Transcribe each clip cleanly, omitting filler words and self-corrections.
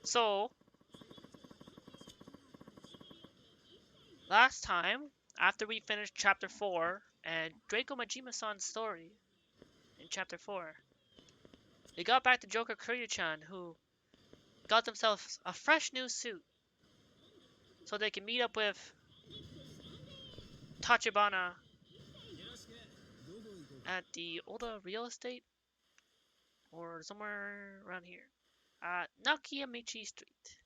So, last time, after we finished Chapter 4 and Draco Majima-san's story in Chapter 4, we got back to Joker Kiryu-chan, who got themselves a fresh new suit so they can meet up with Tachibana at the Oda real estate or somewhere around here. Nakayamichi Street.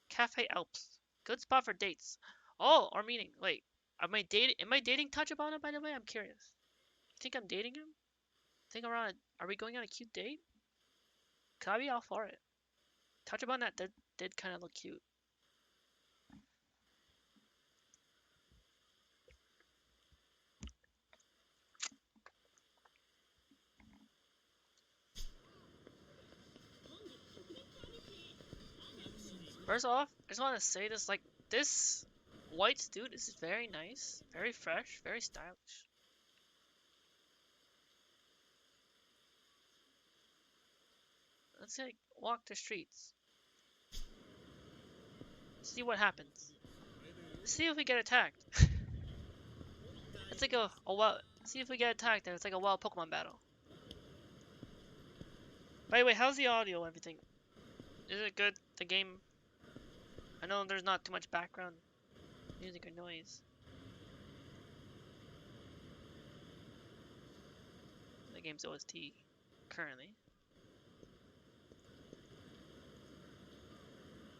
Cafe Alps. Good spot for dates. Oh, or meeting. Wait, am I dating Tachibana, by the way? I'm curious. You think I'm dating him? Think are we going on a cute date? Could I be all for it? Tachibana did kind of look cute. First off, I just want to say this, like, this white suit is very nice, very fresh, very stylish. Let's like walk the streets. See what happens. See if we get attacked. It's like a wild. See if we get attacked and it's like a wild Pokemon battle. By the way, how's the audio and everything? Is it good? The game? I know there's not too much background music or noise. The game's OST currently.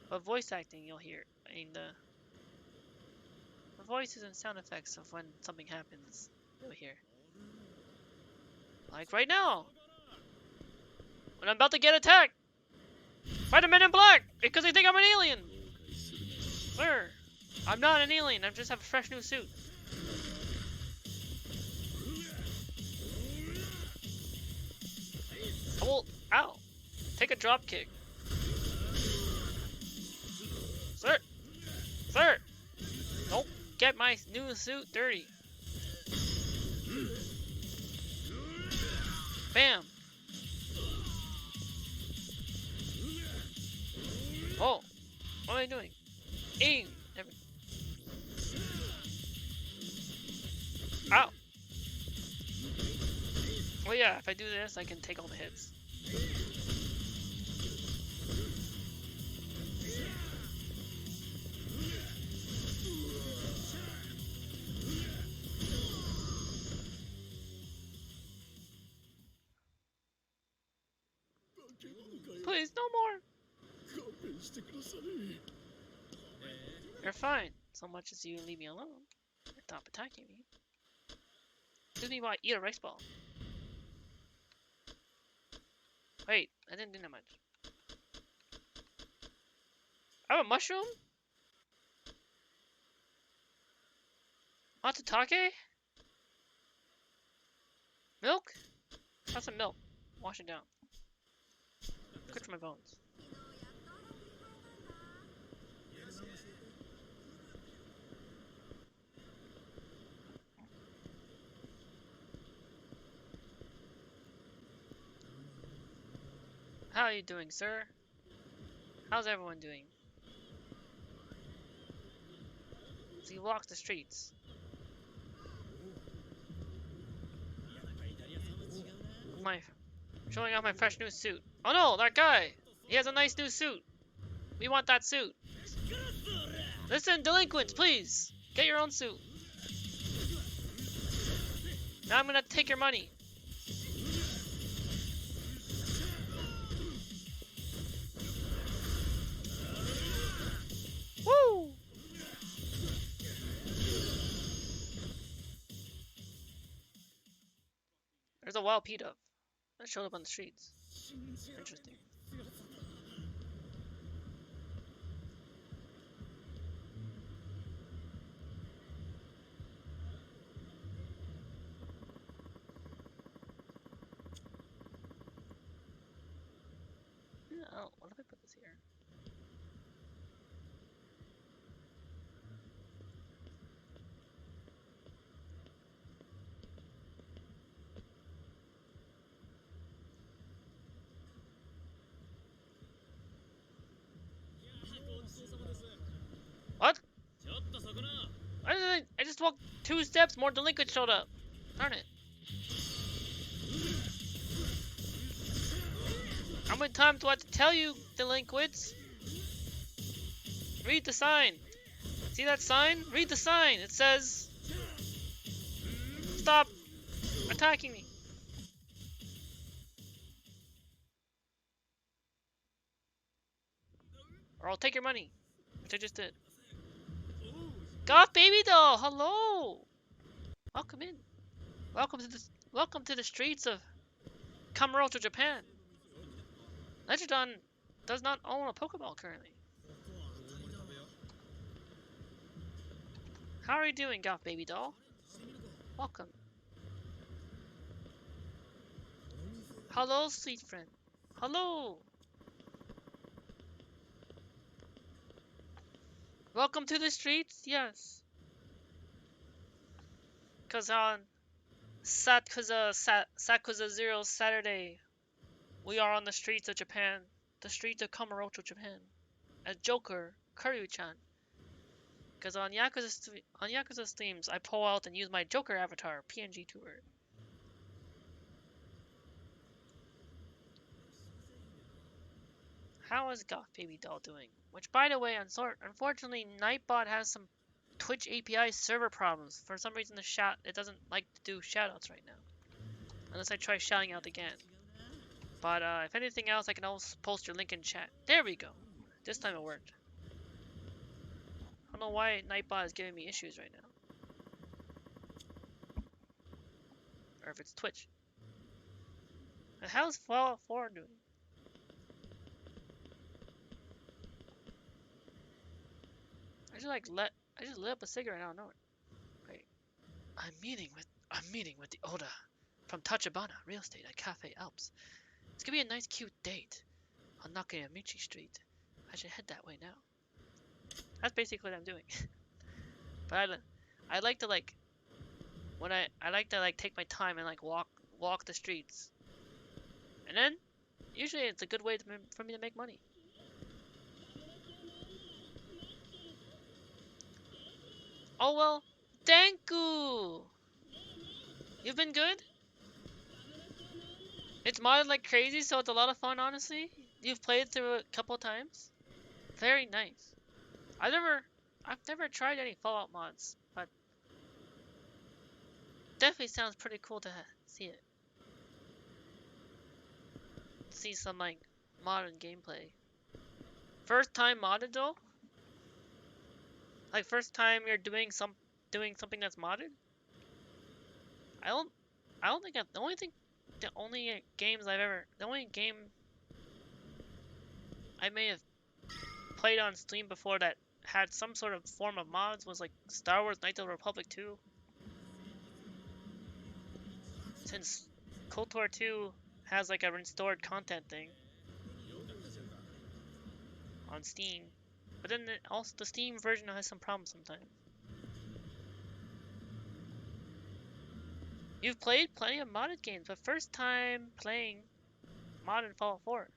But voice acting you'll hear. I mean the voices and sound effects of when something happens you'll hear. Like right now! When I'm about to get attacked! By the men in black! Because they think I'm an alien! Sir, I'm not an alien, I just have a fresh new suit. I will, ow! Take a drop kick. Sir! Sir! Don't get my new suit dirty. Bam! Oh! What am I doing? Aim! Ow! Oh yeah, if I do this, I can take all the hits. Please, no more! You're fine, so much as you leave me alone. Stop attacking me. Excuse me while I eat a rice ball. Wait, I didn't do that much. I have a mushroom? Matsutake? Milk? Have some milk. Wash it down. Good for my bones. How are you doing, sir? How's everyone doing? So you walk the streets. Showing off my fresh new suit. Oh no, that guy! He has a nice new suit. We want that suit. Listen, delinquents, please! Get your own suit. Now I'm gonna take your money. Woo! There's a wild P-Dove that showed up on the streets. Interesting. Oh, what if I put this here? 2 steps, more delinquents showed up. Darn it. How many times do I have to tell you, delinquents? Read the sign. See that sign? Read the sign. It says, stop attacking me. Or I'll take your money. Which I just did. Goth baby doll, hello. Welcome in. Welcome to the streets of Kamurocho, Japan. Legidon does not own a Pokeball currently. How are you doing, Goth baby doll? Welcome. Hello, sweet friend. Hello. Welcome to the streets? Yes. Cause on Sakuza Zero Saturday, we are on the streets of Japan. The streets of Kamurocho, Japan. As Joker, Kiryu-chan. Cause on Yakuza streams, I pull out and use my Joker avatar, PNG Tour. How is Goth Baby Doll doing? Which, by the way, unfortunately, Nightbot has some Twitch API server problems. For some reason, it doesn't like to do shoutouts right now, unless I try shouting out again. But if anything else, I can always post your link in chat. There we go. This time it worked. I don't know why Nightbot is giving me issues right now, or if it's Twitch. And how's Fallout 4 doing? I just lit up a cigarette out of nowhere. Wait. I'm meeting with the Oda from Tachibana Real Estate at Cafe Alps. It's gonna be a nice cute date on Nakayamichi Street. I should head that way now. That's basically what I'm doing. But I like to take my time and walk the streets. And then usually it's a good way for me to make money. Oh well, thank you. You've been good? It's modded like crazy, so it's a lot of fun, honestly. You've played through it a couple times. Very nice. I've never tried any Fallout mods, but definitely sounds pretty cool to see it. See some modern gameplay. First time modded though? Like first time you're doing something that's modded? I don't think the only game I may have played on Steam before that had some sort of form of mods was like Star Wars Knights of the Republic 2. Since KOTOR 2 has like a restored content thing on Steam. But then also the Steam version has some problems sometimes. You've played plenty of modded games, but first time playing modded Fallout 4.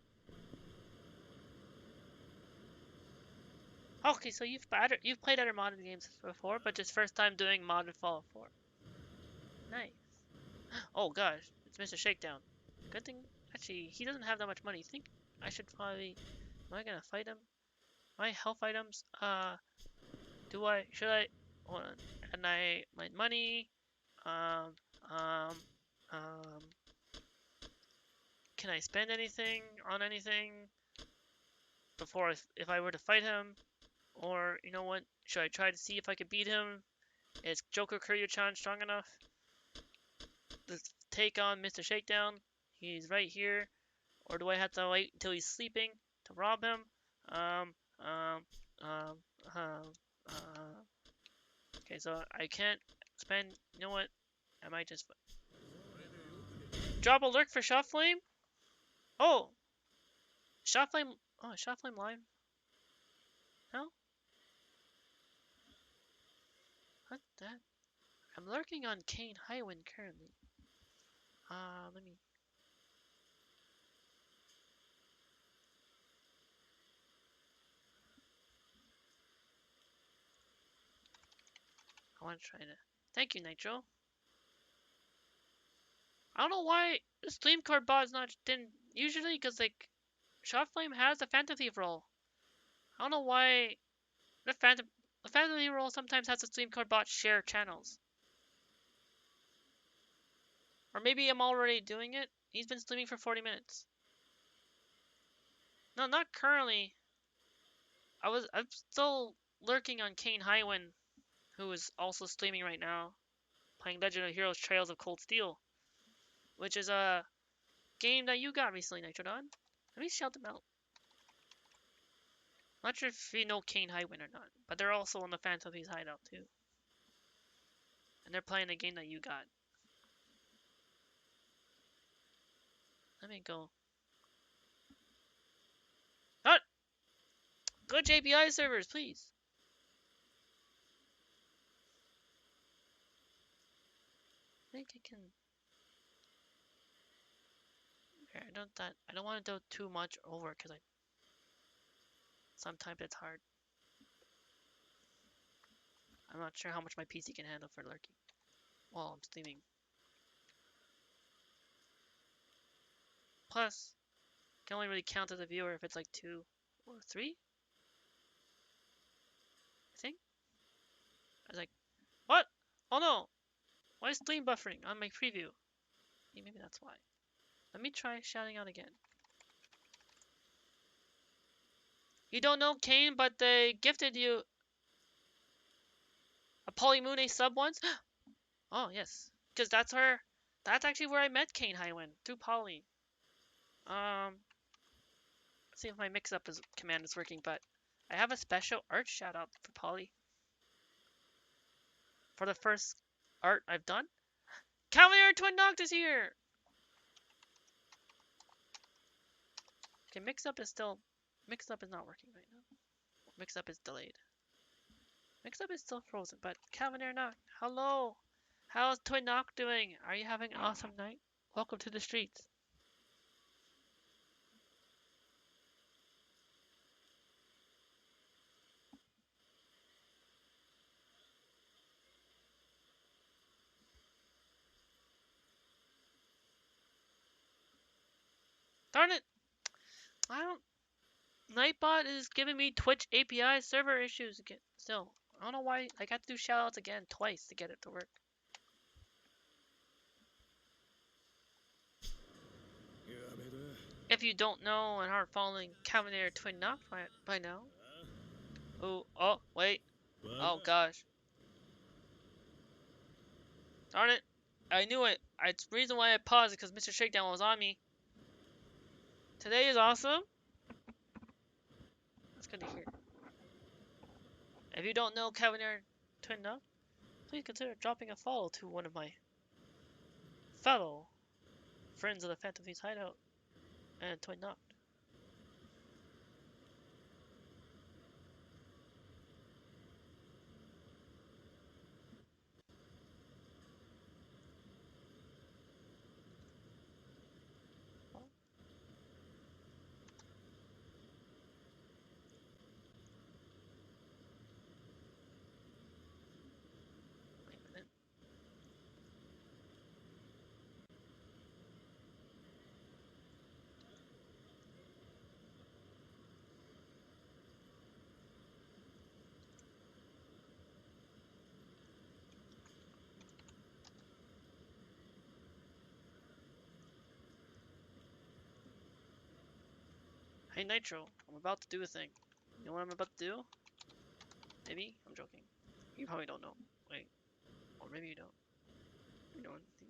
Okay, so you've played other modded games before, but just first time doing modded Fallout 4. Nice. Oh gosh, it's Mr. Shakedown. Good thing, actually, he doesn't have that much money. Think I should probably, am I gonna fight him? My health items, should I, hold on, and my money, um, can I spend anything on anything before if I were to fight him? Or, you know what, should I try to see if I could beat him? Is Joker Kiryu-chan strong enough to take on Mr. Shakedown? He's right here. Or do I have to wait until he's sleeping to rob him? Okay, so I can't spend, you know what? I might just drop alert for Shot Flame? Oh! Shot Flame live? No? What's that? I'm lurking on Kane Highwind currently. Let me... I want to try to Thank you, Nitro. I don't know why the stream card bot is not didn't usually because like Shot Flame has the Phantom Thief role. I don't know why the Phantom Thief role sometimes has the stream card bot share channels. Or maybe I'm already doing it. He's been streaming for 40 minutes. No, not currently. I'm still lurking on Kane Highwind, who is also streaming right now, playing Legend of Heroes Trails of Cold Steel, which is a game that you got recently, Nitrodon. Let me shout them out. Not sure if you know Kane Highwind or not, but they're also on the Phantom Thieves Hideout too. And they're playing a game that you got. Let me go. Ah! Good JPI servers, please. I think I can. Okay, I don't want to do too much over because sometimes it's hard. I'm not sure how much my PC can handle for lurking while I'm streaming. Plus, I can only really count as a viewer if it's like 2 or 3. I think. I was like, what? Oh no! Why is stream buffering on my preview? Maybe that's why. Let me try shouting out again. You don't know Kane, but they gifted you a Polymune sub once? Oh, yes. Because that's actually where I met Kane Highwind, through Poly. Let's see if my mix-up command is working, but I have a special art shout-out for Poly. For the first art I've done. Cavalier Twin Noctis here! Okay, mix-up is not working right now. Mix-up is delayed. Mix-up is still frozen, but Cavalier Noct, hello! How's Twin Noct doing? Are you having an awesome night? Welcome to the streets. Darn it! I don't. Nightbot is giving me Twitch API server issues again. Still, I don't know why. I got to do shoutouts again twice to get it to work. If you don't know and aren't following Cavalier Twin Knock by now. Oh, wait. Oh, gosh. Darn it. I knew it. It's the reason why I paused because Mr. Shakedown was on me. Today is awesome. That's good to hear. If you don't know Cavalier Twin Knock, please consider dropping a follow to one of my fellow friends of the Phantom Thieves Hideout and Twin Knock. Wait a minute. Hey Nitro, I'm about to do a thing. You know what I'm about to do? Maybe? I'm joking. You probably don't know. Wait. Or maybe you don't. You know anything?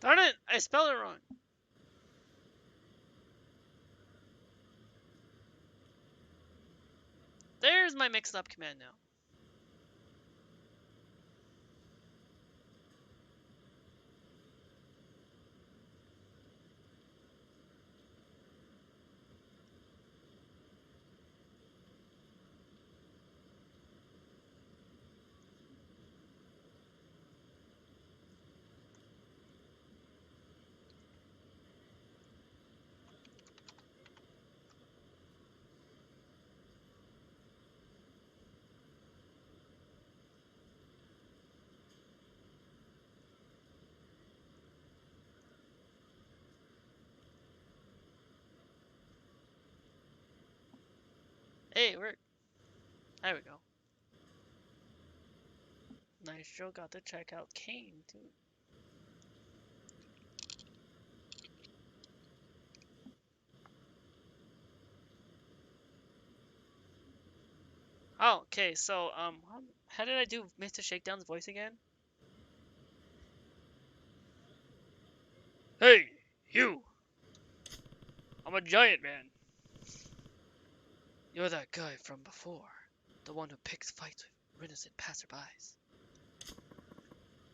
Darn it! I spelled it wrong. There's my mixed up command now. Hey, we're... There we go. Nitro got to check out Kane, too. Oh, okay, so, how did I do Mr. Shakedown's voice again? Hey, you! I'm a giant man. You're that guy from before. The one who picks fights with innocent passerbys.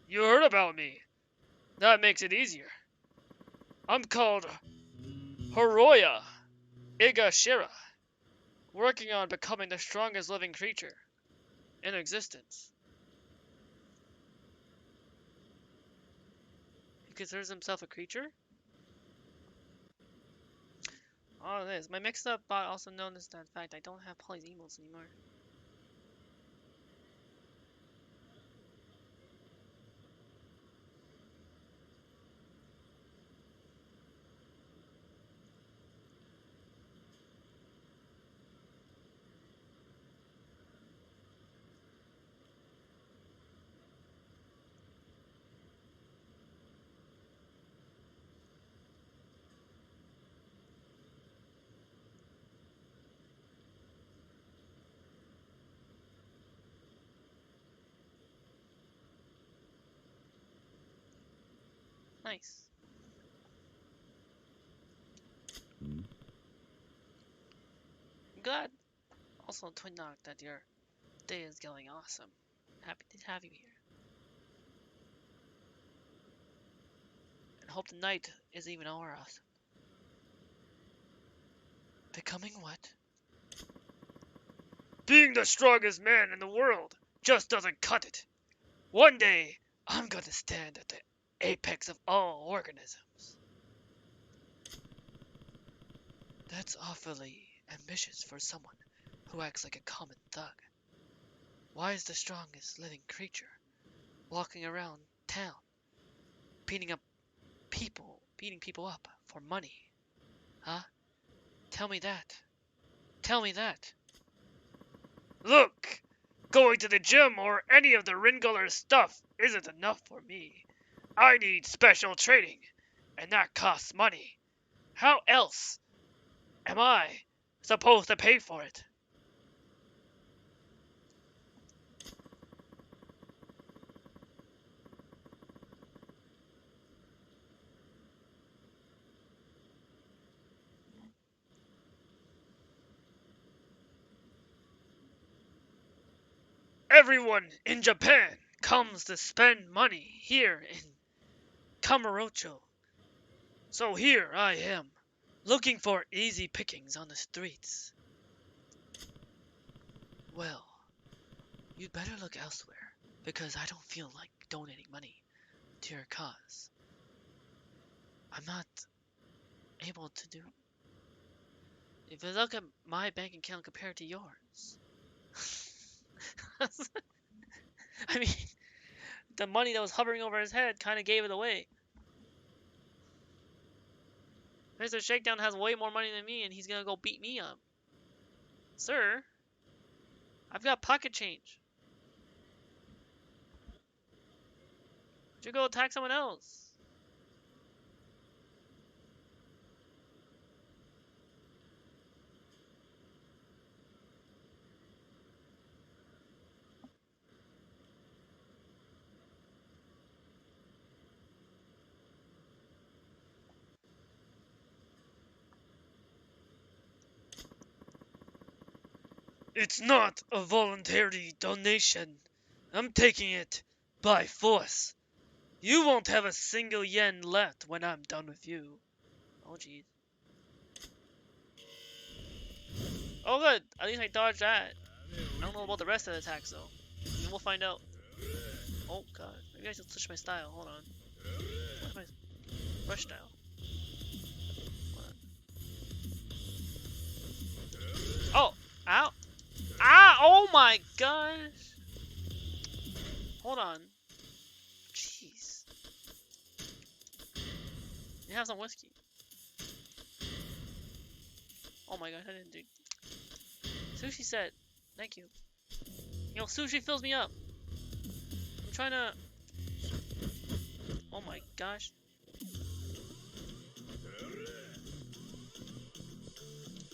You heard about me. That makes it easier. I'm called Horoya Igashira, working on becoming the strongest living creature in existence. He considers himself a creature? Oh, it is. My mixed up bot also noticed that fact I don't have Polly's emails anymore. Nice. I'm glad also Twin Knock that your day is going awesome. Happy to have you here. And hope the night is even more awesome. Becoming what? Being the strongest man in the world just doesn't cut it. One day, I'm gonna stand at the apex of all organisms. That's awfully ambitious for someone who acts like a common thug. Why is the strongest living creature walking around town, beating people up for money? Huh? Tell me that. Tell me that. Look! Going to the gym or any of the Ringler stuff isn't enough for me. I need special training, and that costs money. How else am I supposed to pay for it? Everyone in Japan comes to spend money here in Kamurocho. So here I am, looking for easy pickings on the streets. Well, you'd better look elsewhere, because I don't feel like donating money to your cause. I'm not able to do... If you look at my bank account compared to yours... I mean, the money that was hovering over his head kind of gave it away. Mr. Shakedown has way more money than me, and he's gonna go beat me up. Sir, I've got pocket change. Would you go attack someone else? It's not a voluntary donation. I'm taking it by force. You won't have a single yen left when I'm done with you. Oh, jeez. Oh, good. At least I dodged that. I don't know about the rest of the attacks, though. We'll find out. Oh, God. Maybe I should switch my style. Hold on. What's my rush style? Hold on. Oh! Ow! Ah! Oh my gosh! Hold on. Jeez. You have some whiskey. Oh my gosh, I didn't do... Sushi set. Thank you. You know, sushi fills me up. I'm trying to... Oh my gosh.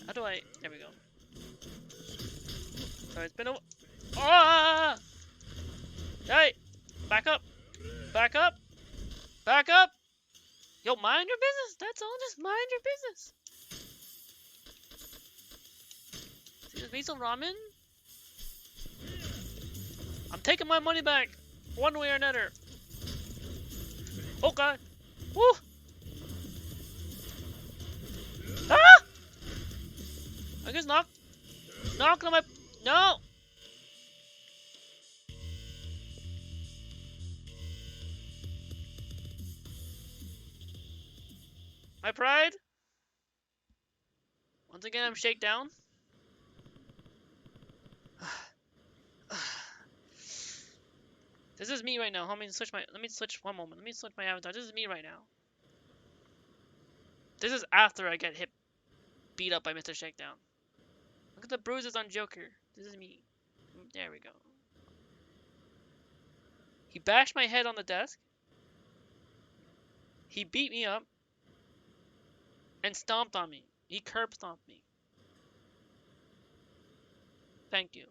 How do I... There we go. Sorry, it's been a... Ah! Hey! Back up! Back up! Back up! Yo, mind your business! That's all, just mind your business! See, just need some ramen? I'm taking my money back! One way or another! Oh god! Woo! Ah! I guess knock on my... No! My pride? Once again, I'm shake down. This is me right now. Let me switch one moment. Let me switch my avatar. This is me right now. This is after I get beat up by Mr. Shakedown. Look at the bruises on Joker. This is me. There we go. He bashed my head on the desk. He beat me up. And stomped on me. He curb stomped me. Thank you.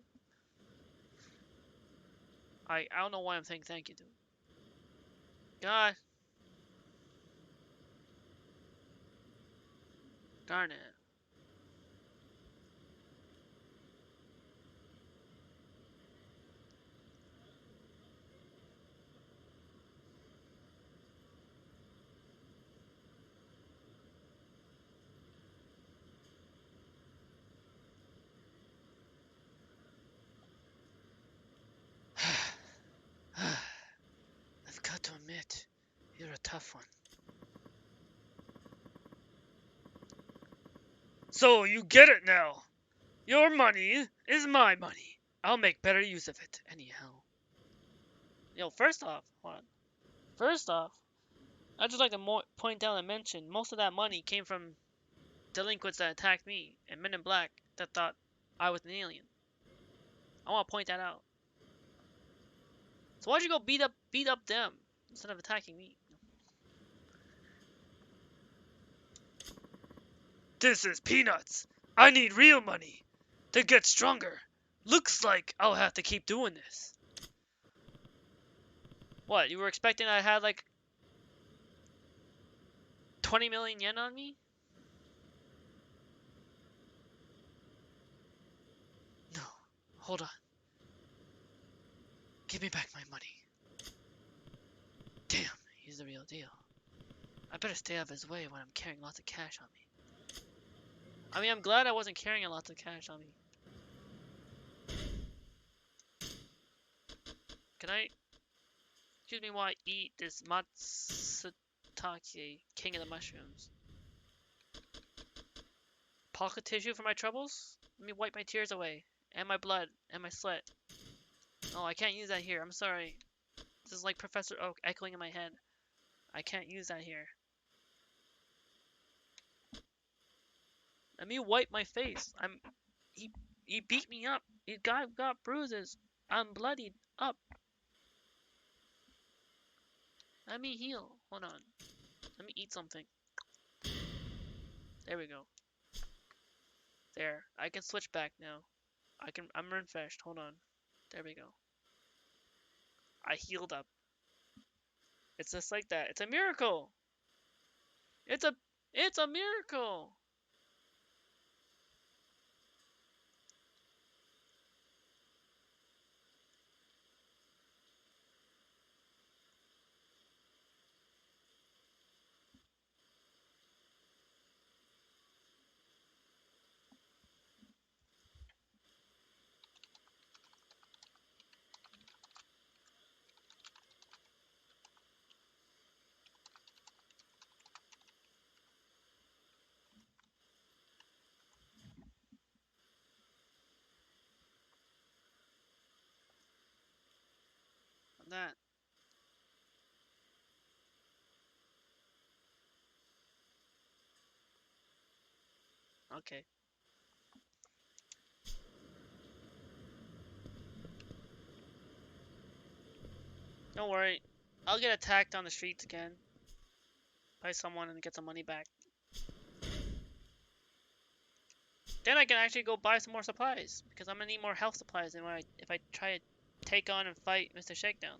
I don't know why I'm saying thank you to him. God. Darn it. I've got to admit, you're a tough one. So you get it now. Your money is my money. I'll make better use of it, anyhow. Yo, first off, hold on. First off, I'd just like to point out and mention most of that money came from delinquents that attacked me and men in black that thought I was an alien. I want to point that out. So why'd you go beat up them instead of attacking me? This is peanuts. I need real money to get stronger. Looks like I'll have to keep doing this. What, you were expecting I had like 20 million yen on me? No, hold on. Give me back my money. Damn, he's the real deal. I better stay out of his way when I'm carrying lots of cash on me. I mean, I'm glad I wasn't carrying lots of cash on me. Can I... Excuse me while I eat this Matsutake, king of the mushrooms. Pocket tissue for my troubles? Let me wipe my tears away. And my blood. And my sweat. Oh, I can't use that here. I'm sorry. This is like Professor Oak echoing in my head. I can't use that here. Let me wipe my face. He beat me up. He got bruises. I'm bloodied up. Let me heal. Hold on. Let me eat something. There we go. There. I can switch back now. I'm refreshed. Hold on. There we go. I healed up. It's just like that. It's a miracle. It's a miracle. That. Okay. Don't worry. I'll get attacked on the streets again by someone and get some money back. Then I can actually go buy some more supplies because I'm gonna need more health supplies than if I try to take on and fight Mr. Shakedown.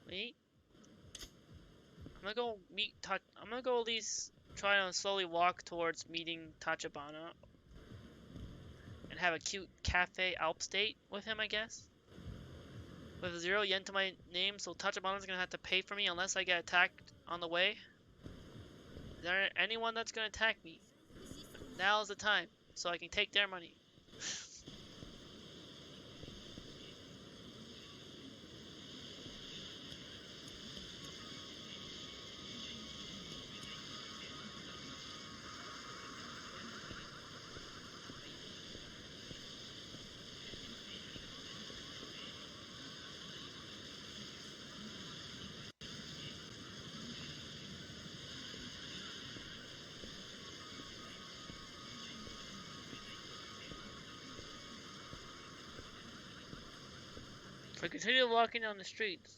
Wait. I'm gonna go at least try to slowly walk towards meeting Tachibana and have a cute cafe Alps date with him, I guess. With 0 yen to my name, so Tachibana's gonna have to pay for me unless I get attacked on the way. Is there anyone that's gonna attack me? Now's the time, so I can take their money. If I continue walking down the streets,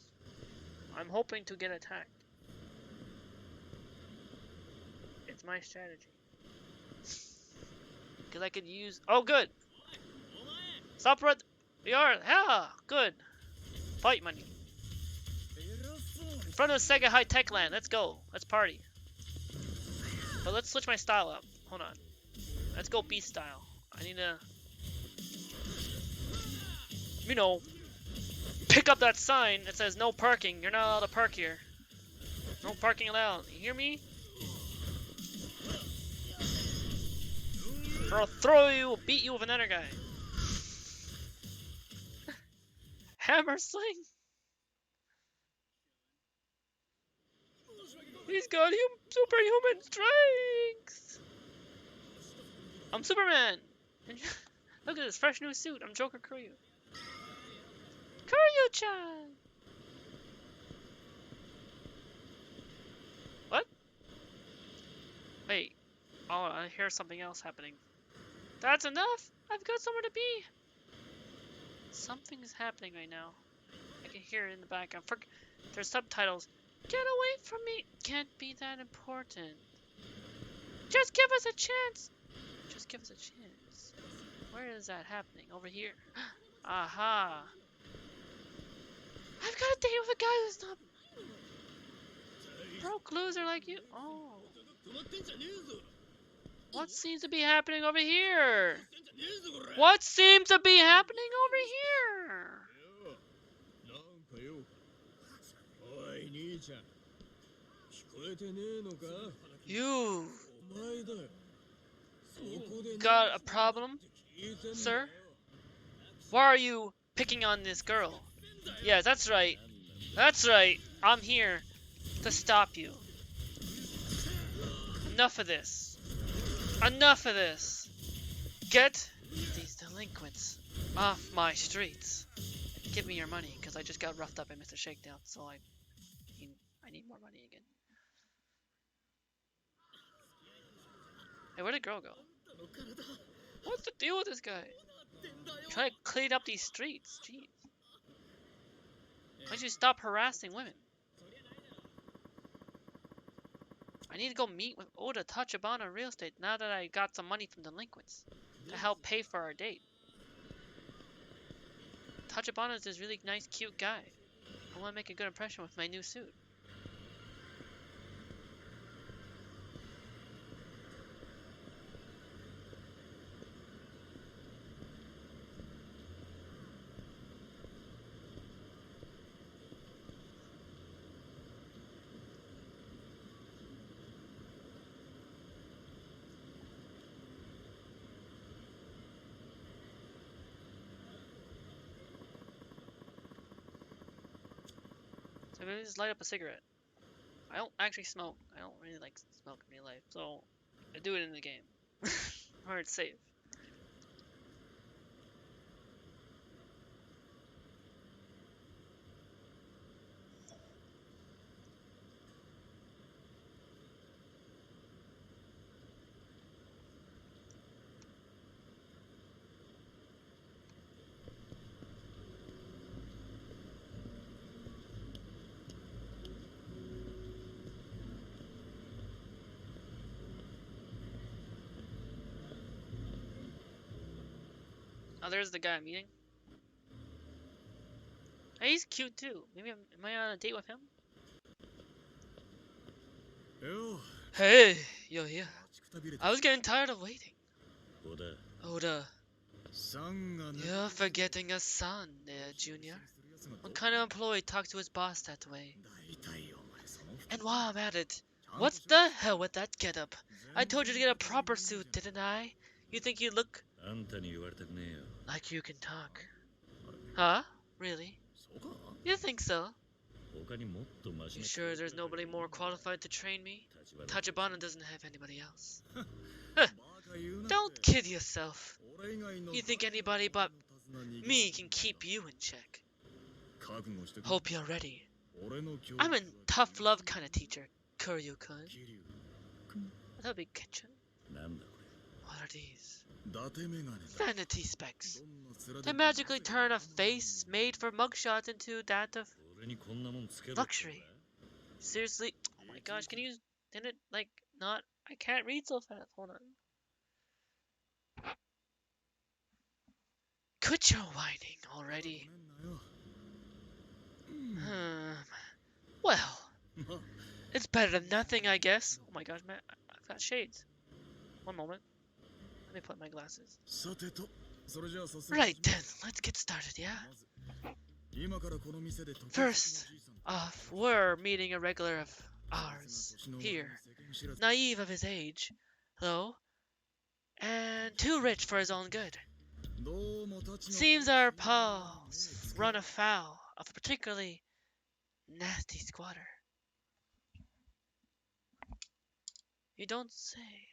I'm hoping to get attacked. It's my strategy. Because I could use... Oh, good! Stop right... We are... Yeah! Good! Fight money. In front of Sega High-Tech Land. Let's go. Let's party. But let's switch my style up. Hold on. Let's go beast style. I need to... You know... Pick up that sign that says no parking. You're not allowed to park here. No parking allowed. You hear me? Or I'll throw you, beat you with another guy. Hammer sling. He's got superhuman strength. I'm Superman. Look at this fresh new suit. I'm Joker Kiryu. Kiryu-chan. What? Wait. Oh, I hear something else happening. That's enough. I've got somewhere to be. Something's happening right now. I can hear it in the background. There's subtitles. Get away from me. Can't be that important. Just give us a chance. Just give us a chance. Where is that happening? Over here. Aha. I've got a date with a guy who's not broke loser like you. Oh. What seems to be happening over here? What seems to be happening over here? You got a problem, sir? Why are you picking on this girl? Yeah, that's right. That's right. I'm here to stop you. Enough of this. Enough of this. Get these delinquents off my streets. Give me your money, because I just got roughed up by Mr. Shakedown, so I need more money again. Hey, where'd the girl go? What's the deal with this guy? Trying to clean up these streets. Jeez. Why don't you stop harassing women? I need to go meet with Oda Tachibana Real Estate now that I got some money from delinquents to help pay for our date. Tachibana's this really nice, cute guy. I want to make a good impression with my new suit. So maybe just light up a cigarette. I don't actually smoke. I don't really like smoke in real life, so I do it in the game. Where it's safe. Oh, there's the guy I'm meeting. Hey, he's cute too. Maybe am I on a date with him? Hey, you're here. I was getting tired of waiting. Oda, you're forgetting a son there, Junior. What kind of employee talks to his boss that way? And while I'm at it, what's the hell with that getup? I told you to get a proper suit, didn't I? You think you look like you can talk? Huh? Really? You think so? You sure there's nobody more qualified to train me? Tachibana doesn't have anybody else. Don't kid yourself. You think anybody but me can keep you in check? Hope you're ready. I'm a tough love kind of teacher, Kiryu-chan. That'll be kitchen. What are these? Vanity specs. They magically turn a face made for mugshots into that of luxury. Seriously? Oh my gosh, can you... Didn't it, like, not... I can't read so fast. Hold on. Quit your whining already. Well, it's better than nothing, I guess. Oh my gosh, man, I've got shades. One moment. Let me put my glasses. Right then, let's get started, yeah? First off, we're meeting a regular of ours here. Naive of his age, though, and too rich for his own good. Seems our pals run afoul of a particularly nasty squatter. You don't say.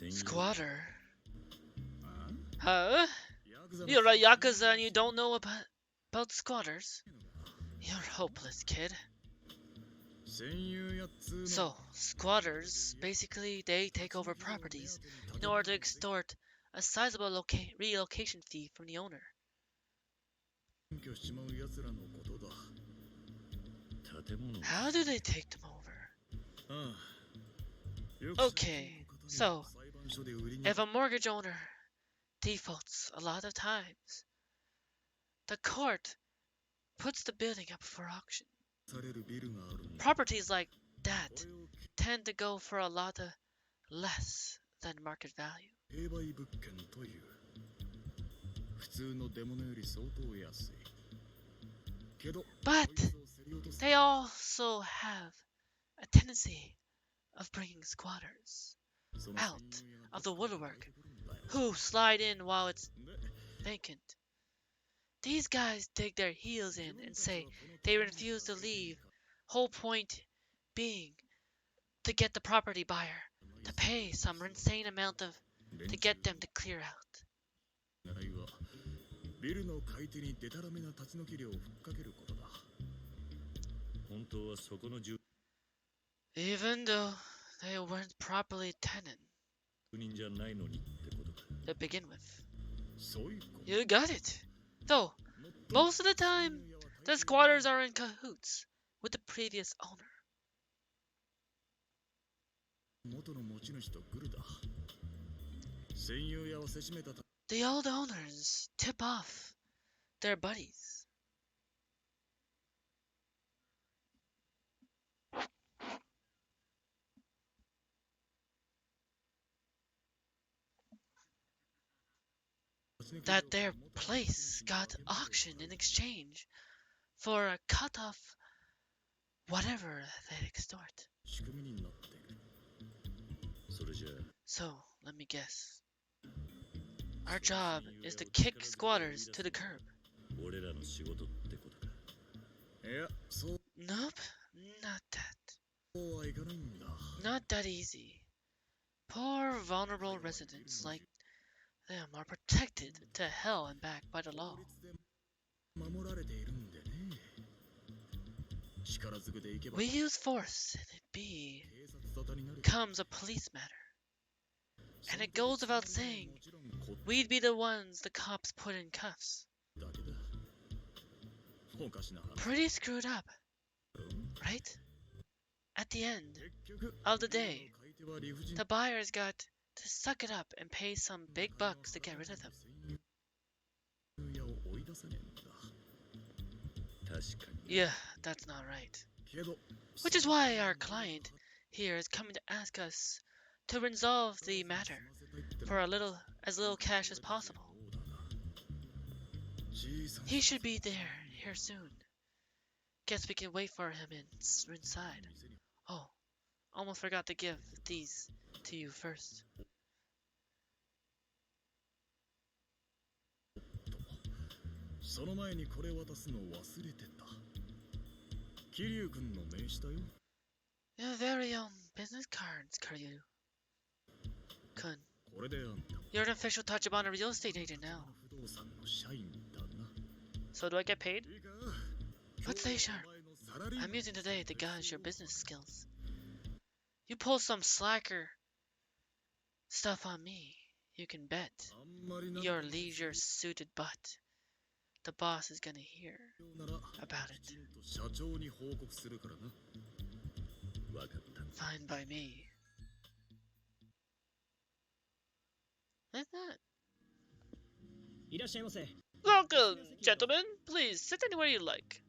Squatter? Huh? You're a Yakuza and you don't know about squatters? You're hopeless, kid. So, squatters, basically, they take over properties in order to extort a sizable relocation fee from the owner. How do they take them over? Okay, so, if a mortgage owner defaults a lot of times, the court puts the building up for auction. Properties like that tend to go for a lot of less than market value. But they also have a tendency of bringing squatters out of the woodwork who slide in while it's vacant. These guys dig their heels in and say they refuse to leave, whole point being to get the property buyer to pay some insane amount to get them to clear out. Even though they weren't properly tenant to begin with. You got it. Though, most of the time, the squatters are in cahoots with the previous owner. The old owners tip off their buddies. that their place got auctioned in exchange for a cut off whatever they extort. So, let me guess. Our job is to kick squatters to the curb. Nope, not that. Not that easy. Poor vulnerable residents like them are protected to hell and back by the law. We use force and it becomes a police matter. And it goes without saying, we'd be the ones the cops put in cuffs. Pretty screwed up, right? At the end of the day, the buyers got to suck it up and pay some big bucks to get rid of them. Yeah, that's not right. Which is why our client here is coming to ask us to resolve the matter for as little cash as possible. He should be here soon. Guess we can wait for him inside. Oh, almost forgot to give these to you first. Your very own business cards, Kiryu-chan. You're an official Tachibana real estate agent now. So do I get paid? But stay sharp. I'm using today to gauge your business skills. You pull some slacker stuff on me, you can bet your leisure-suited butt the boss is gonna hear about it. Fine by me. Like that. Welcome, gentlemen. Please sit anywhere you like.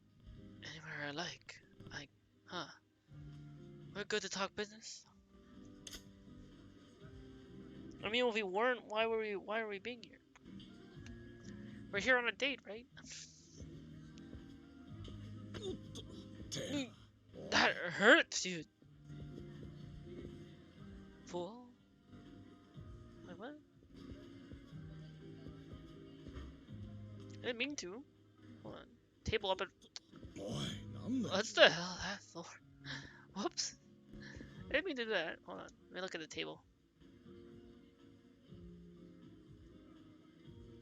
Anywhere I like. We're good to talk business. I mean, if we weren't, why are we being here? We're here on a date, right? That hurts, you fool. Wait, what? I didn't mean to. Hold on. Table up and... What's the hell that for? Whoops. I didn't mean to do that. Hold on. Let me look at the table.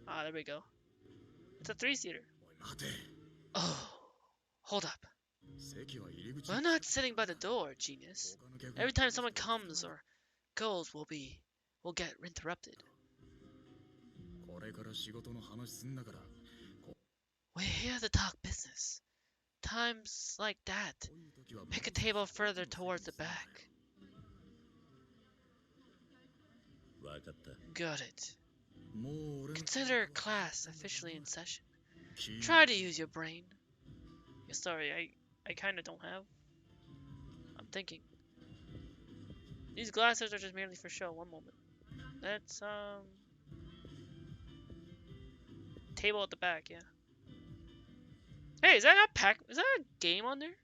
Ah, there we go. It's a 3-seater. Oh, hold up. We're not sitting by the door, genius. Every time someone comes or goes, we'll get interrupted. We're here to talk business. Times like that, pick a table further towards the back. Got it. Consider class officially in session. Try to use your brain. Yeah, sorry, I kinda don't have. I'm thinking. These glasses are just merely for show. One moment. That's, table at the back, yeah. Hey, is that a game on there?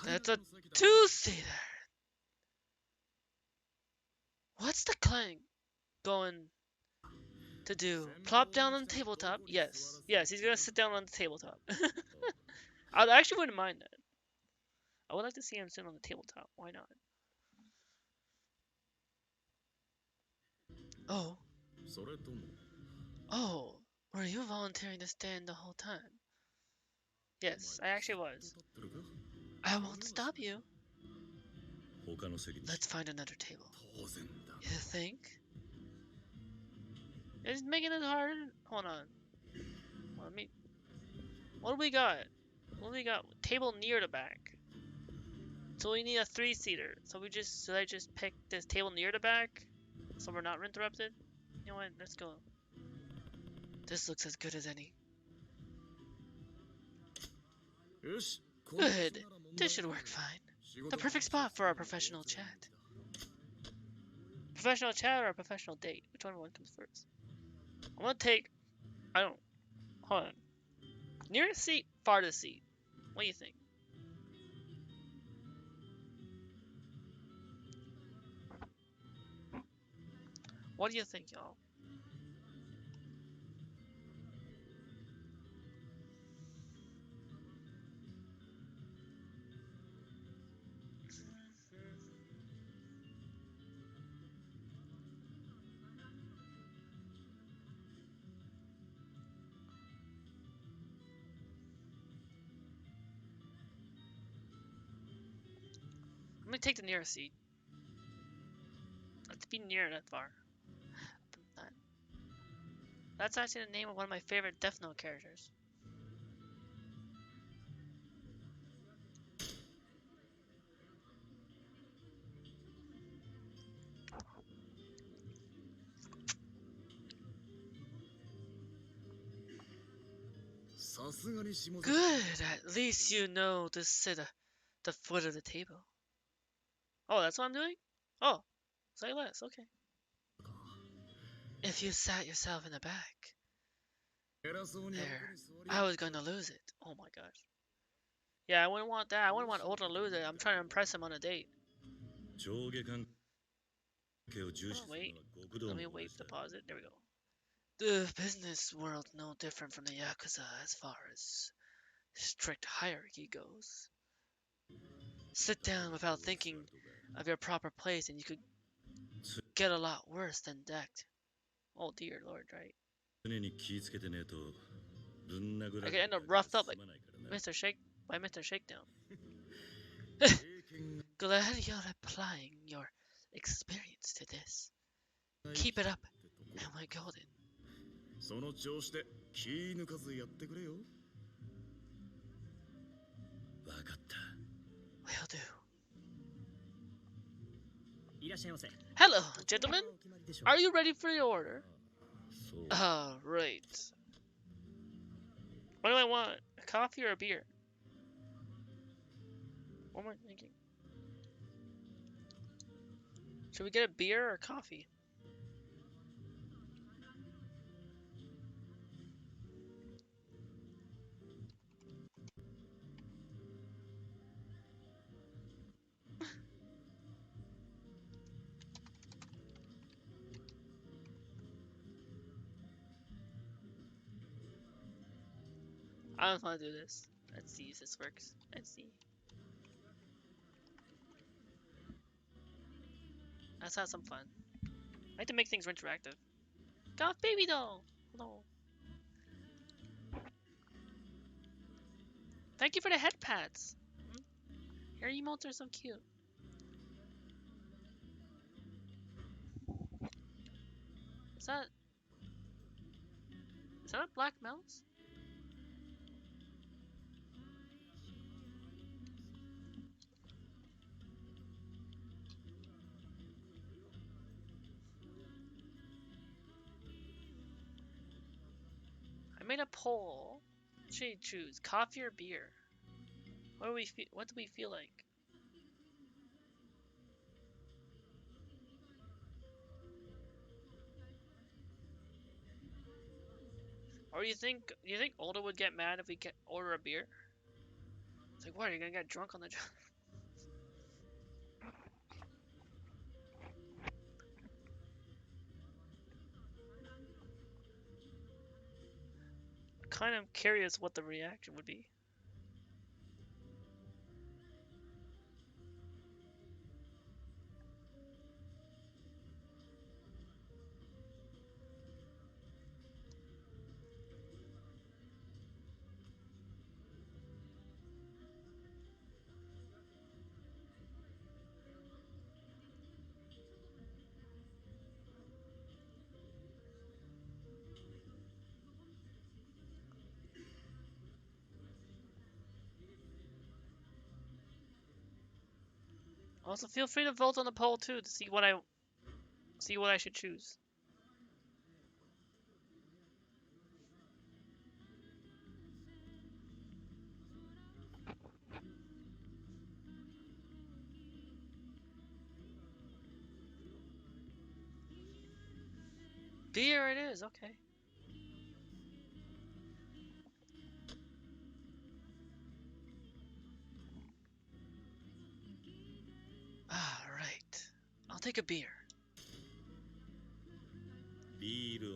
That's a 2-seater. What's the client going to do? Plop down on the tabletop? Yes. Yes, he's gonna sit down on the tabletop. I actually wouldn't mind that. I would like to see him sit on the tabletop. Why not? Oh. Oh, were you volunteering to stand the whole time? Yes, I actually was. I won't stop you. Let's find another table. You think? It's making it hard. Hold on. What do we got? What do we got? Table near the back. So we need a 3-seater. So should I just pick this table near the back? So we're not interrupted? You know what? Let's go. This looks as good as any. Good. This should work fine. The perfect spot for our professional chat. Professional chat or a professional date? Which one comes first? I'm gonna take. I don't. Hold on. Nearest seat, farthest seat. What do you think? What do you think, y'all? I'm gonna take the nearest seat. Let's be near that far. That's actually the name of one of my favorite Death Note characters. Good, at least you know to sit at the foot of the table. Oh, that's what I'm doing? Oh, say less, okay. If you sat yourself in the back, there, I was gonna lose it. Oh my gosh. Yeah, I wouldn't want that. I wouldn't want Oda to lose it. I'm trying to impress him on a date. Wait, let me wait to pause it. There we go. The business world no different from the Yakuza as far as strict hierarchy goes. Sit down without thinking of your proper place and you could get a lot worse than decked. Oh dear lord, right? I could end up roughed up like Mr. Shake by Mr. Shakedown. Glad you're applying your experience to this. Keep it up and we're golden. Will do. Hello, gentlemen. Are you ready for your order? Right. What do I want? A coffee or a beer? What am I thinking? Should we get a beer or coffee? I don't want to do this. Let's see if this works. Let's see. Let's have some fun. I like to make things interactive. Got baby doll! Hello. Thank you for the head pats. Your emotes are so cute. Is that... Is that a black mouse? I made a poll. What should you choose? Coffee or beer? What do we feel? What do we feel like? Or do you think Oda would get mad if we order a beer? It's like, what, are you gonna get drunk on the job? Kind of curious what the reaction would be. Also, feel free to vote on the poll too to see what I should choose. Beer it is, okay. take a beer.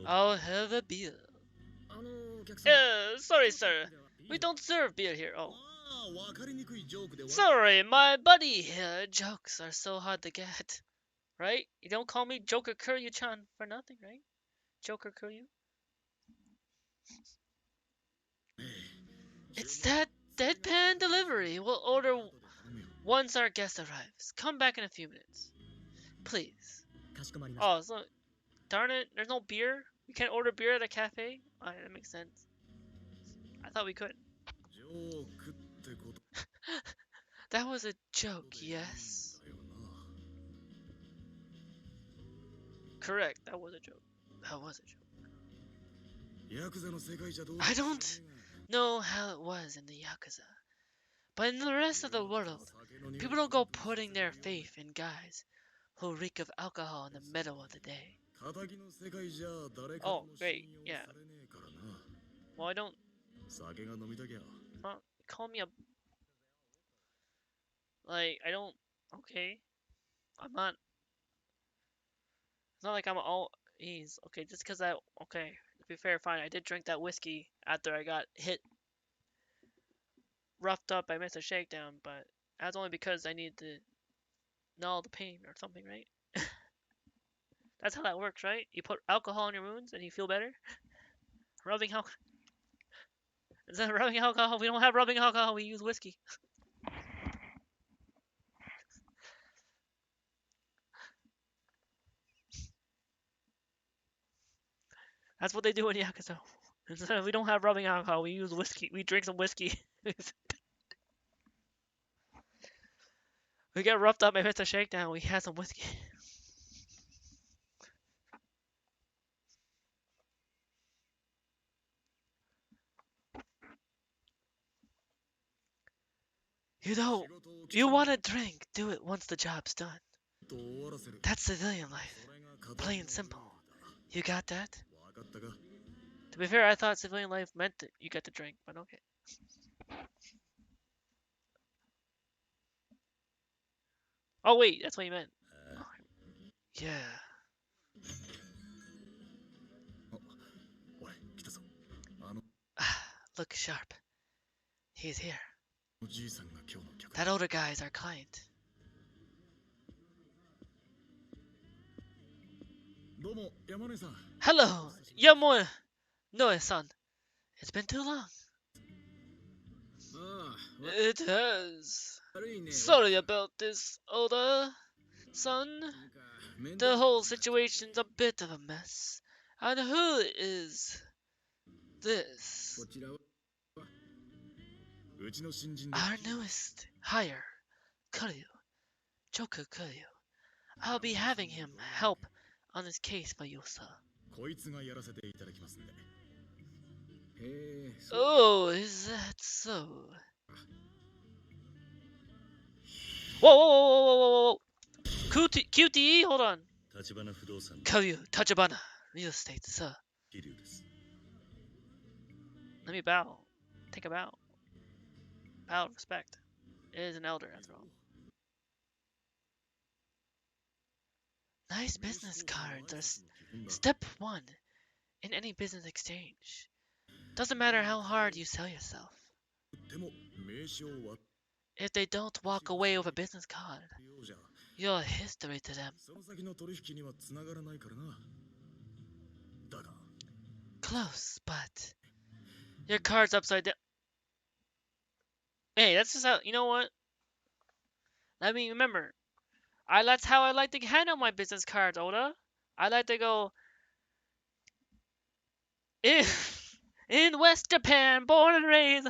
I'll have a beer. Sorry, sir. We don't serve beer here. Oh. Sorry, my buddy here. Jokes are so hard to get. Right? You don't call me Joker Kiryu-chan for nothing, right? Joker Kiryu? It's that deadpan delivery. We'll order once our guest arrives. Come back in a few minutes. Please. Oh, so, darn it. There's no beer? We can't order beer at a cafe? Alright, that makes sense. I thought we could. That was a joke, yes? Correct, that was a joke. That was a joke. I don't know how it was in the Yakuza, but in the rest of the world, people don't go putting their faith in guys who reek of alcohol in the middle of the day. Oh, great, yeah. Well, I don't... call me a... Like, I don't... Okay. I'm not... It's not like I'm all ease. Okay, just because I... Okay, to be fair, fine. I did drink that whiskey after I got roughed up by Mr. Shakedown, but that's only because I needed to null the pain or something, right? That's how that works, right? You put alcohol in your wounds and you feel better? Rubbing alcohol. Is that rubbing alcohol? We don't have rubbing alcohol, we use whiskey. That's what they do in Yakuza. We don't have rubbing alcohol, we use whiskey. We drink some whiskey. We get roughed up by Mr. Shakedown, we had some whiskey. You know, you want a drink, do it once the job's done. That's civilian life. Plain simple. You got that? To be fair, I thought civilian life meant that you get to drink, but okay. Oh wait, that's what you meant. Oh, yeah. Look sharp. He's here. That older guy is our client. Hello, Yamanoe-san. It's been too long. It has. Sorry about this, Oda-san. The whole situation's a bit of a mess. And who is this? Our newest hire, Jokuza. I'll be having him help on this case for you, sir. Oh, is that so? Whoa! QTE, hold on. Kiryu, Tachibana, real estate, sir. Let me bow. Take a bow. Bow of respect. It is an elder, after all. Nice business cards are step one in any business exchange. Doesn't matter how hard you sell yourself. If they don't walk away with a business card, you're a history to them. Close, but your card's upside down. Hey, that's just how, you know what? Let me remember. That's how I like to handle my business cards, Oda. I like to go, in West Japan, born and raised,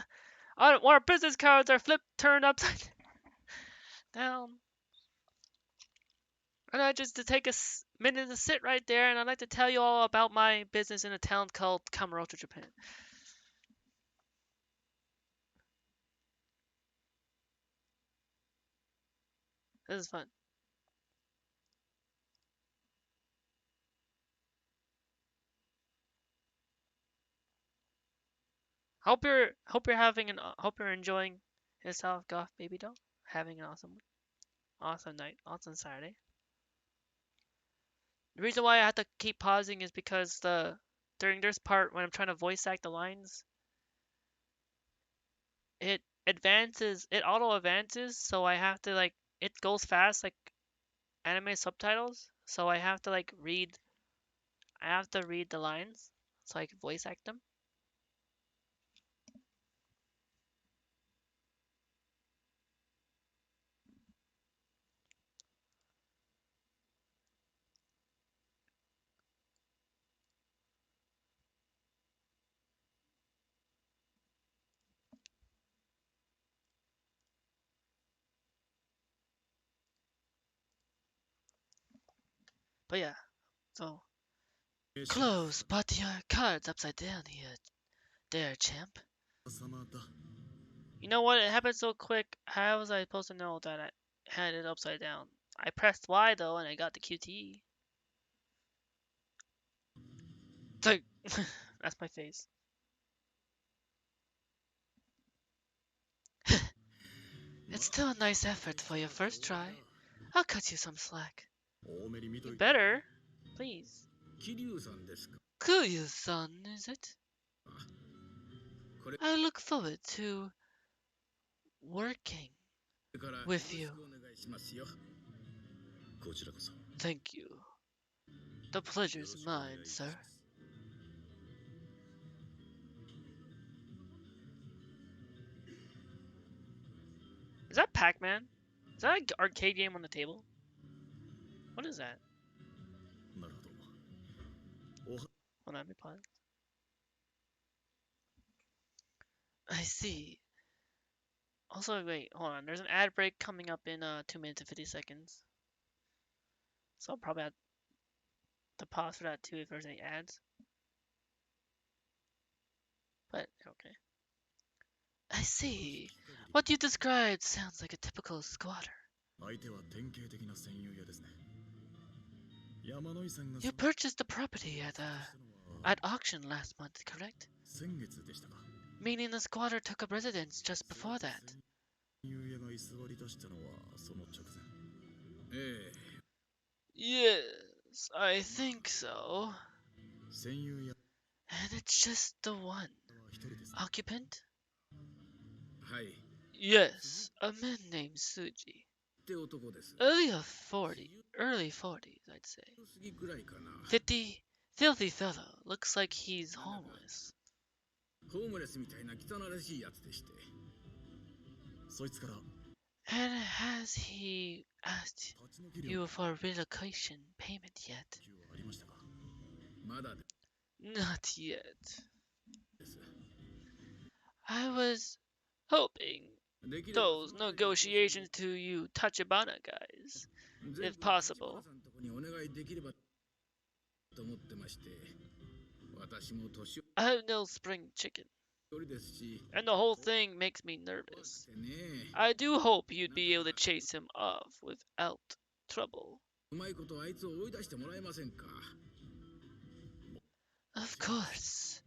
our business cards are turned upside down. And I just to take a minute to sit right there, and I'd like to tell you all about my business in a town called Kamurocho, Japan. This is fun. Hope you're enjoying yourself, Goth Baby Doll. Having an awesome night, awesome Saturday. The reason why I have to keep pausing is because during this part when I'm trying to voice act the lines, it auto advances, so I have to like it goes fast like anime subtitles, so I have to read the lines so I can voice act them. But yeah, so close, put your cards upside down here, there, champ. You know what? It happened so quick. How was I supposed to know that I had it upside down? I pressed Y though, and I got the QTE. It's like, that's my face. It's still a nice effort for your first try. I'll cut you some slack. You better, please. Kiryu-san, is it? I look forward to working with you. Thank you. The pleasure's mine, sir. Is that Pac-Man? Is that an arcade game on the table? What is that? Hold on, let me pause. I see. Also, wait, hold on. There's an ad break coming up in 2 minutes and 50 seconds. So I'll probably have to pause for that too if there's any ads. But, okay. I see. What you described sounds like a typical squatter. You purchased the property at auction last month, correct? Meaning the squatter took up residence just before that. Yes, I think so. And it's just the one occupant? Yes, a man named Suji. Early 40s, I'd say. 50, filthy fellow, looks like he's homeless. And has he asked you for relocation payment yet? Not yet. I was hoping those negotiations to you Tachibana guys, if possible. I have no spring chicken, and the whole thing makes me nervous. I do hope you'd be able to chase him off without trouble. Of course.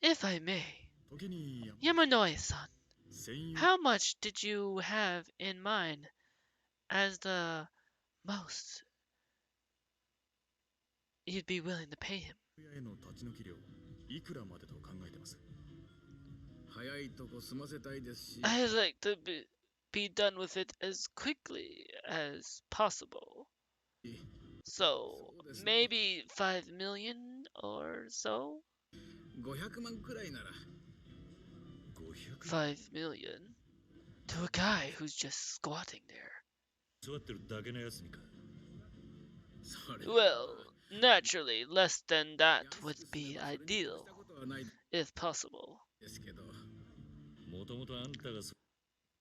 If I may. Yamanoi-san, how much did you have in mind as the most you'd be willing to pay him? I'd like to be done with it as quickly as possible. So, maybe 5 million or so? 5 million? To a guy who's just squatting there. Well, naturally, less than that would be ideal, if possible.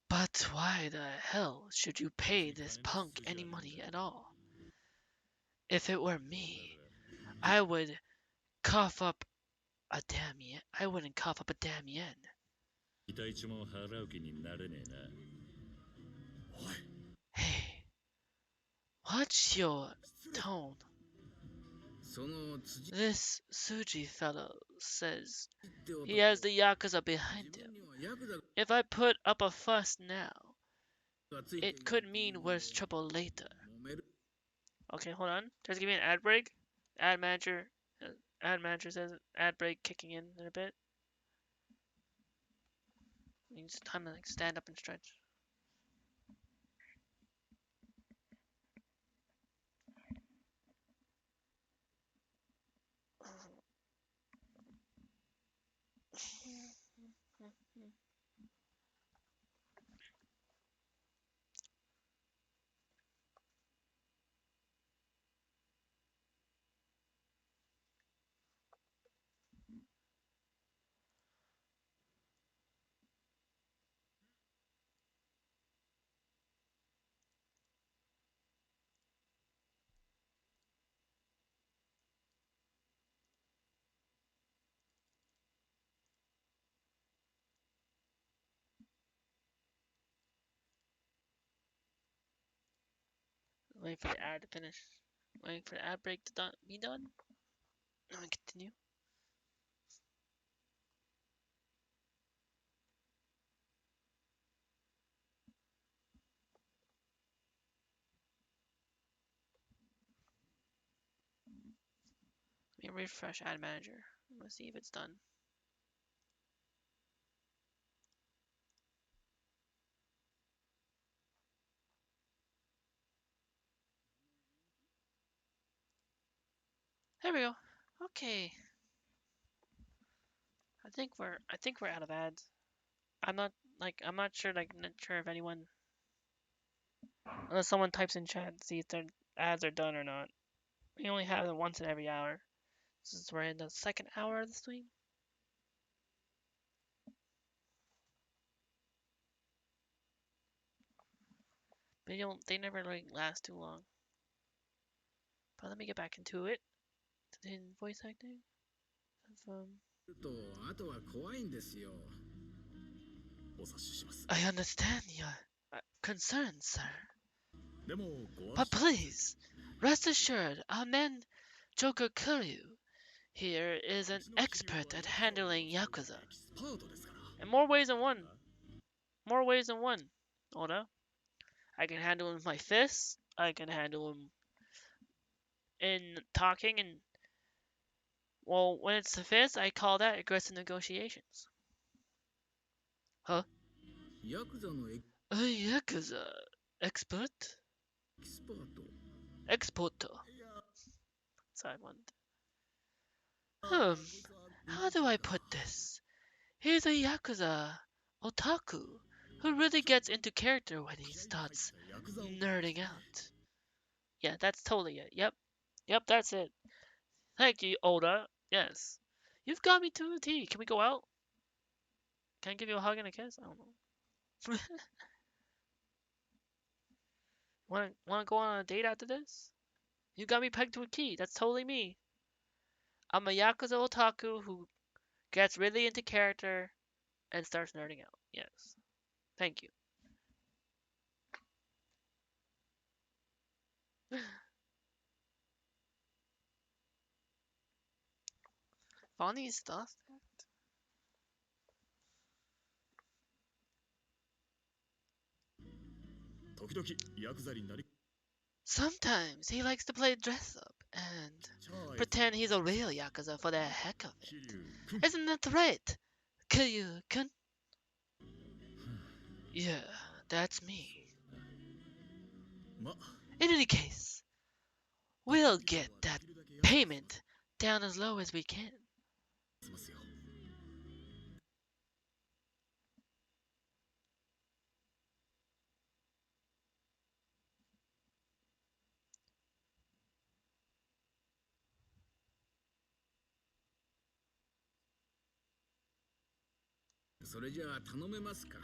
But why the hell should you pay this punk any money at all? If it were me, I would cough up a damn yen. I wouldn't cough up a damn yen. Hey, watch your tone. This Suji fellow says he has the Yakuza behind him. If I put up a fuss now, it could mean worse trouble later. Okay, hold on. Just give me an ad break. Ad manager. Ad manager says ad break kicking in a bit. It's time to like stand up and stretch. Waiting for the ad to finish. Waiting for the ad break to be done. Let me continue. Let me refresh ad manager. Let's see if it's done. There we go. Okay. I think we're out of ads. I'm not sure not sure if anyone unless someone types in chat to see if their ads are done or not. We only have them once in every hour. Since we're in the second hour of the stream. They never like last too long. But let me get back into it. In voice acting. I understand your concerns, sir. But please, rest assured, our man Joker Kiryu here is an expert at handling Yakuza. In more ways than one. More ways than one. Oda. I can handle him with my fists. I can handle him in talking and well, when it's the fist, I call that aggressive negotiations. Huh? A Yakuza expert? Exporter. Sorry, one. How do I put this? He's a Yakuza otaku who really gets into character when he starts nerding out. Yeah, that's totally it. Yep. Yep, that's it. Thank you, Oda. Yes. You've got me to a T. Can we go out? Can I give you a hug and a kiss? I don't know. Wanna go on a date after this? You got me pegged to a key. That's totally me. I'm a Yakuza otaku who gets really into character and starts nerding out. Yes. Thank you. Funny stuff. Sometimes he likes to play dress up and pretend he's a real Yakuza for the heck of it. Isn't that right, Kiryu-kun? Yeah, that's me. In any case, we'll get that payment down as low as we can.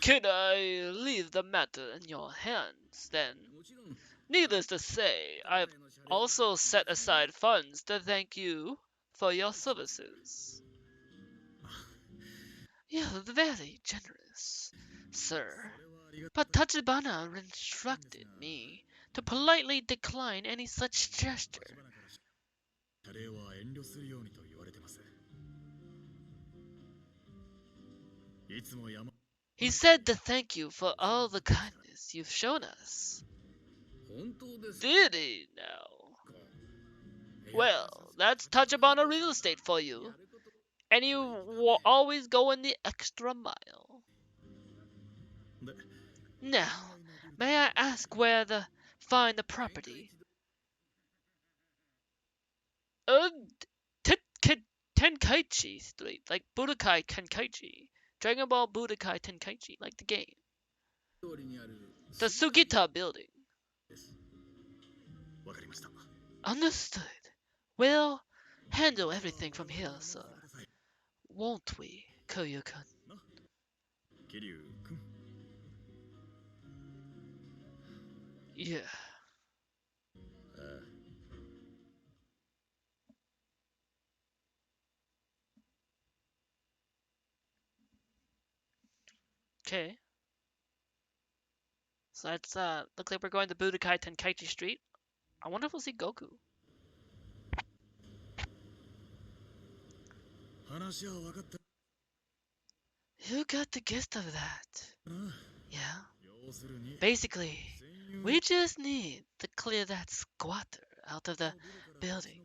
Can I leave the matter in your hands, then? Needless to say, I've also set aside funds to thank you for your services. You're very generous, sir. But Tachibana instructed me to politely decline any such gesture. He said to thank you for all the kindness you've shown us. Did he now? Well, that's touch upon a real estate for you. And you always go in the extra mile. Now, may I ask where the find the property? Uh, Tenkaichi Street, like Budokai Tenkaichi. Dragon Ball Budokai Tenkaichi, like the game. The Sugita building. Understood. We'll handle everything from here, sir. Won't we, Kiryu-chan? Yeah. Okay. So that's looks like we're going to Budokai Tenkaichi Street. I wonder if we'll see Goku. You got the gist of that. Yeah. Basically, we just need to clear that squatter out of the building.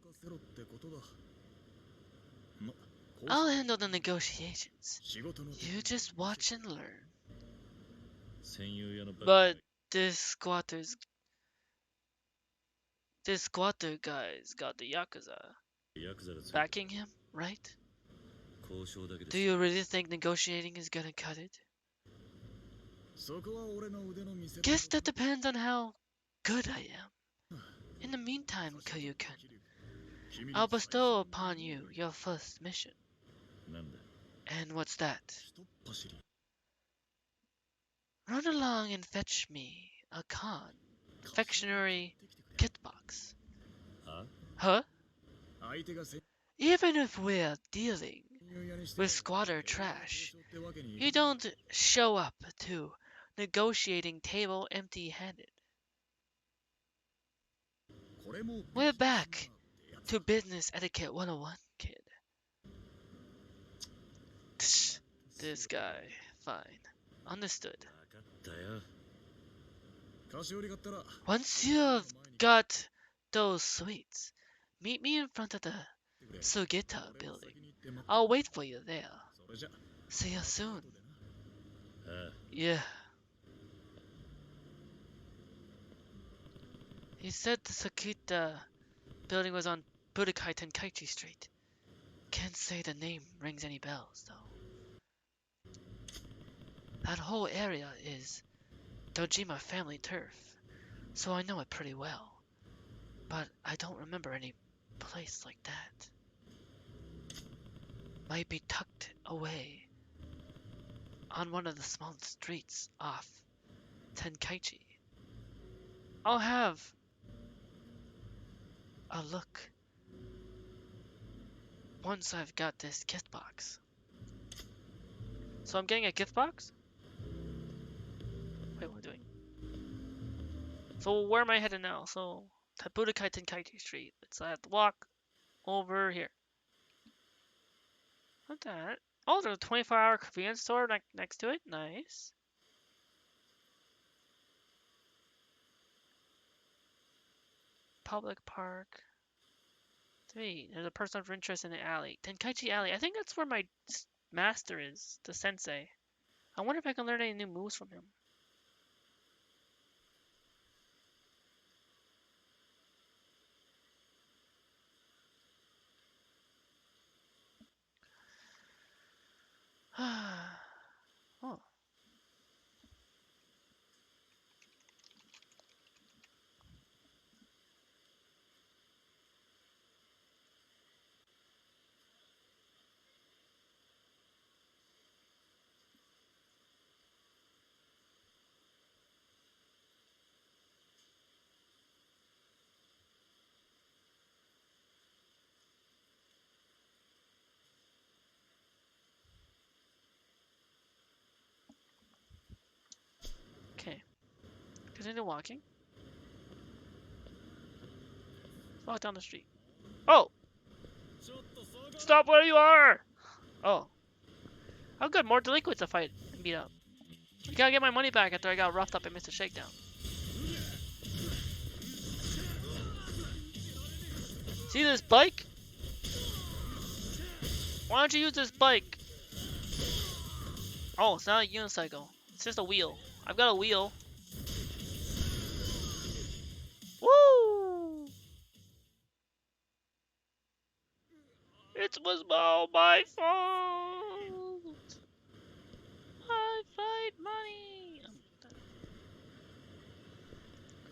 I'll handle the negotiations. You just watch and learn. But this squatter guy's got the Yakuza backing him, right? Do you really think negotiating is gonna cut it? Guess that depends on how good I am. In the meantime, Kiryu-chan, I'll bestow upon you your first mission. And what's that? Run along and fetch me a confectionery kit box. Huh? Even if we're dealing with squatter trash, you don't show up to negotiating table empty-handed. We're back to business etiquette 101, kid. This guy. Fine. Understood. Once you've got those sweets, meet me in front of the Sugita building. I'll wait for you there. See you soon. Yeah. He said the Sugita building was on Budokai Tenkaichi Street. Can't say the name rings any bells, though. That whole area is Dojima family turf, so I know it pretty well. But I don't remember any place like that. Might be tucked away on one of the small streets off Tenkaichi. I'll have a look once I've got this gift box. So I'm getting a gift box? Wait, what am I doing? So where am I headed now? So Budokai Tenkaichi Street. It's I have to walk over here. What's that? Oh, there's a 24-hour convenience store next to it. Nice. Public park. 3. There's a person of interest in the alley. Tenkaichi Alley. I think that's where my master is, the sensei. I wonder if I can learn any new moves from him. Oh. Okay. Continue walking. Walk down the street. Oh! Stop where you are! Oh. Oh good, more delinquents to fight and beat up. I gotta get my money back after I got roughed up and missed a shakedown. See this bike? Why don't you use this bike? Oh, it's not a unicycle. It's just a wheel. I've got a wheel. Woo! It was all my fault. I fight money.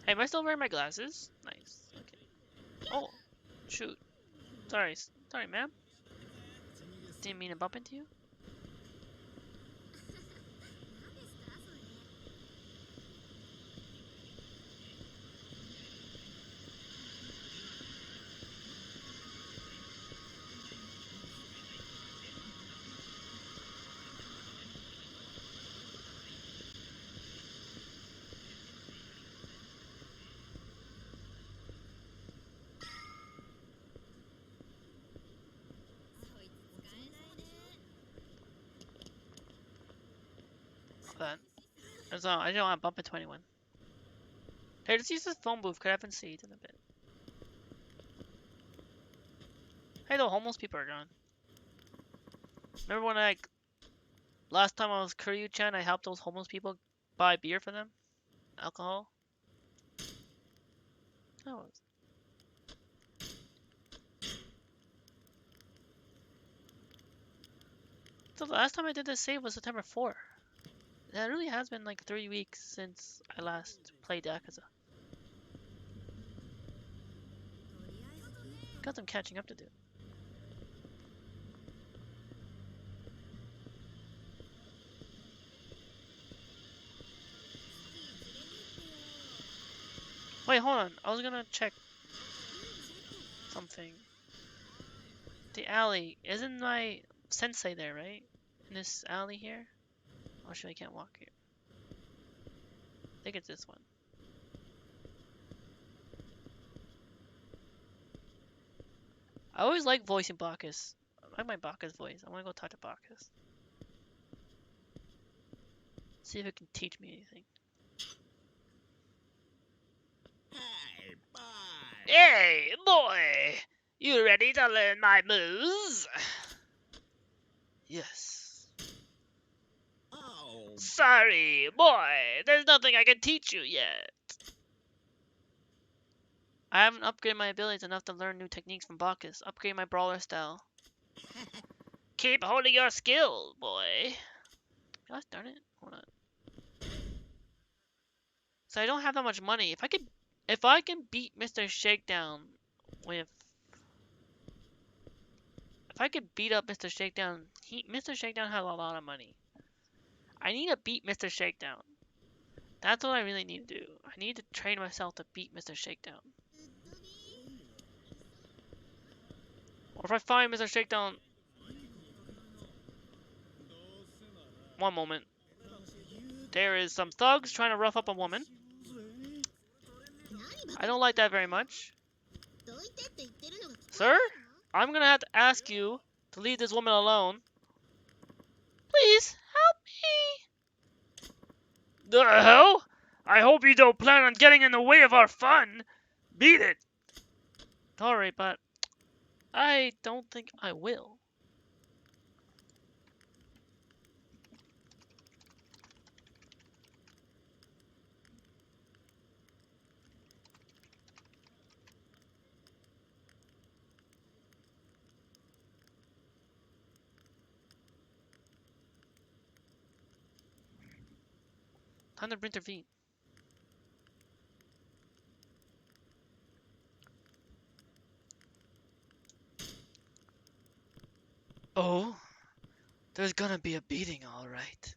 Hey, am I still wearing my glasses? Nice. Okay. Oh, shoot. Sorry, ma'am. Didn't mean to bump into you. That. So I don't want to bump into anyone. Hey, let's use this phone booth. Could I haven't seen it in a bit? Hey, the homeless people are gone. Remember when last time I was Kiryu-chan, I helped those homeless people buy beer for them? Alcohol? That was. So the last time I did this save was September 4. That really has been like 3 weeks since I last played Yakuza. Got some catching up to do. Wait, hold on. I was gonna check something. The alley. Isn't my sensei there, right? In this alley here? Oh, shit, I can't walk here. I think it's this one. I always like voicing Bacchus. I like my Bacchus voice. I want to go talk to Bacchus. See if it can teach me anything. Hey, boy! Hey, boy! You ready to learn my moves? Yes. Oh, Sorry, boy. There's nothing I can teach you yet. I haven't upgraded my abilities enough to learn new techniques from Bacchus. Upgrade my brawler style. Keep holding your skill, boy. Gosh darn it. Hold on. So I don't have that much money. If I can beat Mr. Shakedown with, if I could beat up Mr. Shakedown, Mr. Shakedown has a lot of money. I need to beat Mr. Shakedown. That's what I really need to do. I need to train myself to beat Mr. Shakedown. Or if I find Mr. Shakedown... One moment. There is some thugs trying to rough up a woman. I don't like that very much. Sir? I'm gonna have to ask you to leave this woman alone. Please, help me. The hell? I hope you don't plan on getting in the way of our fun. Beat it. Sorry, but I don't think I will. Time to intervene. Oh, there's gonna be a beating, all right.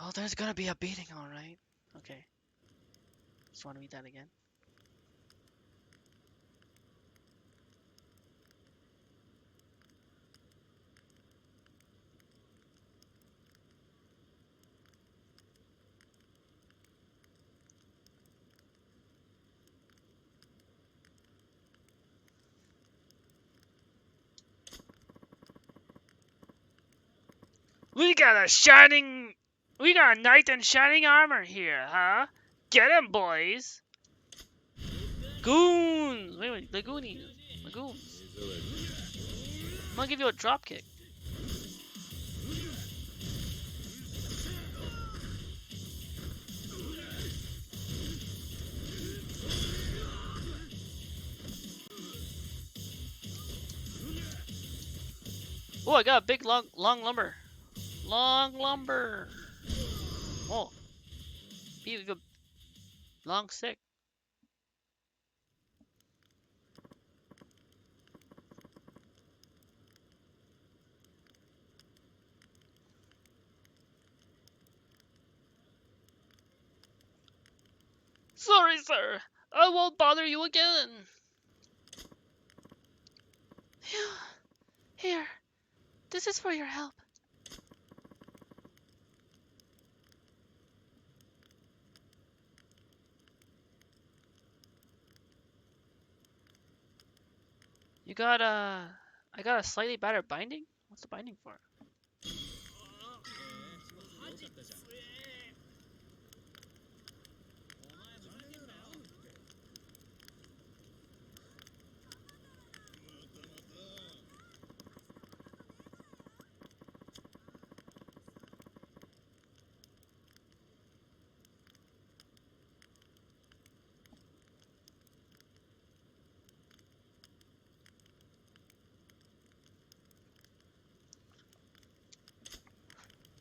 Oh, there's gonna be a beating, alright. Okay. Just want to read that again. We got a knight in shining armor here, huh? Get him, boys! Goons! Wait, Lagoonies. Lagoons. I'm gonna give you a drop kick. Oh, I got a big long lumber. Long lumber. Oh, be a long stick. Sorry, sir. I won't bother you again. Here, this is for your help. You got I got a slightly better binding? What's the binding for?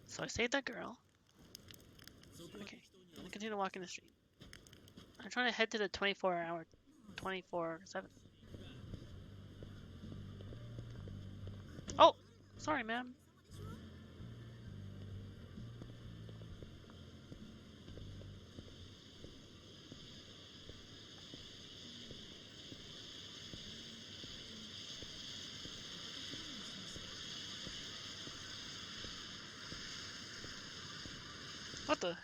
So I saved that girl. Okay, I'm gonna continue walking the street. I'm trying to head to the 24/7. Oh, sorry, ma'am. What the?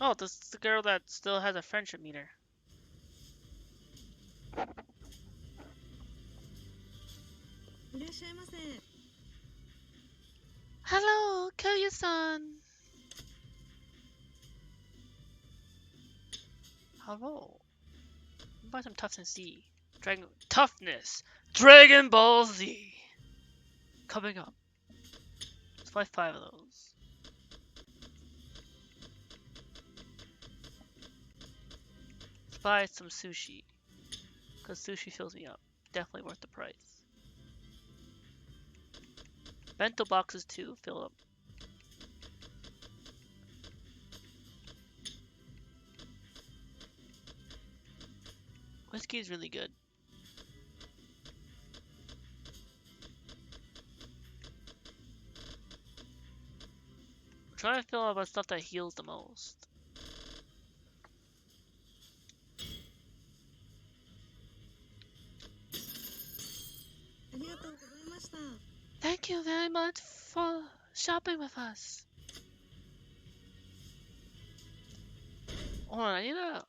Oh, this is the girl that still has a friendship meter. Hello, Kiryu-chan. Hello. Buy some Toughness Z. Toughness. Dragon Ball Z. Coming up. Let's buy 5 of those. Let's buy some sushi. Because sushi fills me up. Definitely worth the price. Bento boxes too, fill up. Whiskey is really good. I'm trying to fill up on stuff that heals the most. Thank you very much for shopping with us. Hold on, I need to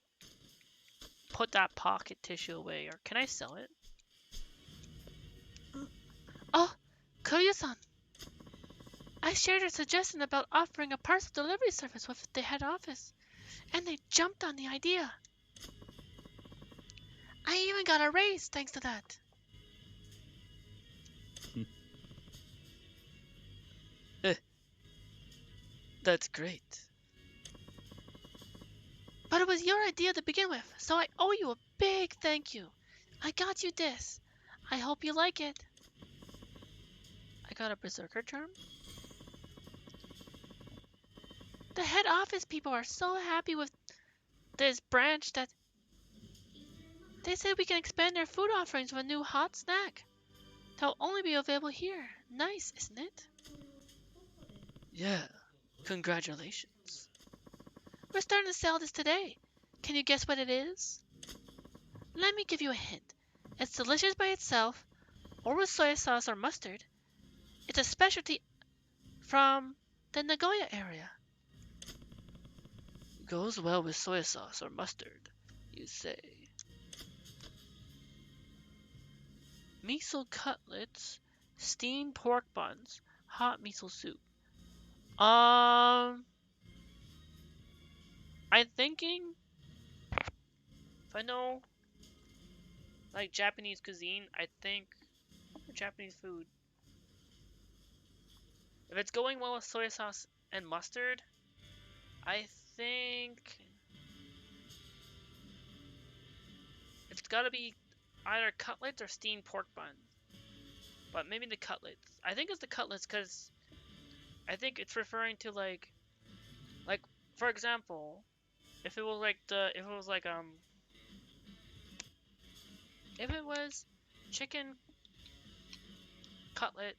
put that pocket tissue away, or can I sell it? Oh, Kiryu-san, I shared a suggestion about offering a parcel delivery service with the head office, and they jumped on the idea. I even got a raise thanks to that. That's great. But it was your idea to begin with, so I owe you a big thank you. I got you this. I hope you like it. I got a berserker charm? The head office people are so happy with this branch that they said we can expand their food offerings with a new hot snack. That'll only be available here. Nice, isn't it? Yeah, congratulations. We're starting to sell this today. Can you guess what it is? Let me give you a hint. It's delicious by itself, or with soy sauce or mustard. It's a specialty from the Nagoya area. Goes well with soy sauce or mustard, you say. Miso cutlets, steamed pork buns, hot miso soup. I'm thinking if I know like Japanese cuisine, I think Japanese food. If it's going well with soy sauce and mustard, I think it's gotta be either cutlets or steamed pork bun. But maybe the cutlets. I think it's the cutlets because I think it's referring to like for example, if it was if it was chicken cutlet,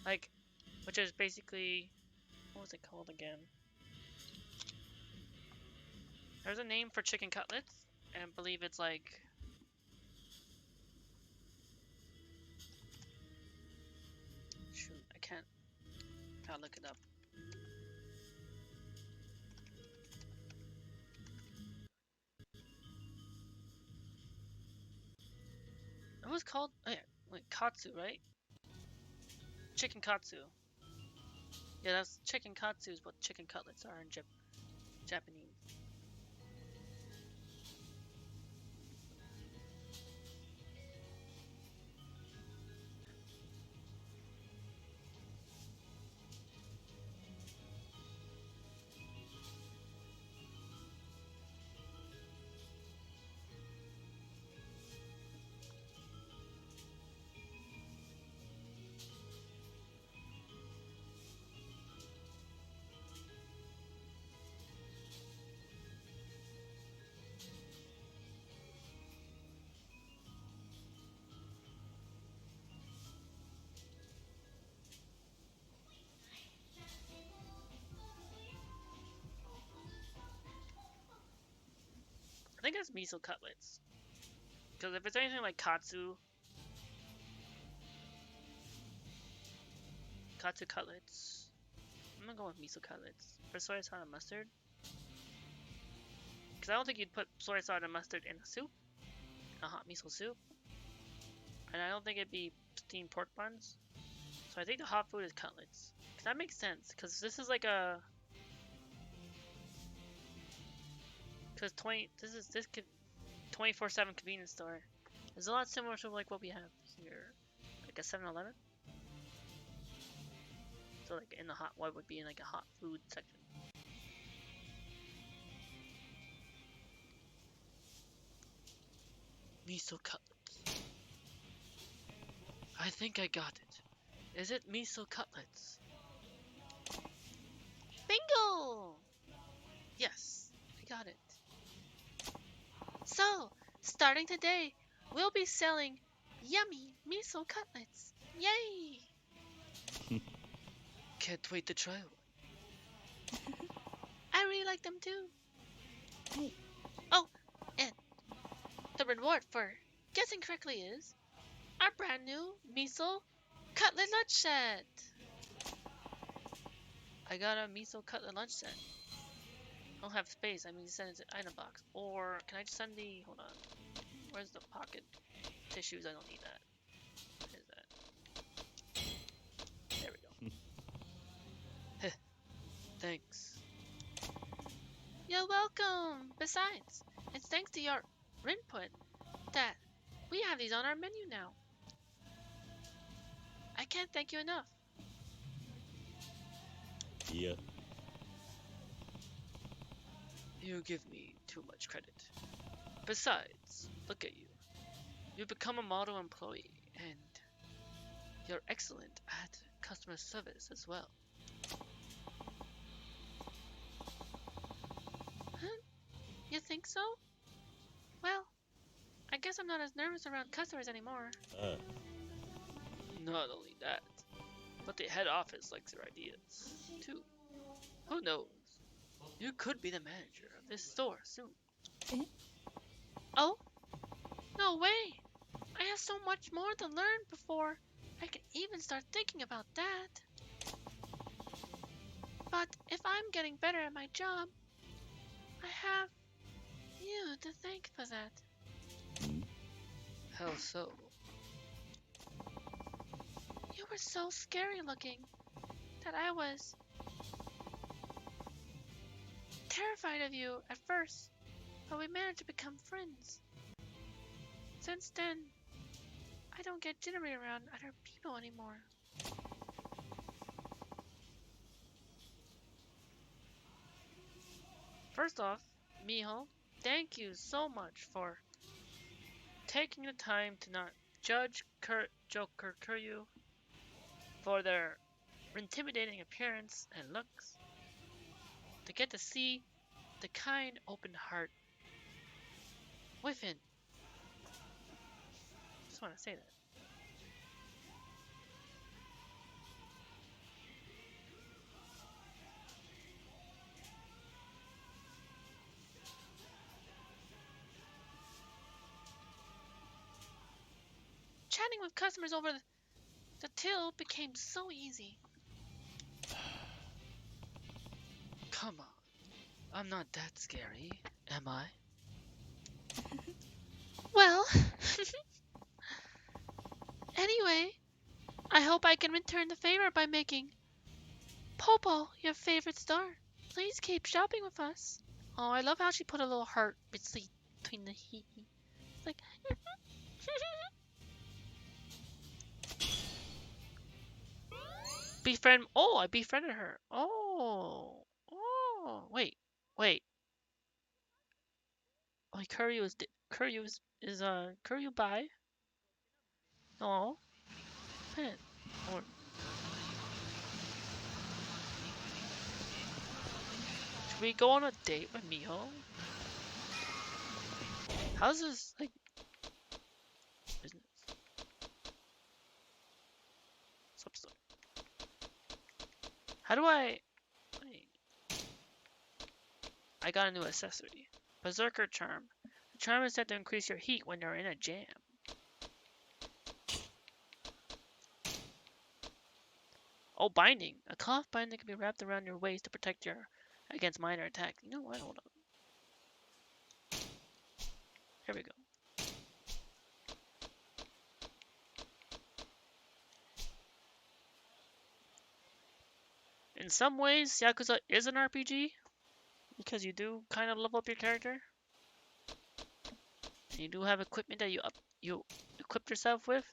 like which is basically what was it called again? There's a name for chicken cutlets, and I believe it's like shoot, I can't. Gotta look it up. It was called oh yeah, like katsu, right? Chicken katsu. Yeah, that's chicken katsu is what chicken cutlets are in Japanese. I think it's miso cutlets. Because if it's anything like katsu cutlets, I'm gonna go with miso cutlets for soy sauce and mustard. Because I don't think you'd put soy sauce and mustard in a soup, a hot miso soup, and I don't think it'd be steamed pork buns. So I think the hot food is cutlets. Because that makes sense. Because this is like a because 24/7 convenience store. It's a lot similar to like what we have here, like a 7-Eleven. So like in the hot, what would be in like a hot food section. Miso cutlets. I think I got it. Is it miso cutlets? Bingo! Yes, I got it. So, starting today, we'll be selling yummy miso cutlets. Yay! Can't wait to try one. I really like them too. Oh, and the reward for guessing correctly is our brand new miso cutlet lunch set. I got a miso cutlet lunch set. I don't have space. I mean, send it to item box. Or can I just send the? Hold on. Where's the pocket tissues? I don't need that. What is that? Besides, it's thanks to your input that we have these on our menu now. I can't thank you enough. Yeah. You give me too much credit. Besides, look at you. You've become a model employee, and you're excellent at customer service as well. Huh? You think so? Well, I guess I'm not as nervous around customers anymore. Uh. Not only that, but the head office likes your ideas, too. Who knows? You could be the manager of this store soon. Eh? Oh? No way! I have so much more to learn before I can even start thinking about that. But if I'm getting better at my job, I have you to thank for that. Mm. How so? You were so scary looking that I was terrified of you at first, but we managed to become friends. Since then, I don't get jittery around other people anymore. First off, Miho, thank you so much for taking the time to not judge Joker Kiryu for their intimidating appearance and looks, to get to see the kind, open heart within. Just want to say that. Chatting with customers over the till became so easy. Come on, I'm not that scary, am I? Well, anyway, I hope I can return the favor by making Popo your favorite star. Please keep shopping with us. Oh, I love how she put a little heart between the hee hee. It's like, befriend. Oh, I befriended her. Oh, wait. Oh, Kiryu bi? Oh, man. Or should we go on a date with Miho? How's this like business? Substory. How do wait. I got a new accessory. Berserker Charm. The charm is said to increase your heat when you're in a jam. Oh, binding. A cloth binding can be wrapped around your waist to protect you against minor attacks. You know what? Hold on. Here we go. In some ways, Yakuza is an RPG because you do kind of level up your character. And you do have equipment that you equip yourself with.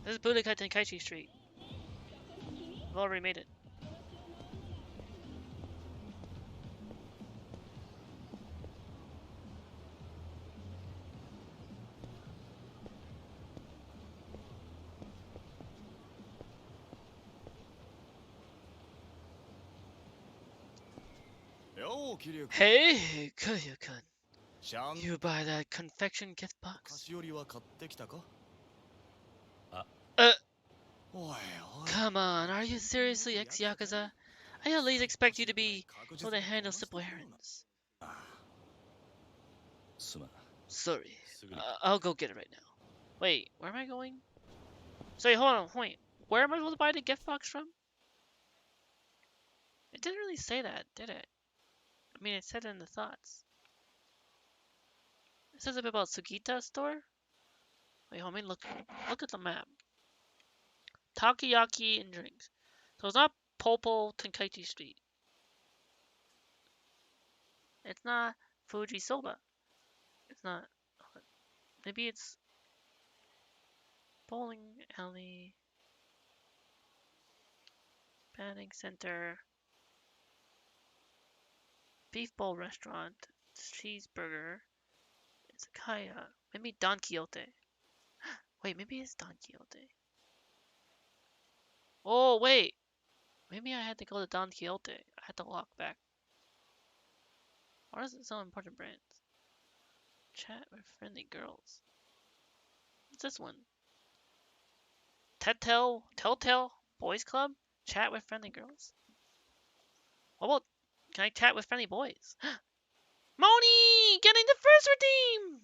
This is Budokai Tenkaichi Street. I've already made it. Yo, Kiryu-chan. Hey, Kiryu-chan. You buy that confection gift box? Uh, come on, are you seriously ex-Yakuza? I at least expect you to be able to handle simple errands. Sorry. I'll go get it right now. Wait, where am I going? Sorry, hold on, wait. Where am I supposed to buy the gift box from? It didn't really say that, did it? I mean, it said it in the thoughts. It says a bit about Sugita store? Wait, hold on, look at the map. Takoyaki and drinks. So it's not Popo Tenkaichi Street. It's not Fuji Soba. It's not. Maybe it's bowling alley, batting center, beef bowl restaurant, cheeseburger, izakaya. Maybe Don Quixote. Wait, maybe it's Don Quixote. Oh wait, maybe I had to go to Don Quixote. I had to walk back. Why does it sell important brands? Chat with friendly girls. What's this one? Telltale Boys Club? Chat with friendly girls? What about, can I chat with friendly boys? Moni! Getting the first redeem!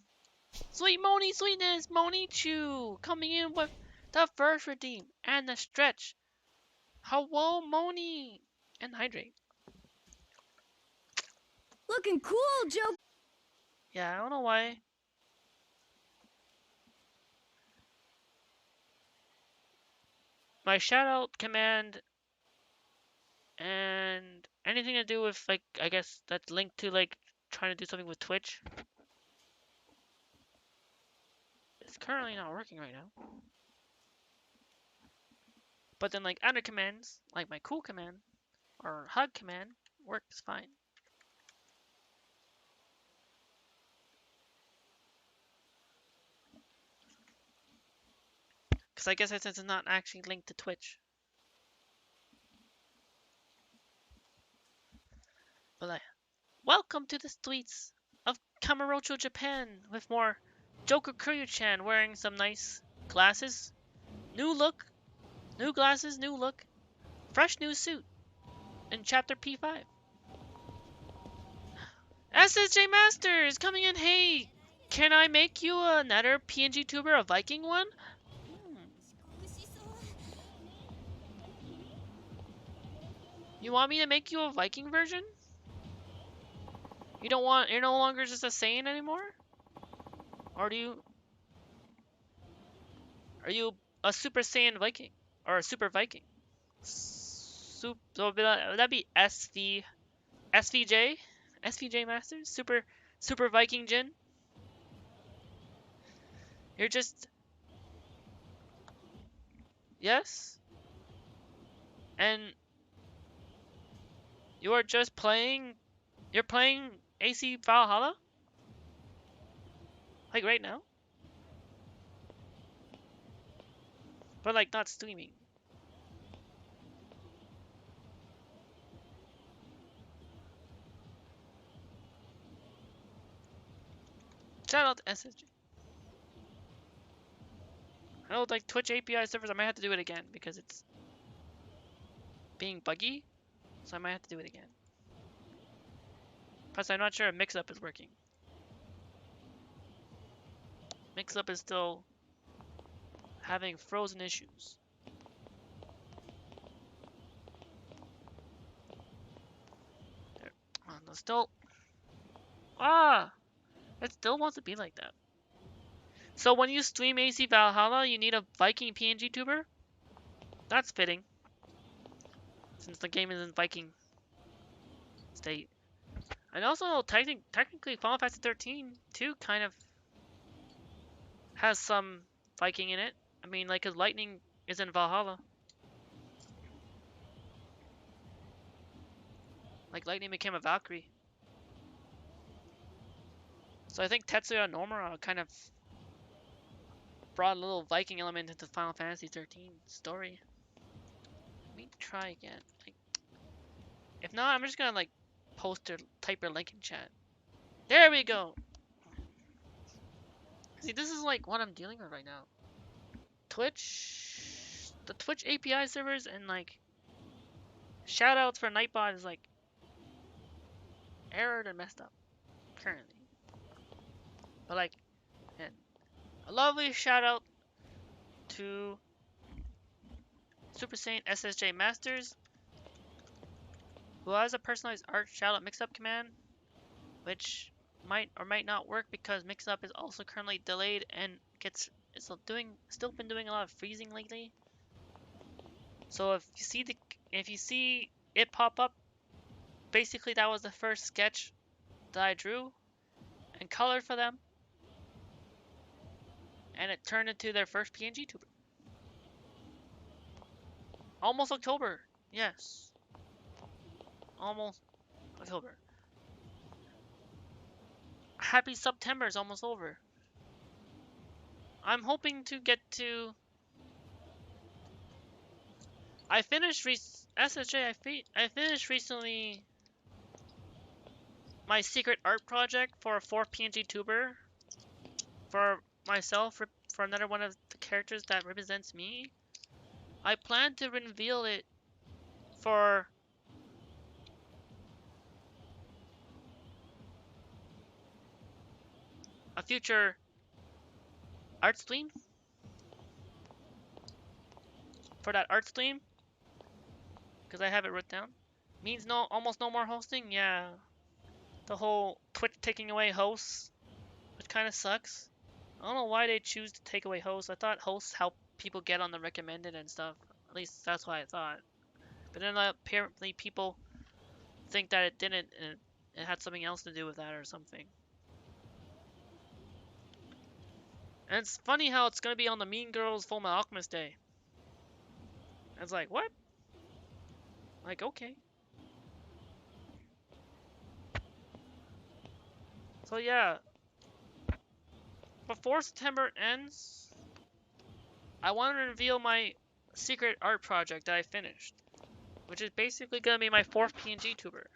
Sweet Moni sweetness! Moni Chew! Coming in with the first redeem and the stretch. Hello, Moni! And hydrate. Looking cool, Joe. Yeah, I don't know why. My shoutout command and anything to do with, like, I guess that's linked to, like, trying to do something with Twitch. It's currently not working right now. But then, like, other commands, like my cool command or hug command, works fine. Because I guess it's not actually linked to Twitch. But welcome to the streets of Kamurocho, Japan, with more Kiryu-chan wearing some nice glasses. New look, new glasses, new look, fresh new suit in Chapter P5. SSJ Masters coming in. Hey, can I make you another PNG tuber, a Viking one? You want me to make you a Viking version? You don't want, you're no longer just a Saiyan anymore? Or are you a Super Saiyan Viking? Or a Super Viking? So that'd be SVJ? SVJ Masters? Super Viking Jin? You're just, yes? And you are just playing, you're playing AC Valhalla? Like right now? But like not streaming. Shout out to SSG. I know, like Twitch API servers, I might have to do it again because it's being buggy, so I might have to do it again. Plus, I'm not sure if Mixup is working. Mixup is still having frozen issues. There. Oh, no, still. It still wants to be like that. So when you stream AC Valhalla, you need a Viking PNG tuber? That's fitting. Since the game is in Viking state. And also, technically, Final Fantasy 13 too kind of has some Viking in it. I mean, like, cause lightning is in Valhalla. Like, lightning became a Valkyrie. So I think Tetsuya Nomura kind of brought a little Viking element into Final Fantasy 13 story. Let me try again. Like, if not, I'm just gonna like post or type your link in chat. There we go. See, this is like what I'm dealing with right now. The Twitch API servers and like shoutouts for Nightbot is like errored and messed up currently. But like, and a lovely shout out to Super Saiyan SSJ Masters, who has a personalized art shoutout mix-up command, which might or might not work because mix-up is also currently delayed and still been doing a lot of freezing lately. So if you see it pop up, basically that was the first sketch that I drew and colored for them, and it turned into their first PNG tuber. Almost October, yes, almost October. Happy September is almost over. I'm hoping to get to. I finished SSJ. I finished recently my secret art project for a 4th PNG tuber for myself for another one of the characters that represents me. I plan to reveal it for a future art stream. For that art stream, because I have it written down. Means almost no more hosting. Yeah, the whole Twitch taking away hosts, which kind of sucks. I don't know why they choose to take away hosts. I thought hosts help people get on the recommended and stuff. At least that's what I thought. But then apparently people think that it didn't, and it had something else to do with that or something. And it's funny how it's gonna be on the Mean Girls Full Metal Alchemist Day. It's like, what? Like, okay. So yeah, before September ends, I want to reveal my secret art project that I finished, which is basically gonna be my 4th PNG tuber.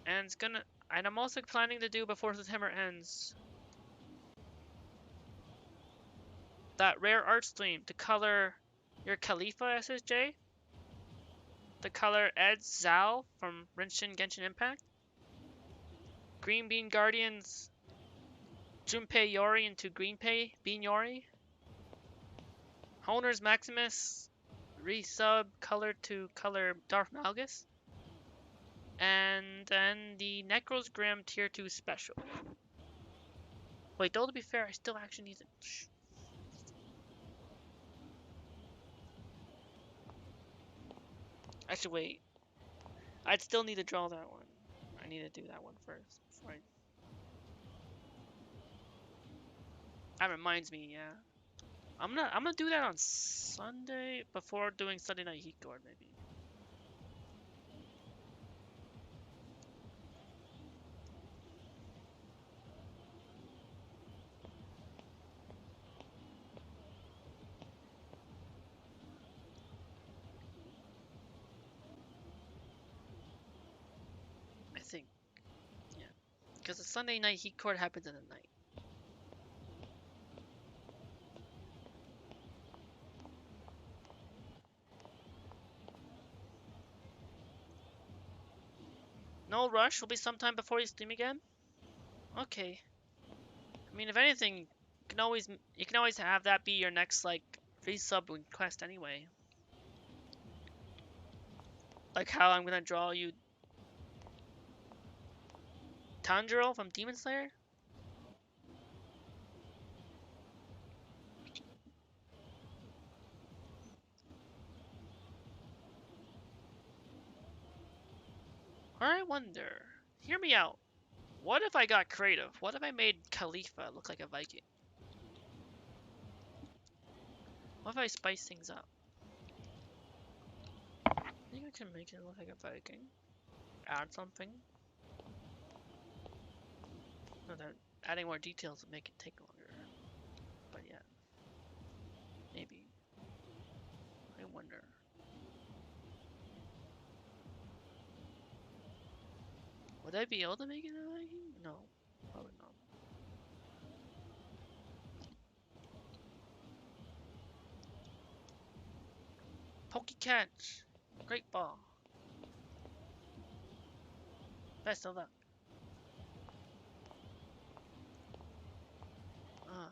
And I'm also planning to do before September ends that rare art stream to color your Khalifa SSJ, to color Ed Zal from Rinshin Genshin Impact, Green Bean Guardians Junpei Yori into Greenpei Bean Yori, Honors Maximus resub color to color Darth Malgus, and then the Necros Grim Tier 2 special. Wait, though, to be fair, I still actually need to. Actually, wait. I'd still need to draw that one. I need to do that one first. Before That reminds me, yeah. I'm gonna do that on Sunday before doing Sunday Night Heat Guard, maybe. I think, yeah. Because the Sunday Night Heat Guard happens in the night. No rush. Will be sometime before you stream again. Okay. I mean, if anything, you can always have that be your next like resub request anyway. Like how I'm gonna draw you Tanjiro from Demon Slayer. Or I wonder. Hear me out. What if I got creative? What if I made Khalifa look like a Viking? What if I spice things up? I think I can make it look like a Viking. Add something. No, that adding more details would make it take longer. But yeah. Maybe. I wonder. Would I be able to make it a Viking? No. Probably not. Pokey catch! Great ball. Best of luck. Ah.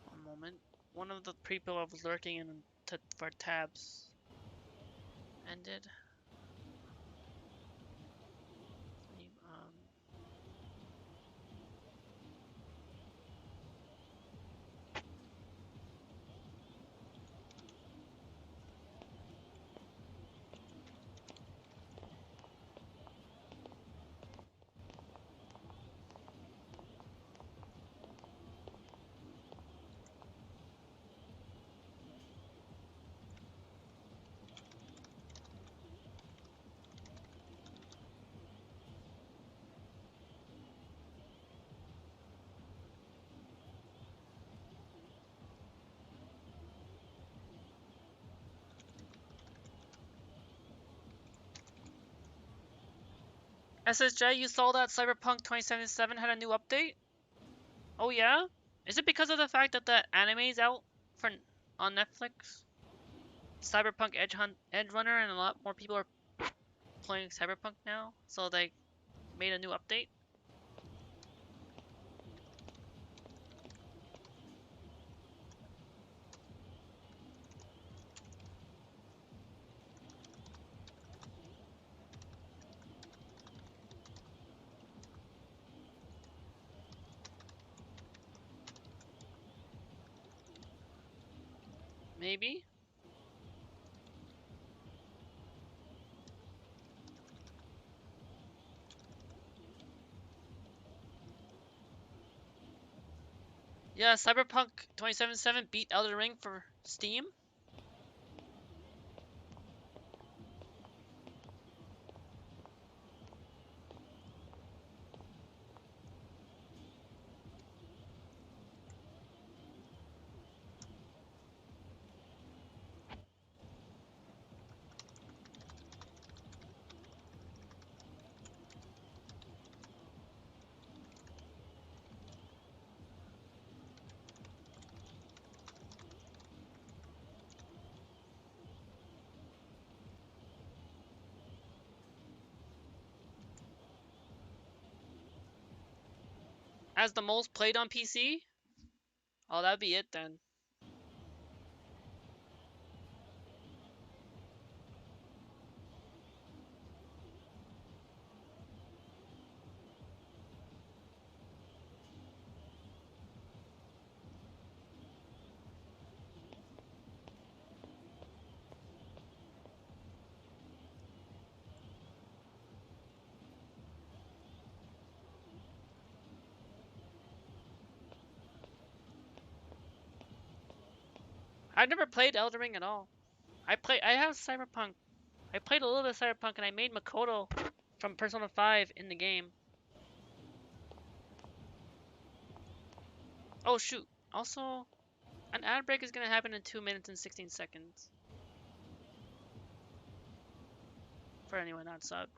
One moment. One of the people I was lurking in for tabs ended. SSJ, you saw that Cyberpunk 2077 had a new update? Oh yeah? Is it because of the fact that the anime's out for on Netflix? Cyberpunk Edge Runner, and a lot more people are playing Cyberpunk now, so they made a new update? Maybe? Yeah, Cyberpunk 2077 beat Elden Ring for Steam? As the most played on PC? Oh, that'd be it then. I've never played Elden Ring at all. I have Cyberpunk. I played a little bit of Cyberpunk and I made Makoto from Persona 5 in the game. Oh shoot. Also, an ad break is gonna happen in 2 minutes and 16 seconds. For anyone not subbed.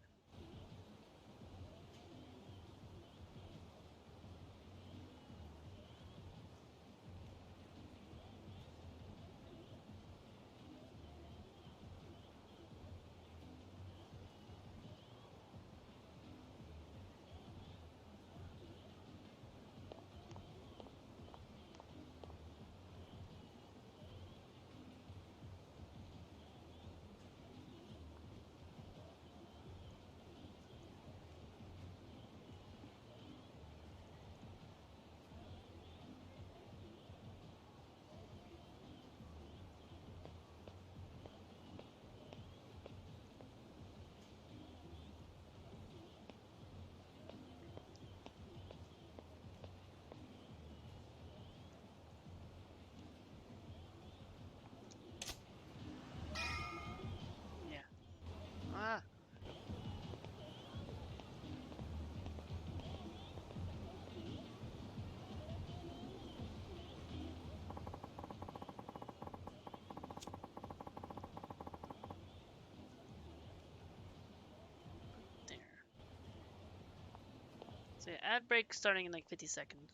So yeah, ad break starting in like 50 seconds.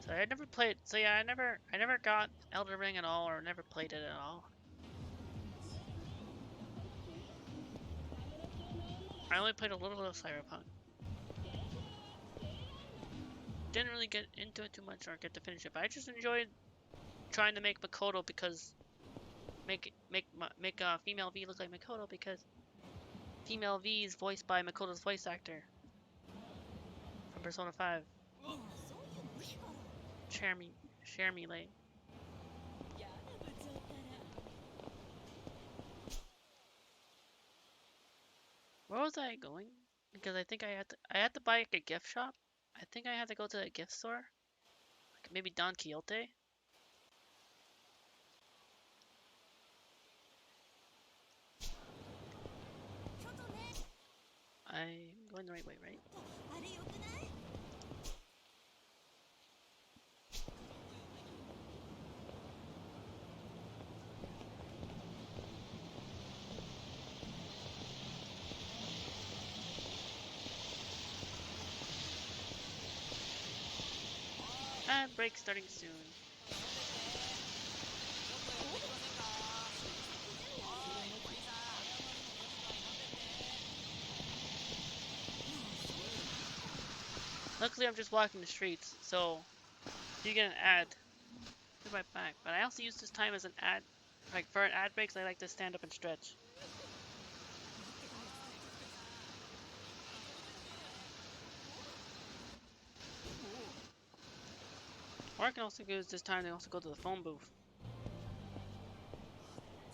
So I never played. So yeah, I never got Elden Ring at all, or never played it at all. I only played a little bit of Cyberpunk. Didn't really get into it too much or get to finish it, but I just enjoyed trying to make Makoto because make female V look like Makoto because female V is voiced by Makoto's voice actor from Persona 5, Cherami Lay. Where was I going? Because I think I had to buy like a gift shop. I think I had to go to a gift store, like maybe Don Quixote. I'm going the right way, right? And break starting soon. Luckily, I'm just walking the streets, so you get an ad. Be right back. But I also use this time as an ad. Like for an ad breaks, I like to stand up and stretch. Or I can also use this time to also go to the phone booth.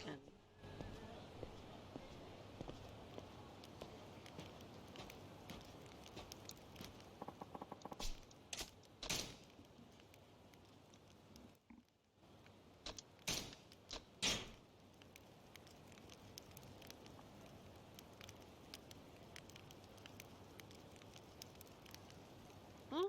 Can huh?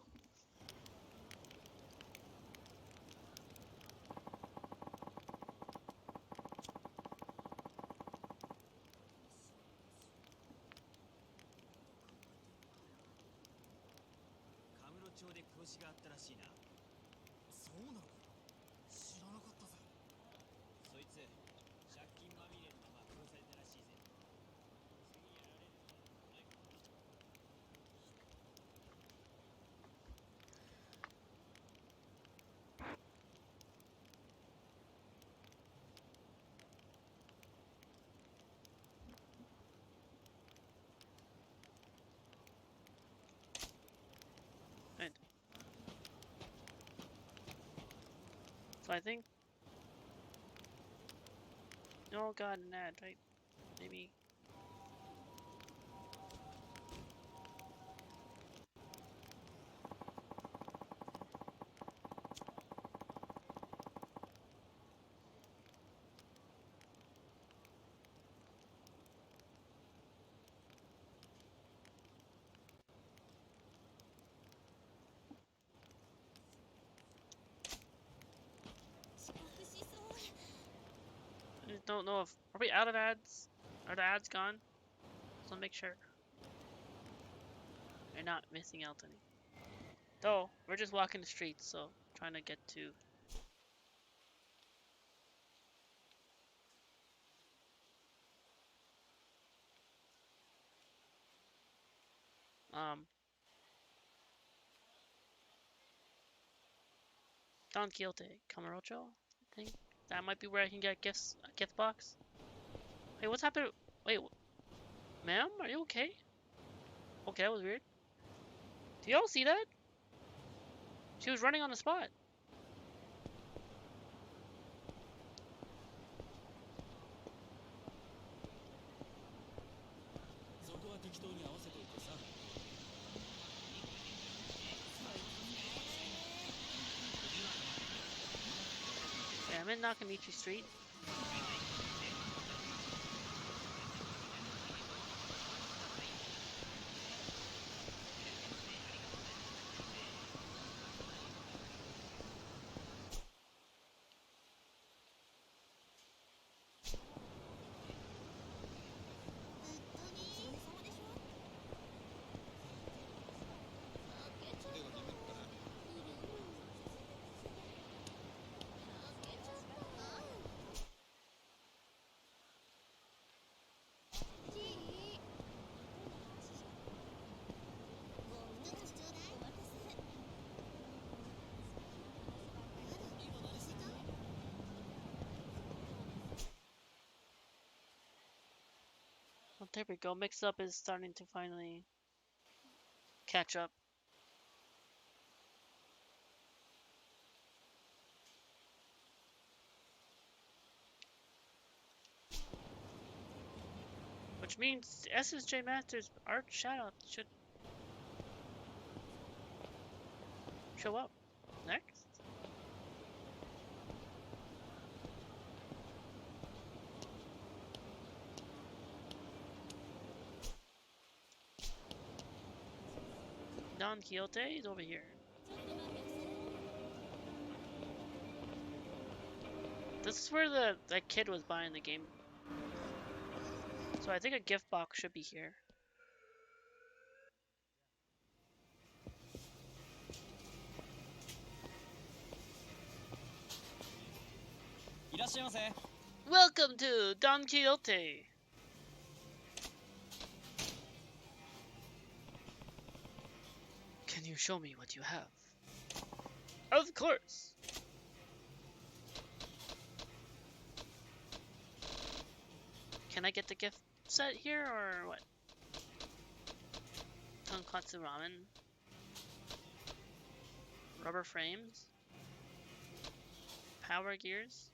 Right. So I think. Oh god, an ad, right? Maybe. I just don't know if. Are we out of ads? Are the ads gone? So make sure you're not missing out any. Though, we're just walking the streets, so trying to get to. Um. Don Quixote, Camarocho, I think. That might be where I can get gifts, a gift box. Hey, what's happened? Wait, ma'am, are you okay? Okay, that was weird. Do y'all see that? She was running on the spot. Yeah, I'm in Nakamichi Street. Oh, there we go. Mix up is starting to finally catch up. Which means SSJ Masters Art Shadow should show up next. Don Quixote is over here. This is where that kid was buying the game. So I think a gift box should be here. Welcome to Don Quixote. Can you show me what you have? Of course. Can I get the gift set here or what? Tonkatsu ramen. Rubber frames. Power gears.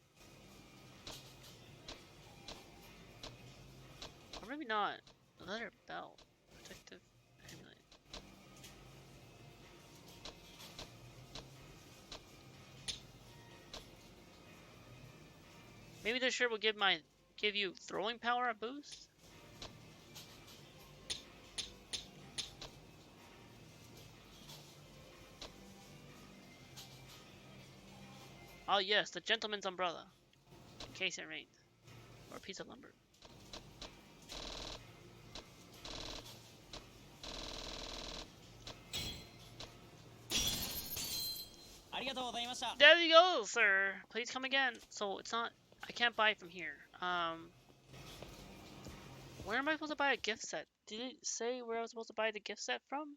Or maybe not. A leather belt. Protective amulet. Maybe this shirt will give you throwing power a boost? Oh yes, the gentleman's umbrella. In case it rained. Or a piece of lumber. There you go, sir. Please come again. So it's not, I can't buy from here. Where am I supposed to buy a gift set? Did it say where I was supposed to buy the gift set from?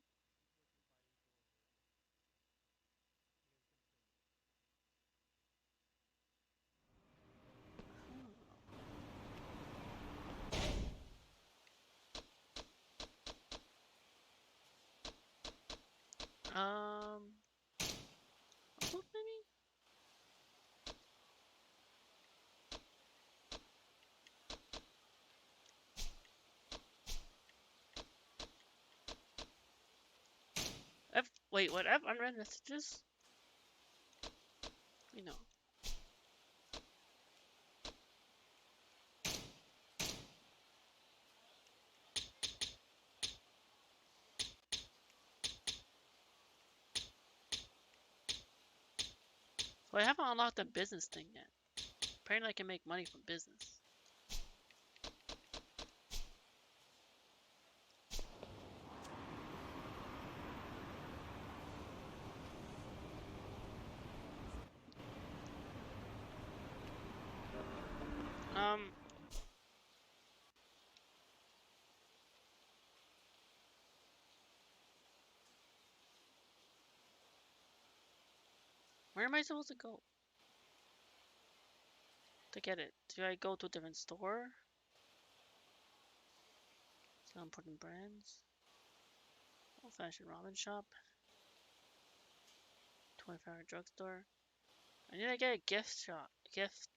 What maybe? Wait, what? Unread messages? You know. So I haven't unlocked the business thing yet. Apparently I can make money from business. Where am I supposed to go to get it? Do I go to a different store? Sell important brands? Old-fashioned ramen shop? 24-hour drugstore? I need to get a gift shop. Gift.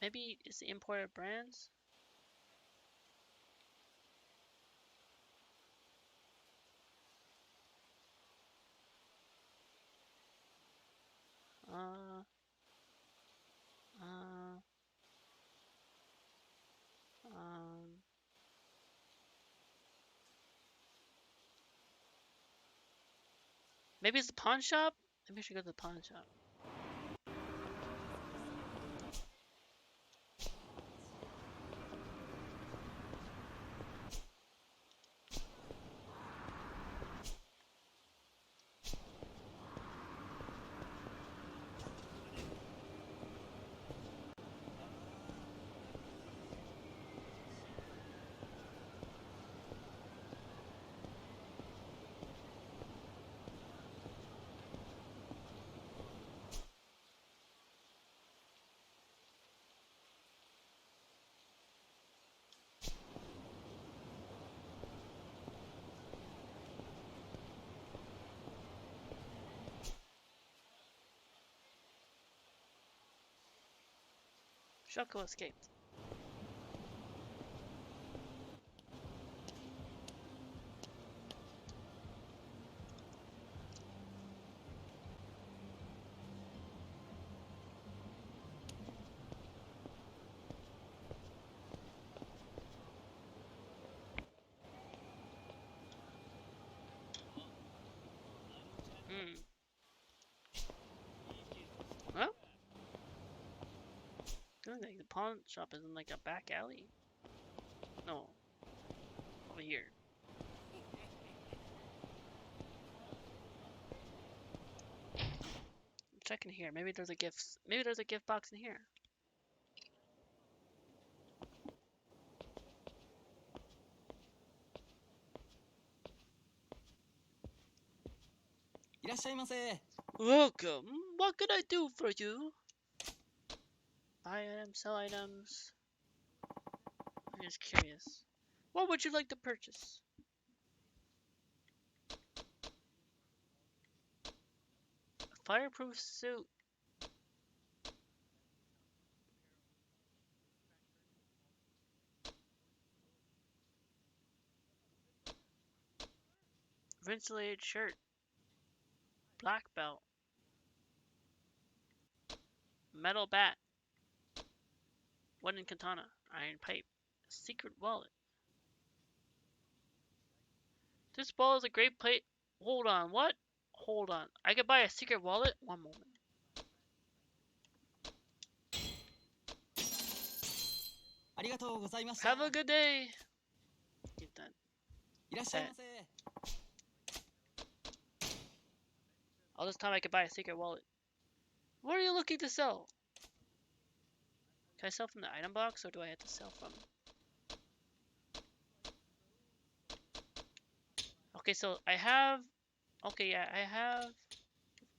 Maybe it's the imported brands? Uh, uh, um, maybe it's the pawn shop? Maybe I should go to the pawn shop. Shoko escaped. Hmm. Well, good thing the pawn shop is in like a back alley. No, over here. Check in here. Maybe there's a gift. Maybe there's a gift box in here. Welcome. What can I do for you? Buy items, sell items. I'm just curious. What would you like to purchase? A fireproof suit. Insulated shirt. Black belt. Metal bat. Wooden katana. Iron pipe. Secret wallet. This ball is a great plate. Hold on, what? Hold on. I could buy a secret wallet? One moment. Have a good day. Get that. All this time I could buy a secret wallet. What are you looking to sell? Can I sell from the item box or do I have to sell from? Okay, so I have. Okay, yeah, I have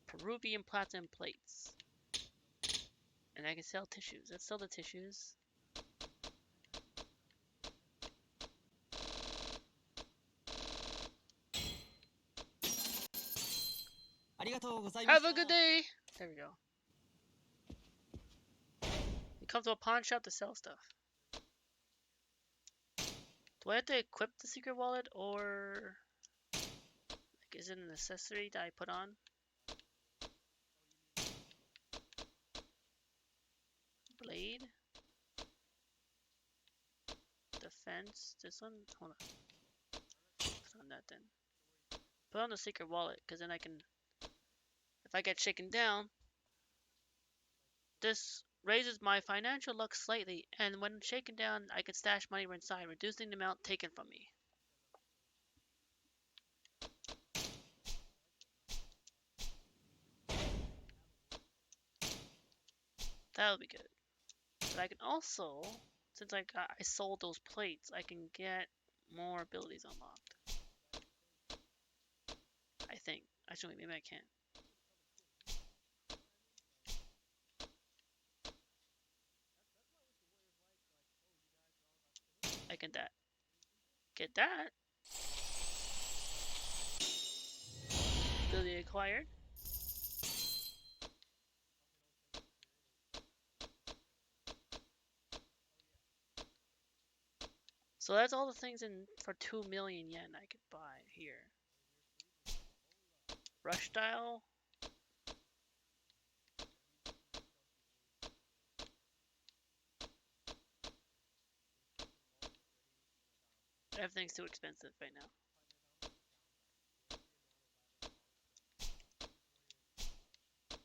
Peruvian platinum plates. And I can sell tissues. Let's sell the tissues. Have a good day! There we go. You come to a pawn shop to sell stuff. Do I have to equip the secret wallet or like is it an accessory that I put on? Blade? Defense? This one? Hold on. Put on that then. Put on the secret wallet because then I can, if I get shaken down, this raises my financial luck slightly, and when shaken down, I can stash money inside, reducing the amount taken from me. That would be good. But I can also, since I sold those plates, I can get more abilities unlocked. I think. Actually, maybe I can't. I can that. Get that. Ability acquired. So that's all the things in for 2 million yen I could buy here. Rush style. Everything's too expensive right now.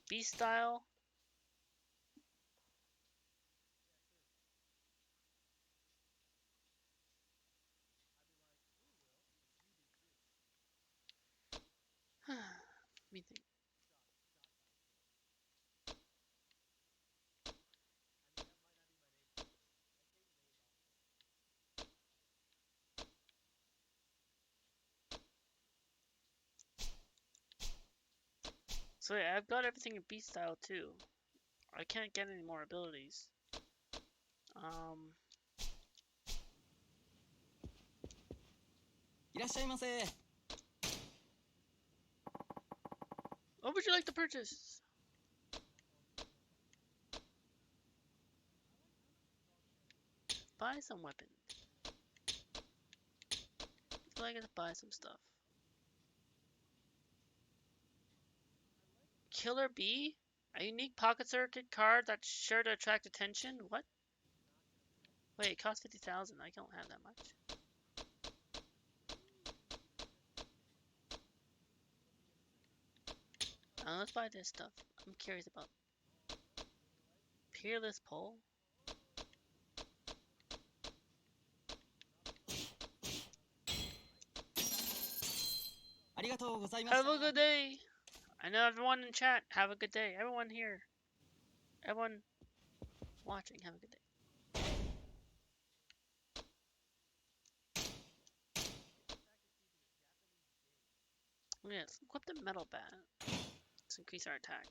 Beast style. Let me think. So yeah, I've got everything in beast style too. I can't get any more abilities. What would you like to purchase? buy some weapons. I feel like I gotta buy some stuff. Killer Bee? A unique pocket circuit card that's sure to attract attention? What? Wait, it costs 50,000. I don't have that much. Let's buy this stuff. I'm curious about. Peerless pole? Have a good day! I know everyone in chat, have a good day. Everyone here. Everyone watching, have a good day. Yes, equip the metal bat. Let's increase our attack.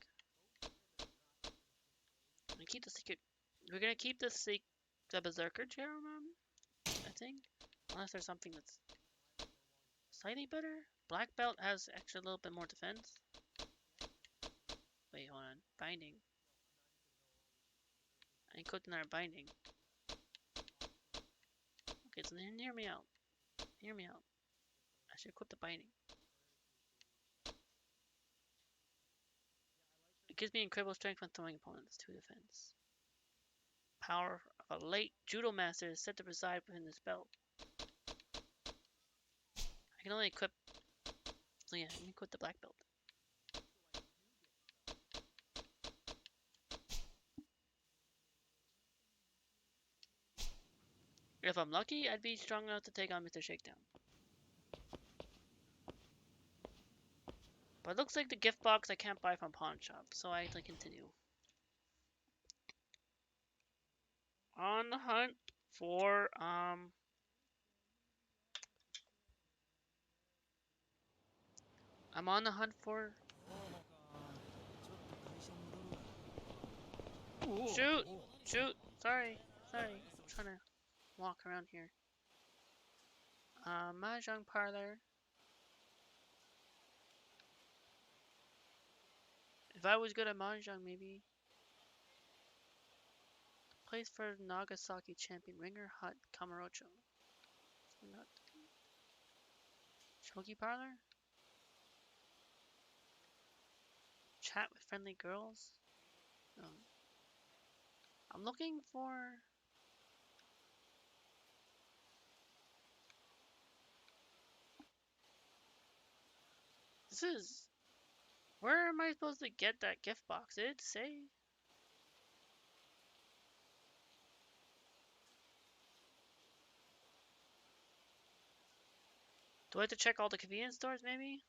And keep the secret. We're gonna keep the berserker chair, I think. Unless there's something that's slightly better. Black belt has extra little bit more defense. Wait, hold on. Binding. I equipped another binding. Okay, so then hear me out. Hear me out. I should equip the binding. It gives me incredible strength when throwing opponents. 2 defense. Power of a late judo master is said to reside within this belt. I can only equip. So yeah, let me equip the black belt. If I'm lucky, I'd be strong enough to take on Mr. Shakedown. But it looks like the gift box I can't buy from pawn shop, so I have to continue. On the hunt for I'm on the hunt for shoot! Shoot! Sorry. I'm trying to walk around here. Mahjong parlor. If I was good at Mahjong, maybe. Place for Nagasaki champion Ringer Hut Kamurocho. Shogi parlor? Chat with friendly girls? I'm looking for... This is... Where am I supposed to get that gift box? Did it say? Do I have to check all the convenience stores, maybe?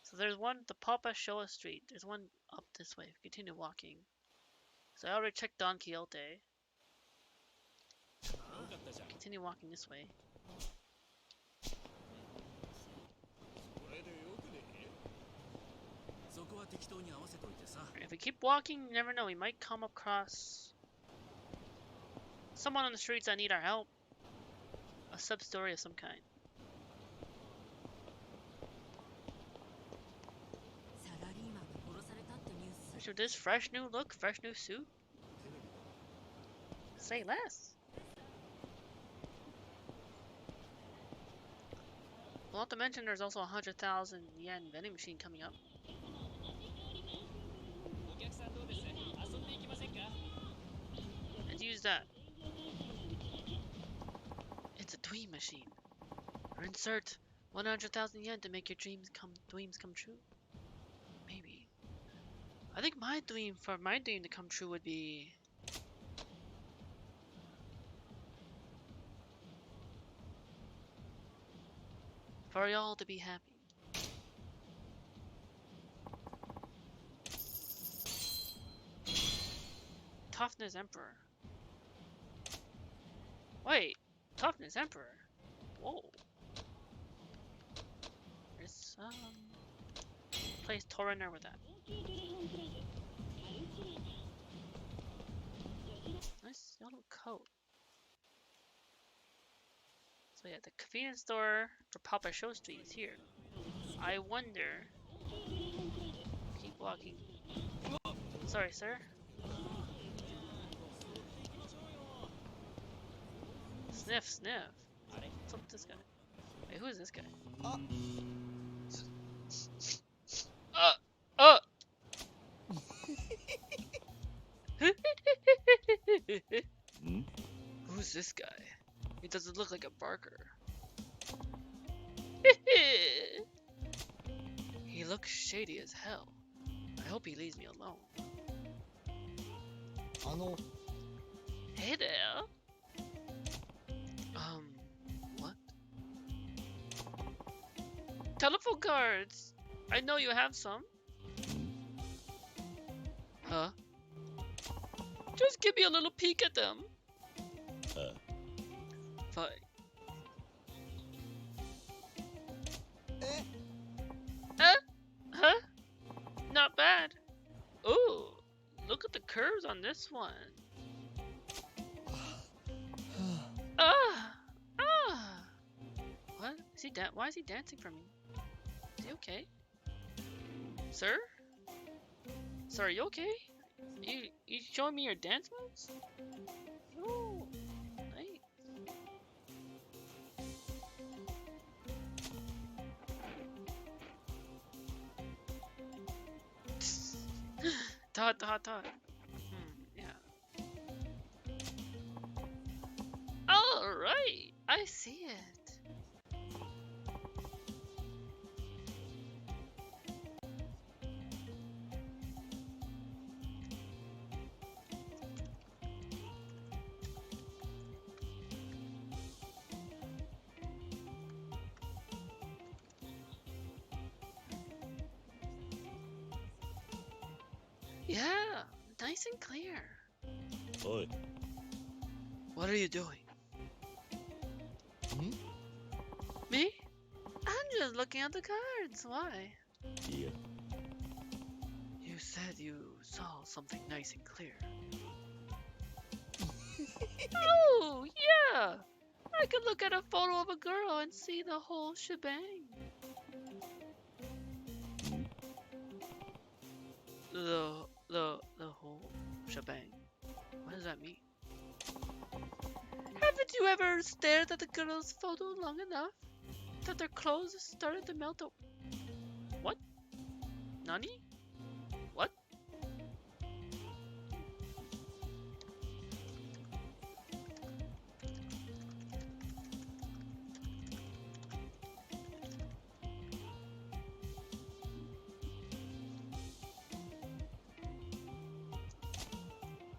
So there's one, the Papa Showa Street. There's one up this way. Continue walking. So I already checked Don Quixote. Continue walking this way. If we keep walking, you never know. We might come across someone on the streets that need our help. A sub-story of some kind. So this fresh new look, fresh new suit? Say less. Well, not to mention there's also a 100,000 yen vending machine coming up. Let's use that. It's a dream machine. Or insert 100,000 yen to make your dreams come true. Maybe. I think my dream to come true would be for y'all to be happy. Toughness Emperor. Wait, Toughness Emperor. Whoa. There's place Torrenter with that. Nice yellow coat. So yeah, the convenience store for Papa Show Street is here. I wonder. Keep walking. Sorry, sir. Sniff, sniff. What's up with this guy? Wait, who is this guy? Uh! Hmm? Who's this guy? He doesn't look like a barker. He looks shady as hell. I hope he leaves me alone. Hey there. What? Telephone cards! I know you have some. Huh? Just give me a little peek at them. Fine. Huh? Not bad. Ooh, look at the curves on this one. Ah! Ah! What? Is he why is he dancing for me? Is he okay? Sir? Sir, are you okay? You showing me your dance moves? Ooh, nice. Dot. Yeah. Alright, I see it. Yeah, nice and clear. Oi. What are you doing? Hmm? Me? I'm just looking at the cards. Why? Yeah. You said you saw something nice and clear. Oh, yeah! I could look at a photo of a girl and see the whole shebang. The whole shebang. What does that mean? Haven't you ever stared at the girl's photo long enough that their clothes started to melt away? What? Nani? What?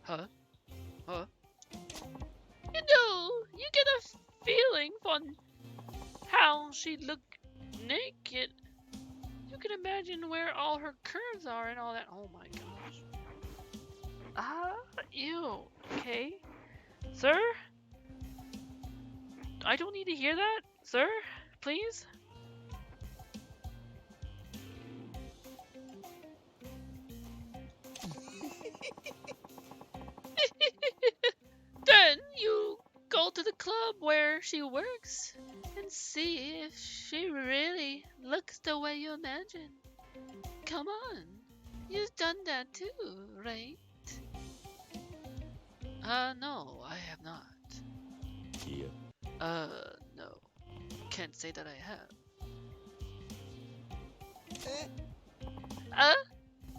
Huh? Huh? You know, you get a feeling from how she looked naked. You can imagine where all her curves are and all that. Oh my gosh. Ew. Okay. Sir? I don't need to hear that, sir. Please? Then you go to the club where she works and see if she really looks the way you imagine. Come on. You've done that too, right? No, I have not. Yeah. No. Can't say that I have.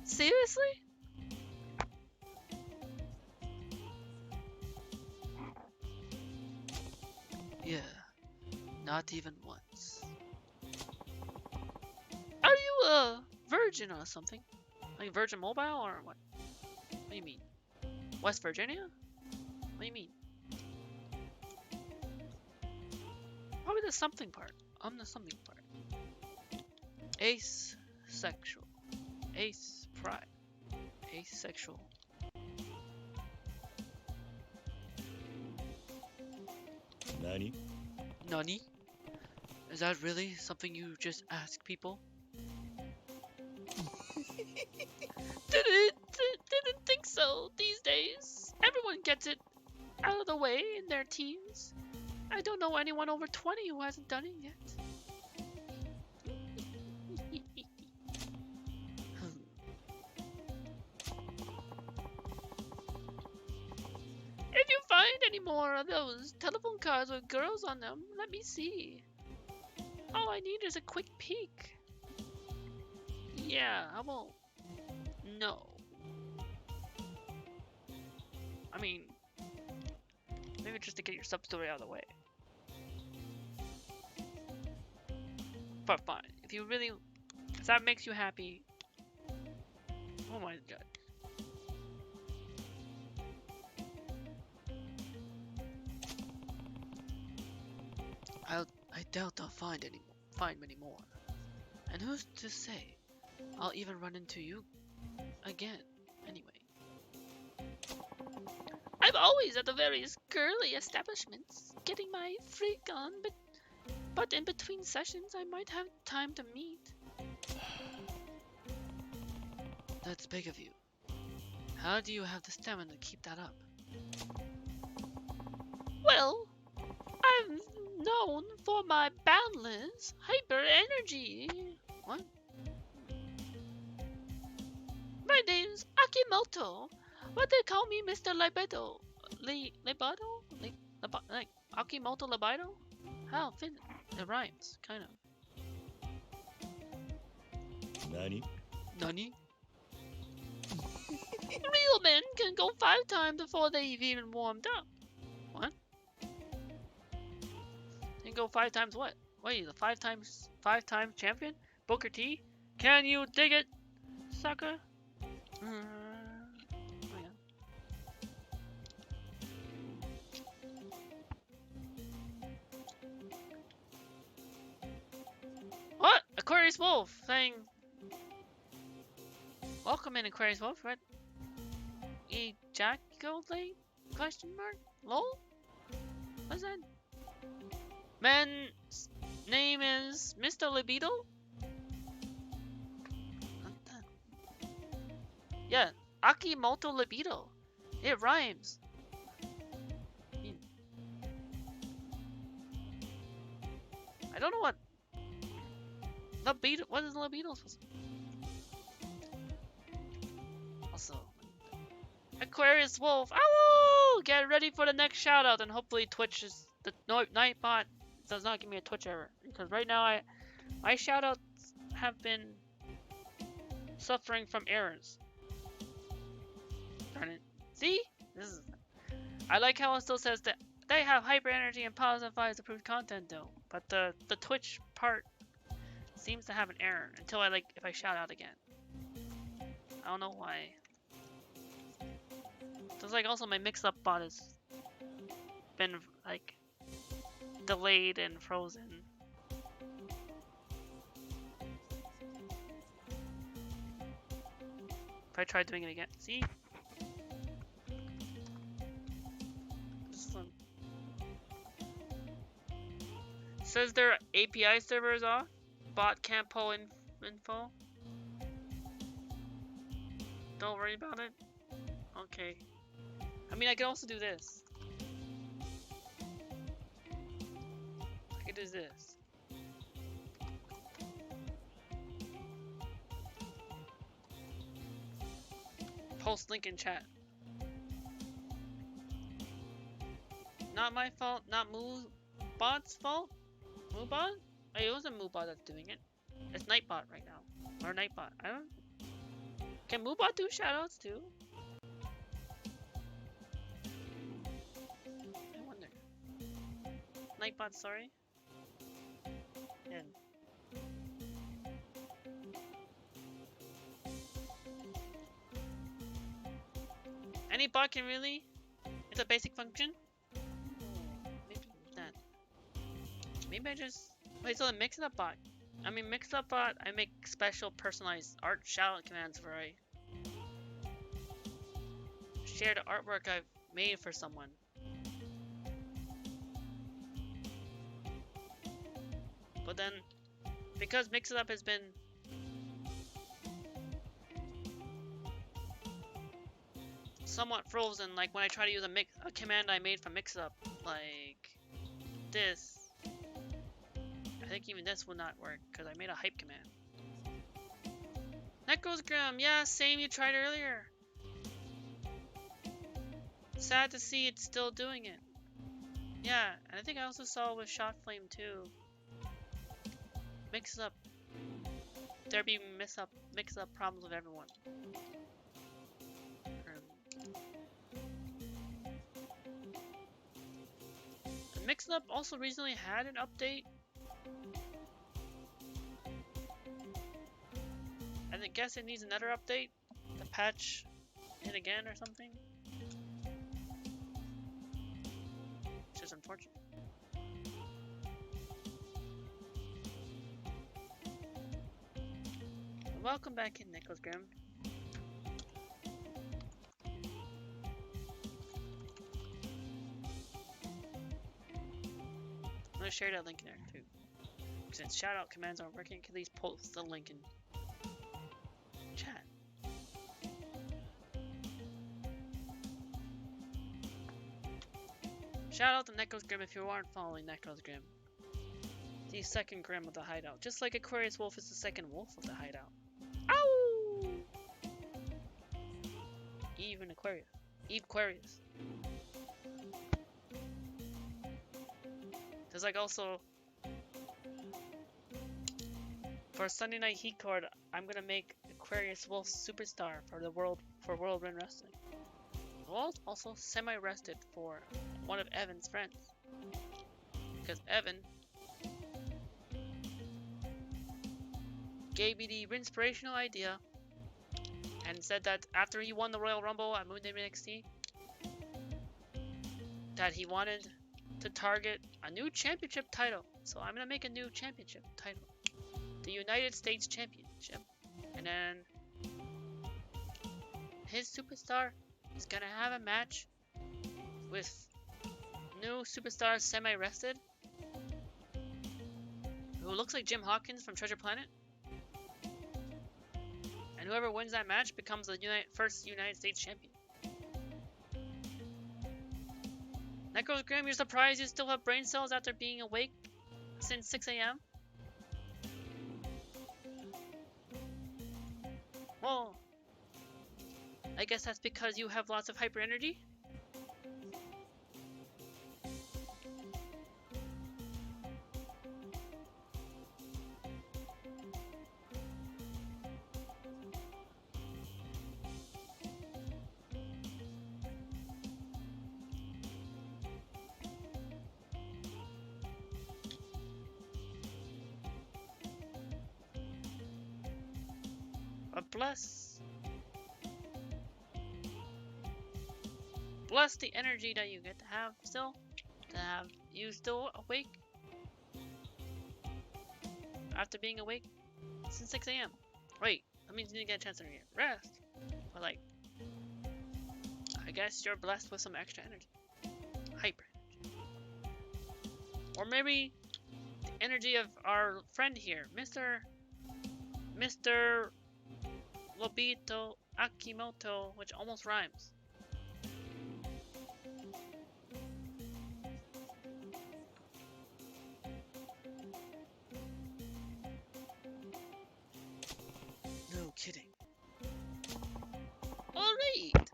Seriously? Yeah. Not even once. Are you a virgin or something? Like Virgin Mobile or what? What do you mean? West Virginia? What do you mean? Probably the something part. I'm the something part. Asexual. Ace pride. Asexual. Nani? Nani? Is that really something you just ask people? Didn't think so these days. Everyone gets it out of the way in their teens. I don't know anyone over 20 who hasn't done it yet. If you find any more of those telephone cards with girls on them. Let me see. All I need is a quick peek. Yeah, I won't. No. I mean, maybe just to get your sub-story out of the way. But fine, if you really, if that makes you happy, oh my god. I doubt I'll find many more. And who's to say I'll even run into you again? Anyway, I'm always at the various girly establishments, getting my freak on, but in between sessions I might have time to meet. That's big of you. How do you have the stamina to keep that up? Well, I'm known for my boundless hyper energy. What? My name's Akimoto. What they call me, Mr. Libido. Libido? Like Akimoto Libido? How fit it rhymes, kind of. 何 Nani? Real men can go 5 times before they've even warmed up. What? They can go 5 times what? What are you, the 5 times champion? Booker T? Can you dig it, sucker? Oh yeah. What? Aquarius Wolf saying, welcome in Aquarius Wolf, right? Ejaculate? Question mark? Lol? What's that? Man's name is Mr. Libido? What the? Yeah, Akimoto Libido. It rhymes. I don't know what libido. What is libido supposed to be? Also, Aquarius Wolf. Ow! Get ready for the next shout out, and hopefully Twitch is the Nightbot does not give me a Twitch error, because right now my shout outs have been suffering from errors. Darn it. See? I like how it still says that they have hyper energy and positive vibes approved content though, but the Twitch part seems to have an error until if I shout out again. I don't know why. There's also my mix-up bot has been delayed and frozen. If I try doing it again, see? Says their API server is off. Bot can't pull info. Don't worry about it. Okay. I mean, I can also do this. I can do this. Post link in chat. Not my fault. Not Moobot's fault. Moobot? It wasn't Moobot that's doing it. It's Nightbot right now. Or Nightbot. I don't. Can Moobot do shoutouts too? I wonder. Nightbot, sorry. Yeah. Any bot can really? It's a basic function? Maybe that. Maybe I just... Wait, so the mix-up bot. I mean, mix-up bot, I make special personalized art shoutout commands where I share the artwork I've made for someone. But then, because mix-up has been somewhat frozen, like when I try to use a command I made from mix-up, like this, I think even this would not work because I made a hype command. Necrosgram, yeah, same you tried earlier. Sad to see it's still doing it. Yeah, and I think I also saw with Shot Flame too. Mix up. There be mix up problems with everyone. And Mix Up also recently had an update. And I guess it needs another update to patch it again or something. Which is unfortunate. Welcome back in, Nicholas Grimm. I'm gonna share that link in there too. Since shoutout commands aren't working, can at least post the link in chat. Shout out to Necros Grimm if you aren't following Necros Grimm. The second Grimm of the hideout. Just like Aquarius Wolf is the second wolf of the hideout. Ow! Eve and Aquarius. Eve Aquarius. There's like also for Sunday Night Heat card, I'm gonna make Aquarius Wolf Superstar for the World Run Wrestling. Well, also semi-rested for one of Evan's friends. Because Evan gave me the inspirational idea and said that after he won the Royal Rumble at Moon Day NXT, that he wanted to target a new championship title. So I'm gonna make a new championship title, the United States Championship, and then his superstar is gonna have a match with new superstar semi-rested, who looks like Jim Hawkins from Treasure Planet. And whoever wins that match becomes the first United States champion. Necros Grimm, you're surprised you still have brain cells after being awake since 6 a.m.? Well, I guess that's because you have lots of hyper energy. But bless the energy that you get to have still, to have you still awake after being awake since 6 a.m. Wait, that means you didn't get a chance to rest. But like, I guess you're blessed with some extra energy. Hyper energy. Or maybe the energy of our friend here, Mr. Lobito Akimoto, which almost rhymes. No kidding. Alright!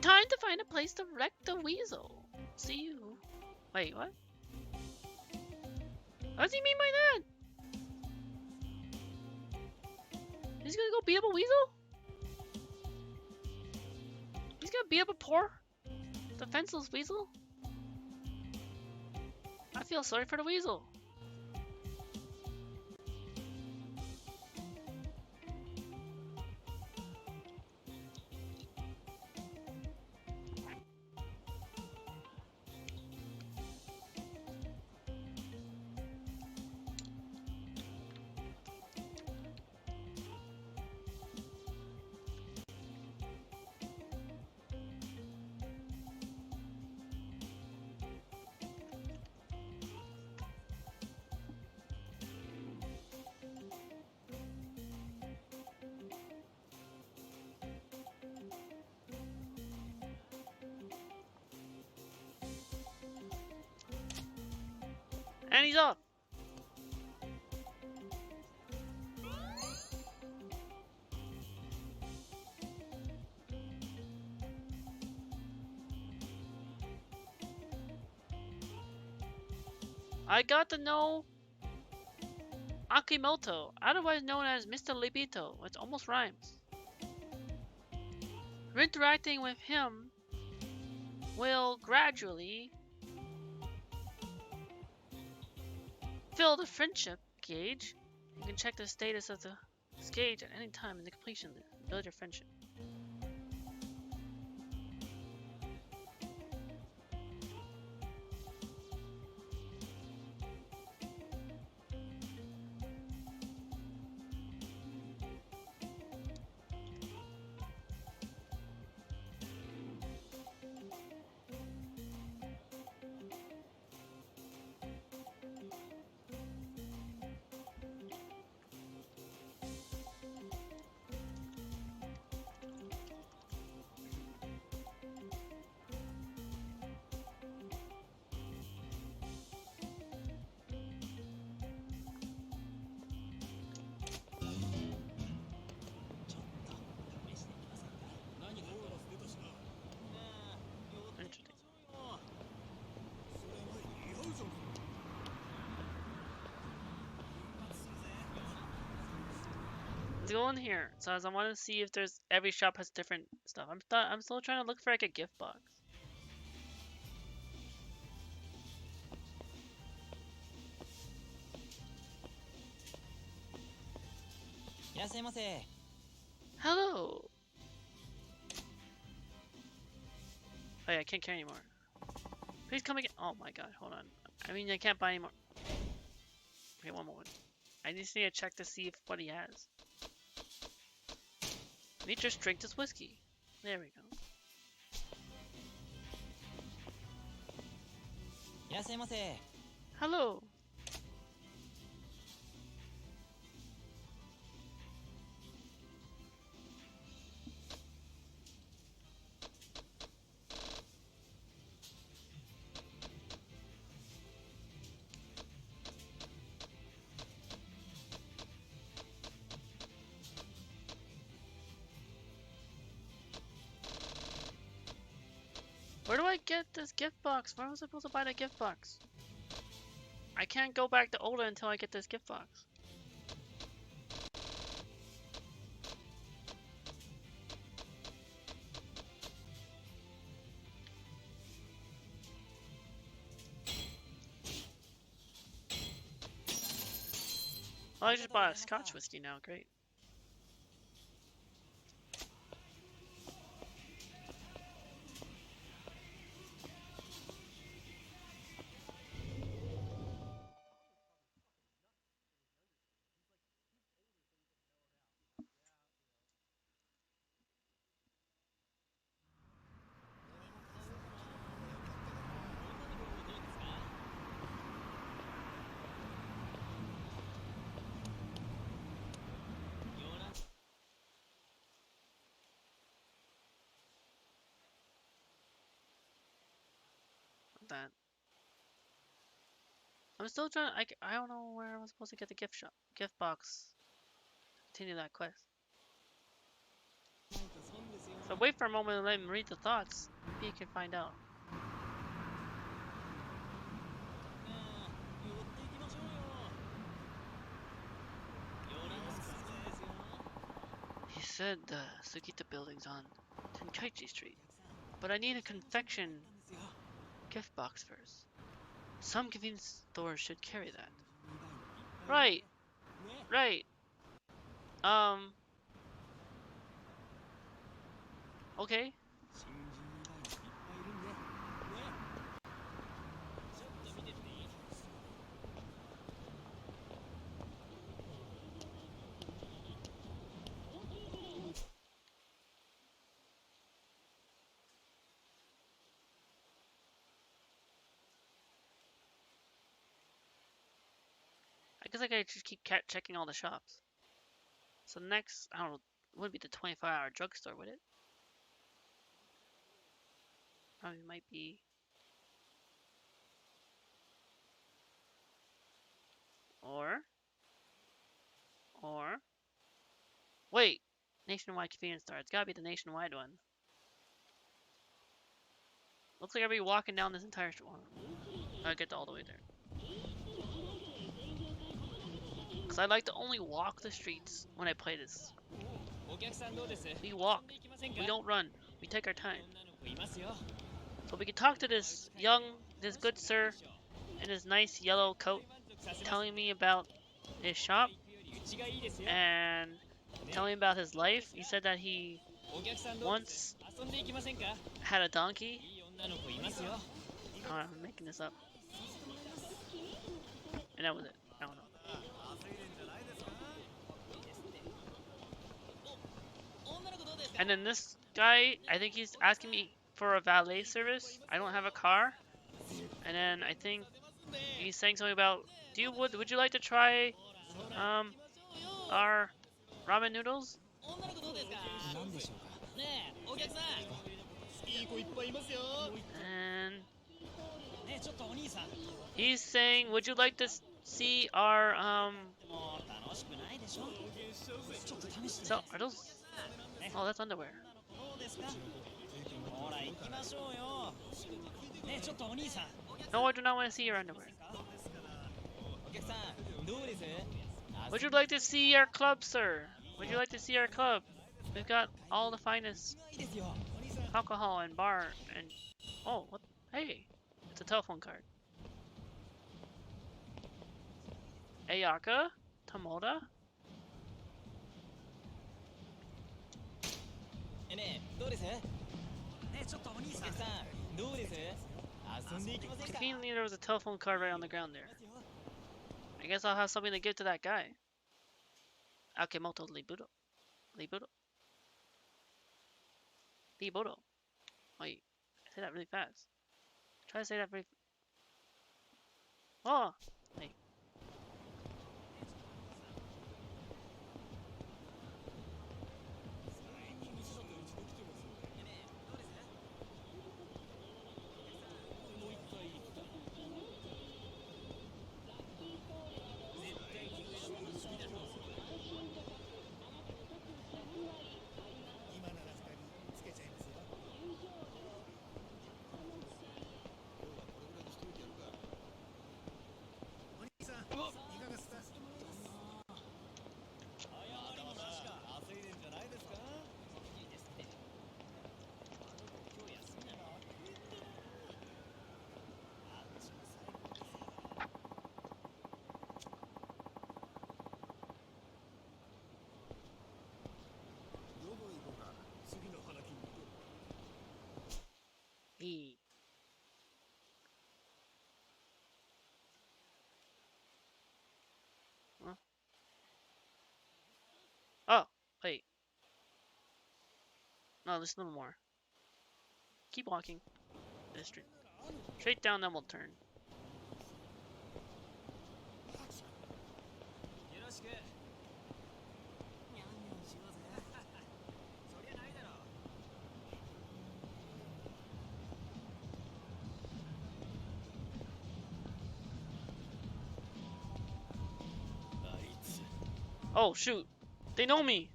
Time to find a place to wreck the weasel. See you. Wait, what? What does he mean by that? He's gonna go beat up a weasel? He's gonna beat up a poor, defenseless weasel? I feel sorry for the weasel. And he's off. I got to know Akimoto, otherwise known as Mr. Libito, which almost rhymes. Interacting with him will gradually fill the friendship gauge. You can check the status of the gauge at any time in the completion loop. Build your friendship. Interesting. Let's go in here. So as I want to see if there's every shop has different stuff. I'm still trying to look for like a gift box. Hello. Oh yeah, I can't carry anymore. Please come again. Oh my god, hold on. I mean, I can't buy anymore. Okay, one moment. I just need to check to see if what he has. Let me just drink this whiskey. There we go. Hello. Where do I get this gift box? Where was I supposed to buy the gift box? I can't go back to Oda until I get this gift box. Oh, I just bought a Scotch whiskey now. Great. That. I'm still trying. I don't know where I'm supposed to get the gift box. Continue that quest. So wait for a moment and let him read the thoughts. Maybe he can find out. He said the Sugita building's on Tenkaichi Street, but I need a confection gift box first. Some convenience stores should carry that. Right, right. Okay. I guess I gotta just keep checking all the shops. So next, I don't know, it wouldn't be the 24-hour drugstore, would it? Probably might be. Or, or, wait, nationwide convenience store. It's gotta be the nationwide one. Looks like I'll be walking down this entire store. I'll get all the way there. Because I like to only walk the streets when I play this. We walk. We don't run. We take our time. So we can talk to this good sir in his nice yellow coat, telling me about his shop and telling me about his life. He said that he once had a donkey. Oh, I'm making this up. And that was it. I don't know. And then this guy, I think he's asking me for a valet service. I don't have a car. And then I think he's saying something about, would you like to try our ramen noodles? And he's saying, would you like to see our so are those? Oh, that's underwear. No, I do not want to see your underwear. Would you like to see our club, sir? Would you like to see our club? We've got all the finest alcohol and bar and... Oh, what? Hey, it's a telephone card. Ayaka? Tomoda? Conveniently, there was a telephone card right on the ground there. I guess I'll have something to give to that guy. Akemoto Liburo. Liburo. Liburo. Wait, I say that really fast. Try to say that very... Oh! Wait. E. Huh? Oh, wait. No, there's no more. Keep walking. This street. Straight down, then we'll turn. Oh, shoot. They know me.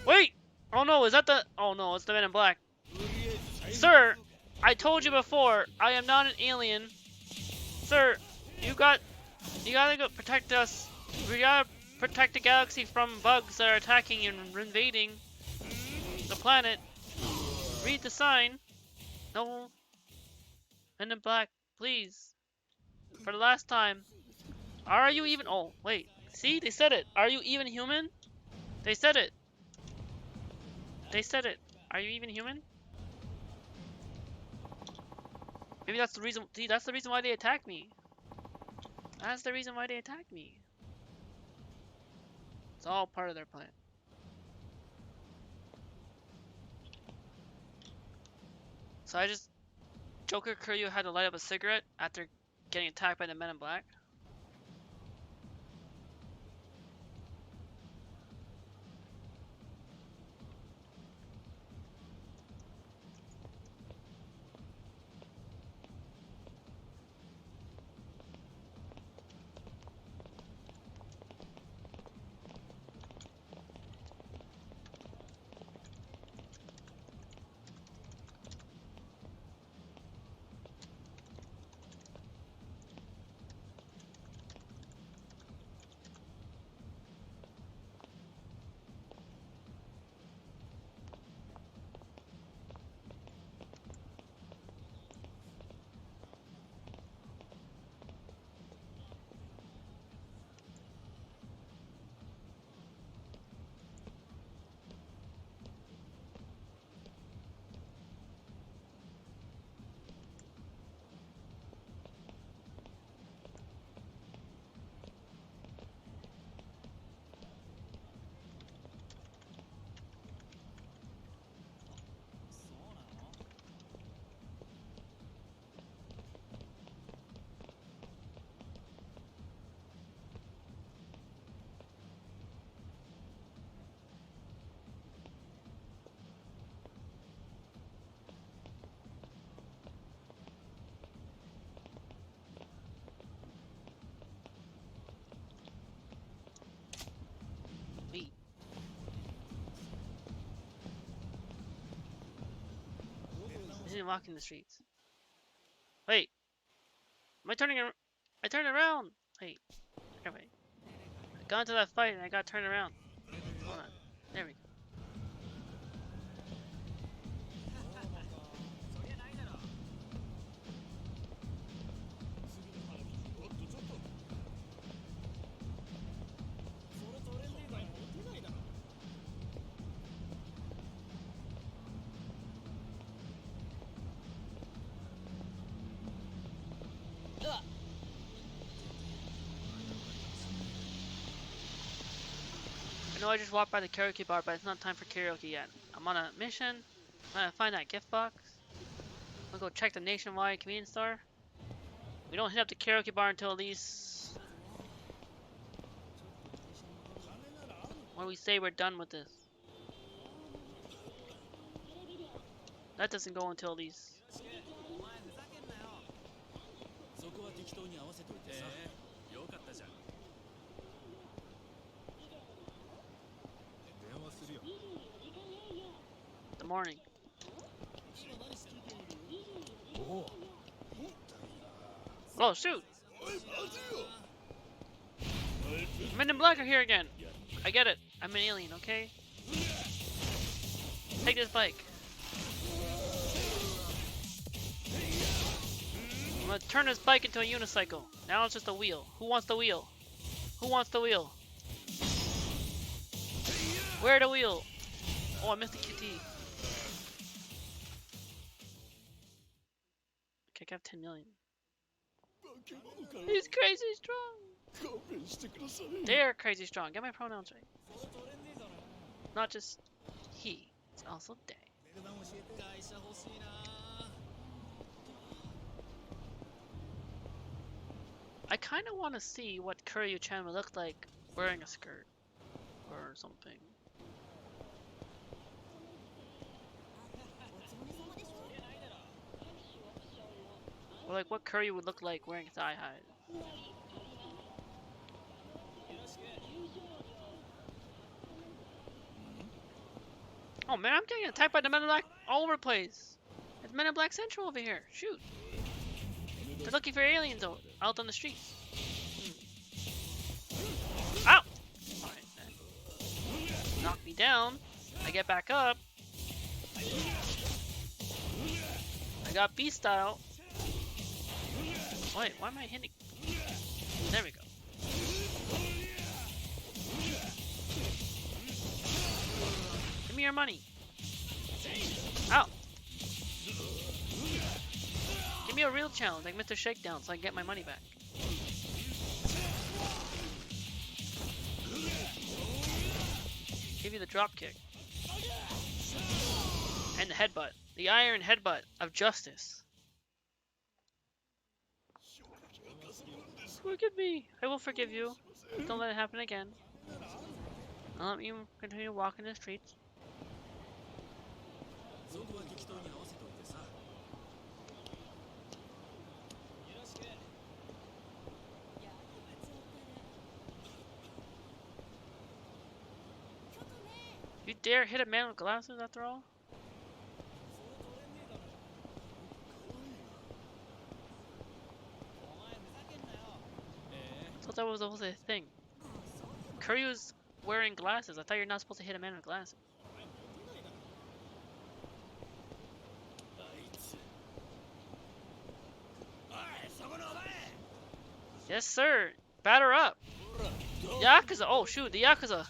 Wait! Oh no, is that the... Oh no, it's the man in black. Sir, I told you before, I am not an alien. Sir, you gotta go protect us. We gotta protect the galaxy from bugs that are attacking and invading the planet. Read the sign. No. Men in black, please. For the last time. Are you even... Oh, wait. See, they said it. Are you even human? They said it. They said it. Are you even human? Maybe that's the reason. See, that's the reason why they attacked me. That's the reason why they attacked me. It's all part of their plan. So Joker Kiryu had to light up a cigarette after getting attacked by the men in black. walking the streets. Wait, am I turning? I turned around. Wait, wait. I got into that fight and I got turned around. Hold on. There we go. I know I just walked by the karaoke bar, but it's not time for karaoke yet. I'm on a mission. I'm gonna find that gift box. I'm gonna go check the nationwide convenience store. We don't hit up the karaoke bar until at least when we say we're done with this. That doesn't go until at least. The morning. Oh shoot! Men in Black are here again. I get it. I'm an alien, okay? Take this bike. I'm gonna turn this bike into a unicycle. Now it's just a wheel. Who wants the wheel? Who wants the wheel? Where the wheel? Oh, I missed the kitty. Okay, I have 10 million. He's crazy strong. They're crazy strong. Get my pronouns right. Not just he. It's also they. I kind of want to see what Kiryu-chan would look like wearing a skirt or something. Or like what Kiryu would look like wearing thigh high. Oh man, I'm getting attacked by the Men in Black all over the place. It's Men in Black Central over here. Shoot. They're looking for aliens out on the streets. Ow! Alright then. Knock me down. I get back up. I got beast style. Wait, why am I hitting? There we go. Give me your money. Ow! Give me a real challenge like Mr. Shakedown so I can get my money back. Give you the drop kick. And the headbutt. The iron headbutt of justice. Forgive me. I will forgive you. Don't let it happen again. I'll let you continue walking the streets. You dare hit a man with glasses after all? I thought that was the whole thing. Kiryu's wearing glasses. I thought you're not supposed to hit a man with glasses. Yes, sir. Batter up. Yakuza. Oh, shoot. The Yakuza.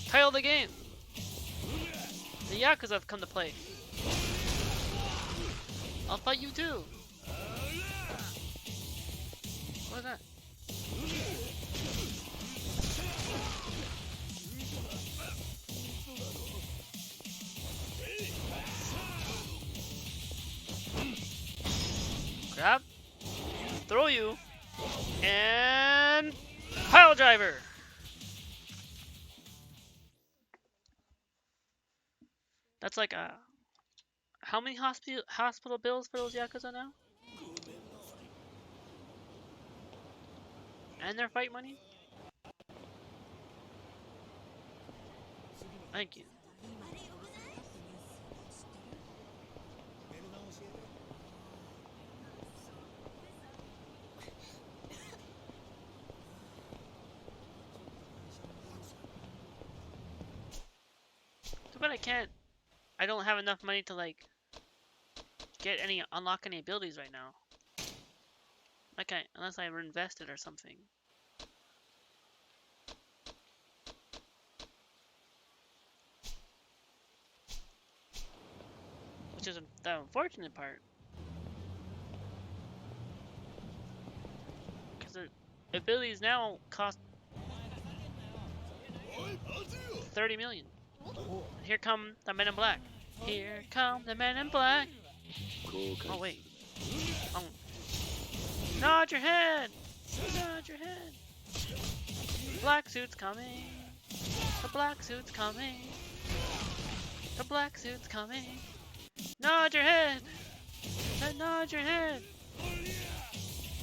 Title of the game. The Yakuza have come to play. I'll fight you too. What is that? Grab. Throw you. And pile driver. That's like a... How many hospital bills for those Yakuza now? And their fight money? Thank you. bet I can't. I don't have enough money to like unlock any abilities right now. Unless I invest it or something. Which is the unfortunate part. Because the abilities now cost 30 million. Here come the men in black. Here come the men in black. Oh wait. Oh. Nod your head! Nod your head! Black suit's coming! The black suit's coming! The black suit's coming! Nod your head! Nod your head!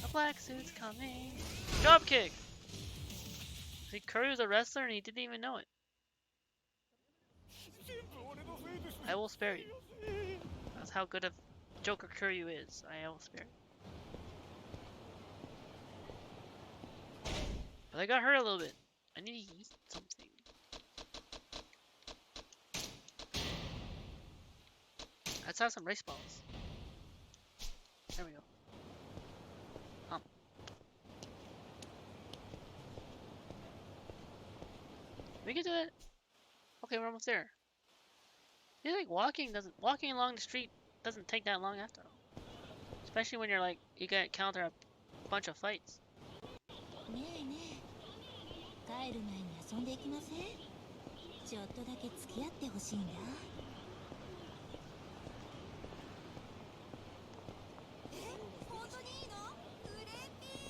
The black suit's coming! Drop kick! See, Kiryu's a wrestler and he didn't even know it. I will spare you. That's how good of Joker Kiryu is. I will spare you. But I got hurt a little bit. I need to eat something. Let's have some rice balls. There we go. We can do it. Okay, we're almost there. I feel like walking along the street doesn't take that long after all. Especially when you're like, you get counter a bunch of fights. ねえねえ、帰る前に遊んでいきません？ちょっとだけ付き合ってほしいんだ。本当にいいの？うれぴー。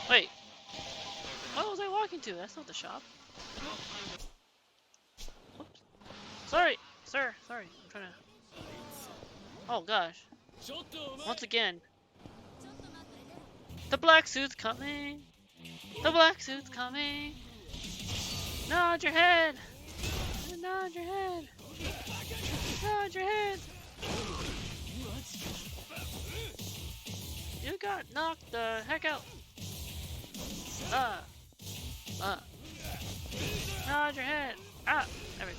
Wait, what was I walking to? That's not the shop. Whoops. Sorry, sir. Sorry, I'm trying to. Oh gosh. Once again. The black suit's coming. The black suit's coming. Nod your head. Nod your head. Nod your head. You got knocked the heck out. Nod your head. There we go.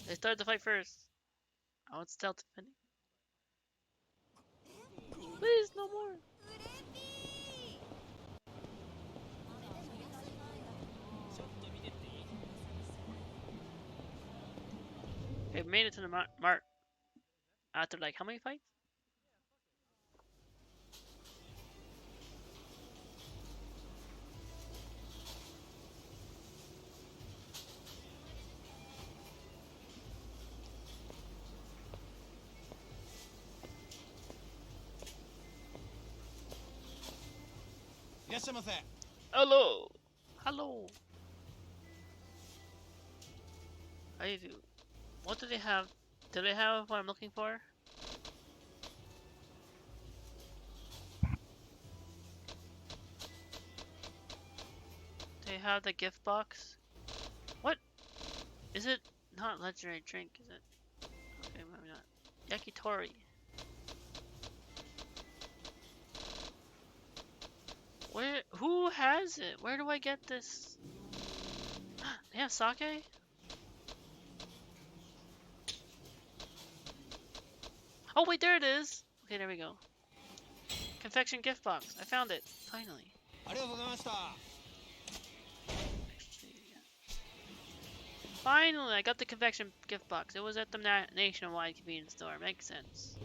They started the fight first. I want stealth defending. Please, no more. Okay, we made it to the mark. After like how many fights? Hello. Hello. How do you do? What do they have? Do they have what I'm looking for? They have the gift box. What? Is it not legendary drink? Is it? Okay, maybe not. Yakitori. Where? Who has it? Where do I get this? They have sake? Oh wait, there it is. Okay, there we go. Confection gift box. I found it. Finally. Finally, I got the confection gift box. It was at the nationwide convenience store. Makes sense.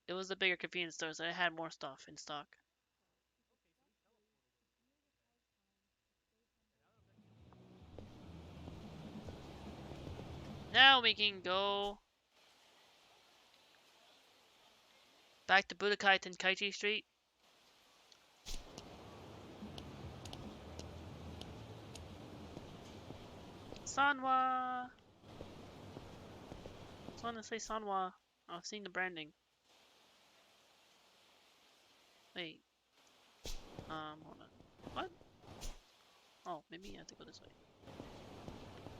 It was the bigger convenience store, so it had more stuff in stock. Now we can go back to Budokai Tenkaichi Street. Sanwa! I just want to say Sanwa. I've seen the branding. Wait. Hold on. Oh, maybe I have to go this way.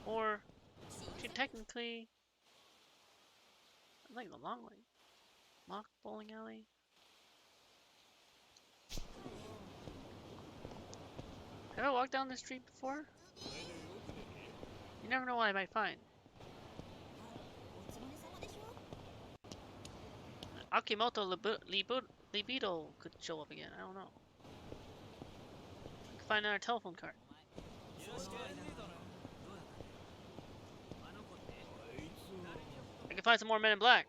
Or, actually, technically, I like the long way. Locked bowling alley. Have I walked down this street before? You never know what I might find. Akimoto Libido could show up again. I don't know. I could find another telephone card. I can find some more Men in Black.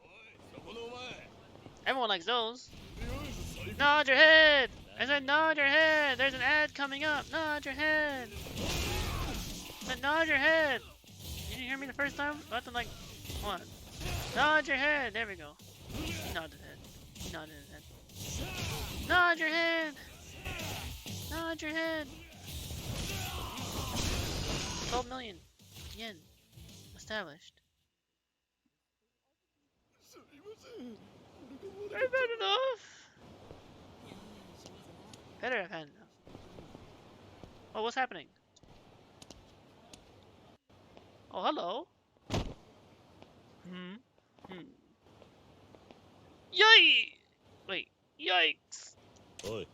Everyone likes those. Nod your head! I said nod your head! There's an ad coming up! Nod your head! I said nod your head! You didn't hear me the first time? Nothing like one. Nod your head! There we go. He nodded his head. He nodded his head. Nod your head! Nod your head! 12 million yen established. I've had enough! Better have had enough. Oh, what's happening? Oh, hello. Yay! Wait, yikes! おい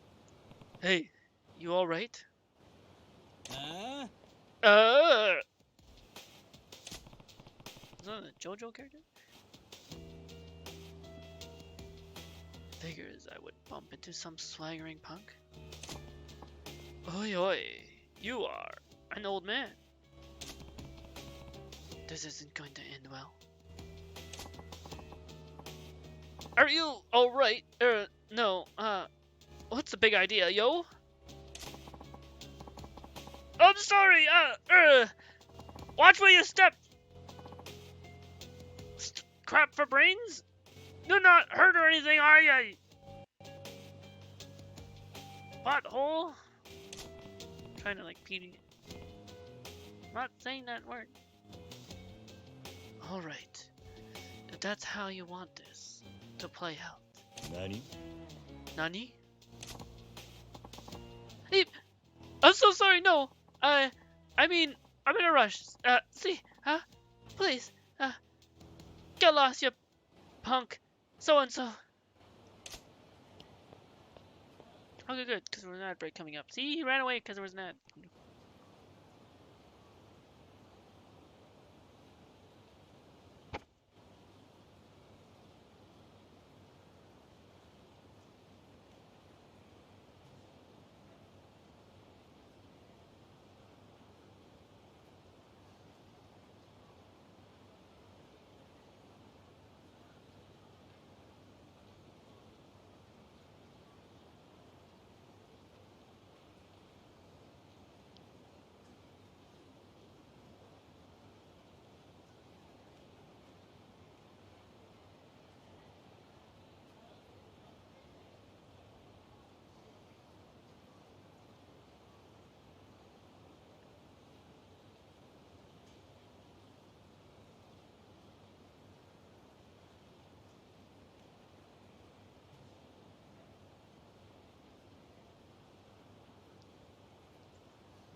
Hey, you alright? あ Is that a JoJo character? Figures I would bump into some swaggering punk. Oi oi, you are an old man. This isn't going to end well. Are you alright? No, what's the big idea, yo? I'm sorry, watch where you step! Crap for brains? You're not hurt or anything, are ya? Butthole? I'm trying to like PD. I'm not saying that word. Alright. If that's how you want this to play out. 何 Nani? Hey, I'm so sorry, no. I mean, I'm in a rush. See, please, get lost, you punk. So-and-so. Okay, good, because there was an ad break coming up. See, he ran away because there was an ad.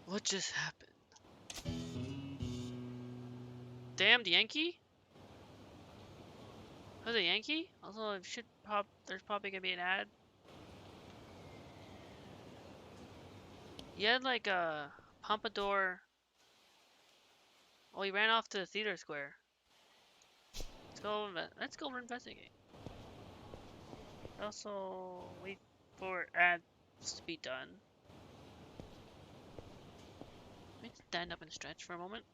What just happened? Damn, the Yankee? Was it Yankee? Also, there's probably gonna be an ad. He had like a pompadour. Oh, he ran off to the theater square. Let's go investigate. Also, wait for ads to be done. Let me stand up and stretch for a moment.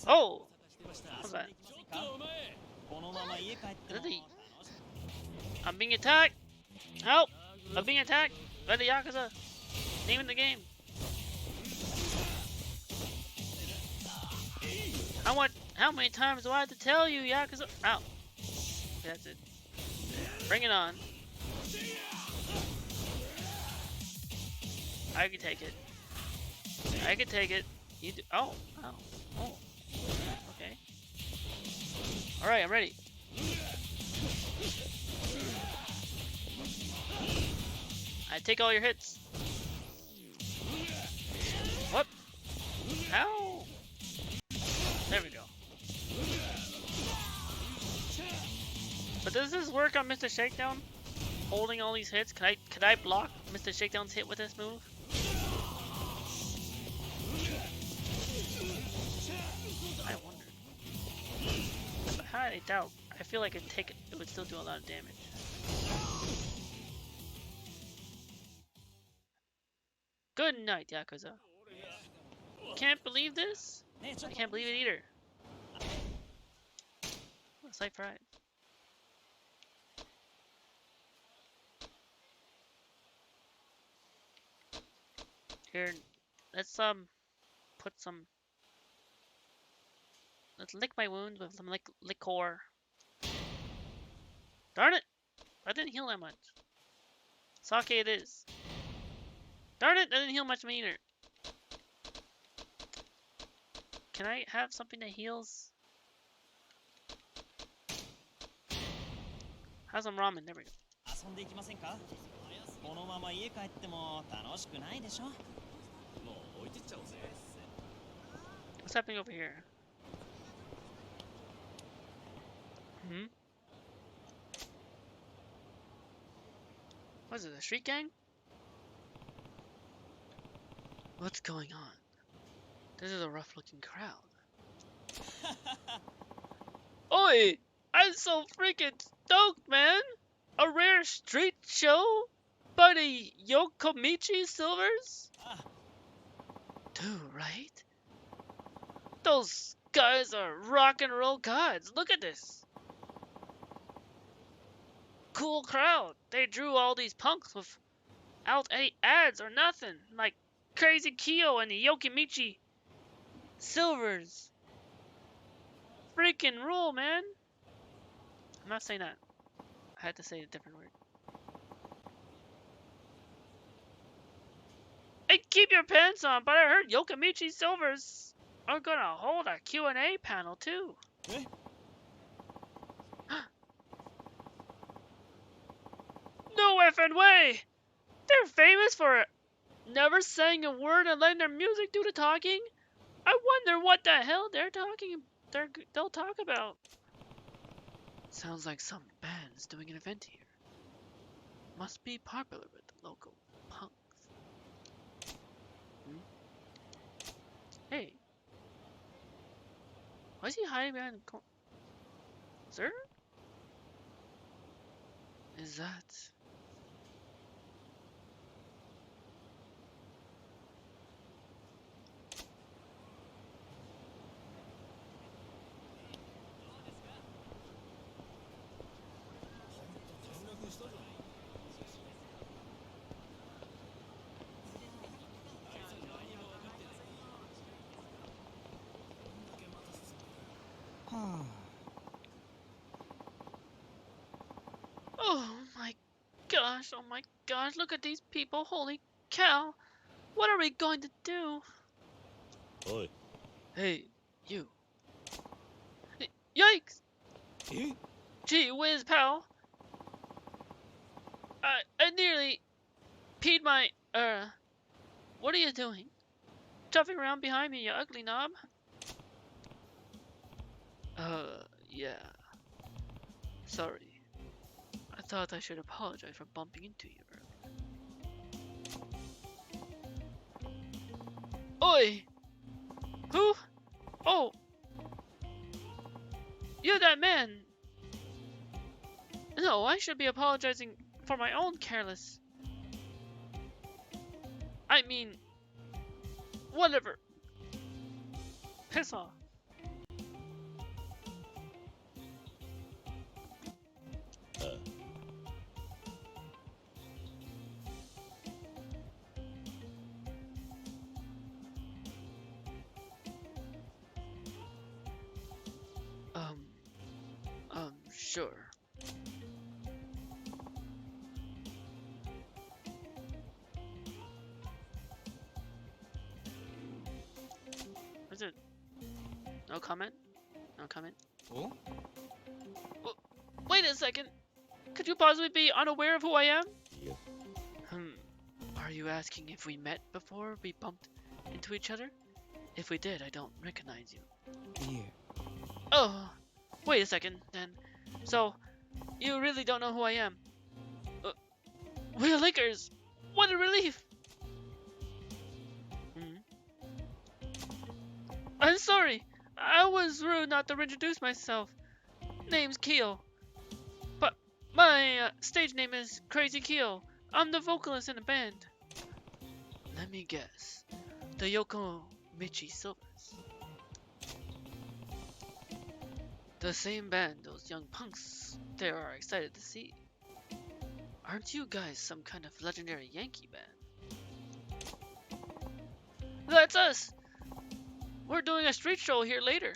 Oh! What's that? I'm being attacked! Help! I'm being attacked by the Yakuza! Name in the game! How many times do I have to tell you, Yakuza? Ow. That's it. Bring it on. I can take it. I can take it. You do. Oh. Okay. Alright, I'm ready. I take all your hits. What? How? There we go. But does this work on Mr. Shakedown? Holding all these hits? Could I block Mr. Shakedown's hit with this move? I wonder. If I had a doubt, I feel like it would still do a lot of damage. Good night, Yakuza. Can't believe this? I can't believe it either. What a sight for eyes. Here, let's let's lick my wounds with some liquor. Darn it! I didn't heal that much. Sake it is. Darn it! I didn't heal much of me either. Can I have something that heals? Have some ramen. There we go. What's happening over here? What is it, a street gang? What's going on? This is a rough-looking crowd. Oi! I'm so freaking stoked, man! A rare street show by the Yokomichi Silvers? Dude, right? Those guys are rock and roll gods. Look at this. Cool crowd. They drew all these punks without any ads or nothing. Like Crazy Kyo and the Yokomichi Silvers. Freaking rule, man. I'm not saying that. I had to say a different word. Hey, keep your pants on, but I heard Yokomichi Silvers are gonna hold a Q&A panel too. No effing way! They're famous for never saying a word and letting their music do the talking. I wonder what the hell they'll talk about. Sounds like some band's doing an event here. Must be popular with the local punks. Hey. Why is he hiding behind the corner? Sir? Is that... Oh my gosh, look at these people, holy cow. What are we going to do? Oi. Hey, you. Yikes! Gee whiz, pal. I nearly peed my, what are you doing? Chuffing around behind me, you ugly knob. Yeah. Sorry. I thought I should apologize for bumping into you earlier. Oi! Who? Oh! You're that man! No, I should be apologizing for my own careless... I mean... Whatever. Piss off. Uh, Sure. Is it? No comment? No comment? Oh? Wait a second. Could you possibly be unaware of who I am? yeah. Are you asking if we met before we bumped into each other? If we did, I don't recognize you. Yeah. Oh, wait a second, then. So, you really don't know who I am? We're Lakers! What a relief! I'm sorry! I was rude not to introduce myself. Name's Keel. But my stage name is Crazy Keel. I'm the vocalist in the band. Let me guess. The Yoko Michi Silvers. The same band those young punks there are excited to see. Aren't you guys some kind of legendary Yankee band? That's us! We're doing a street show here later.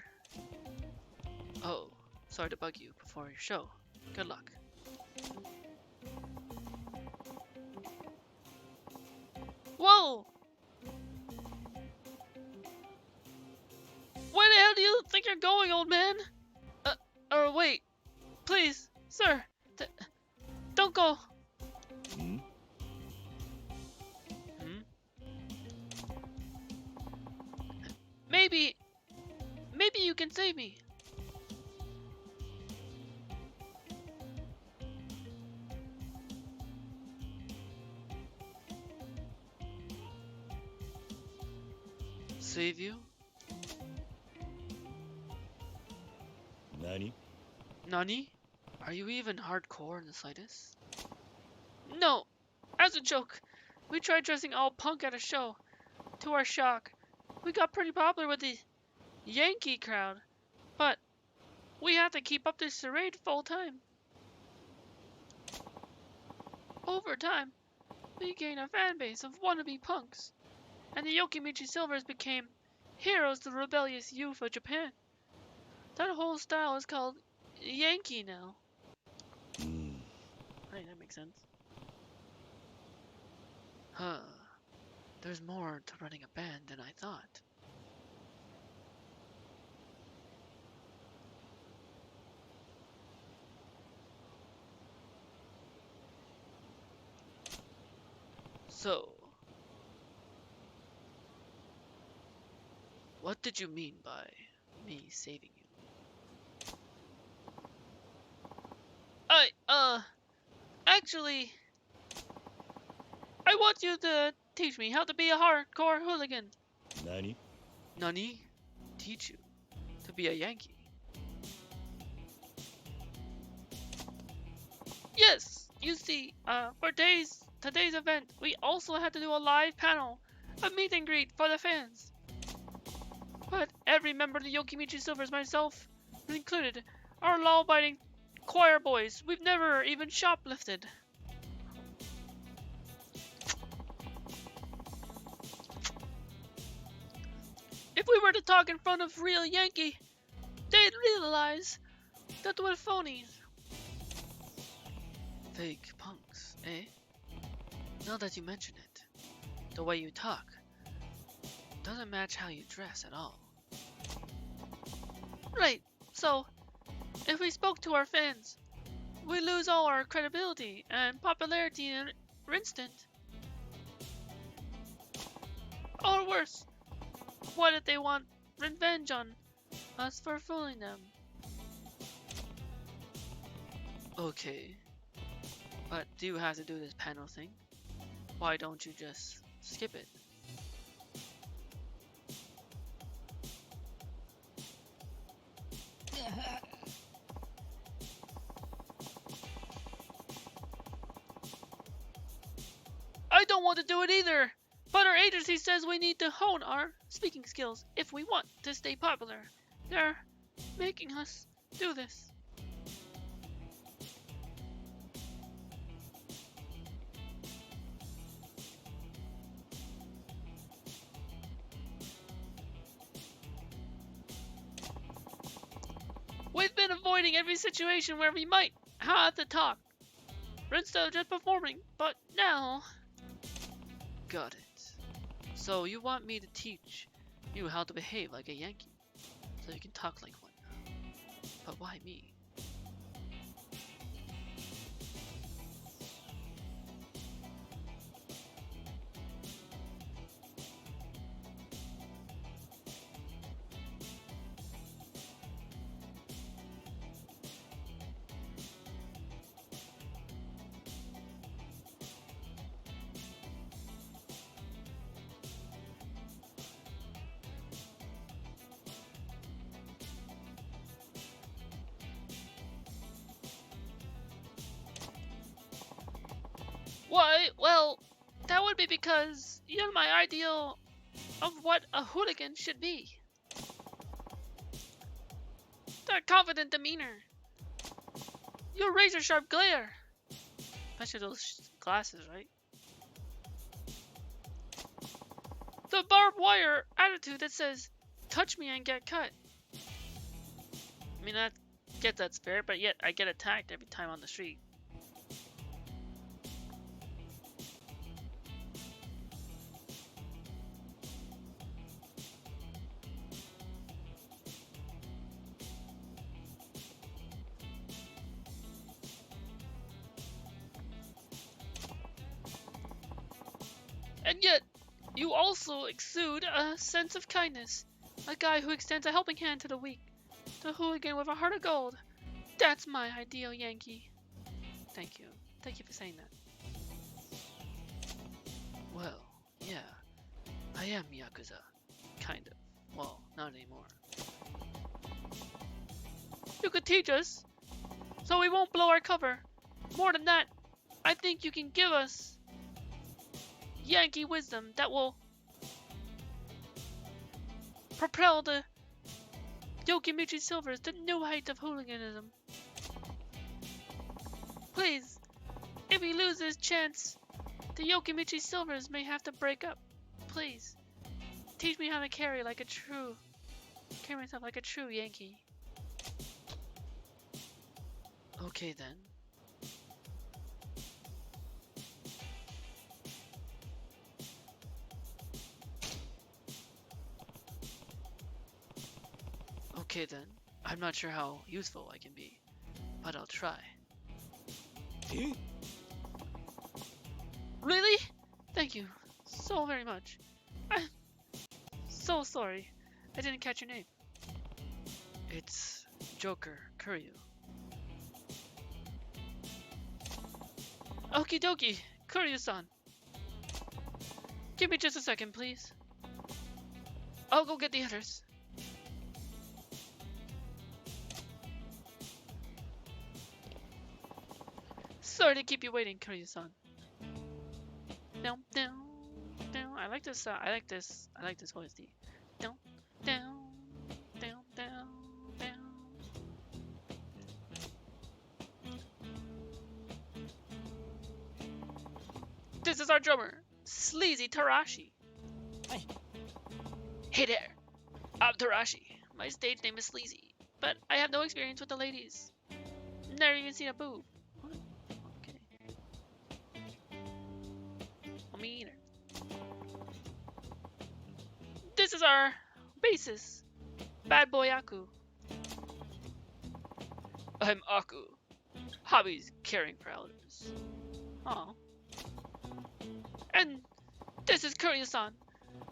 Oh, sorry to bug you before your show. Good luck. Whoa! Where the hell do you think you're going, old man? Wait. Please, sir. Don't go. Hmm? Maybe you can save me. Save you? Nani? Nani? Are you even hardcore in the slightest? No! As a joke, we tried dressing all punk at a show. To our shock, we got pretty popular with the Yankee crowd, but we have to keep up this charade full time. Over time, we gained a fan base of wannabe punks, and the Yokimichi Silvers became heroes to the rebellious youth of Japan. That whole style is called Yankee now. Hmm. I think that makes sense. Huh. There's more to running a band than I thought. So, what did you mean by me saving you? Actually, I want you to teach me how to be a hardcore hooligan. Nani? Nani? Teach you to be a Yankee? Yes! You see, for today's event, we also had to do a live panel, a meet and greet for the fans. But every member of the Yokimichi Silvers, myself included, are law-abiding choir boys. We've never even shoplifted. If we were to talk in front of real Yankee, they'd realize that we're phonies. Fake punks, eh? Now that you mention it, the way you talk doesn't match how you dress at all. Right, so if we spoke to our fans, we lose all our credibility and popularity in an instant. Or worse, what if they want revenge on us for fooling them? Okay, but do you have to do this panel thing? Why don't you just skip it? I don't want to do it either! But our agency says we need to hone our speaking skills if we want to stay popular. They're making us do this. We've been avoiding every situation where we might have to talk instead of just performing, but now... Got it. So you want me to teach you how to behave like a Yankee, so you can talk like one. But why me? Why? Well, that would be because you're my ideal of what a hooligan should be. That confident demeanor. Your razor sharp glare. Especially those glasses, right? The barbed wire attitude that says, touch me and get cut. I mean, I get that spirit, but yet I get attacked every time on the street. And yet, you also exude a sense of kindness. A guy who extends a helping hand to the weak. The hooligan with a heart of gold. That's my ideal Yankee. Thank you. Thank you for saying that. Well, yeah. I am Yakuza. Kind of. Well, not anymore. You could teach us, so we won't blow our cover. More than that, I think you can give us Yankee wisdom that will propel the Yokimichi Silvers to new heights of hooliganism. Please, if we lose this chance, the Yokimichi Silvers may have to break up. Please, teach me how to carry myself like a true Yankee. Okay then. Okay then. I'm not sure how useful I can be, but I'll try. Eh? Really? Thank you so very much. I'm so sorry. I didn't catch your name. It's Joker Kiryu. Okie dokie, Kiryu-san. Give me just a second, please. I'll go get the others. Sorry to keep you waiting, Kiryu-san. Down, down, down. I like this. I like this OST. Down, down, down, down, down. This is our drummer, Sleazy Tarashi. Hi. Hey there, I'm Tarashi. My stage name is Sleazy, but I have no experience with the ladies. Never even seen a boob. What? Okay. Me either. This is our bassist, Bad Boy Aku. I'm Aku. Hobbies caring for elders. Aw. And this is Kiryu-san,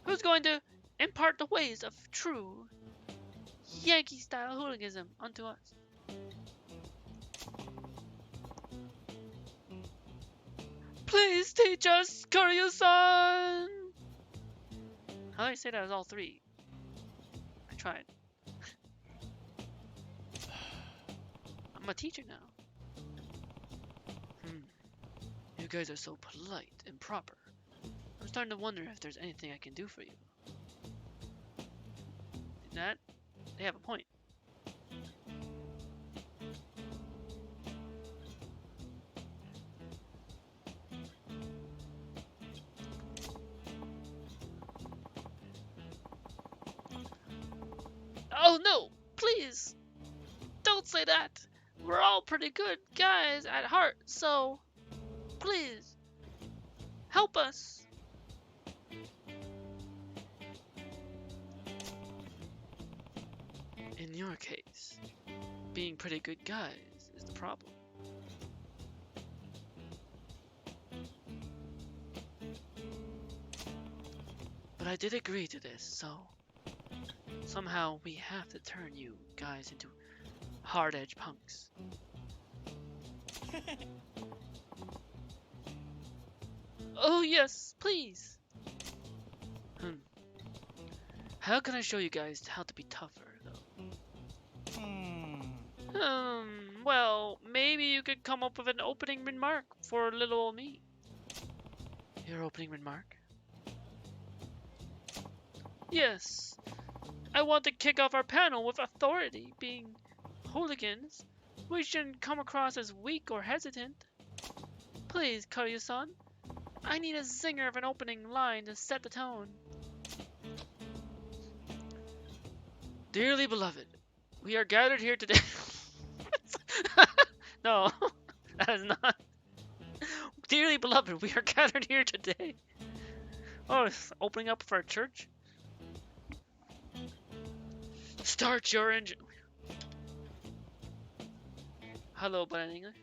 who's going to impart the ways of true Yankee-style hooliganism unto us. Please teach us, Kiryu-san! How do I say that as all three? I tried. I'm a teacher now. You guys are so polite and proper. I'm starting to wonder if there's anything I can do for you. That, they have a point. Oh no! Please! Don't say that! We're all pretty good guys at heart, so please help us! In your case, being pretty good guys is the problem. But I did agree to this, so somehow we have to turn you guys into hard-edge punks. Oh yes, please! How can I show you guys how to be tougher, though? Well, maybe you could come up with an opening remark for little old me. Your opening remark? Yes. I want to kick off our panel with authority. Being hooligans, we shouldn't come across as weak or hesitant. Please, Kiryu-san, I need a zinger of an opening line to set the tone. Dearly beloved, we are gathered here today. No, that is not. Dearly beloved, we are gathered here today. Oh, it's opening up for a church? Start your engine. Hello, but in English?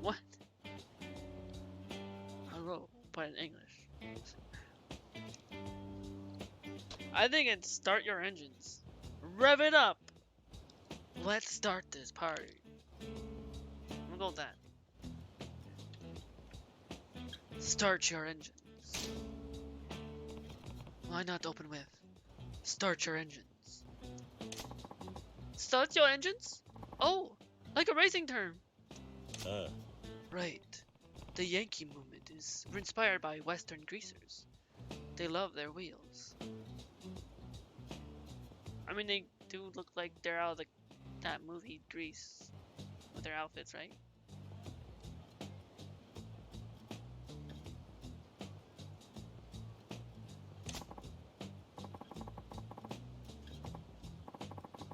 What? Hello, but in English. I think it's start your engines. Rev it up. Let's start this party. I'm gonna go with that. Start your engines. Why not open with start your engines? Start your engines? Oh, like a racing term. Right. The Yankee movement is inspired by Western greasers. They love their wheels. I mean, they do look like they're out of that movie Grease with their outfits, right?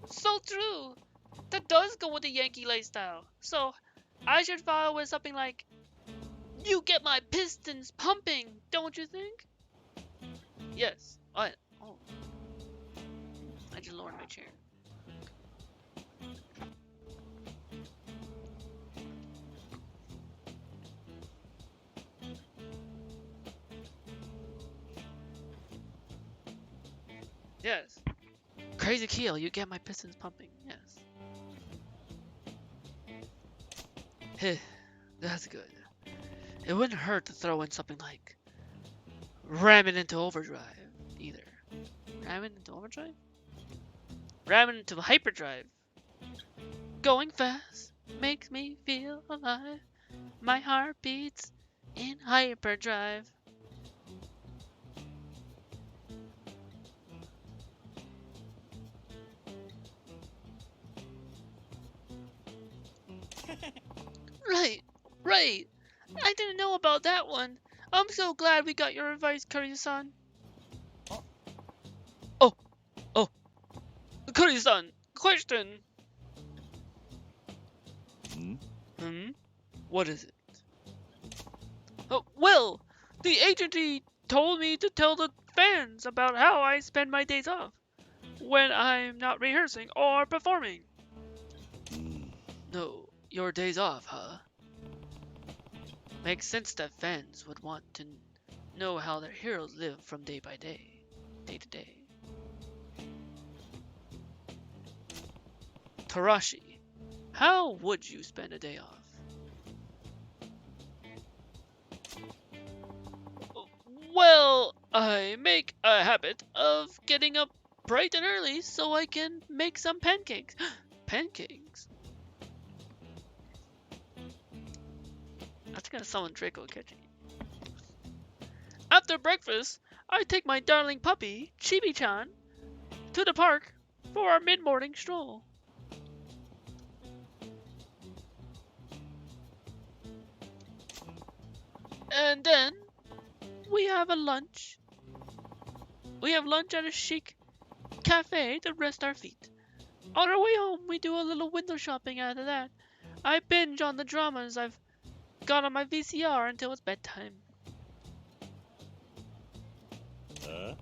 So true! That does go with the Yankee lifestyle. So, I should follow with something like, you get my pistons pumping, don't you think? Yes. What? Oh. I just lowered my chair. Yes. Crazy Keel, you get my pistons pumping. Yes. Heh, that's good. It wouldn't hurt to throw in something like ram it into overdrive either. Ram it into overdrive? Ram it into hyperdrive. Going fast makes me feel alive. My heart beats in hyperdrive. Right, right. I didn't know about that one. I'm so glad we got your advice, Kiryu-san. Oh, Kiryu-san, question. What is it? Oh, well, the agency told me to tell the fans about how I spend my days off when I'm not rehearsing or performing. No, your days off, huh? Makes sense that fans would want to know how their heroes live from day by day, day to day. Tarashi, how would you spend a day off? Well, I make a habit of getting up bright and early so I can make some pancakes. Pancakes? That's gonna summon Draco catching. After breakfast, I take my darling puppy, Chibi-chan, to the park for our mid-morning stroll. And then we have a lunch. We have lunch at a chic cafe to rest our feet. On our way home, we do a little window shopping after that. I binge on the dramas I've got on my VCR until it's bedtime. Huh?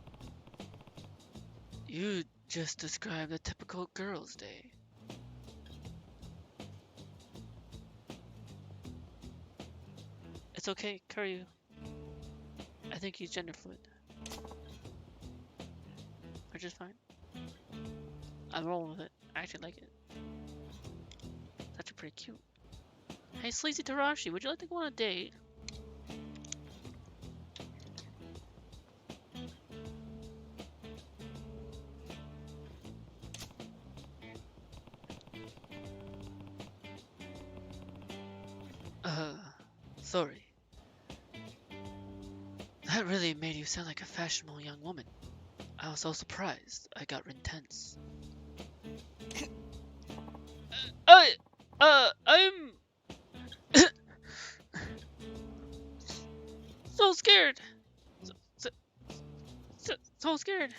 You just described a typical girl's day. It's okay, Kiryu. I think he's gender fluid. Which is fine. I'm rolling with it. I actually like it. It's actually pretty cute. Hey, Sleazy Tarashi, would you like to go on a date? Sorry. That really made you sound like a fashionable young woman. I was so surprised. I got intense. I'm so scared. So, so scared.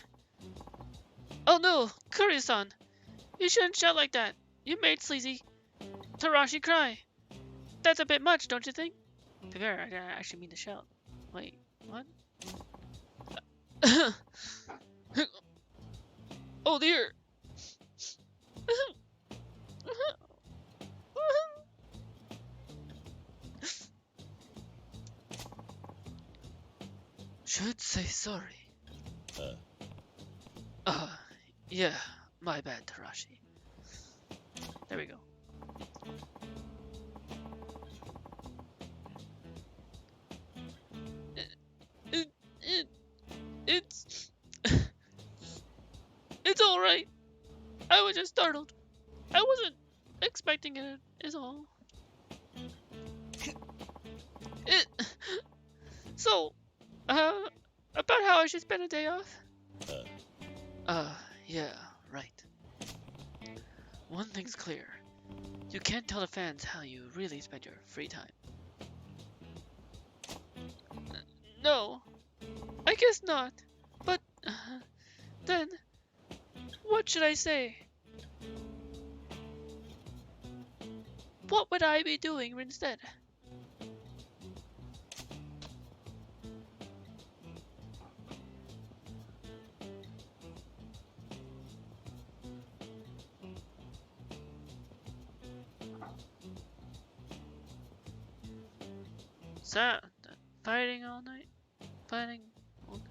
Oh no, Kiryu-san. You shouldn't shout like that. You made Sleazy Tarashi cry. That's a bit much, don't you think? To be fair, I actually mean to shout. Wait, what? Oh dear. Should say sorry. Yeah, my bad, Tarashi. There we go. It's it's all right. I was just startled. I wasn't expecting it. Is all. It. So, about how I should spend a day off. Yeah, right. One thing's clear. You can't tell the fans how you really spend your free time. No, I guess not. But, then, what should I say? What would I be doing instead? Fighting all night? Fighting all day?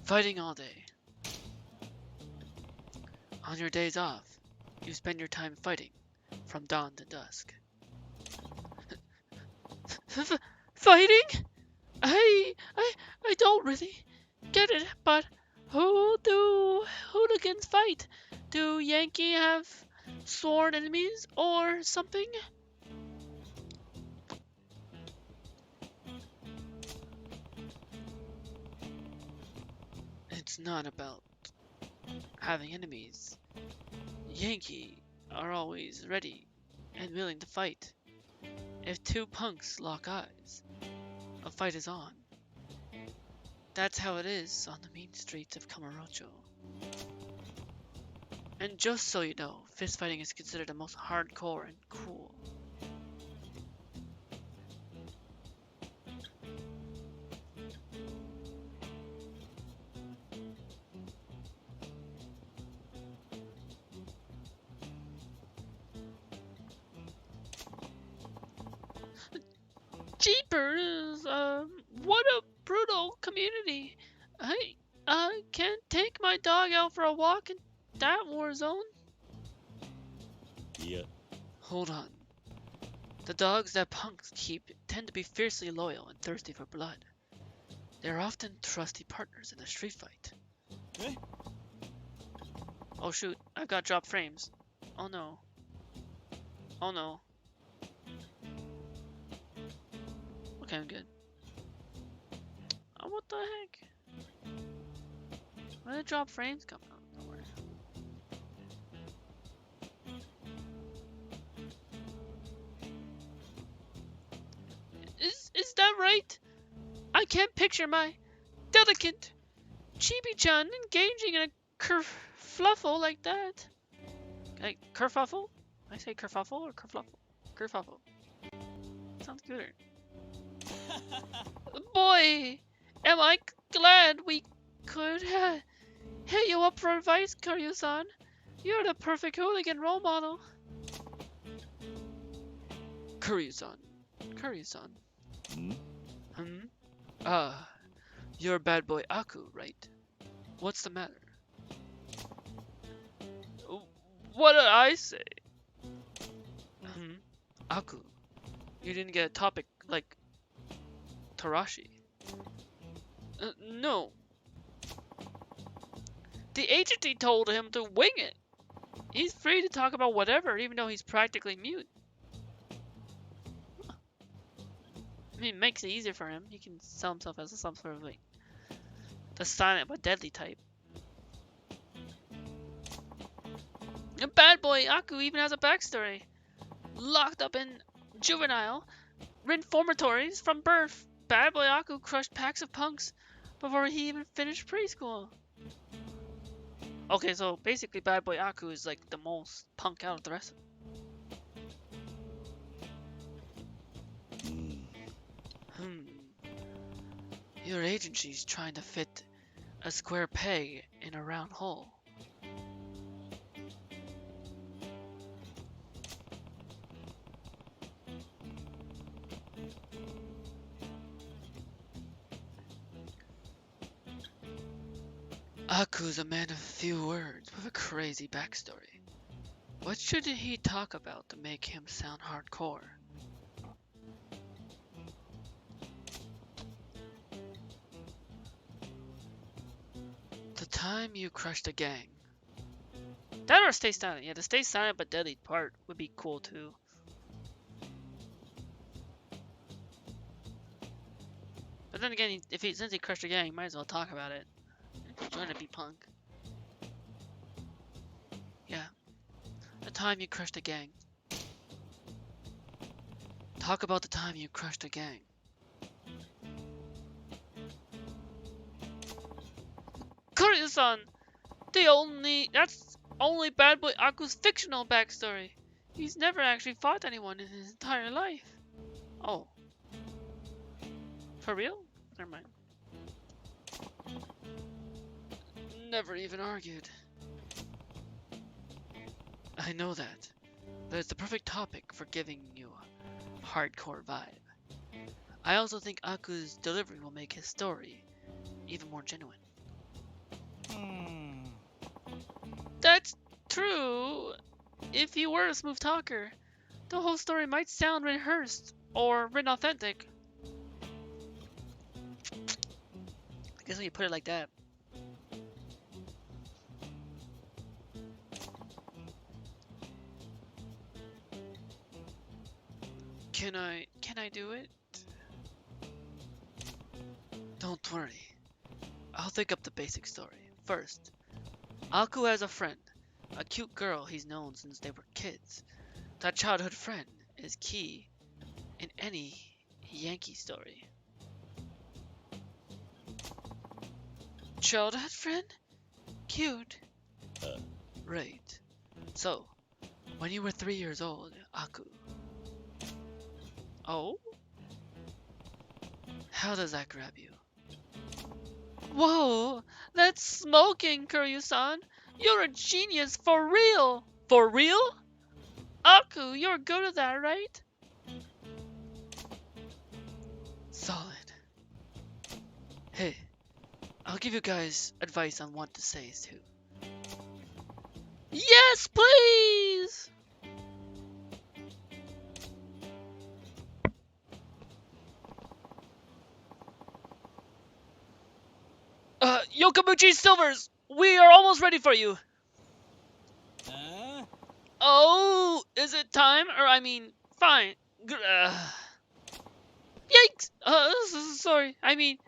Fighting all day. On your days off, you spend your time fighting, from dawn to dusk. Fighting? I don't really get it, but who do hooligans fight? Do Yankee have sworn enemies or something? It's not about having enemies. Yankee are always ready and willing to fight. If two punks lock eyes, a fight is on. That's how it is on the mean streets of Kamurocho. And just so you know, fistfighting is considered the most hardcore and cool. Jeepers, what a brutal community. I can't take my dog out for a walk in that war zone. Yeah. Hold on. The dogs that punks keep tend to be fiercely loyal and thirsty for blood. They're often trusty partners in a street fight. Eh? Oh shoot, I've got dropped frames. Oh no. Oh no. Okay, I'm good. what the heck? Where did drop frames come out? Don't worry. Is that right? I can't picture my delicate Chibi-chan engaging in a kerfluffle like that. Like, kerfuffle? I say kerfuffle or kerfluffle? Kerfuffle. Sounds gooder. Boy, am I glad we could hit you up for advice, Kiryu-san. You're the perfect hooligan role model. Kiryu-san. Kiryu-san. You're bad boy Aku, right? What's the matter? What did I say? Aku, you didn't get a topic like Tarashi. No. The agency told him to wing it. He's free to talk about whatever, even though he's practically mute. I mean, it makes it easier for him. He can sell himself as some sort of like the silent but deadly type. A bad boy Aku even has a backstory. Locked up in juvenile reformatories from birth, bad boy Aku crushed packs of punks before he even finished preschool. Okay, so basically bad boy Aku is like the most punk out of the rest of them. Your agency's trying to fit a square peg in a round hole. Aku's a man of few words with a crazy backstory. What should he talk about to make him sound hardcore? The time you crushed a gang. That or stay silent. Yeah, the stay silent but deadly part would be cool too. But then again, since he crushed a gang, he might as well talk about it. He's trying to be punk. Yeah. The time you crushed a gang. Talk about the time you crushed a gang. Kiryu-san! That's only bad boy Aku's fictional backstory. He's never actually fought anyone in his entire life. Oh. For real? Never mind. Never even argued. I know that, but it's the perfect topic for giving you a hardcore vibe. I also think Aku's delivery will make his story even more genuine. That's true. If he were a smooth talker, the whole story might sound rehearsed or written authentic. I guess when you put it like that. Can I do it? Don't worry. I'll think up the basic story. First, Aku has a friend, a cute girl he's known since they were kids. That childhood friend is key in any Yankee story. Childhood friend? Cute. Right. So, when you were 3 years old, Aku. Oh? How does that grab you? Whoa! That's smoking, Kiryu-san! You're a genius for real! For real? Aku, you're good at that, right? Solid. Hey, I'll give you guys advice on what to say too. Yes, please! Yokomuchi Silvers, we are almost ready for you. Oh, is it time? Or I mean, fine. Yikes! Sorry. I mean,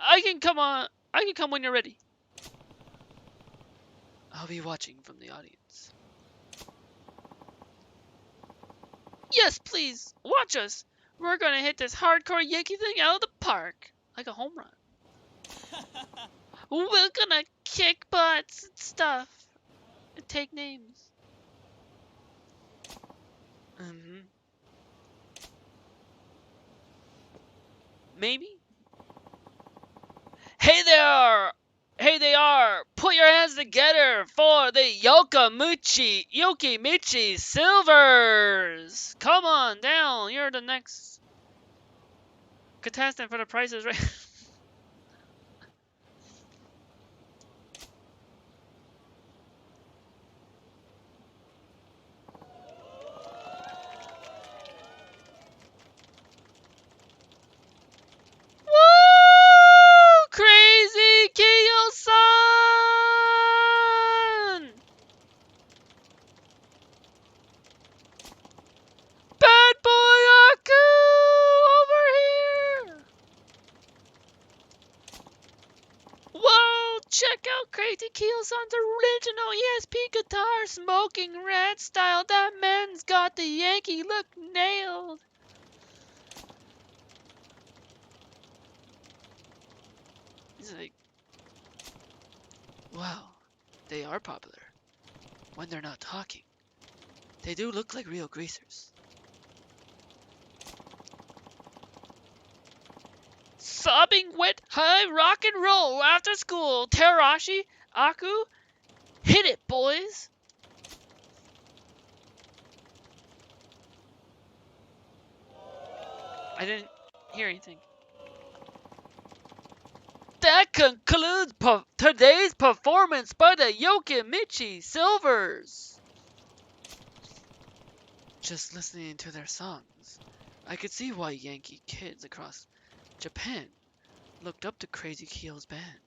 I can come on. I can come when you're ready. I'll be watching from the audience. Yes, please, watch us. We're gonna hit this hardcore Yankee thing out of the park. Like a home run. We're gonna kick butts and stuff. And take names. Maybe? Hey there! Hey they are! Put your hands together for the Yokimichi Silvers! Come on down, you're the next contestant for the Price is Right. Woo! Crazy Kiyo-san! Bad boy Aku! Over here! Whoa! Check out Crazy Kiyo-san's original ESP guitar, smoking red style. That man's got the Yankee look nailed. He's like, wow, they are popular. When they're not talking, they do look like real greasers. Sobbing wet high rock and roll after school. Terashi, Aku, hit it, boys. I didn't hear anything. That concludes today's performance by the Yokimichi Silvers. Just listening to their songs, I could see why Yankee kids across Japan looked up to Crazy Keel's band.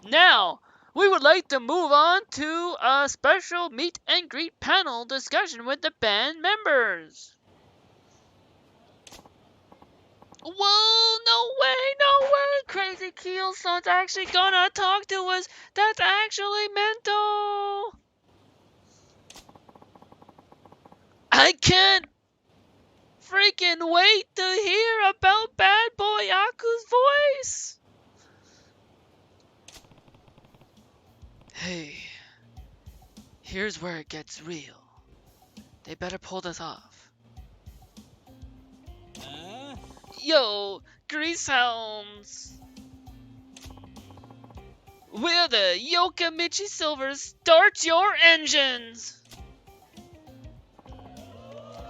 Now, we would like to move on to a special meet and greet panel discussion with the band members. Whoa, no way, Crazy Keel-san's actually gonna talk to us. That's actually mental. I can't freaking wait to hear about Bad Boy Aku's voice. Hey, here's where it gets real. They better pull this off. Yo, Greasehounds! We're the Yokimichi Silvers. Start your engines!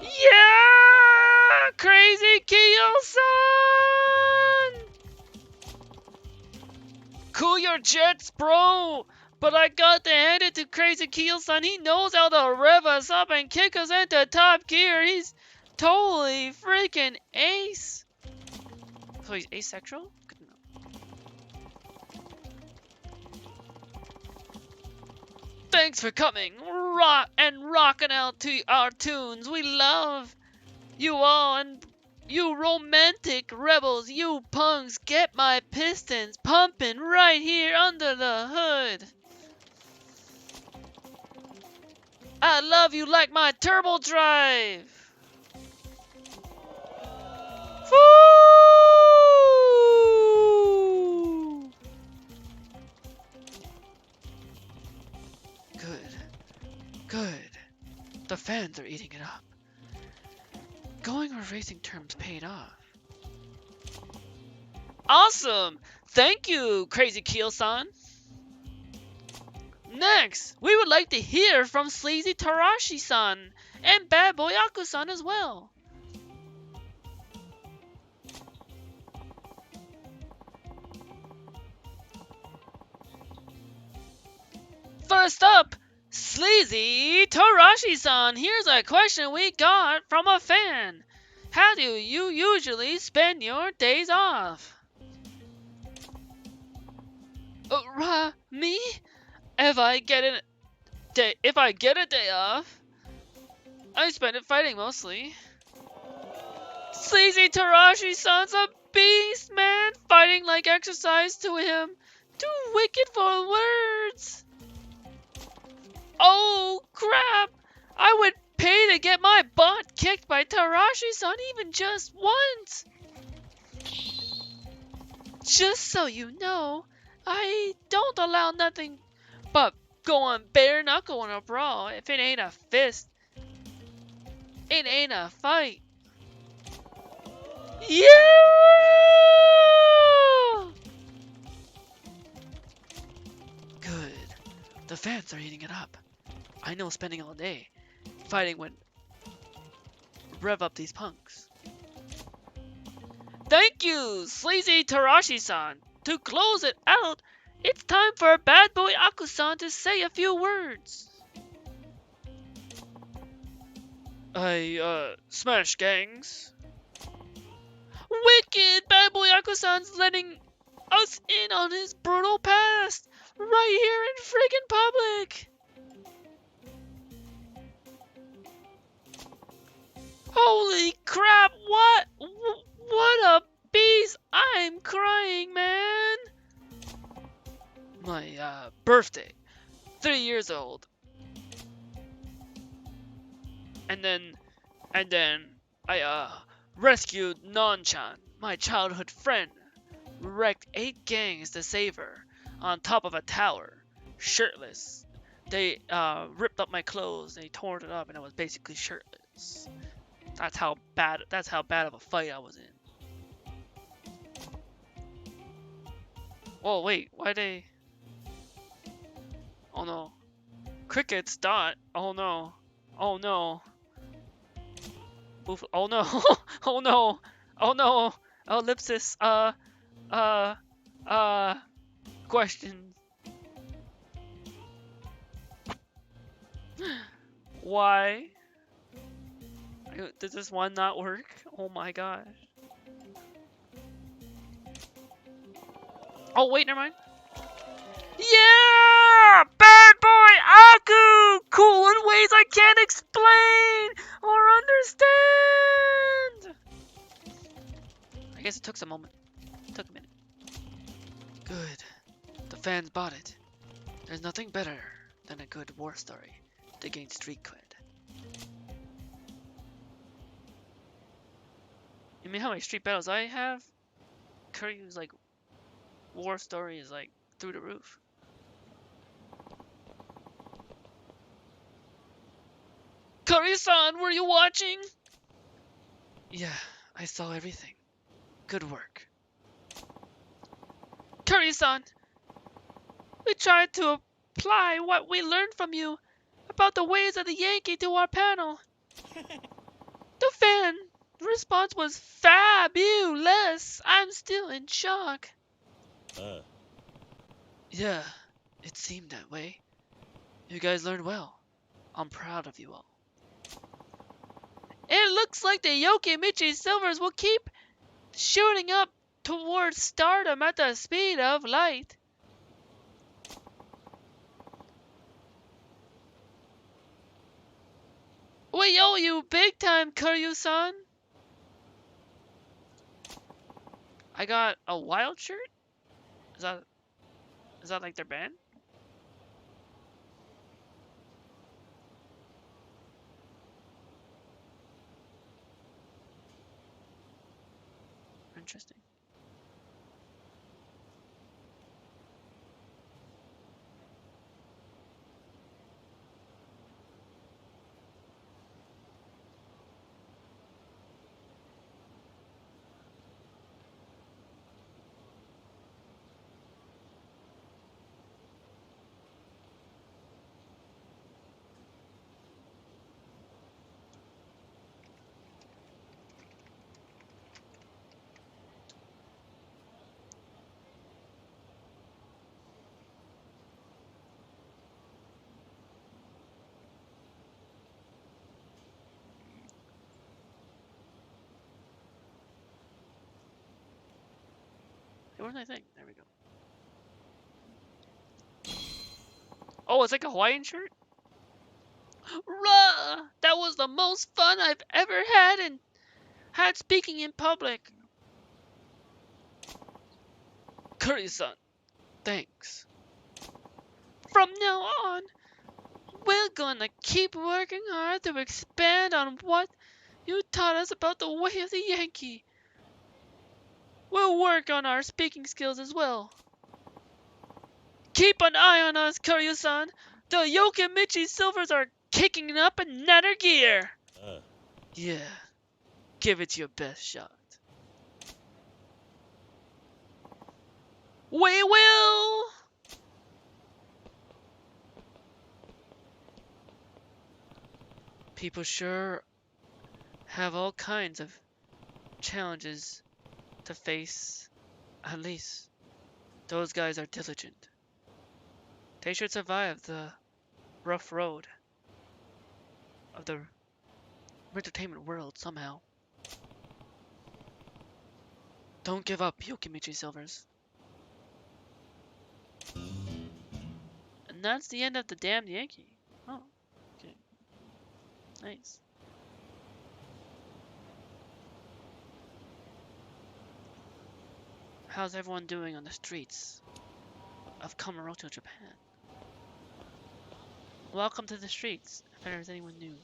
Yeah! Crazy Kiyo-san! Cool your jets, bro! But I got to hand it to Crazy Kiyo-san. He knows how to rev us up and kick us into top gear. He's totally freaking ace. So he's asexual? Good to know. Thanks for coming, rocking out to our tunes. We love you all, and you romantic rebels, you punks, get my pistons pumping right here under the hood. I love you like my turbo drive. Woo! Good. The fans are eating it up. Going over racing terms paid off. Awesome! Thank you, Crazy Keel-san. Next, we would like to hear from Sleazy Tarashi-san and Bad Boy Aku-san as well. First up, Sleazy Tarashi-san. Here's a question we got from a fan. How do you usually spend your days off? Me? If I get a day off, I spend it fighting mostly. Sleazy Tarashi-san's a beast, man! Fighting like exercise to him. Too wicked for words. Oh, crap! I would pay to get my butt kicked by Tarashi-san even just once! Just so you know, I don't allow nothing but going bare knuckle in a brawl. If it ain't a fist, it ain't a fight. Yeah! Good. The fans are eating it up. I know spending all day fighting would rev up these punks. Thank you, Sleazy Tarashi-san. To close it out, it's time for Bad Boy Aku-san to say a few words. Smash gangs. Wicked! Bad Boy Aku-san's letting us in on his brutal past right here in friggin' public. Holy crap, what a beast! I'm crying, man! My, birthday. 3 years old. And then I rescued Non-chan, my childhood friend. Wrecked 8 gangs to save her, on top of a tower, shirtless. They, ripped up my clothes, they tore it up, and I was basically shirtless. That's how bad of a fight I was in. Oh wait, why they? Oh no. Crickets dot. Oh no. Oh no. Oof. Oh no. Oh no. Oh no. Ellipsis. Question. Why? Did this one not work? Oh my gosh. Oh wait, never mind. Yeah! Bad boy Aku! Cool in ways I can't explain or understand! I guess it took some moment. It took a minute. Good. The fans bought it. There's nothing better than a good war story to gain street cred. You mean how many street battles I have? Kiryu's like war story is like through the roof. Kiryu-san, were you watching? Yeah, I saw everything. Good work. Kiryu-san, we tried to apply what we learned from you about the ways of the Yankee to our panel. The fan response was fabulous. I'm still in shock. Yeah, it seemed that way. You guys learned well. I'm proud of you all. It looks like the Yokimichi Silvers will keep shooting up towards stardom at the speed of light. We owe you big time, Kiryu-san. I got a wild shirt? Is that like their band? Interesting. Hey, where's my thing? There we go. Oh, it's like a Hawaiian shirt? Ruh! That was the most fun I've ever had speaking in public. Kiryu-san, thanks. From now on, we're gonna keep working hard to expand on what you taught us about the way of the Yankee. We'll work on our speaking skills as well. Keep an eye on us, Kiryu-san. The Yokimichi Silvers are kicking up another gear. Yeah, give it your best shot. We will! People sure have all kinds of challenges to face. At least, those guys are diligent. They should survive the rough road of the entertainment world somehow. Don't give up, Yokimichi Silvers. And that's the end of the damned Yankee. Oh, okay. Nice. How's everyone doing on the streets of Kamurocho, Japan? Welcome to the streets, if there's anyone new.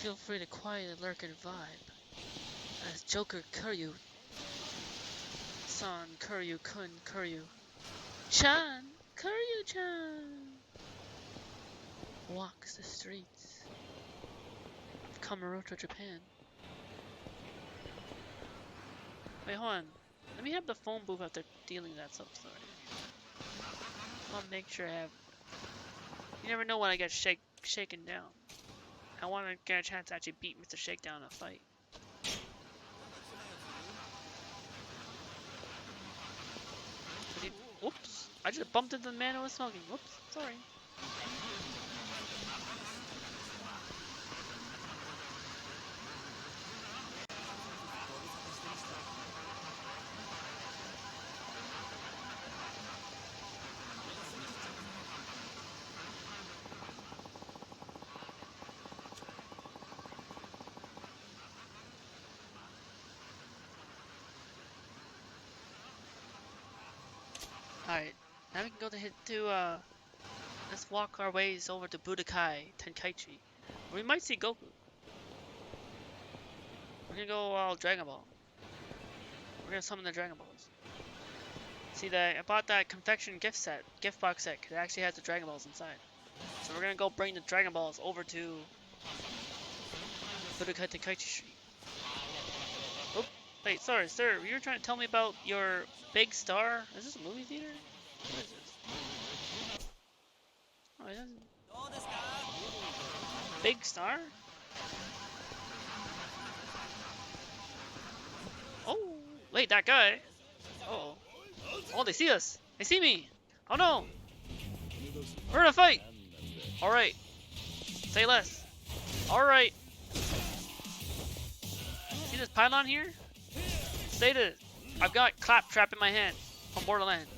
Feel free to quietly lurk and vibe as Joker Kiryu-san, Kiryu-kun, Kiryu-chan, Kiryu-chan walks the streets of Kamurocho, Japan. Wait, hold on. Let me have the phone booth after dealing that stuff. Sorry. I'll make sure I have. You never know when I get shaken down. I want to get a chance to actually beat Mr. Shakedown in a fight. Whoops! I just bumped into the man who was smoking. Whoops! Sorry. Alright, now we can go let's walk our ways over to Budokai Tenkaichi. We might see Goku. We're gonna go all Dragon Ball. We're gonna summon the Dragon Balls. See that I bought that confection gift box set, 'cause it actually has the Dragon Balls inside. So we're gonna go bring the Dragon Balls over to Budokai Tenkaichi Street. Oh, wait, sorry, sir. You were trying to tell me about your big star? Is this a movie theater? What is this? Oh, it doesn't. Big star? Oh, wait, that guy. Uh-oh. Oh, they see us. They see me. Oh no. We're in a fight. Alright. Say less. Alright. See this pylon here? Say this. I've got Claptrap in my hand from Borderlands.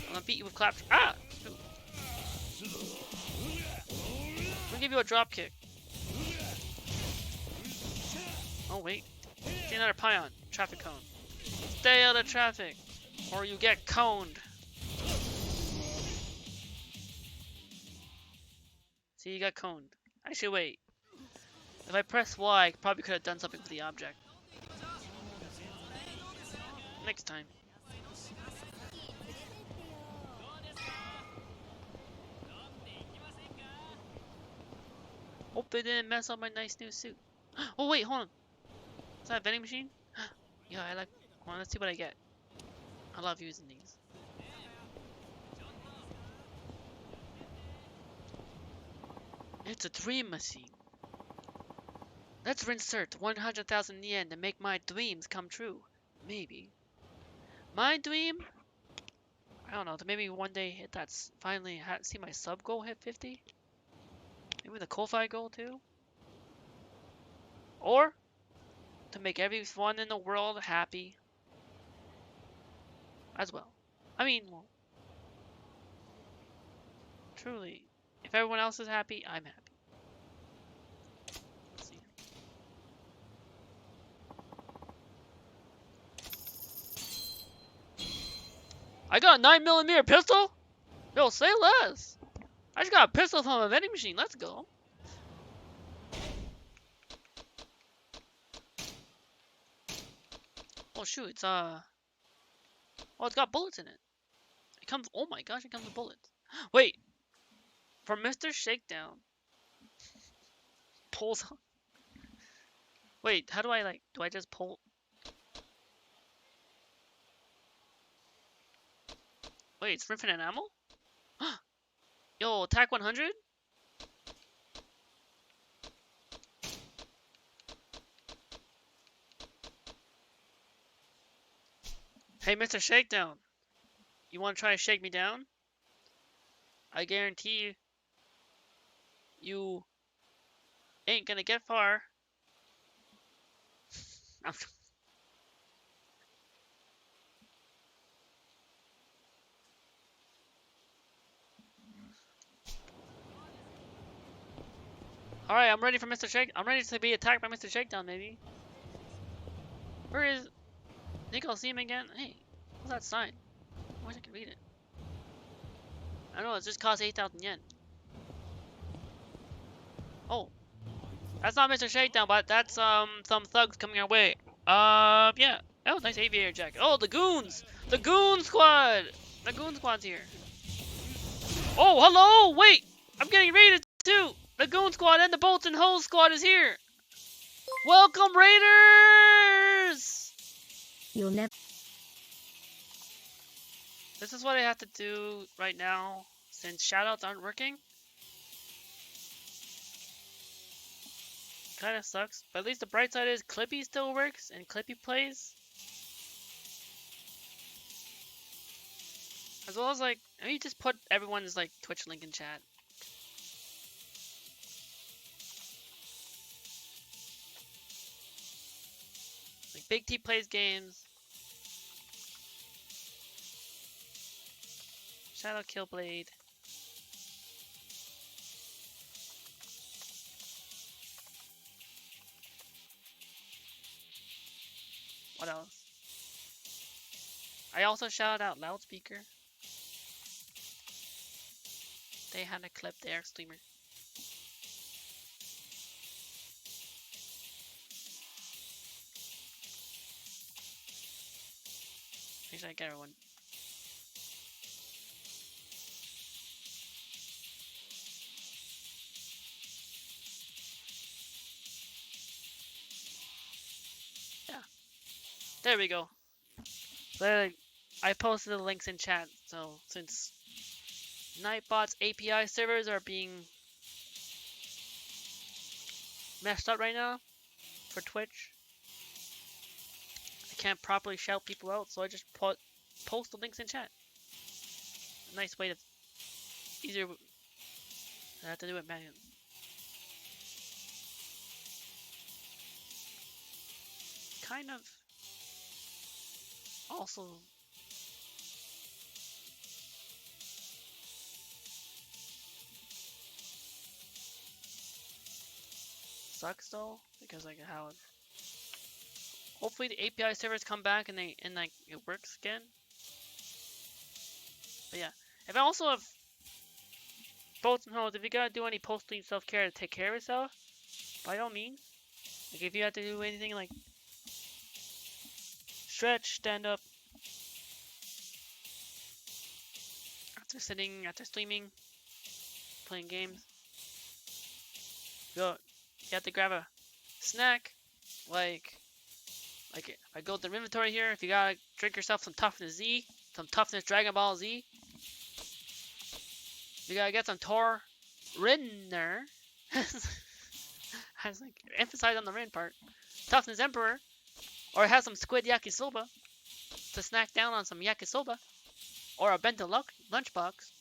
I'm gonna beat you with Claptrap. Ah! Shoot. I'm gonna give you a drop kick. Oh wait. See another pylon. Traffic cone. Stay out of traffic, or you get coned. See, you got coned. Actually, wait. If I press Y, I probably could have done something with the object. Next time. Hope they didn't mess up my nice new suit. Oh wait, hold on. Is that a vending machine? Yeah, I like. Well, let's see what I get. I love using these. It's a dream machine. Let's insert 100,000 yen to make my dreams come true. Maybe. My dream? I don't know. To maybe one day hit that. Finally, see my sub goal hit 50. Maybe the Ko-Fi goal too. Or to make everyone in the world happy as well. I mean, well, truly, if everyone else is happy, I'm happy. Let's see. I got a 9mm pistol? Yo, say less. I just got a pistol from a vending machine. Let's go. Oh shoot, oh, it's got bullets in it. It comes, oh my gosh, it comes with bullets. Wait, for Mr. Shakedown. Pulls on. Wait, how do I do I just pull? Wait, it's for infinite ammo? Yo, attack 100? Hey, Mr. Shakedown. You want to try to shake me down? I guarantee you ain't gonna get far. Alright, I'm ready for Mr. Shake. I'm ready to be attacked by Mr. Shakedown, maybe. Where is... Think I'll see him again? Hey, what's that sign? I wish I could read it. I don't know, it just cost 8,000 yen. Oh, that's not Mr. Shakedown, but that's some thugs coming our way. Yeah. Oh, nice aviator jacket. Oh, the goons! The goon squad! The goon squad's here. Oh, hello! Wait! I'm getting raided too! The goon squad and the bolts and hose squad is here! Welcome, raiders! You'll never. This is what I have to do right now since shoutouts aren't working. Kinda sucks, but at least the bright side is Clippy still works and Clippy plays. As well as maybe just put everyone's Twitch link in chat. Big T plays games. Shadow Killblade. What else? I also shouted out Loudspeaker. They had a clip there, streamer. Make sure I get everyone. Yeah. There we go. So, I posted the links in chat, so since Nightbot's API servers are being messed up right now for Twitch, I can't properly shout people out, so I just post the links in chat. A nice way to easier. I have to do it manually. Kind of also sucks though, because how hopefully the API servers come back and it works again. But yeah, if I also have both nodes, if you gotta do any post-stream self-care to take care of yourself, by all means. If you have to do anything stretch, stand up after streaming, playing games, you have to grab a snack, if I go to the inventory here, if you gotta drink yourself some Toughness Z, some Toughness Dragon Ball Z, you gotta get some Tor Rinner. I was emphasize on the Rin part. Toughness Emperor, or have some Squid Yakisoba to snack down on some yakisoba, or a bento lunchbox,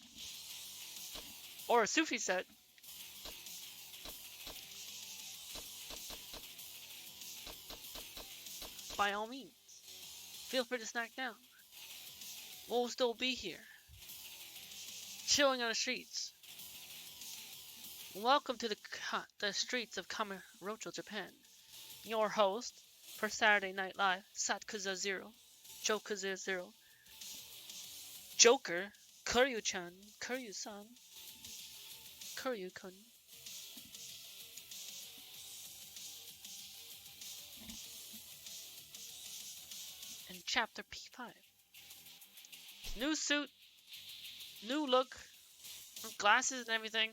or a sushi set. By all means, feel free to snack down. We'll still be here, chilling on the streets. Welcome to the streets of Kamurocho, Japan. Your host for Saturday Night Live, Jokuza Zero. Joker, Kiryu-chan, Kiryu-san, Kiryu-kun. In chapter P5. New suit, new look, glasses and everything.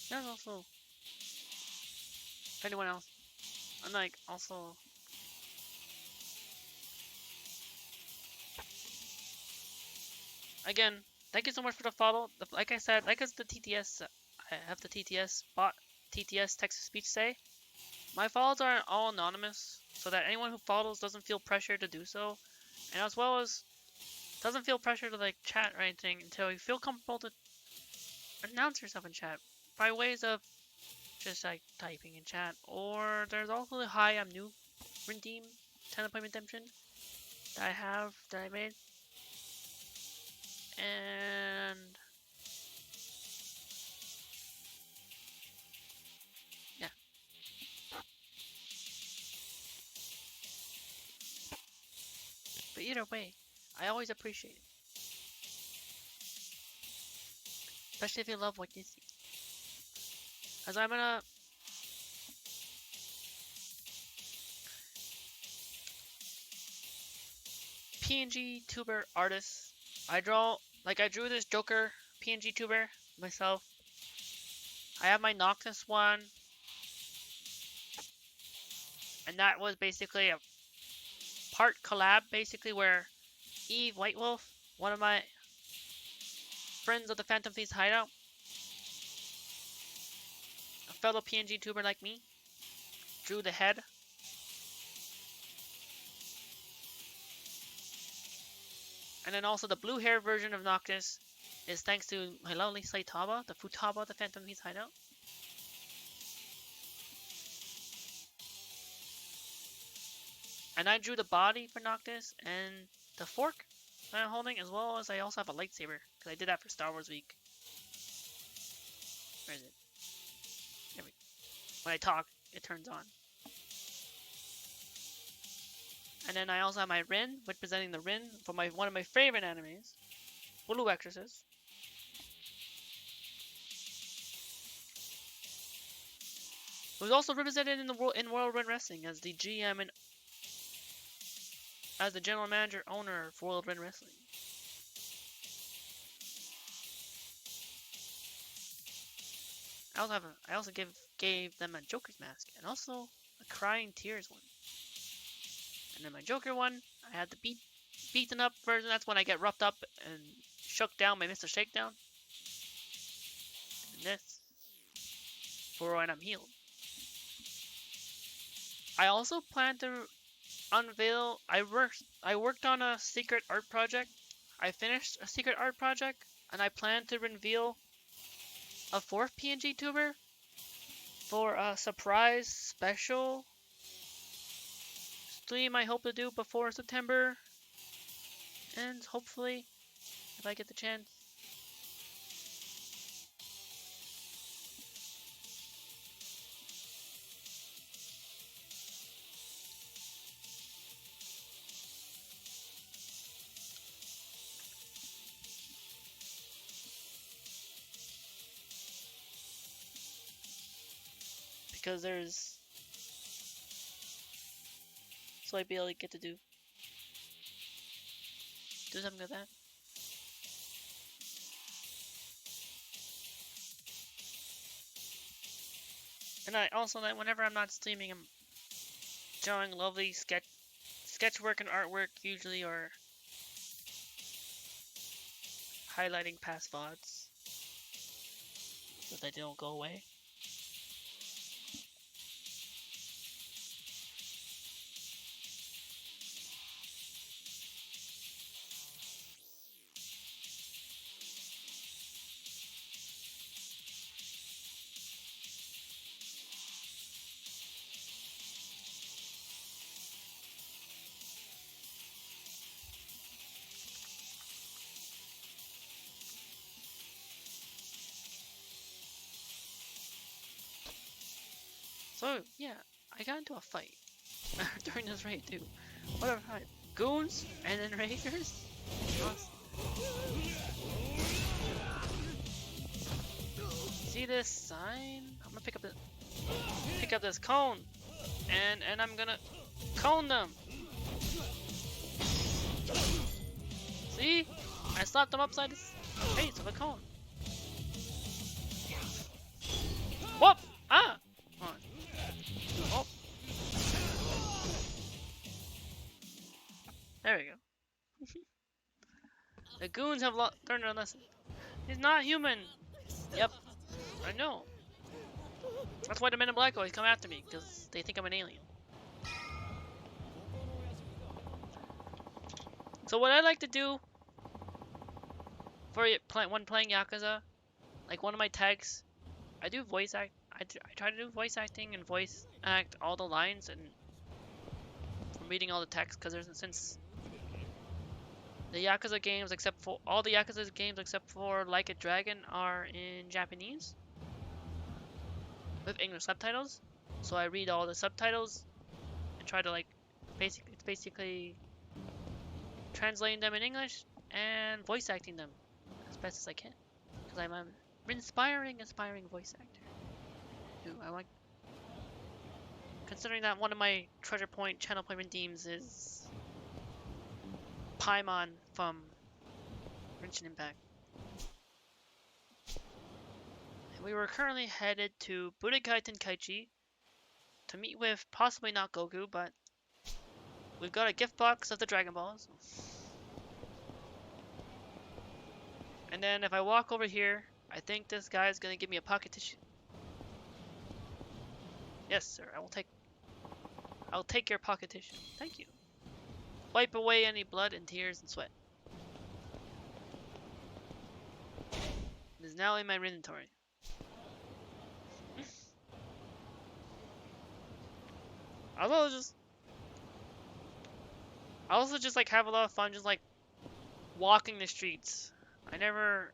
There's also, if anyone else, and like also, again, thank you so much for the follow. Like I said, like as the TTS, I have the TTS bot, TTS text to speech say, my follows are all anonymous, so that anyone who follows doesn't feel pressure to do so, and as well as doesn't feel pressure to like chat or anything until you feel comfortable to announce yourself in chat by ways of just like typing in chat. Or there's also the hi, I'm new redeem 10 point redemption that I made, and yeah. But either way, I always appreciate it, especially if you love what you see. As I'm gonna PNG tuber artist. I drew this Joker PNG tuber myself. I have my Noctis one, and that was basically a part collab, basically where Eve White Wolf, one of my friends of the Phantom Feast hideout, a fellow PNG tuber like me, drew the head. And then also the blue hair version of Noctis is thanks to my lovely Saitaba, the Futaba of the Phantom Feast hideout. And I drew the body for Noctis and the fork that I'm holding, as well as I also have a lightsaber, because I did that for Star Wars Week. Where is it? There we go. When I talk, it turns on. And then I also have my Rin, representing the Rin for one of my favorite animes, Blue Exorcist. Who's also represented in World Rin Wrestling as the GM and as the general manager owner of World Rin Wrestling. I also gave them a Joker's mask and also a Crying Tears one. And then my Joker one, I had the beaten up version. That's when I get roughed up and shook down by Mr. Shakedown. And this for when I'm healed. I also plan to unveil. I worked on a secret art project. I finished a secret art project, and I plan to reveal a fourth PNG tuber for a surprise special stream I hope to do before September, and hopefully, if I get the chance. Because there's, so I'd be able to get to do something like that. And I also, that whenever I'm not streaming, I'm drawing lovely sketchwork and artwork usually, or highlighting past VODs so that they don't go away. So yeah, I got into a fight during this raid too. What a fight! Goons and then raiders. Awesome. See this sign? I'm gonna pick up this cone, and I'm gonna cone them. See? I slapped them upside the face of a cone. Whoop! Ah! Come on. Oh, there we go. The goons have learned their lesson. He's not human. Yep, I know. That's why the men in black always come after me, because they think I'm an alien. So what I like to do for when playing Yakuza, like one of my tags, I do voice act. I try to do voice acting and voice act all the lines and from reading all the text, because since the Yakuza games, except for all the Yakuza games except for Like a Dragon, are in Japanese with English subtitles. So I read all the subtitles and try to it's basically translating them in English and voice acting them as best as I can. Because I'm an aspiring voice actor. Who I like. Considering that one of my treasure point channel point redeems is Paimon from Genshin Impact. And we were currently headed to Budokai Tenkaichi to meet with possibly not Goku, but we've got a gift box of the Dragon Balls. And then if I walk over here, I think this guy is gonna give me a pocket tissue. Yes, sir. I'll take your pocket tissue. Thank you. Wipe away any blood and tears and sweat. It is now in my inventory. I also just like have a lot of fun just like walking the streets. I never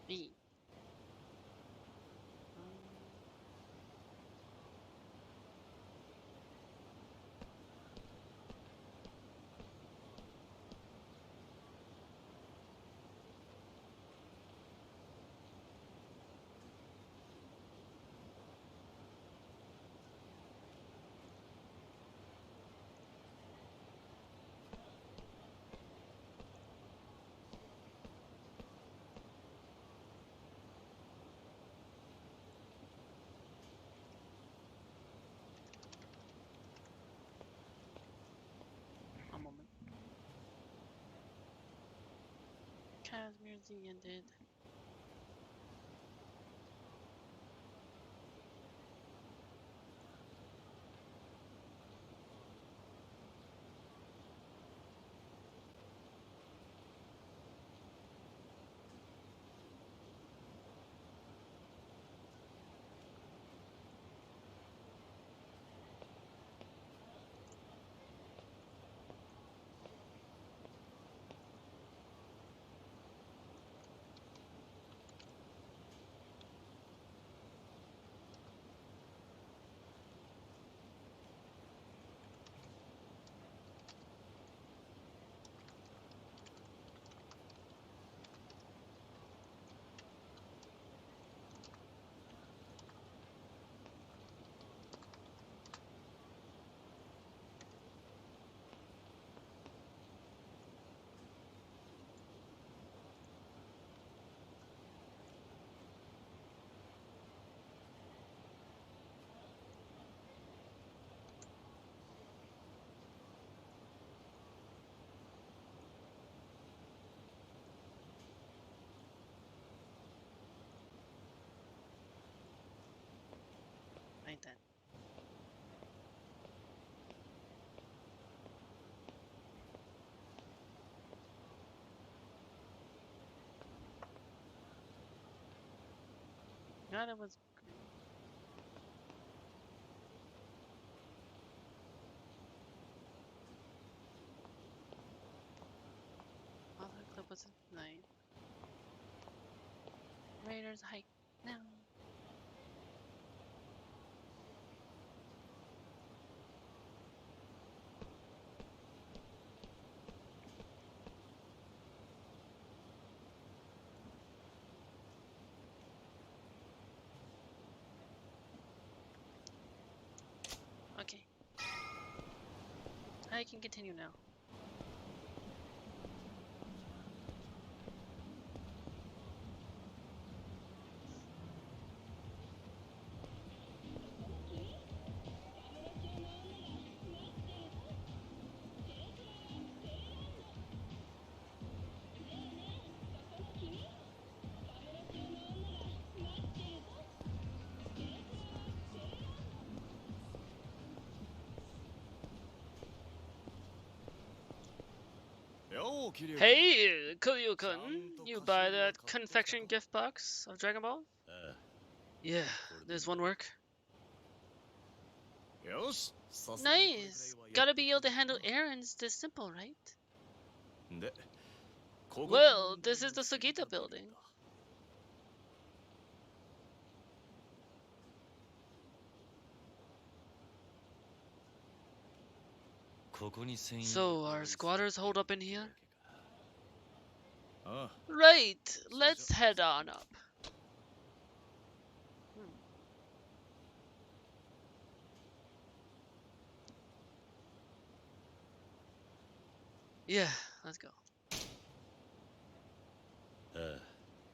me. has merely ended. Ain't that? God, it was green. All the clip was at night. Raiders hike now. Okay. I can continue now. Yo, Kiryu-chan. Hey, Kiryu-chan, you buy that confection gift box of Dragon Ball? Yeah, there's one work. Yosh. Nice. Gotta be able to handle errands this simple, right? Well, this is the Sugita building. So, are squatters holed up in here? Right, let's head on up. Yeah, let's go.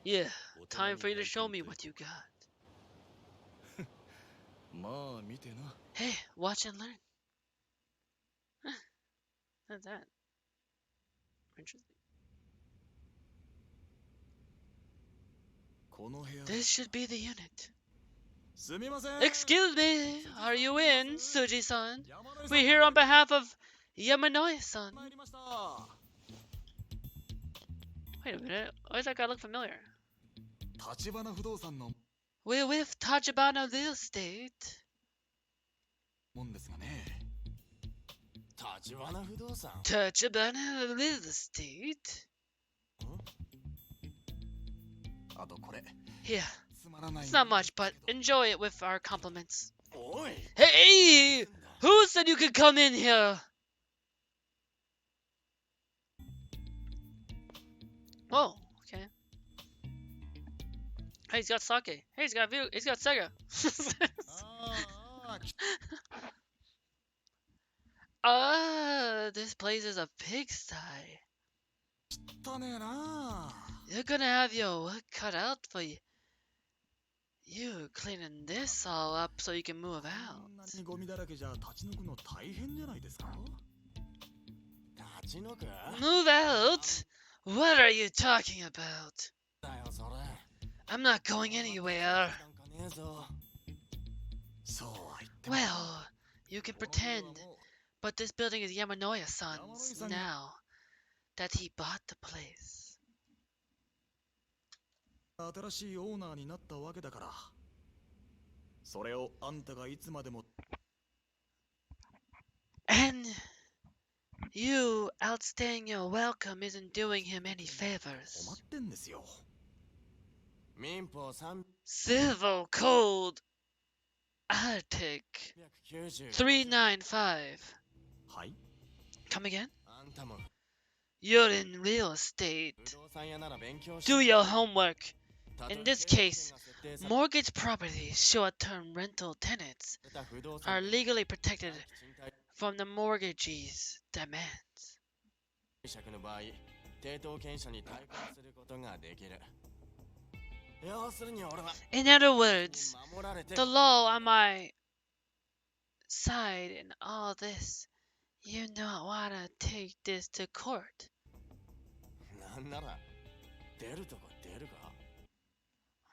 Yeah, time for you to show me what you got. Hey, watch and learn. That's that. Interesting. This should be the unit. Excuse me, are you in, Suji-san? We're here on behalf of Yamanoi-san. Wait a minute, why does that guy look familiar? We're with Tachibana Real Estate. Tachibana Real Estate? Here. It's not much, but enjoy it with our compliments. Hey! Who said you could come in here? Oh, okay. Hey, he's got sake. Hey, he's got Sega. This place is a pigsty. You're gonna have your work cut out for you. You cleaning this all up so you can move out. Move out? What are you talking about? I'm not going anywhere. Well, you can pretend, but this building is Yamanoya-san's now that he bought the place. 新しいオーナーになったわけだから、それをあんたがいつまでも And you outstaying your welcome isn't doing him any 困 favors. ってんですよ。民法 Civil Code Arctic 395. はい。 Come again? あんたも You're in real estate. 不動産屋なら勉強し Do your homework. たとえ In this 契約 case, が設定され mortgage property short-term rental tenants た不動 are 産 legally protected 賃貸 from the mortgagee's demands. 借の場合、抵当権者に対抗することができる。要するに俺は In other words, 守られて the law on my side in all this. You don't wanna take this to court. なんなら出るとこ出るか。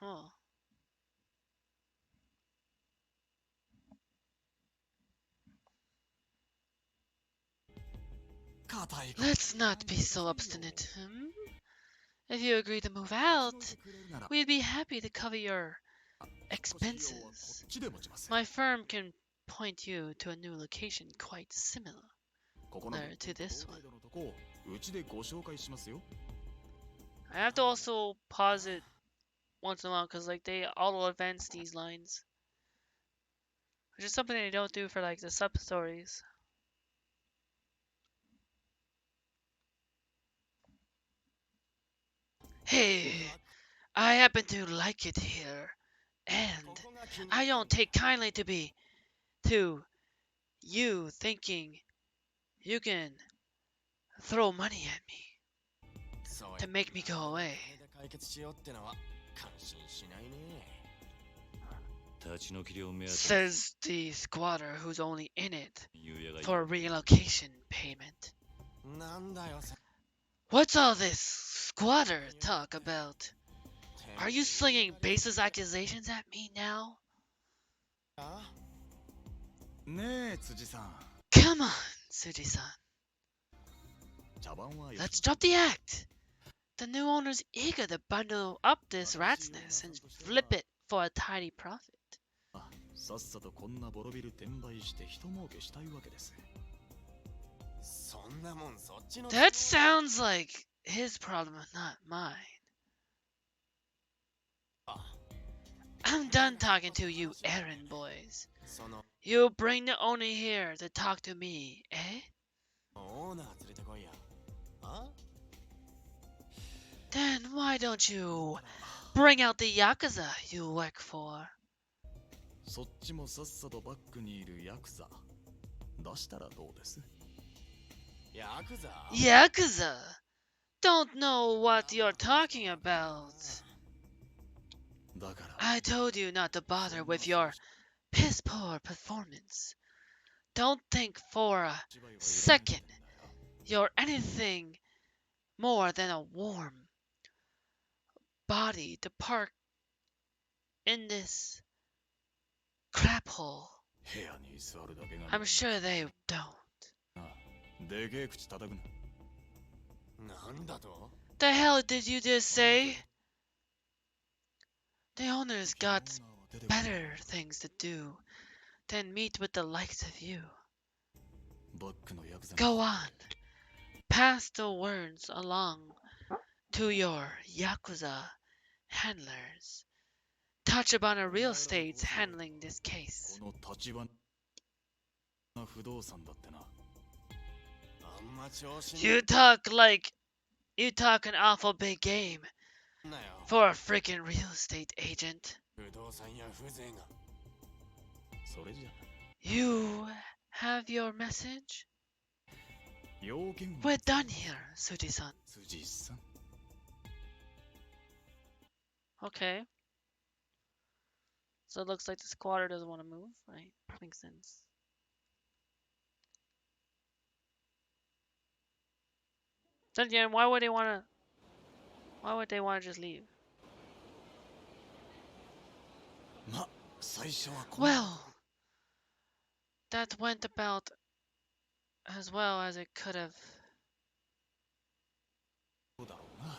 Huh. Let's not be so obstinate. If you agree to move out, we'd be happy to cover your expenses. My firm can point you to a new location quite similar to this one. うちでご紹介しますよ。 I have to also pause it once in a while because like they auto advance these lines, which is something they don't do for like the sub stories. Hey, I happen to like it here, and I don't take kindly to you thinking you can throw money at me to make me go away. 解決しようってのは感心しないね。 Says the squatter who's only in it 夕夜が for relocation payment. なんだよ、 What's all this squatter talk about? Are you slinging baseless accusations at me now? ねえ、辻さん。 Come on, Tsuji-san. 茶番はよ Let's drop the act. The new owner's eager to bundle up this rat's nest and flip it for a tidy profit. さっさとこんなボロビル転売して人儲けしたいわけです。そんなもんそっちの That sounds like his problem, not mine. I'm done talking to you errand boys. その You bring the owner here to talk to me, eh? オーナー連れてこいや。あ Then why don't you bring out the Yakuza you work for? そっちもさっさとバックにいるヤクザ出したらどうです？ヤクザ？ Yakuza? Don't know what you're talking about. だから I told you not to bother with your piss poor performance. Don't think for a second you're anything more than a warm body to park in this crap hole. 部屋に座るだけが I'm sure they don't. でけえ口叩くな。なんだと？ The hell did you just say? The owner's got better things to do than meet with the likes of you. バックのヤクザ Go on. Pass the words along to your Yakuza handlers. Touch upon a real estate's handling this case. この立場な不動産だってな。あんま調子に You talk like you talk an awful big game なよ。 for a freaking real estate agent. 不動産や風情が。それじゃ。 You have your message? 要件 We're done here, Suji-san. 辻さん。 Okay. So it looks like the squatter doesn't want to move, right? Makes sense. Then again, why would they want to Why would they want to just leave? ま、最初はこんな Well, that went about as well as it could have. とだろうな。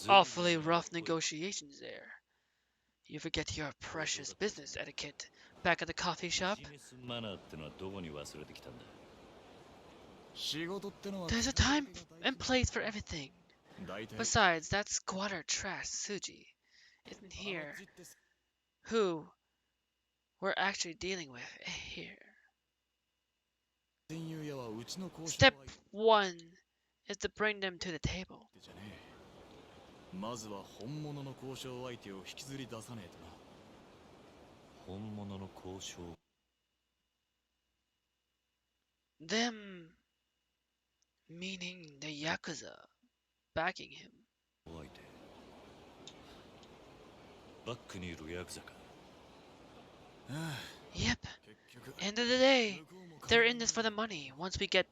Awfully rough negotiations there. You forget your precious business etiquette back at the coffee shop? ビジネスマナーってのはどこに忘れてきたんだ。 仕事ってのは There's a time and place for everything. 大体 Besides, that squatter trash Suji isn't here. Who we're actually dealing with here. 戦友屋はうちの交渉 Step 1 is to bring them to the table. 相手じゃねえ。まずは本物の交渉相手を引きずり出さねえとな。本物の交渉。 Them meaning the Yakuza backing him. 相手。バックにいるヤクザか。 Yep. 結局 End of the day, they're in this for the money. Once we get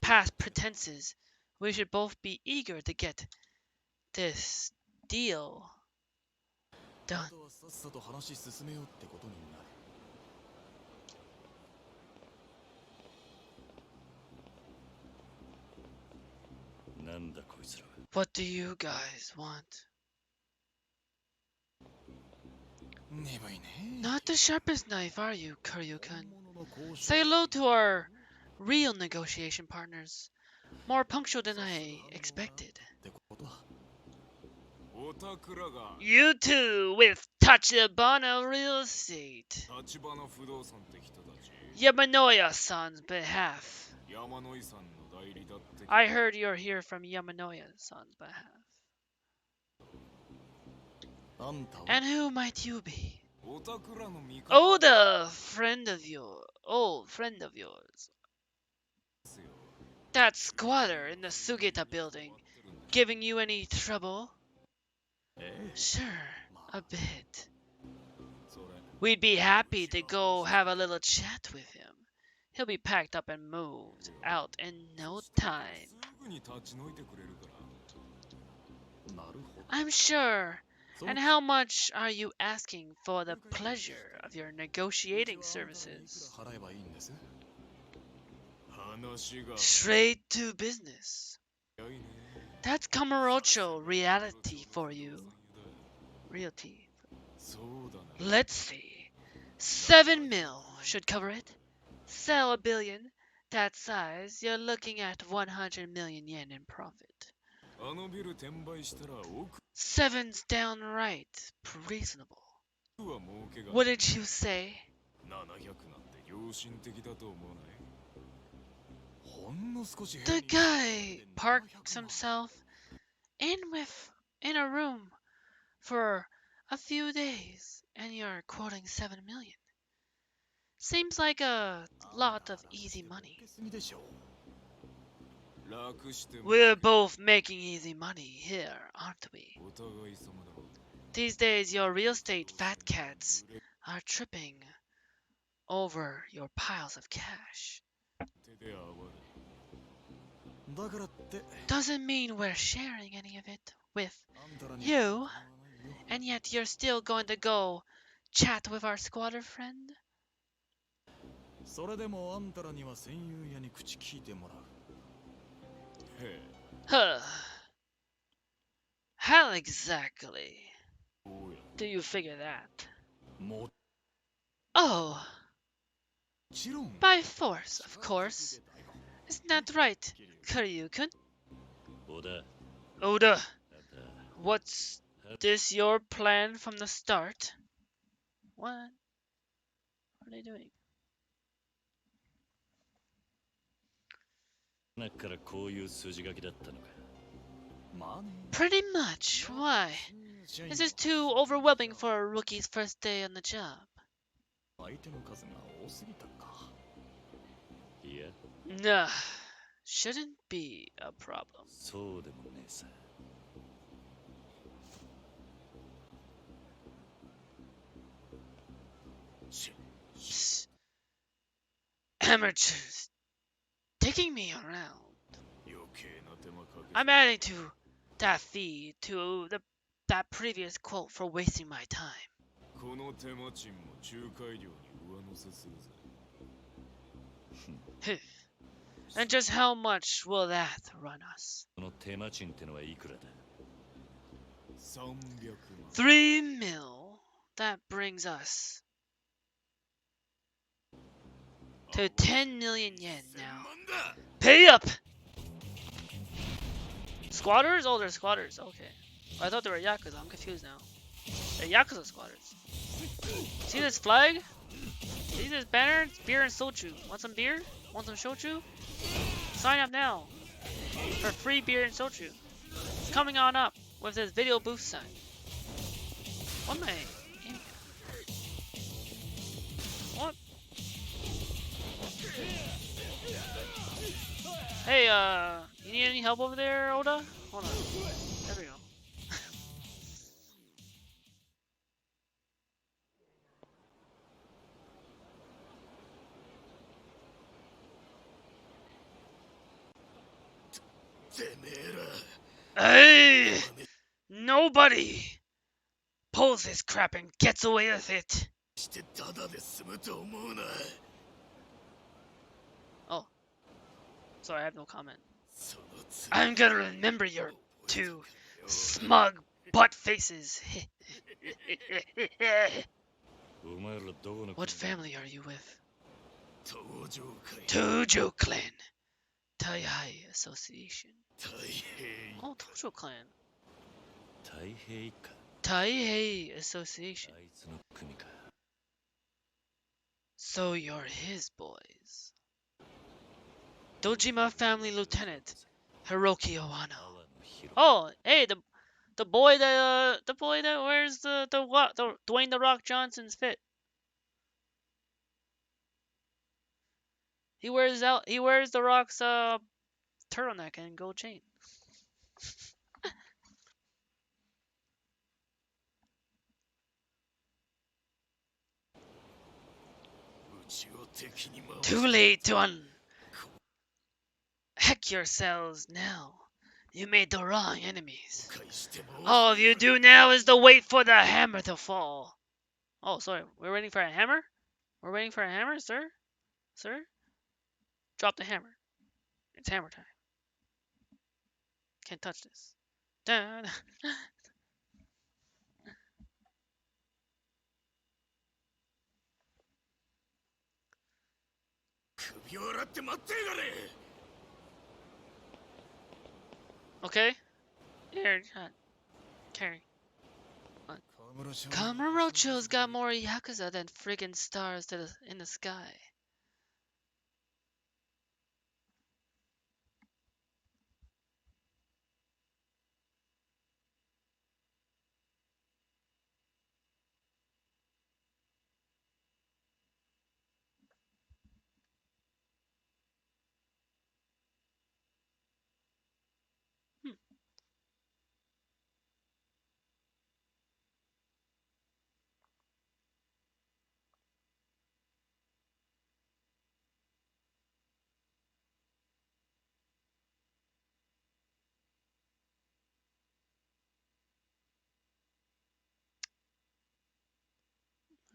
past pretenses, we should both be eager to get this deal あ done. とはさっさと話進めようってことになる。 なんだこいつら。 What do you guys want? 眠いね。 Not the sharpest knife, are you, Kiryu-chan? 本物の交渉 Say hello to our real negotiation partners. More punctual than I expected. ってことは。おたくらが You two with Tachibana Real Estate. 立花不動産って人たち Yamanoya-san's behalf. 山野井さんの代理だって I heard you're here from Yamanoya-san's behalf. あんたは And who might you be? おたくらの味方 Oh, the friend of old friend of yours. ですよ That squatter in the Sugita building. Giving you any trouble? ええ Sure, まあ a bit. それ We'd be happy to go have a little chat with him. He'll be packed up and moved out in no time. すぐに立ち退いてくれるから なるほど。 I'm sure. その And how much are you asking for the pleasure of your negotiating いく services? ら払えばいいんです。話が Straight to business. 早いね That's Kamurocho reality for you. Realty. そうだな Let's see. 7 mil should cover it. Sell a billion. That size, you're looking at 100 million yen in profit. あのビル転売したら億 Seven's downright reasonable. は儲けが Wouldn't you say? 700なんて良心的だと思わないほんの少し The guy parks himself in a room for a few days and you're quoting 7 million. Seems like a lot of easy money. すぎでしょ。楽しても We're both making easy money here, aren't we? お互い様だ These days, your real estate fat cats are tripping over your piles of cash. 手であわるだからって Doesn't mean we're sharing any of it with あんたらに you, 構わないよ。 and yet you're still going to go chat with our squatter friend? それでもあんたらには戦友屋に口聞いてもらう。へえ Huh. How exactly どうや do you figure that? も Oh, ちろん by force, of course. Isn't that right, Kiryu-kun? 小田。 Oda, あんた what's this your plan from the start? What? What are they doing? 中からこういう筋書きだったのか。まあね。 Pretty much. Why? 社員 Is this too overwhelming for a rookie's first day on the job? 相手の数が多すぎたか。いや、 Nah, shouldn't be a problem. そうでもねえさ。 Psst. Amateurs taking me around. 余計な手間か I'm adding to that fee to that previous quote for wasting my time. この手間賃も仲介料に上乗せするぜ。And just how much will that run us? その手間賃ってのはいくらだ300万。 3 mil. That brings us to 10 million yen now. Pay up! Squatters? Oh, they're squatters. Okay. I thought they were Yakuza. I'm confused now. They're Yakuza squatters. See this flag? See this banner? It's beer and sochu. Want some beer? Want some shochu? Sign up now for free beer and sochu. It's coming on up with this video booth sign. What am I aiming at? What? Hey, you need any help over there, Oda? Hold on. There we go. Hey! Nobody pulls this crap and gets away with it. Oh. Sorry, I have no comment. I'm gonna remember your two smug butt faces. What family are you with? Tojo Clan. Taihai Association. Oh, Tojo Clan. 太平一家 Taihei Association. あいつの組か So you're his boys. Dojima family lieutenant Hiroki Owano. 阿波の広 Oh, hey, the boy that wears the Dwayne the Rock Johnson's fit. He wears the Rock's turtleneck and gold chain. Too late to heck yourselves now. You made the wrong enemies. All you do now is to wait for the hammer to fall. Oh, sorry. We're waiting for a hammer? We're waiting for a hammer, sir? Sir? Drop the hammer. It's hammer time. Can't touch this. Dun. 首を洗って待ってやがれ。 Okay. Here, carry. Kamurocho's got more Yakuza than friggin' stars in the sky.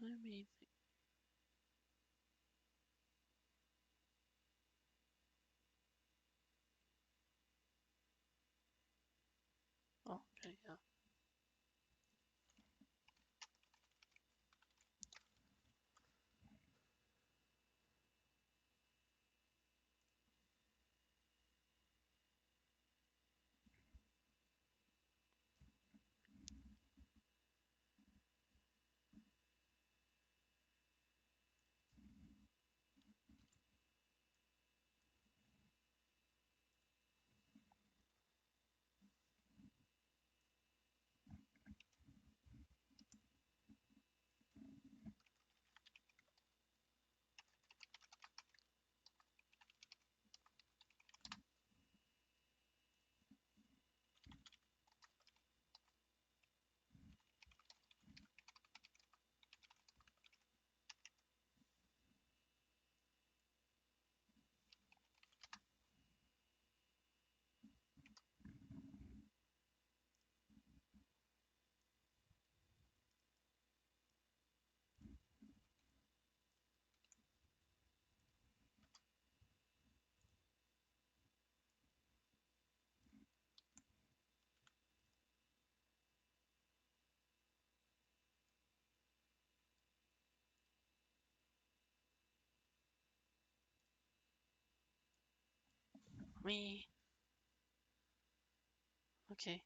Let me think. Oh, okay, yeah. Me. Okay.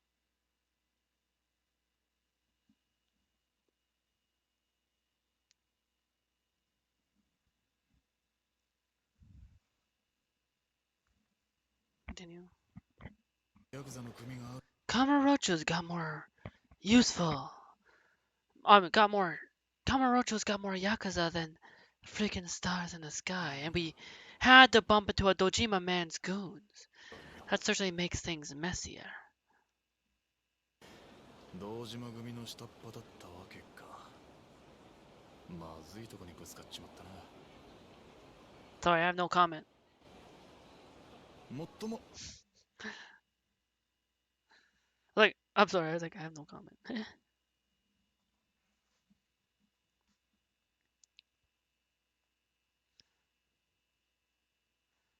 Continue. ヤクザの組が Kamurocho's got more useful. Got more. Kamurocho's got more yakuza than freaking stars in the sky, and we had to bump into a Dojima man's goons. That certainly makes things messier. 堂島組の下っ端だったわけか。まずいとこにぶつかっちまったな。 Sorry, I have no comment. もっとも Like, I'm sorry, I was like, I have no comment.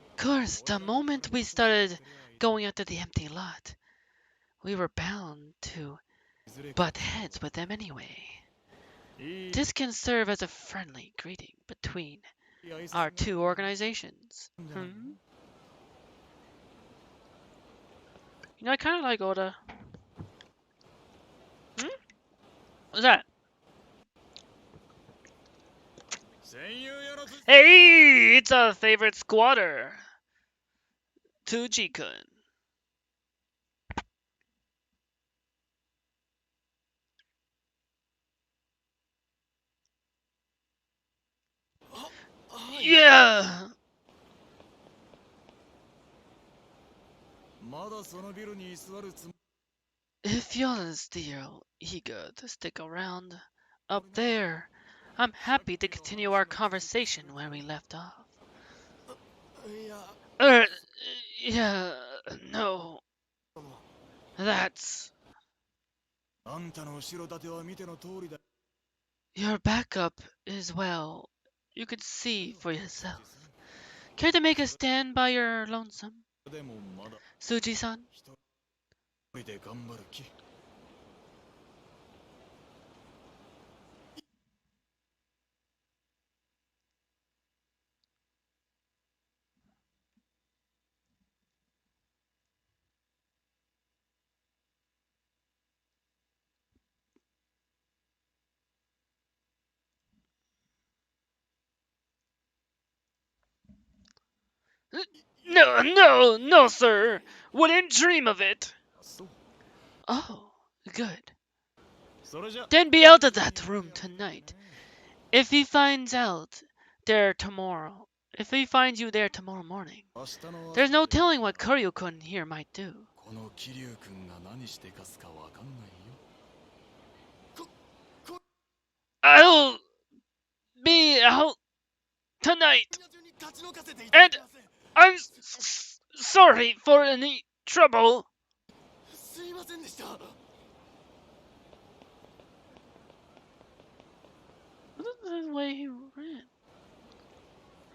Of course, the moment we started going after the empty lot, we were bound to butt heads with them anyway. いい This can serve as a friendly greeting between 挨拶 our two organizations. なんじゃない Hmm? You know, I kind of like Oda. Hmm? What's that? 戦友よろず Hey, it's our favorite squatter, Tuji-kun. はい Yeah. まだそのビルに居座るつも If you're still eager to stick around up there, I'm happy to continue our conversation where we left off. いや Yeah, no, that's あんたの後ろ盾は見ての通りだ your backup is well. You could see for yourself. Care to make a stand by your lonesome, でもまだ Suji-san? 一人で頑張る気 No, no, no, sir. Wouldn't dream of it. そう Oh, good. それじゃ Then be out of that room tonight. If he finds out there tomorrow, if he finds you there tomorrow morning, 明日の there's 朝 no まで telling what Kiryu-kun here might do. この桐生君が何してかすかわかんないよ I'll be out tonight, 中に勝ち抜かせていただきます I'm sorry for any trouble. すいませんでした What is the way he ran?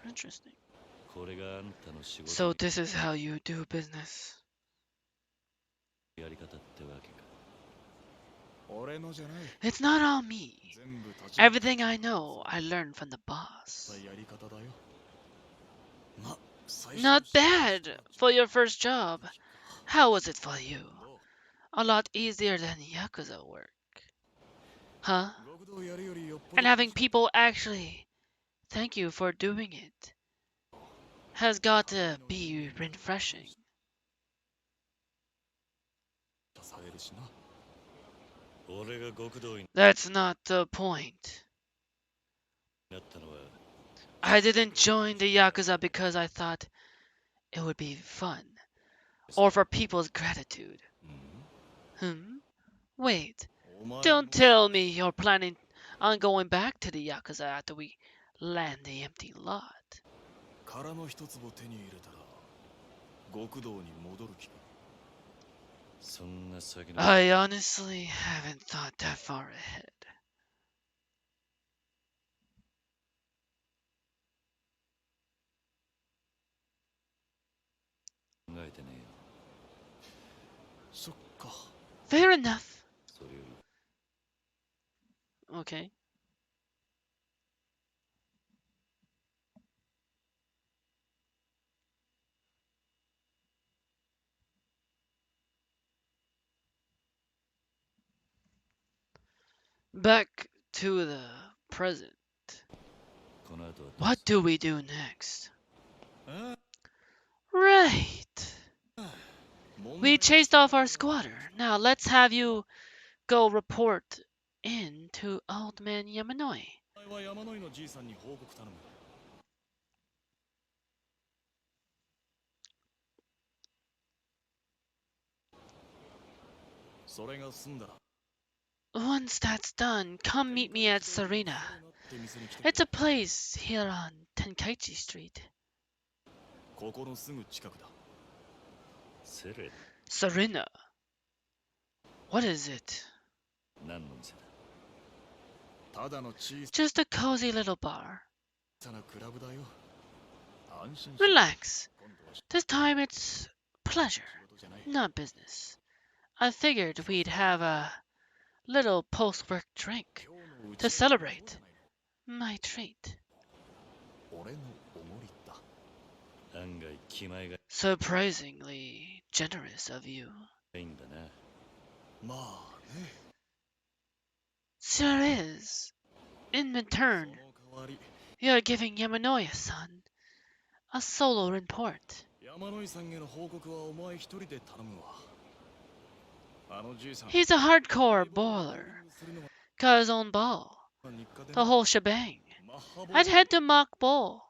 Interesting. これがあんたの仕事 So this is how you do business. のやり方ってわけか。俺のじゃない It's not all me. 全部立ち上がっ Everything I know, I learned from the boss. たやり方だよま最初 Not の仕事 bad for your first job. How was it for you? どう A lot easier than Yakuza work. Huh? 極道やるよりよっぽど And having people actually thank you for doing it has got to be refreshing. されるしな俺が極道に That's not the point. なったのは I didn't join the Yakuza because I thought it would be fun or for people's gratitude. うん Hmm? Wait, お前 don't も tell me you're planning on going back to the Yakuza after we land the empty lot. 殻の一粒手に入れたら極道に戻る気かそんな先の I honestly haven't thought that far ahead. 考えてねえよ。そっか Fair enough. それより Okay. Back to the present. この後はどう What する do we do next? あ Right. あ We chased off our squatter. Now let's have you go report in to Old Man Yamanoi. お前は山野井のじいさんに報告頼む。それが済んだら Once that's done, come meet me at Serena. It's a place here on Tenkaichi Street. ここのすぐ近くだ。セレ Serena. What is it? 何の店だただの小 Just a cozy little bar. さなクラブだよ。安心し Relax. 今度は仕 This time it's pleasure, 事じゃない。 not business. I figured we'd have a little post-work drink 今日のう to ちの celebrate my treat. 俺のおごりだ。案外気前が Surprisingly generous of you. いいんだなまあね。 Sure is. In そ return, の代わり you're giving Yamanoya-san a solo report. 山野井さんへの報告はお前一人で頼むわ。あのじいさん He's a hardcore baller. するのは Got his own ball. 日課で The whole shebang. マッハボ I'd head to Mock Bowl.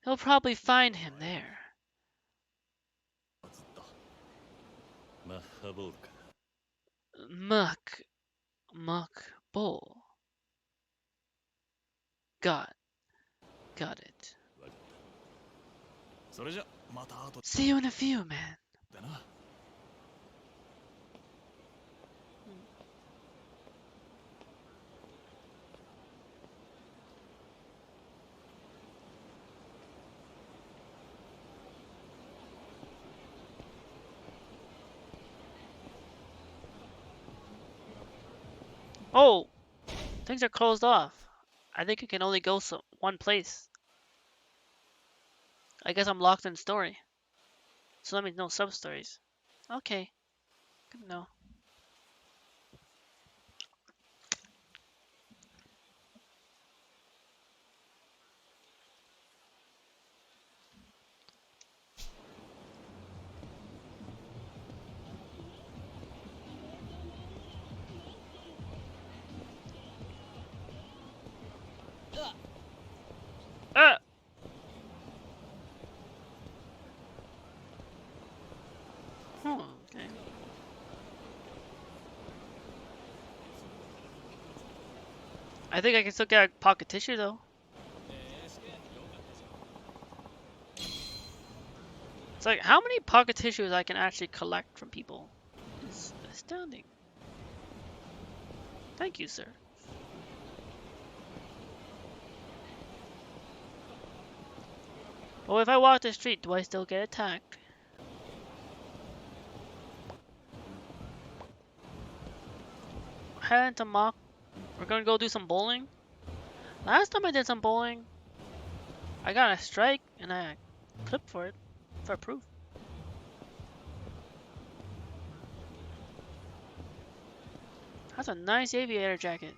You'll probably find him there. ずった。マッハボールか Mock Bowl. Got it. わかったそれじゃまた後 See you in a few, man. でな。 Oh, things are closed off. I think you can only go one place. I guess I'm locked in story. So that means no sub stories. Okay, good to know. Ah! Oh, okay. I think I can still get a pocket tissue though. It's like how many pocket tissues I can actually collect from people. It's astounding. Thank you, sir. Well, if I walk the street, do I still get attacked? Head into mock. We're gonna go do some bowling. Last time I did some bowling, I got a strike and I clipped for it for proof. That's a nice aviator jacket.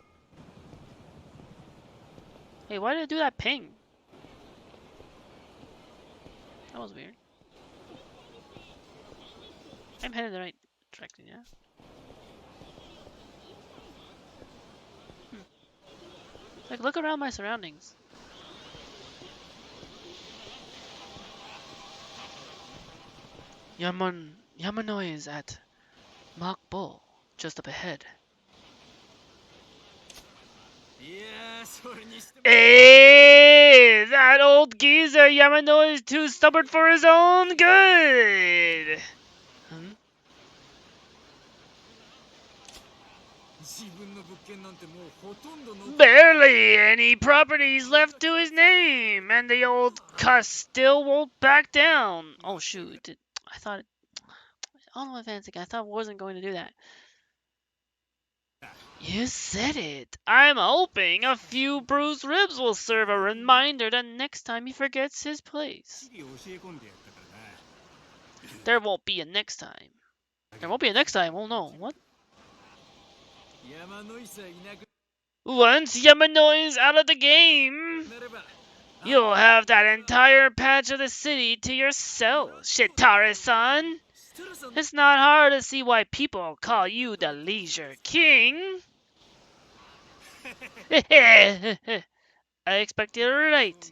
Hey, why did it do that ping? That was weird. I'm headed the right direction, yeah? Like, look around my surroundings. Yamanoi is at Mock Bowl, just up ahead. Hey, that old geezer Yamanoi is too stubborn for his own good. Hmm? Barely any properties left to his name, and the old cuss still won't back down. Oh shoot! I thought. Oh no, advancing. I thought I wasn't going to do that. You said it. I'm hoping a few bruised ribs will serve a reminder that next time he forgets his place. There won't be a next time. There won't be a next time. Oh no. What? Once Yamano is out of the game, you'll have that entire patch of the city to yourself, Shitara-san. It's not hard to see why people call you the Leisure King. I expected it right.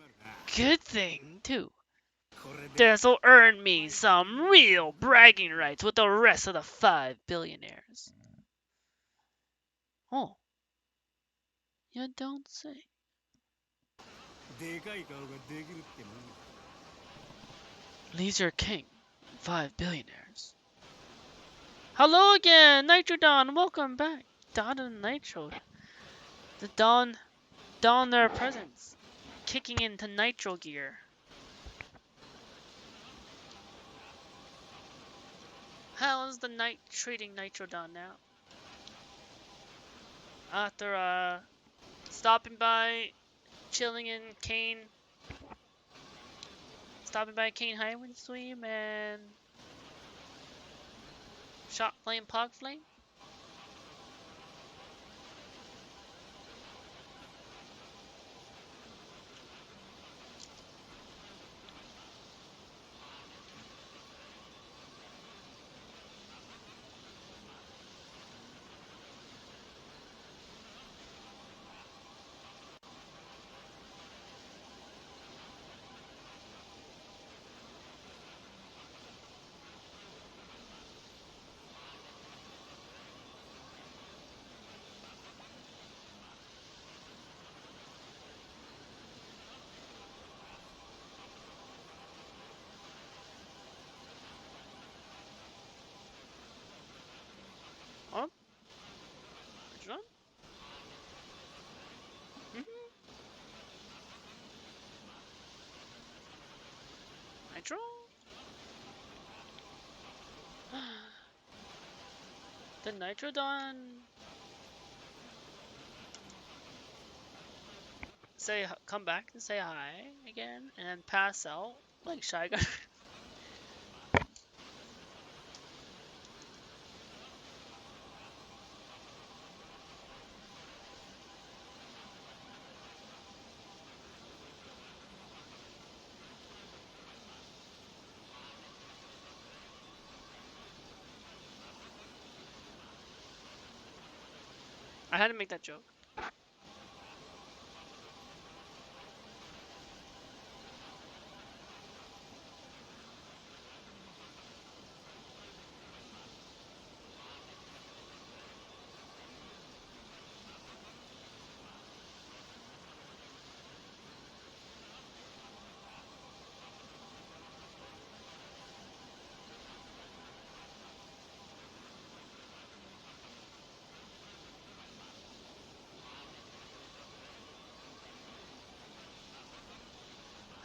Good thing, too. This'll earn me some real bragging rights with the rest of the 5 billionaires. Oh, you don't say. Leisure King, 5 billionaires. Hello again, Nitrodon, welcome back. Don and Nitro. The Don their presence, kicking into Nitro gear. How's the night treating Nitrodon now? After stopping by, chilling in Kane, Highway Swim and Shot Flame Pog Flame. Oh, which one? Nitro? Did Nitrodon come back and say hi again and then pass out like Shy Guy? I had to make that joke.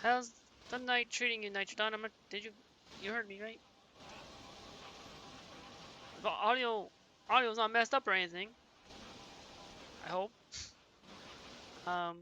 How's the night treating you, Nitrodon? You heard me right? The audio's not messed up or anything. I hope. Um,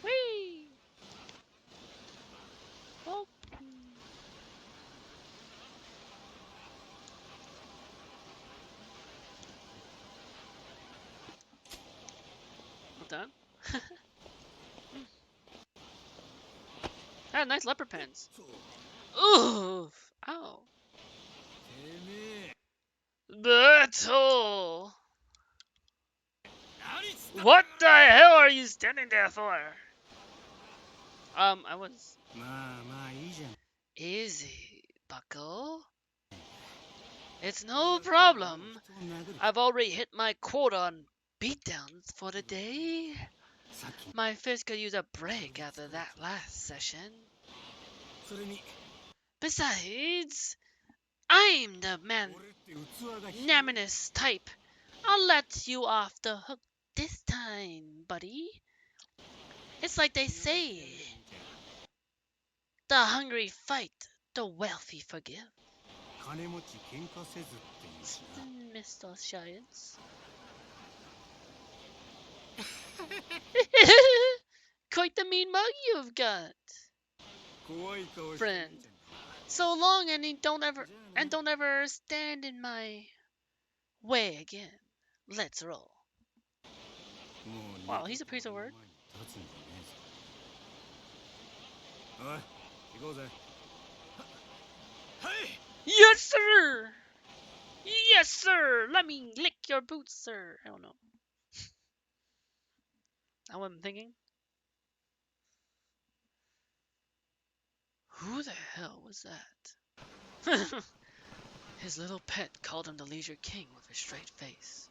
Whee! Oh. Well done. Ah, nice leopard pants. Oof! Ow! Battle! What the hell are you standing there for? I was. Easy, bucko. It's no problem. I've already hit my quota on beatdowns for the day. My fist could use a break after that last session. Besides, I'm the magnanimous type. I'll let you off the hook this time, buddy. It's like they say, the hungry fight, the wealthy forgive. Mr. Science. Quite the mean mug you've got, friend. So long, and don't ever stand in my way again. Let's roll. Wow, he's a piece of work. Yes, sir. Yes, sir. Let me lick your boots, sir. I don't know. That's what I'm thinking. Who the hell was that? His little pet called him the Leisure King with a straight face.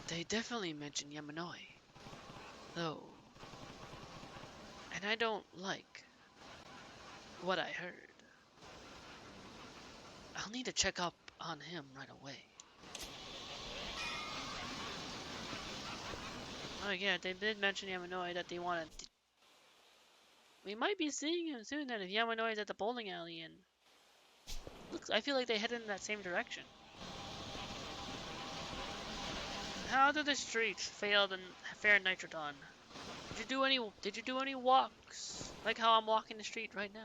They definitely mentioned Yamanoi, though, and I don't like what I heard. I'll need to check up on him right away. Oh yeah, they did mention Yamanoi that they wanted. We might be seeing him soon then if Yamanoi is at the bowling alley, and looks. I feel like they head in that same direction. How did the streets fail the fair Nitrodon? Did you do any walks like how I'm walking the street right now?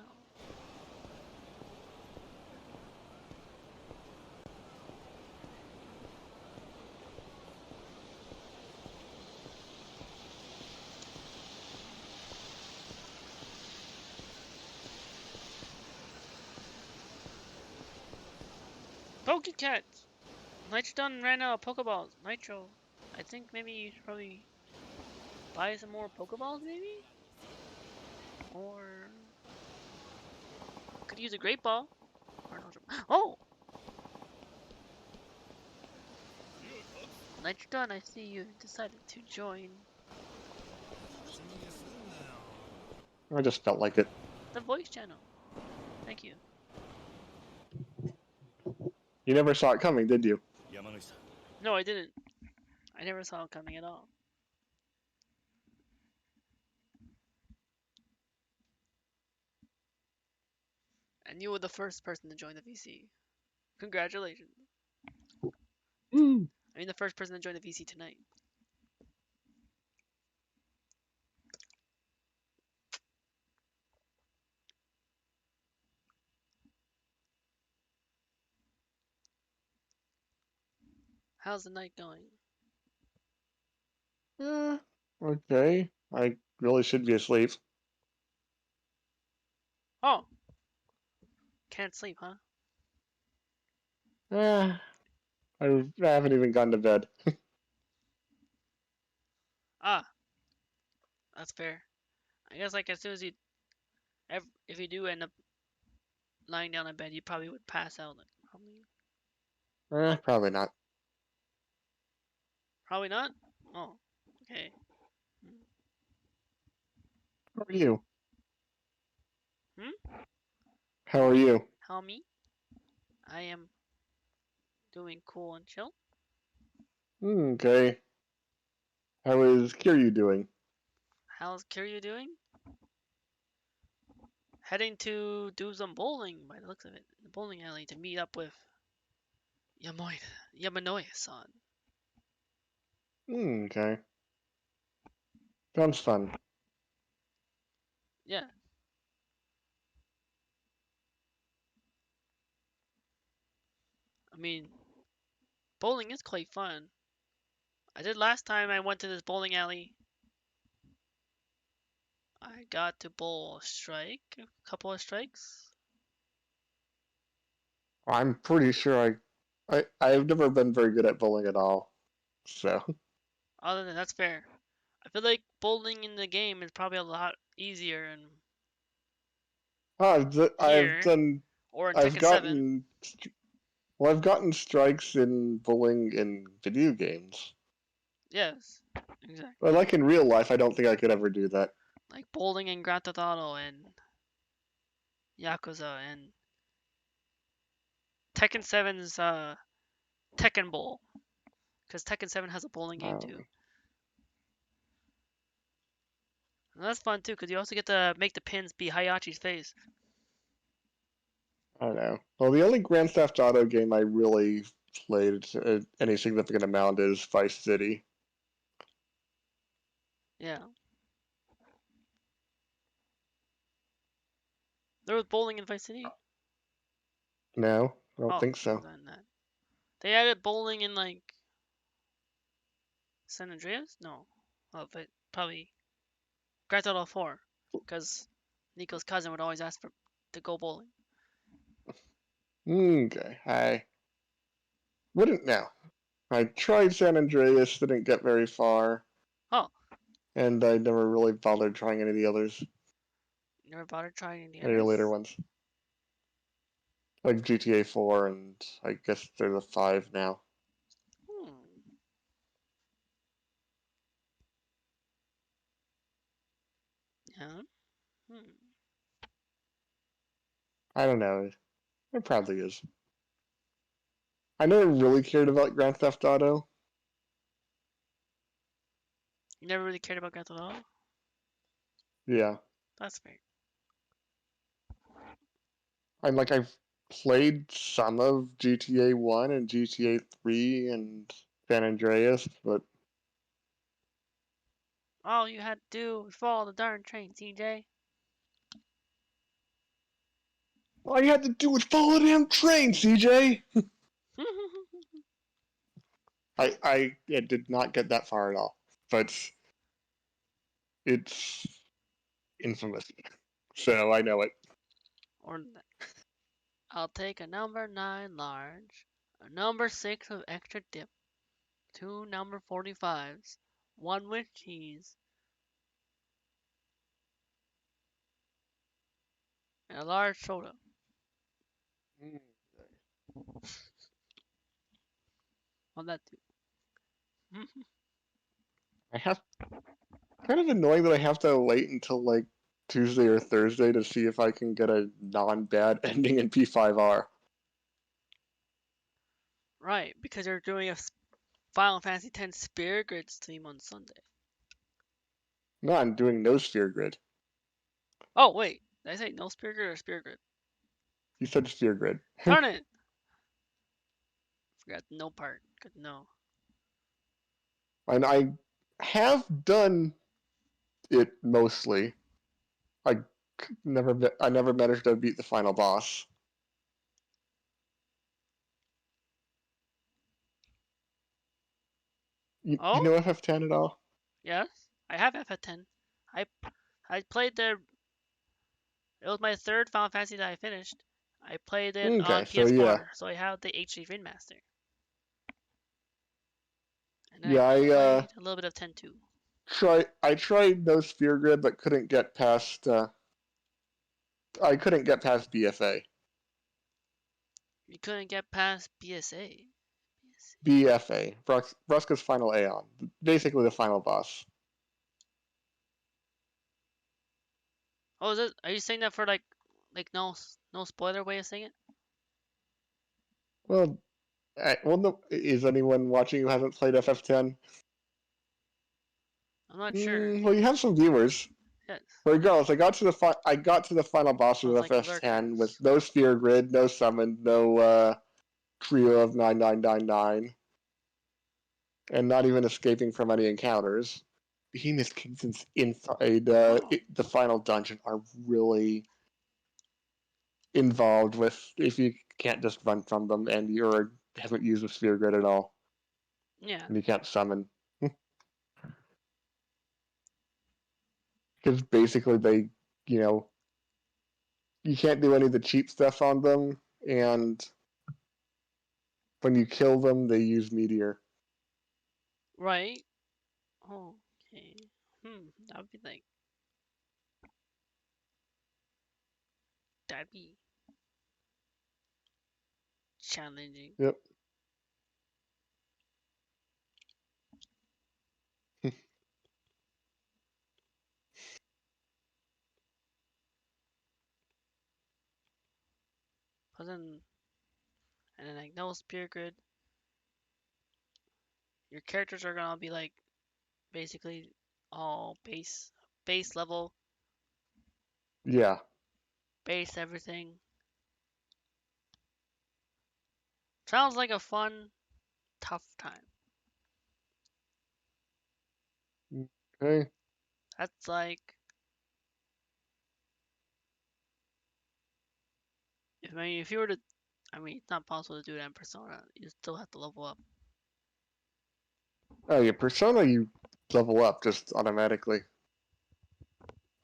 Pokecat! Nitrodon ran out of Pokeballs. Nitro. I think maybe you should probably buy some more Pokeballs, maybe? Or could use a Great Ball. Oh! Nitrodon, I see you decided to join I just felt like it. the voice channel. Thank you. You never saw it coming, did you? No, I didn't. I never saw it coming at all. And you were the first person to join the VC. Congratulations. Mm. I mean, the first person to join the VC tonight. How's the night going? Okay. I really should be asleep. Oh! Can't sleep, huh? I haven't even gone to bed. Ah, that's fair. I guess like as soon as you, if you do end up lying down in bed, you probably would pass out. Like, Probably not. probably not. Oh, okay. How are you? Hmm? How are you? How me? I am doing cool and chill. Okay. How is Kiryu doing? How's Kiryu doing? Heading to do some bowling by the looks of it. The bowling alley to meet up with Yamanoi-san. Okay. Sounds fun. Yeah. I mean, bowling is quite fun. I did last time I went to this bowling alley. I got to bowl a strike, a couple of strikes. I'm pretty sure I've never been very good at bowling at all. So Other than that's fair. I feel like bowling in the game is probably a lot easier and I've here done or in I've Tekken 7. gotten Well, I've gotten strikes in bowling in video games. Yes, exactly. But like in real life, I don't think I could ever do that. Like bowling in Grand Theft Auto and Yakuza and Tekken 7's Tekken Bowl, because Tekken 7 has a bowling game too. And that's fun too, because you also get to make the pins be Hayachi's face. I don't know. Well, the only Grand Theft Auto game I really played any significant amount is Vice City. Yeah. There was bowling in Vice City? No, I don't Oh, think so. then that. They added bowling in like San Andreas? No. Oh, but probably Grand Theft Auto 4, because Nico's cousin would always ask for to go bowling. Okay, I wouldn't know. I tried San Andreas, didn't get very far, Oh, and I never really bothered trying any of the others, you never bothered trying any any of the later others? ones. Like GTA 4, and I guess there's a 5 now. Hmm. Yeah. Hmm. I don't know. It probably is. I never really cared about Grand Theft Auto. You never really cared about Grand Theft Auto? Yeah. That's weird. I've played some of GTA 1 and GTA 3 and San Andreas, but All you had to do was follow the darn train, CJ. all you had to do was follow the damn train, CJ! I did not get that far at all, but it's infamous, so I know it. Or I'll take a number 9 large, a number 6 with extra dip, 2 number 45s, 1 with cheese, and a large soda. On that too. I have kind of annoying that I have to wait until like Tuesday or Thursday to see if I can get a non-bad ending in P5R. Right, because they're doing a Final Fantasy X Spirit Grid stream on Sunday. No, I'm doing no Sphere Grid. Oh, wait. Did I say no Spirit Grid or Spirit Grid? You said Sphere Grid. Darn it! Forgot the no part. Good to know. And I have done it mostly. I I never managed to beat the final boss. You Oh? know FF10 at all? Yes? I have FF10. I I played the. It was my third Final Fantasy that I finished. I played it Okay, on so yeah, PS4, so I have the HD remaster. And then I yeah, played a little bit of 10 too. I tried no Sphere Grid, but couldn't get past. I couldn't get past BFA. You couldn't get past BSA. BFA, Bruska's final Aeon, basically the final boss. Oh, is it? Are you saying that for like no spoiler way of saying it? Well, well, no, is anyone watching who hasn't played FF10? I'm not sure. Well, you have some viewers. Yes. Regardless, I got to the final boss of Sounds like FF10 with lurkers. no Sphere Grid, no summon, no trio of 9999, and not even escaping from any encounters. Behemoth Kingston's inside Oh. the final dungeon are really involved with if you can't just run from them and you haven't used a Sphere Grid at all, Yeah. and you can't summon. Because basically you know, you can't do any of the cheap stuff on them, and when you kill them, they use Meteor. Right. Okay. That would be like that'd be challenging. Yep. But then, and then like no spear grid. Your characters are gonna be like basically all base level, Yeah. base everything. Sounds like a fun, tough time. Okay. That's like, if you were to, it's not possible to do that in Persona. You still have to level up. Oh yeah, Persona you level up just automatically.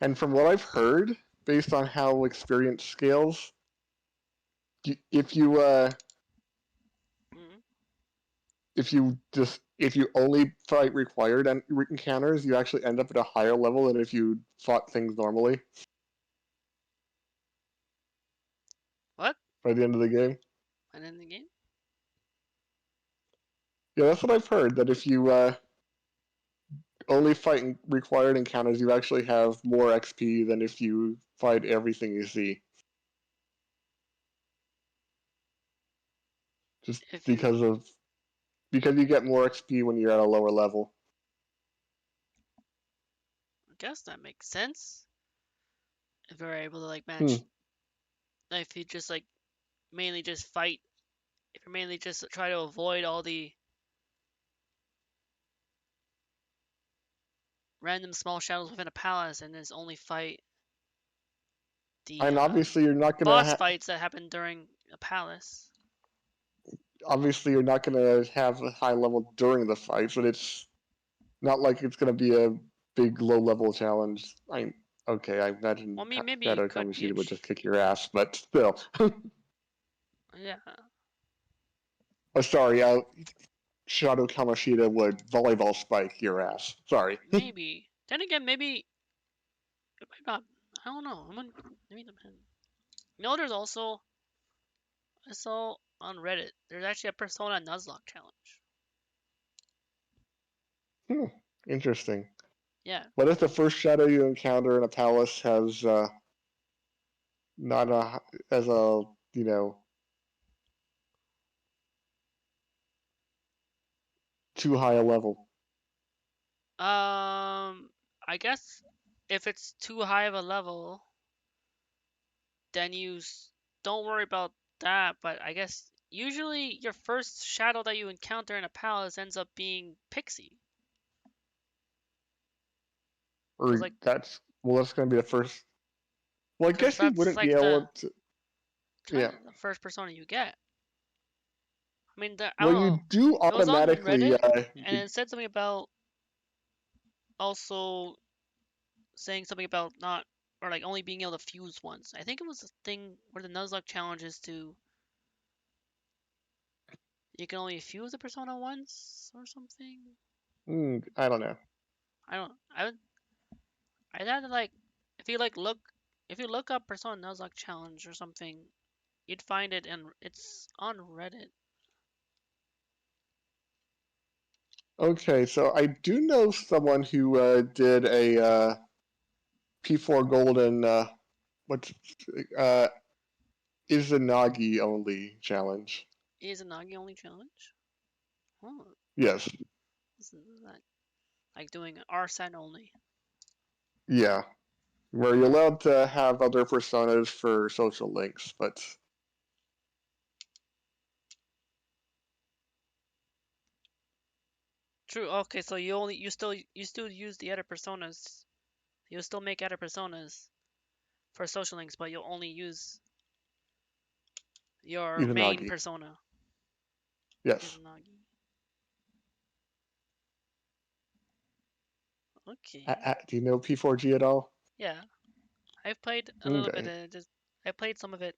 And from what I've heard, based on how experience scales, if you Mm-hmm. if you only fight required encounters, you actually end up at a higher level than if you fought things normally What? by the end of the game. And in the game? Yeah, that's what I've heard. That if you only fight required encounters, you actually have more XP than if you fight everything you see. Just If you, because you get more XP when you're at a lower level. I guess that makes sense. If you're able to like Hmm. manage, if you just like mainly just fight, if you mainly just try to avoid all the random small shadows within a palace and just only fight the And obviously, you're not gonna boss fights that happen during a palace. obviously you're not gonna have a high level during the fight, but it's not like it's gonna be a big low level challenge. Okay, I imagine Well, maybe you Shadow could be Kamoshida would just kick your ass, but still. yeah, Oh, sorry, Shadow Kamoshida would volleyball spike your ass. Sorry. maybe. Then again, maybe it might not. I don't know. Maybe depend. There's also I saw on Reddit. There's actually a Persona Nuzlocke challenge. Hmm, interesting. Yeah. What if the first shadow you encounter in a palace has not a as a too high a level? I guess if it's too high of a level, then don't worry about that. But I guess usually your first shadow that you encounter in a palace ends up being Pixie. Cause Or like, that's gonna be the first. Well, I cause guess you that's wouldn't be like the able to. kind Yeah. of the first persona you get. I Well, don't you know. do It was on automatically. Reddit and it said something about also saying something about not or like only being able to fuse once. I think it was a thing where the Nuzlocke challenge is to you can only fuse a persona once or something. I don't know. I don't. I'd have to like if you like look if you look up Persona Nuzlocke challenge or something, you'd find it and it's on Reddit. Okay, so I do know someone who did a P4 Golden what's uh Izanagi only challenge. Is a Nagi only challenge? Oh, Yes. isn't that like doing Arsen only? Yeah. Where you're allowed to have other personas for social links, but True. Okay, so you still use the other personas. You'll still make other personas for social links, but you'll only use your main Izanagi. persona. Yes. Izanagi. Okay. Do you know P4G at all? Yeah, I've played a little bit. Okay. Just I played some of it,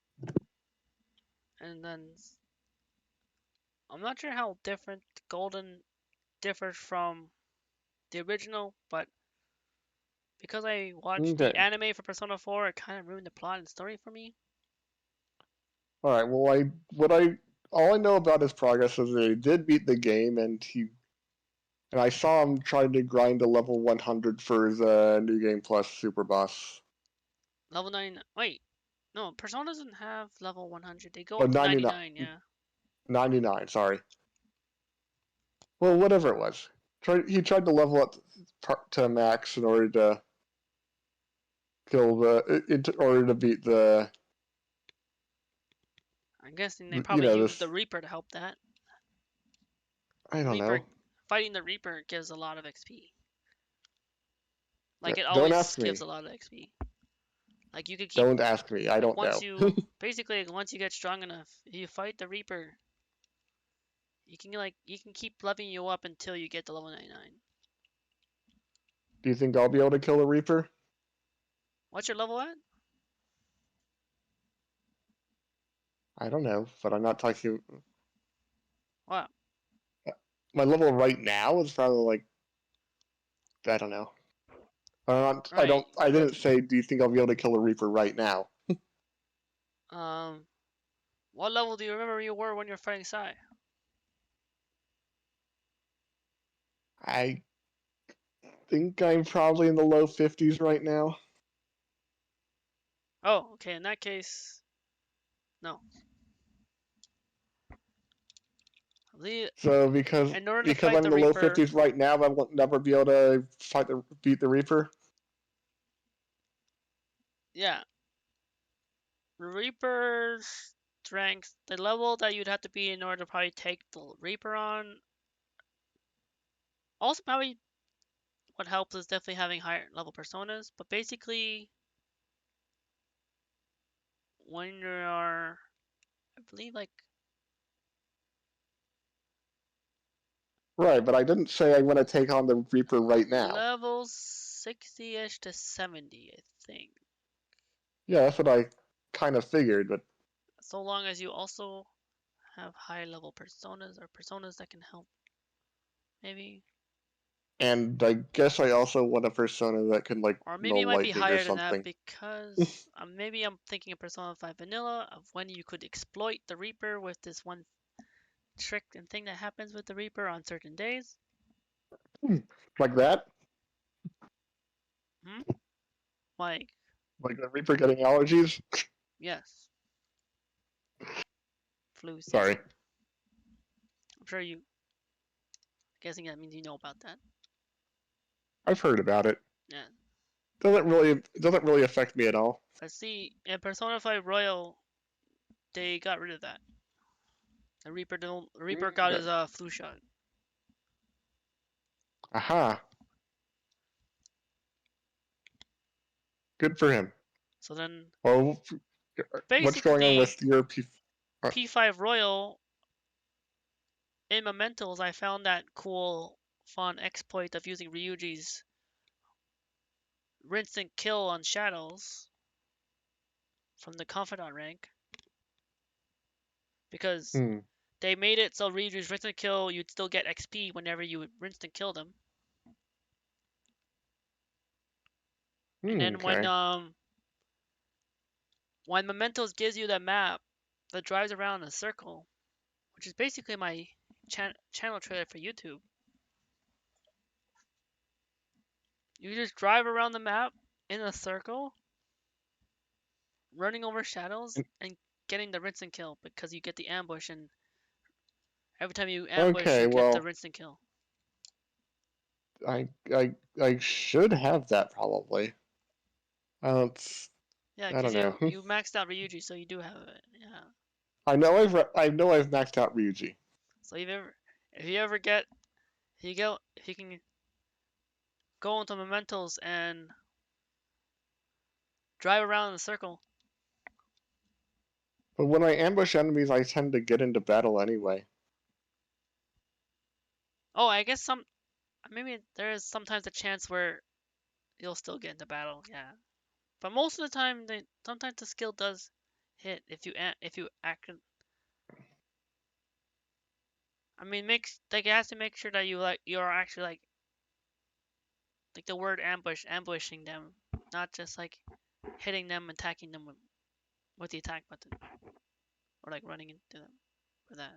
and then I'm not sure how different Golden differs from the original, but because I watched the Okay. anime for Persona 4, it kind of ruined the plot and story for me. All right. Well, all I know about his progress is that he did beat the game, and I saw him trying to grind to level 100 for his New Game Plus Super Boss. Level 99. Wait, no, Persona doesn't have level 100. They go Oh, up to 99. 99. Yeah. 99, sorry. Well, whatever it was. He tried to level up to max in order to in order to beat the. I'm guessing they You probably know used this. the Reaper to help that. I don't Reaper know. Fighting the Reaper gives a lot of XP. Like it Don't always ask gives me. a lot of XP. Like you could keep Don't ask me. I like don't once know. you basically once you get strong enough, if you fight the Reaper, you can keep leveling you up until you get to level 99. Do you think I'll be able to kill the Reaper? What's your level at? I don't know, but I'm not talking. Wow. My level right now is probably like I don't know. I Right. don't. I didn't say. Do you think I'll be able to kill the Reaper right now? Um, what level do you remember you were when you were fighting Sai? I think I'm probably in the low 50s right now. Oh, okay. In that case, no. I believe So in order to because fight I'm in the the low Reaper, 50s right now, I will never be able to beat the Reaper. yeah, Reaper's strength, the level that you'd have to be in order to probably take the Reaper on. Also, probably what helps is definitely having higher level personas. But basically, when you are, I believe, like Right, but I didn't say I want to take on the Reaper right now. level 60-ish to 70, I think. Yeah, that's what I kind of figured, but So long as you also have high level personas or personas that can help, maybe. and I guess I also want a persona that can like Or maybe know it might be lightning or higher than that something. because maybe I'm thinking of Persona 5 Vanilla of when you could exploit the Reaper with this one trick and thing that happens with the Reaper on certain days. Like that? Hmm? Like, Like the Reaper getting allergies? yes, flu Sorry. season. I'm sure you, guessing that means you know about that. I've heard about it. Yeah. Doesn't really affect me at all. But see, in Persona 5 Royal, they got rid of that. The Reaper got his flu shot. Aha. Good for him. So then, Well, what's going on basically, with your P5 Royal in Mementos, I found that cool, fun exploit of using Ryuji's rinse and kill on shadows from the Confidant rank because Hmm. they made it so Ryuji's rinse and kill you'd still get XP whenever you rinsed and killed them. And then Okay. when Mementos gives you that map that drives around in a circle, which is basically my channel trailer for YouTube, you just drive around the map in a circle, running over shadows and getting the rinse and kill because you get the ambush and every time you ambush, Okay. you get the Well, rinse and kill. I should have that probably. I don't. Yeah, I because don't know. you maxed out Ryuji, so you do have it. Yeah. I know I've maxed out Ryuji. So if you ever get, if you can go into Mementos and drive around in a circle. But when I ambush enemies, I tend to get into battle anyway. Oh, I guess maybe there is sometimes a chance where you'll still get into battle. Yeah. But most of the time, sometimes the skill does hit if you act. I mean, it has to make sure that you're actually like the word ambushing them, not just like hitting them, attacking them with the attack button, or like running into them. for that.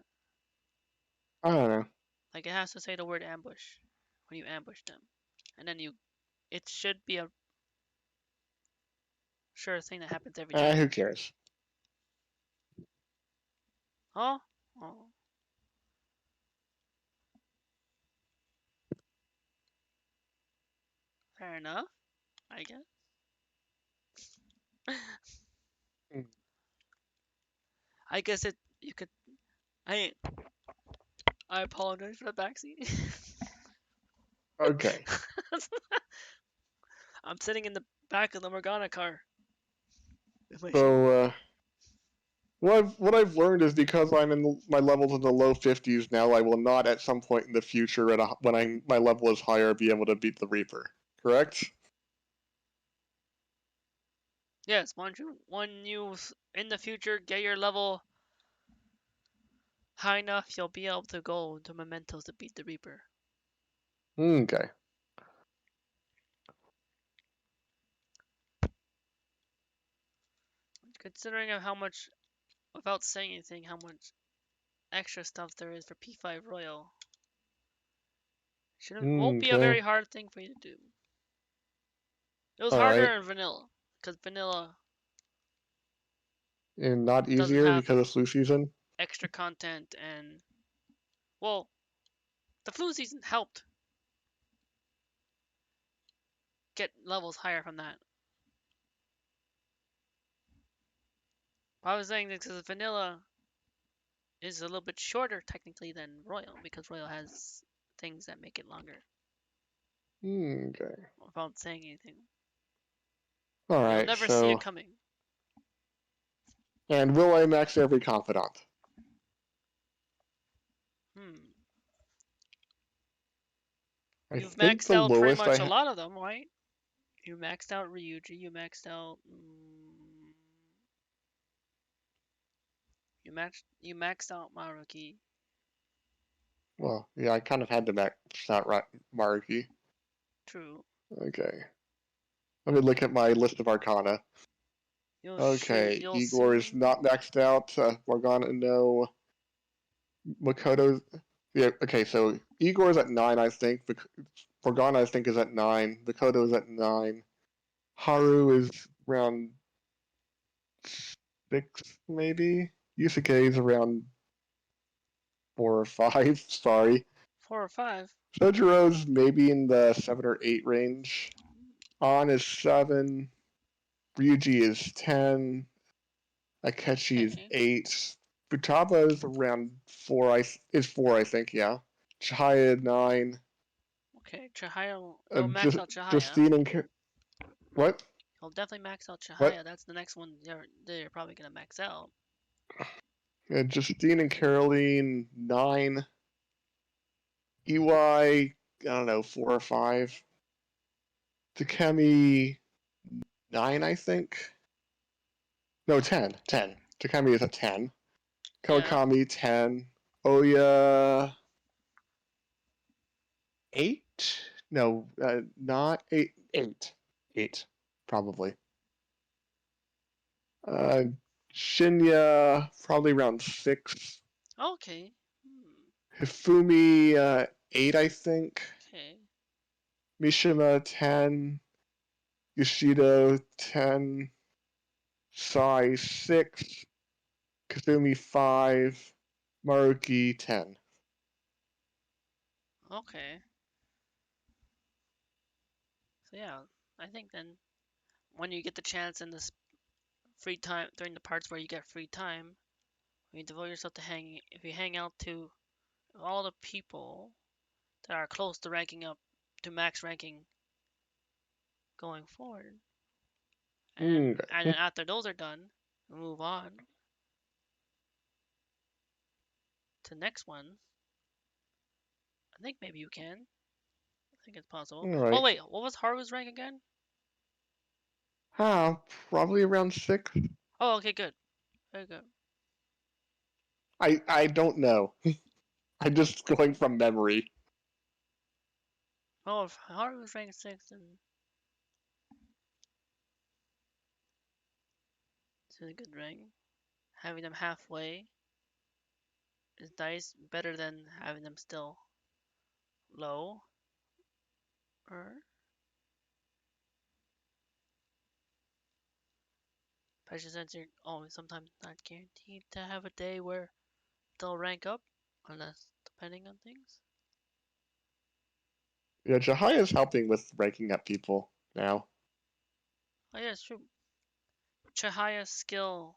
I don't know. Like it has to say the word ambush when you ambush them, and then you. It should be a sure thing that happens every time. Who cares? Oh, oh, fair enough, I guess. Hmm. I guess it. You could. I. I apologize for the backseat. Okay. I'm sitting in the back of the Morgana car. With my shield. So, what I've learned is because I'm in my levels in the low 50s now, I will not at some point in the future, when my level is higher, be able to beat the Reaper. Correct? Yes, when you in the future get your level high enough, you'll be able to go to mementos to beat the Reaper. Okay. Considering of how much, without saying anything, how much extra stuff there is for P5 Royal, shouldn't won't be a Okay. very hard thing for you to do. It was All harder right. in vanilla because vanilla And not doesn't easier have because of flu season? extra content and well, the flu season helped get levels higher from that. I was saying this because vanilla is a little bit shorter technically than Royal because Royal has things that make it longer Okay. without saying anything. All You'll right. never see it So, coming. and will I max every confidant? Hmm. I You've think maxed the out pretty lowest much a lot of them, right? You maxed out Ryuji. You maxed out Maruki. well, yeah, I kind of had to max out Maruki. True. Okay. Let me look at my list of Arcana. Okay, You'll Igor see. is not maxed out. Morgana, no. Makoto's. Yeah, okay, so Igor's at 9, I think. Morgana, I think, is at 9. Makoto's at 9. Haru is around 6, maybe. Yusuke is around 4 or 5. Sorry. 4 or 5. Sojiro's maybe in the 7 or 8 range. An is 7. Ryuji is 10. Akechi is Okay. 8. Futaba is around 4. Is 4, I think. Yeah. Chihaya 9. Okay. Chihaya. You'll max Just out Chihaya. Justine and what? You'll definitely max out What? Chihaya. That's the next one they're probably gonna max out. Justine and Caroline 9. EY, I don't know, 4 or 5. Takemi 9, I think. No, 10. 10. Takemi is at 10. Yeah. Kawakami 10. Oya 8? No, not 8. 8. 8, probably. Uh, Shinya probably around 6. Okay. Hmm. Hifumi 8, I think. Okay. Mishima 10. Yoshido 10. Sai 6. Kazumi 5. Maruki 10. Okay. So yeah, I think then when you get the chance in this free time during the parts where you get free time, when you devote yourself to hanging, if you hang out to all the people that are close to ranking up to max ranking going forward, and then Okay. after those are done, we move on to next one. I think maybe you can. I think it's possible. Oh Alright. wait, what was Haru's rank again? Probably around 6. Oh, okay, good, very good. I don't know. I'm just going from memory. Oh, if Haru's rank 6, then it's a good rank. Having them halfway. is nice, better than having them still low. Or especially since you're always sometimes not guaranteed to have a day where they'll rank up, unless depending on things. Yeah, Jahai is helping with ranking up people now. Oh yeah, it's true. Chahaya's skill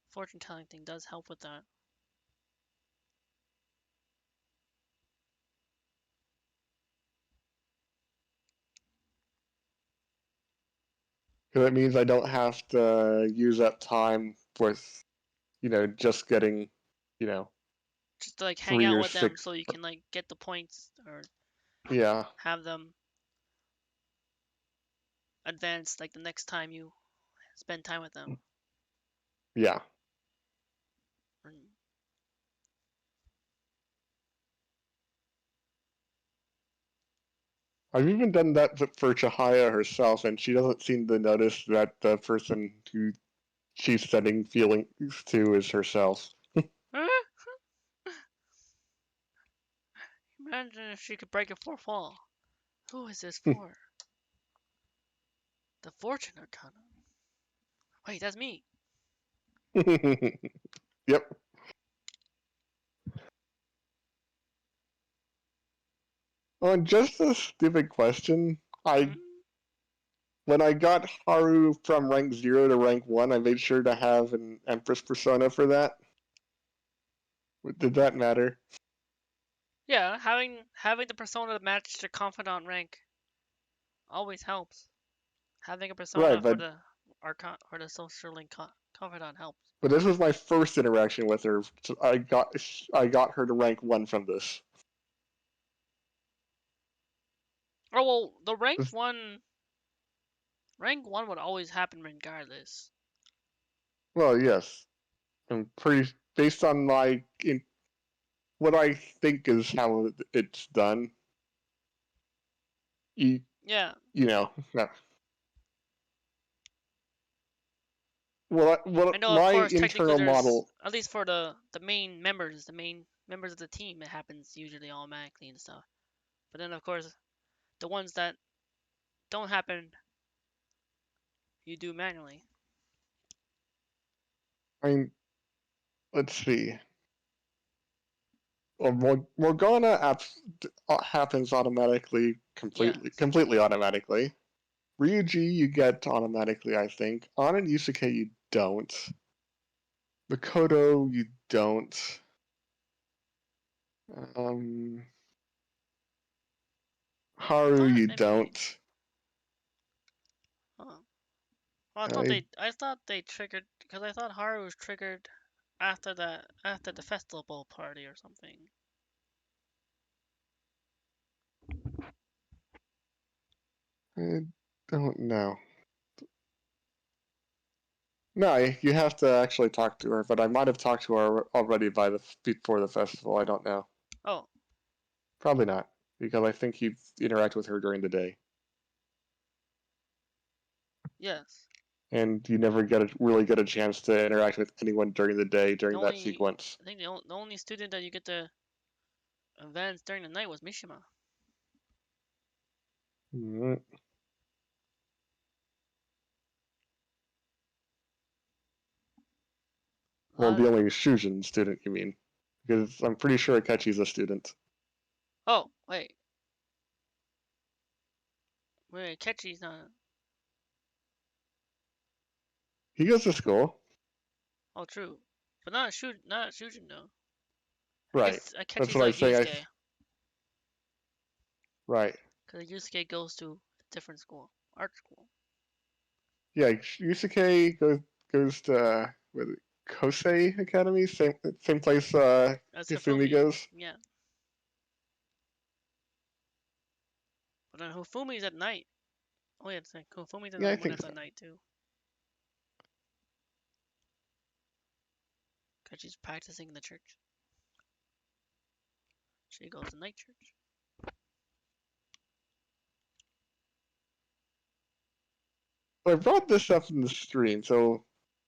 fortune telling thing does help with that. Because it means I don't have to use up time with, just getting, you know, Just to like hang 3 out or with them 6. so you can like get the points or Yeah, have them advance like the next time you spend time with them. yeah. I've even done that for Chihaya herself, and she doesn't seem to notice that the person who she's sending feelings to is herself. Imagine if she could break it for fall. Who is this for? The Fortune Arcana. Wait, that's me. Yep. On just a stupid question, Hmm? when I got Haru from rank 0 to rank 1, I made sure to have an Empress persona for that. Did that matter? Yeah, having the persona that matches your confidant rank always helps. Having a Right, persona for but the archon or the social link confidant helps. this was my first interaction with her. So I got her to rank 1 from this. Oh well, the rank one would always happen regardless. Well, yes. I'm pretty based on what I think is how it's done. You Yeah, you know, I what know. Of my course, technically, internal there's model. at least for the main members of the team, it happens usually automatically and stuff. But then, of course, the ones that don't happen, you do manually. I mean, let's see. Well, Morgana happens automatically, Yes. completely automatically. Ryuji you get automatically, I think. On and Yusuke you don't. Makoto you don't. Um, I Haru thought you maybe. don't. Huh. Well, I I thought they triggered because I thought Haru was triggered after the festival party or something. I don't know. No, you have to actually talk to her, but I might have talked to her already before the festival. I don't know. Oh, Probably not, because I think you interact with her during the day, yes. and you never really get a chance to interact with anyone during the day The during that only sequence. I think the only student that you get to advance during the night was Mishima. Mm. A Well, lot the of, only Shujin student, you mean? Because I'm pretty sure Akechi's a student. oh wait, Ketchy's not. He goes to school, Oh, true, but not Shujin though. I right? guess That's Ketchy's what I'm like saying. Yusuke, Right? because Yusuke goes to a different school, art school. Yeah, Yusuke goes to Kosei Academy, same place That's Hifumi Hifumi, goes. yeah. But then Hifumi's at night. Oh yeah, it's like Hifumi's at Yeah, I night when think it's so. at night too. Because she's practicing in the church. She goes to night church. So I brought this up in the stream. So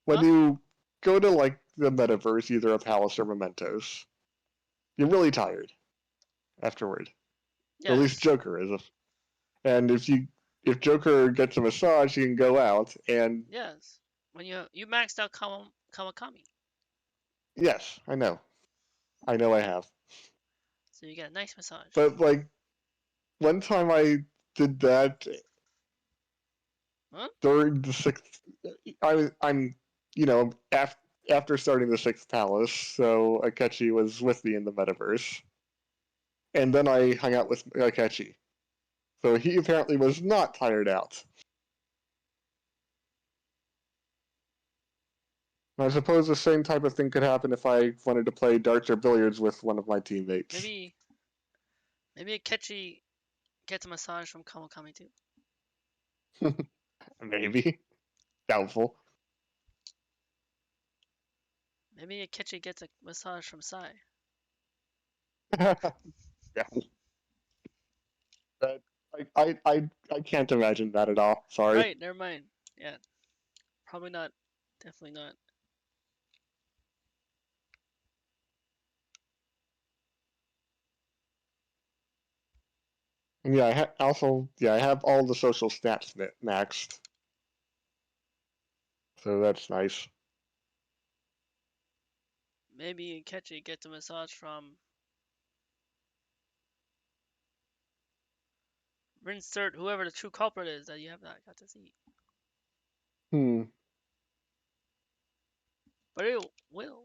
when Huh? you go to like the metaverse, either a palace or mementos. You're really tired afterward. At least Yes. Joker is. And if Joker gets a massage, he can go out. And Yes. When you maxed out Kawakami, yes, I know, I have. so you get a nice massage. But like one time I did that Huh? during the sixth. I'm after starting the sixth palace, so Akechi was with me in the metaverse, and then I hung out with Akechi. So he apparently was not tired out. I suppose the same type of thing could happen if I wanted to play darts or billiards with one of my teammates. Maybe Akechi gets a massage from Kawakami too. Maybe. Doubtful. Maybe Akechi gets a massage from Sai. Yeah. But I can't imagine that at all. Sorry. Right, never mind. Yeah. Probably not. Definitely not. And yeah, I have all the social stats maxed, so that's nice. Maybe Akechi gets a massage from Rinsert, whoever the true culprit is that you have not got to see. Hmm. But it will.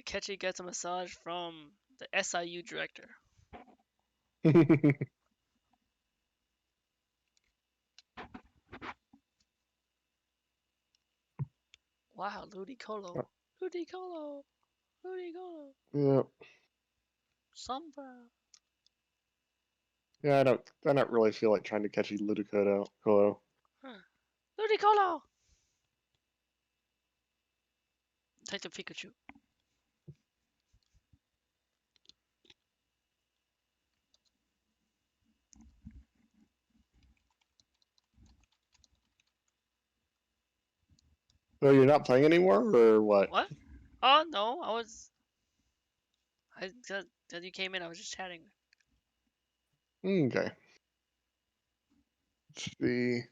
Akechi gets a massage from the SIU director. Wow, Ludicolo. Ludicolo. Ludicolo. Yeah. Sombra. Yeah, I don't really feel like trying to catch Ludicolo. Huh. Ludicolo! Take the Pikachu. So you're not playing anymore, or what? What? Oh, no, I said that you came in, I was just chatting. Okay. Let's see.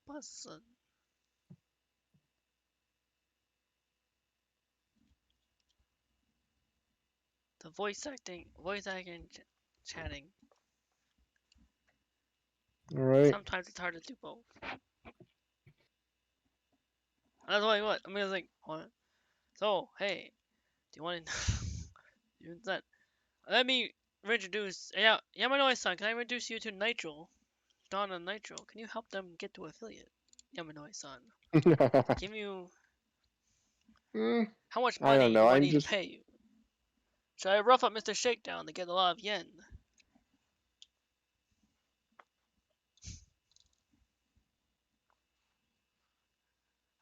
Bussin'. The voice acting, chatting. All right. Sometimes it's hard to do both. That's why what? I mean, it's like, what? So, hey, do you want to? do that? Let me reintroduce. Yeah, Yamanoi-san, can I introduce you to Nitro? Dawn and Nitro. Can you help them get to affiliate? Yamanoi-san. Give you. Hmm, How much I don't money know. do I I'm need to just pay you? Should I rough up Mr. Shakedown to get a lot of yen?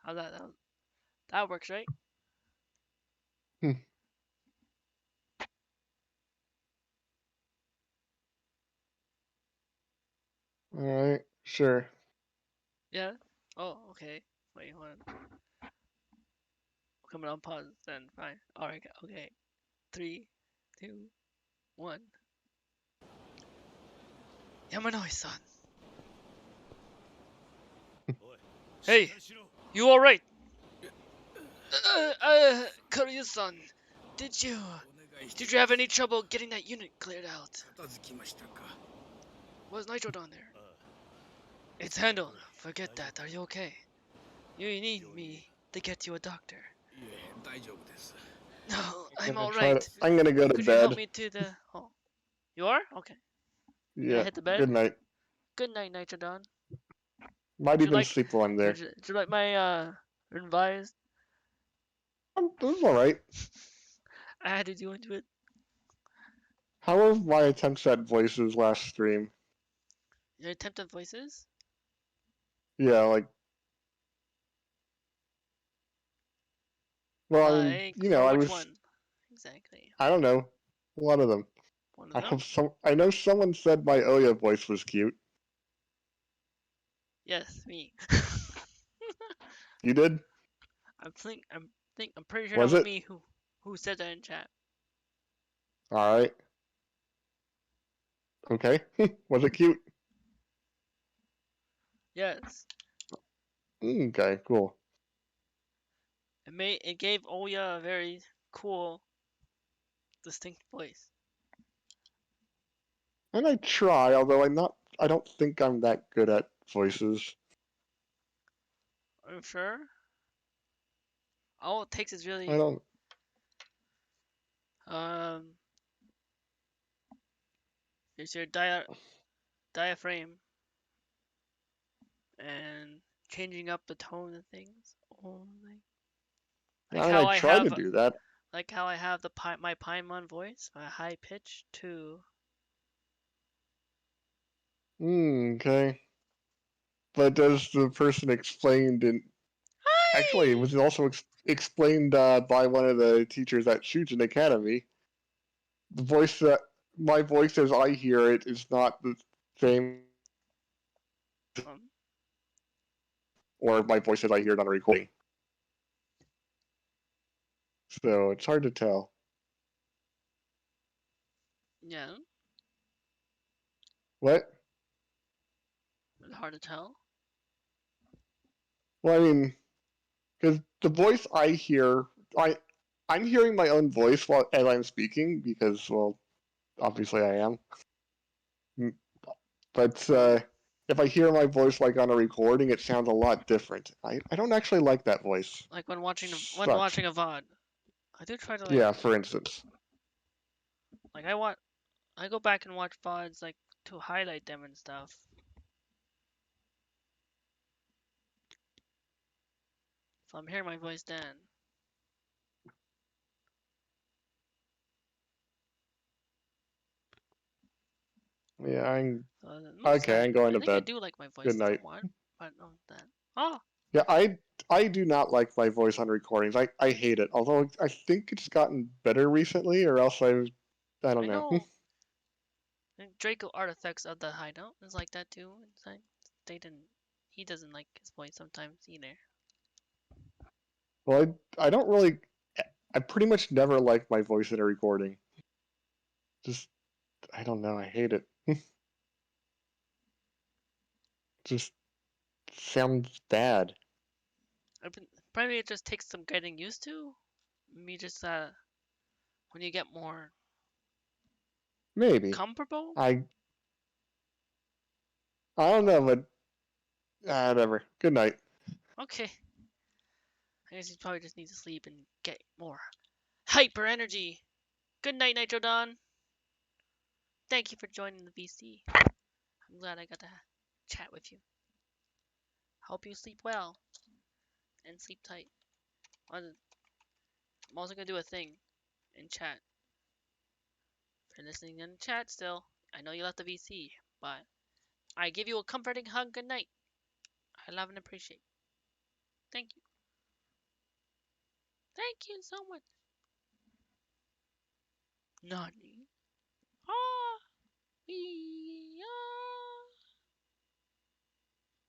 How that works, right? all right. Sure. Yeah. Oh, okay. Wait, hold on. Coming on pause then. Fine. All right. Okay. 3, 2, 1. Yamanoi-san. Hey, you all right? Kiryu-san, did you have any trouble getting that unit cleared out? Was Nitro down there? It's handled. Forget that. Are you okay? You need me to get you a doctor. No, I'm all right. I'm gonna go to Could you help bed. me to the? Oh, you are? Okay. You gonna Yeah. hit the bed? Good night. Good night, Nitrodon. Might Would you even like? sleep while I'm there. Would you like my revised? This is all right. I had to do into it. How were my attempts at voices last stream? Your attempted voices? Yeah, like Well, I mean, Like, you know, for I which was, one? Exactly. I don't know, a lot of them. One of them? I know someone said my Oya voice was cute. Yes, me. You did? I'm pretty sure that Was was it? me who said that in chat. All right. Okay. Was it cute? Yes. Okay, cool. It gave Oya a very cool, distinct voice. And I try, although I don't think I'm that good at voices. Are you sure? All it takes is I really don't. um is your diaphragm and changing up the tone of things. Only I mean, I try to have do that. like how I have my Paimon voice, my high pitch too. Okay. But does the person explained in actually it Hi. was also explained by one of the teachers at Shujin Academy. The voice that my voice as I hear it is not the same, Um, or my voice as I hear it on a recording. So it's hard to tell. yeah, What? it's hard to tell. Well, I mean, because the voice I hear, I'm hearing my own voice while as I'm speaking because, well, obviously I am. But if I hear my voice like on a recording, it sounds a lot different. I don't actually like that voice. Like when Sucks. watching a VOD, I do try to Yeah, for instance. I go back and watch VODs like to highlight them and stuff. So I'm hearing my voice then. Yeah, I'm So I'm okay. I'm deciding. going I to think I bed. do like my voice Good night. somewhat, but no that. Oh, Yeah, I do not like my voice on recordings. I hate it. Although I think it's gotten better recently, or else I don't I know. know. And Draco Artifacts of the Hideout is like that too. It's like they didn't. He doesn't like his voice sometimes either. Well, I don't really. I pretty much never like my voice in a recording. Just I don't know. I hate it. Just sounds bad. I've been, probably it just takes some getting used to. Me just when you get more Maybe. comfortable. I I don't know, but whatever. Good night. Okay, I guess you probably just need to sleep and get more hyper energy. Good night, Nitrodon. Thank you for joining the VC. I'm glad I got to chat with you. Hope you sleep well and sleep tight. I'm also gonna do a thing in chat. If you're listening in chat still, I know you left the VC, but I give you a comforting hug. Good night. I love and appreciate. Thank you. Thank you so much. Nani? Ah, we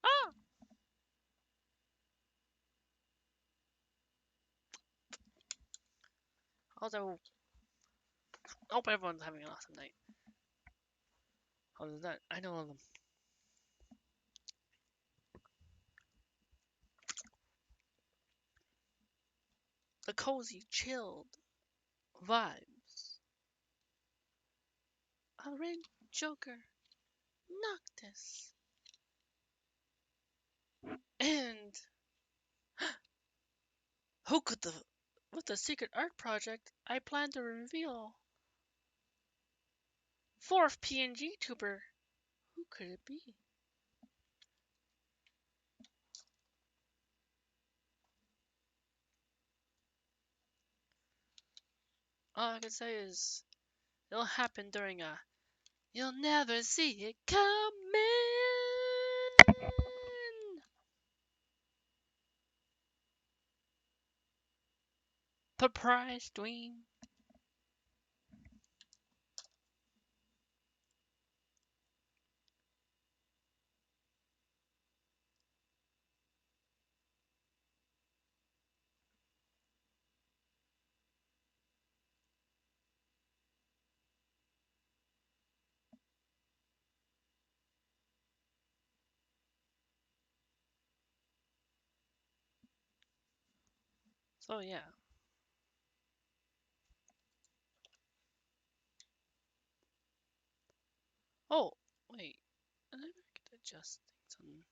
ah. Also, hope everyone's having an awesome night. Other than that, I know the cozy, chilled vibes of Red Joker, Noctis, and who could the with the secret art project I plan to reveal. Fourth PNG tuber. Who could it be? All I can say is it'll happen during a you'll never see it coming. Surprise dream. So yeah. Oh, wait. I never could adjust things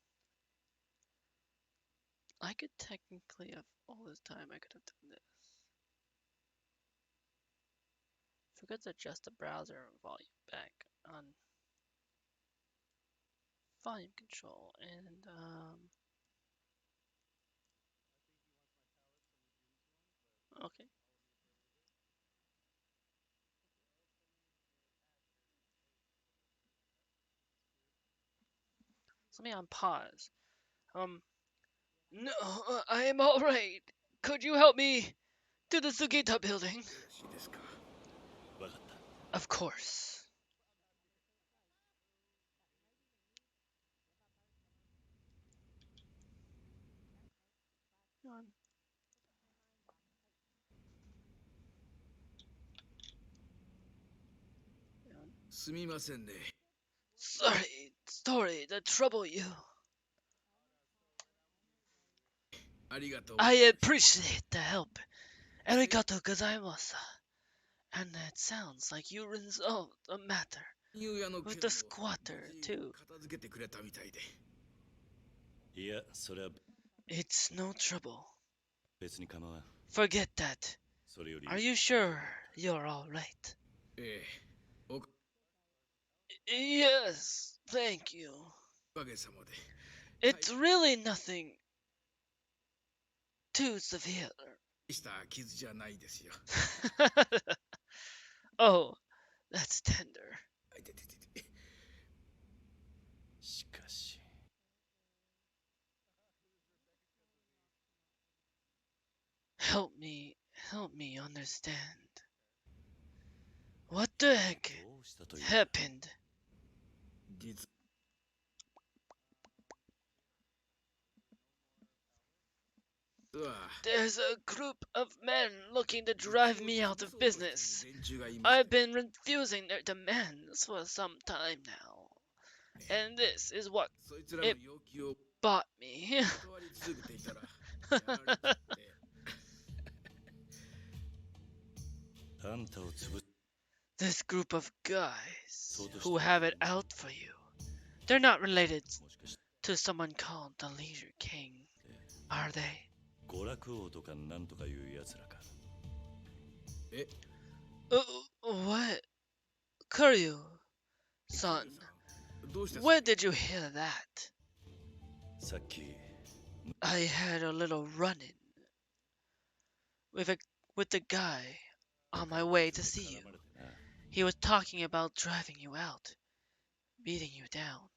on. I could technically have all this time. I could have done this. Forgot to adjust the browser volume back on volume control and okay. So let me on pause. No, I am all right. Could you help me to the Sugita building? よろしいですか。わかった。 Of course. Come on. Come on. すみませんね。Sorry to trouble you. ありがとう。I appreciate the help. Arigato gozaimasu. And it sounds like you resolved a matter 入屋の件 with を the squatter 無事 too. 片付けてくれたみたいで。いや、それは It's no trouble. 別に構わん。 Forget that. それより Are you sure you're alright? ええ。おか Yes, thank you. げさまで。 It's really nothing too severe. した傷じゃないですよ。Oh, that's tender. あいてててて。しかし Help me understand. What the heck どうしたという happened? 実 は There's a group of men looking to drive me out of business. 連中がいまし I've て been refusing their demands for some time now. And this is what そいつらの要求を bought me. 断り続けていたらやられちゃって。あんたを潰 This group of guys who have it out for you. They're not related もしかして to someone called the Leisure King, are they? 娯楽王とかなんとかいうやつらか。 え What? Kiryu, son, どうして where did you hear that? さっき I had a little run-in with the guy on my way to see you. 絡まれてな。 He was talking about driving you out, beating you down.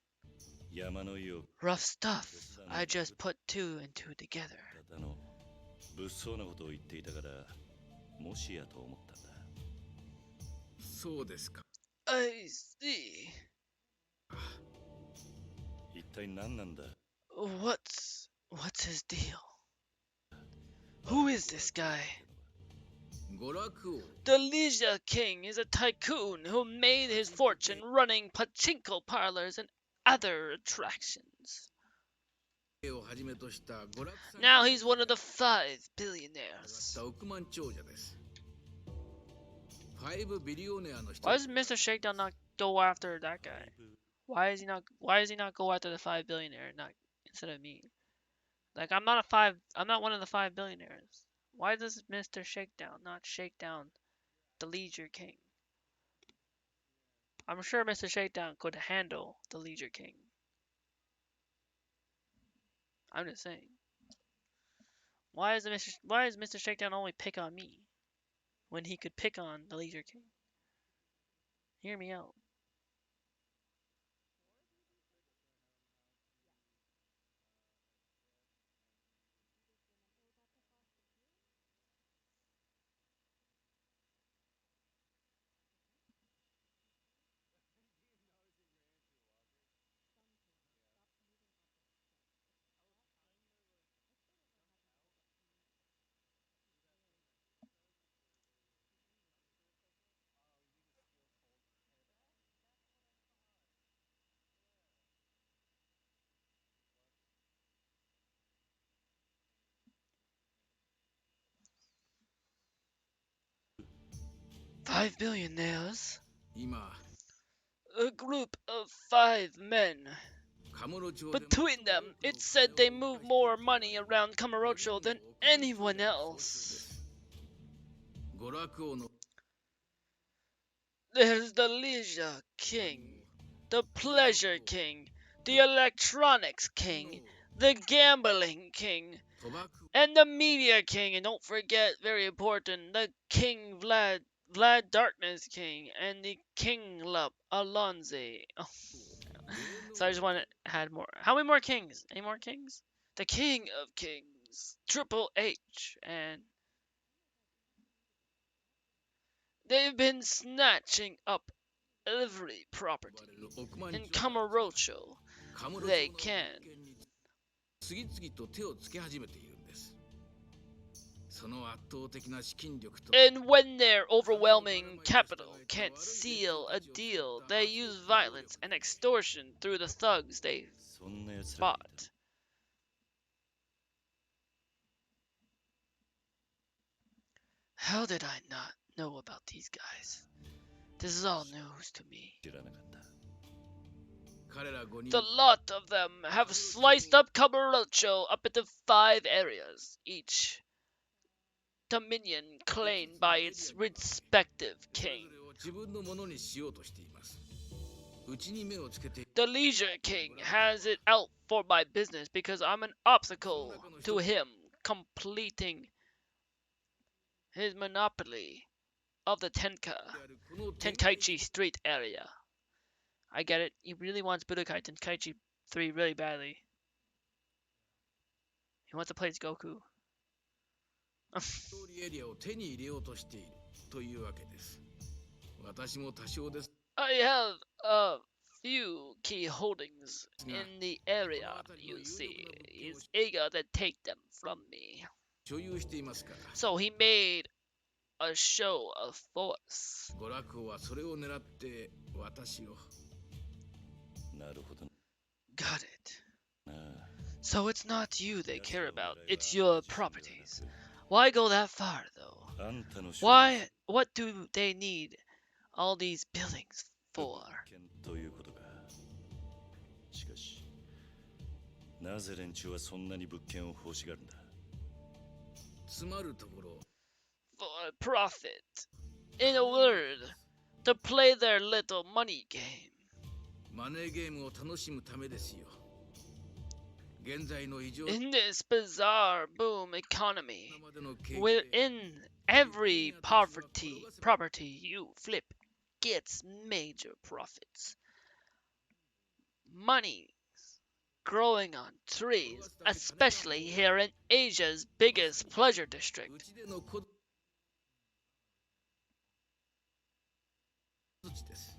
山の家を Rough stuff. I just put two and two together. 方の物騒なことを言っていたからもしやと思ったんだ。そうですか。 I see. 一体何なんだ。 What's his deal? Who is this guy? 娯楽王 The Leisure King is a tycoon who made his fortune running pachinko parlors and other attractions. をはじめとした娯楽産 Now he's one of the 5 上がっ billionaires. た億万長者です。5ビリオネアの人 Why does Mr. Shakedown not go after that guy? Why does he not go after the 5 billionaire not instead of me? Like I'm not one of the 5 billionaires. Why does Mr. Shakedown not shake down the Leisure King? I'm sure Mr. Shakedown could handle the Leisure King. I'm just saying. Why is Mr. Shakedown only pick on me when he could pick on the Leisure King? Hear me out. 5 billionaires? 今 A group of 5 men. カムロ町で Between them, it's said they move more money around Kamurocho than anyone else. 娯楽王の There's the Leisure King, the Pleasure King, the Electronics King, the Gambling King, 賭博 and the Media King. And don't forget, very important, the King Vlad Darkness King, and the King Alonze. Oh. So I just want to add more. How many more kings? Any more kings? The King of Kings, Triple H, and they've been snatching up every property 億万 in 長 Kamurocho カムロ they 町の can. 物件に次々と手をつけ始めているんですその圧倒的な資金力と And when their overwhelming capital can't seal a deal, they use violence and extortion through the thugs they そんな奴らがい bought. How did I not know about these guys? This is all news to me. た知らなかった彼ら5人 The lot of them have sliced up Kamurocho up into 5 areas, each dominion claimed by its respective それ king. ぞれを自分のものにしようとしていますうちに目をつけて The Leisure King has it out for my business because I'm an obstacle to him completing his monopoly of the あるこの Tenkaichi Street area. I get it. He really wants Budokai Tenkaichi 3 really badly. He wants to play as Goku. 通りエリアを手に入れようとしているというわけです私も多少です I have a few key holdings in the area, you see. He's eager to take them from me. 所有していますから So he made a show of force. 娯楽王はそれを狙って私をなるほど Got it. なあ So it's not you they care about, it's your properties. Why go that far, though? あんたの勝負 Why? What do they need all these buildings for? 権ということかしかしなぜ連中はそんなに物件を欲しがるんだつまるところ For profit. In a word, to play their little money game. マネーゲームを楽しむためですよ現在の異常 In this bizarre boom economy, 今までの経験 within every property you flip gets major profits. Money growing on trees, especially here in Asia's biggest pleasure う district. ちでの小土です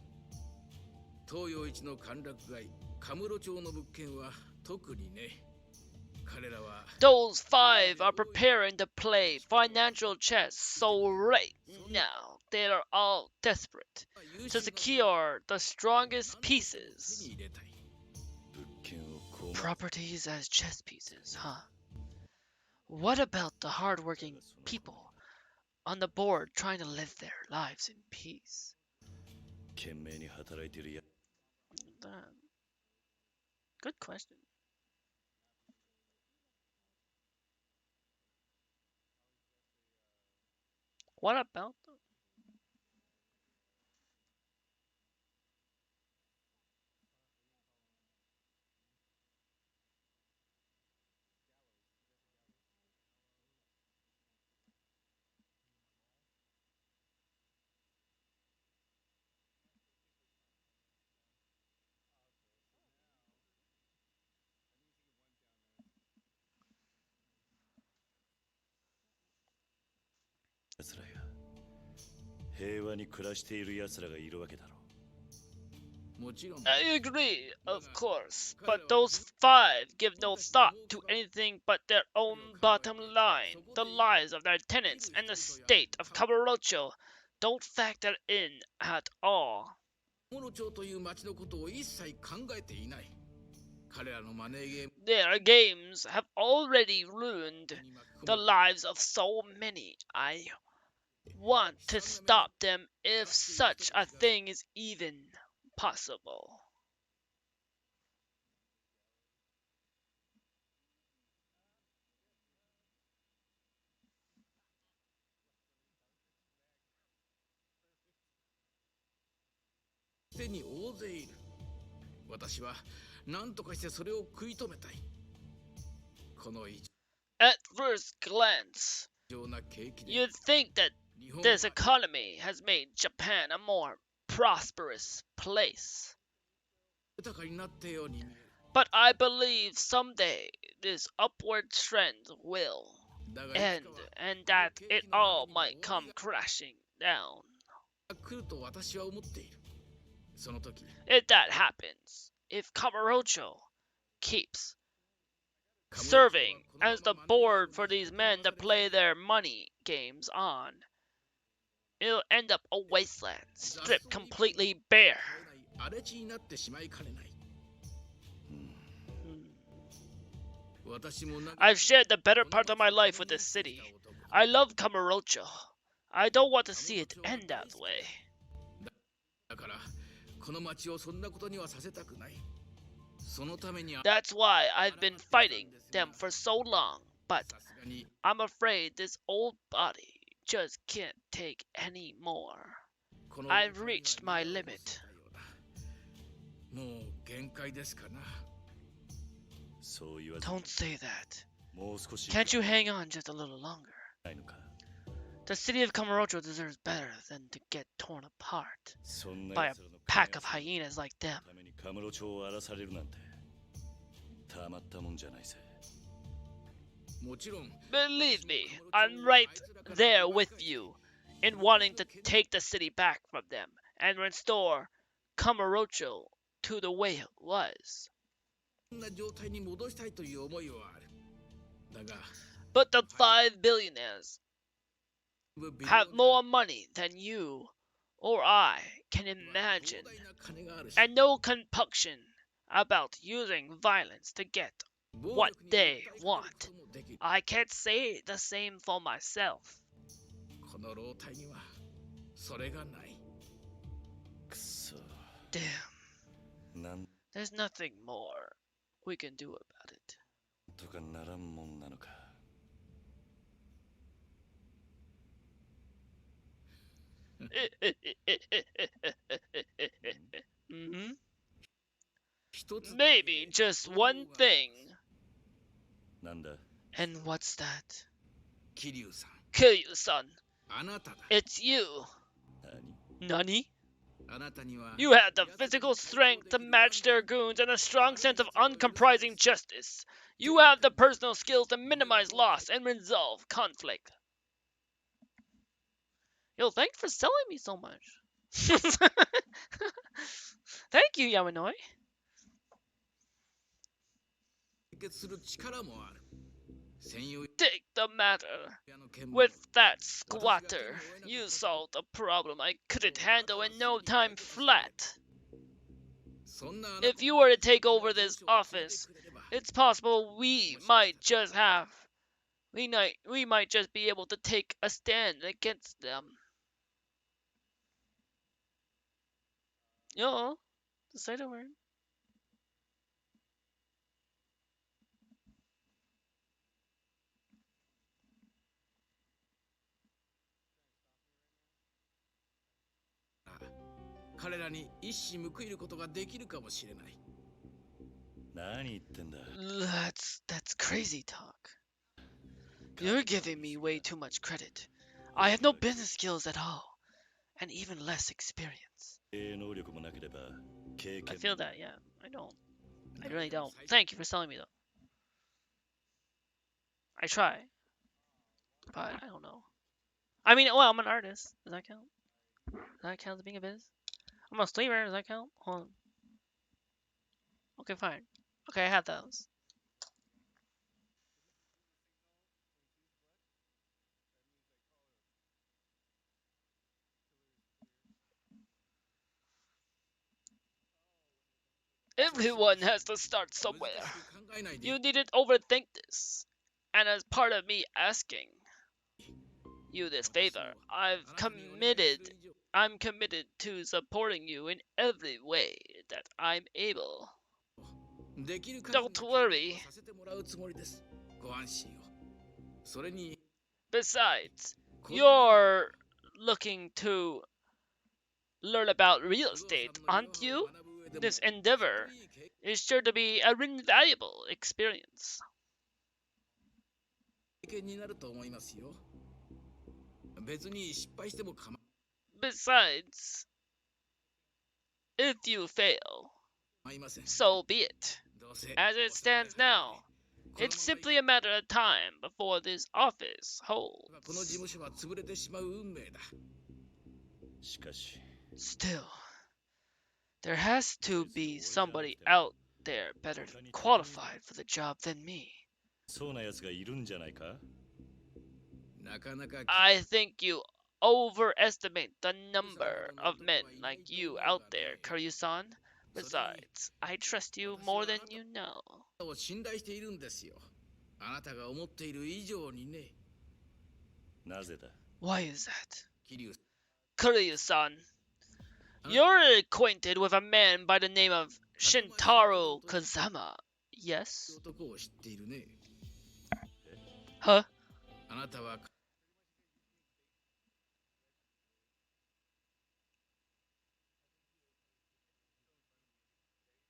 東洋一の歓楽街カムロ町の物件は特にね彼らは Those 5 are preparing to play financial chess, so right now they are all desperate to secure the strongest 手 pieces. に入れたい 物件をこう Properties as chess pieces, huh? What about the hardworking people on the board trying to live their lives in peace? 懸命に働いてるや Good question. What about them?奴らや平和に暮らしている奴らがいるわけだろもちろん I agree, of course, but those 5 give no thought to anything but their own bottom line. The lives of their tenants and the state of Kamurocho don't factor in at all. カムロ町という町のことを一切考えていない彼らのマネーゲーム Their games have already ruined に巻き込 the まれ lives of so many. want to stop them if such a thing is even possible. At first glance, you'd think that this economy has made Japan a more prosperous place. But I believe someday this upward trend will end and that it all might come crashing down. If that happens, if Kamurocho keeps serving as the board for these men to play their money games on, it'll end up a wasteland, stripped completely bare. I've shared the better part of my life with this city. I love Kamurocho. I don't want to see it end that way. That's why I've been fighting them for so long, but I'm afraid this old body just can't take any more. I've reached my limit. Don't say that. Can't you hang on just a little longer? The city of Kamurocho deserves better than to get torn apart by a pack of hyenas like them. Believe me, I'm right there with you in wanting to take the city back from them and restore Kamurocho to the way it was. But the 5 billionaires have more money than you or I can imagine, and no compunction about using violence to get what they want. I can't say the same for myself. Damn. There's nothing more we can do about it. Mm-hmm. Maybe just one thing. And what's that? Kiryu-san, it's you. Nani? You have the physical strength to match their goons and a strong sense of uncompromising justice. You have the personal skills to minimize loss and resolve conflict. Yo, thanks for selling me so much. Thank you, Yamanoi. Take the matter. With that squatter, you solved a problem I couldn't handle in no time flat. If you were to take over this office, it's possible we might just be able to take a stand against them. Yo, say the word. That's crazy talk. You're giving me way too much credit. I have no business skills at all, and even less experience. I feel that, yeah. I don't. I really don't. Thank you for selling me, though. I try, but I don't know. I mean, well, I'm an artist. Does that count? Does that count as being a biz? I'm a streamer. Does that count? Hold on. Okay, fine. Okay, I have those. Everyone has to start somewhere. You needn't overthink this. And as part of me asking, you this favor. I'm committed to supporting you in every way that I'm able. できる限りの Don't 協力 worry. をさせてもらうつもりです。ご安心を。それに、 Besides, この you're looking to learn about real 不動産 estate, のいろは aren't you? を学ぶ上でも This endeavor きっといい経 is sure to be an invaluable experience. 験になると思いますよ。別に失敗しても構 Besides, if you fail, いません。 so be it. どうせ As it stands now, この it's まま simply a matter of time before this office この事 holds. 務所は潰れてしまう運命だ。しかし Still, there has to be somebody out there better qualified for the job than me. そうな奴がいるんじゃないか。なかなか I think you overestimate the number of men like you out there, Kiryu-san. Besides, I trust you more than you know. を信頼しているんですよ。あなたが思っている以上にね。なぜだ。 Why is that? 桐生 Kiryu-san, you're acquainted with a man by the name of Shintaro Kazama, yes? 男を知っているね。 Huh? あなたは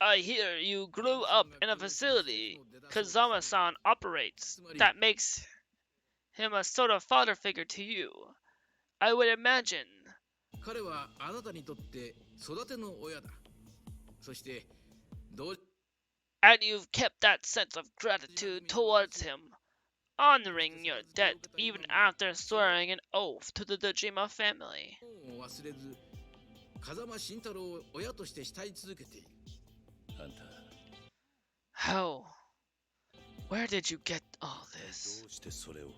I hear you grew up in a facility Kazama-san operates that makes him a sort of father figure to you. I would imagine. 彼はあなたにとって育ての親だ。そして同 And you've kept that sense of gratitude towards him, honoring your debt even after swearing an oath to the Dojima family. を忘れず、風間慎太郎を親として慕い続けている。あんた How? Where did you get all ど this? うしてそれを。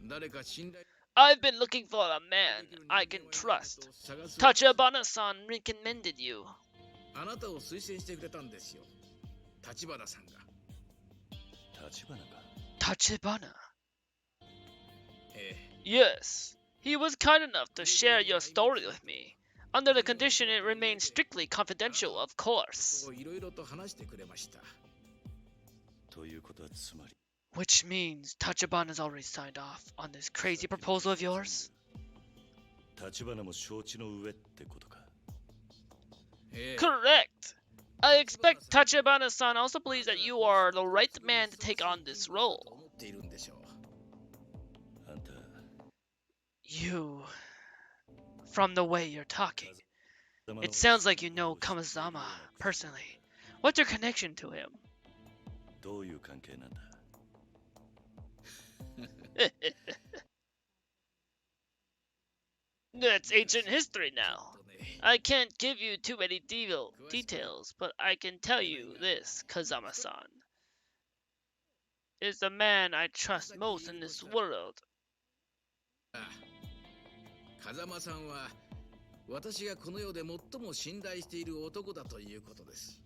誰か信頼 I've been looking for a man I can trust. 探す Tachibana-san recommended you. あなたを推薦してくれたんですよ。立花さんが。立花か。 Tachibana? え Yes. He was kind enough to share your story with me. Under the condition it remains strictly confidential, of え。 course. いろいろと話してくれました。ということはつまり。 Which means Tachibana's already signed off on this crazy proposal of yours? 立花も承知の上ってことか。ええ。 Correct! I expect Tachibana-san also believes that you are the right man to take on this と role. 思っているんでしょう。あんた You... From the way you're talking, 風間の it sounds like you know Kamazama personally. What's your connection to him? どういう関係なんだ。 That's ancient history now. とね I can't give you too many details, but I can tell you this, Kazama-san is the man I trust most in this world. 風間さんは私がこの世で最も信頼している男だということです。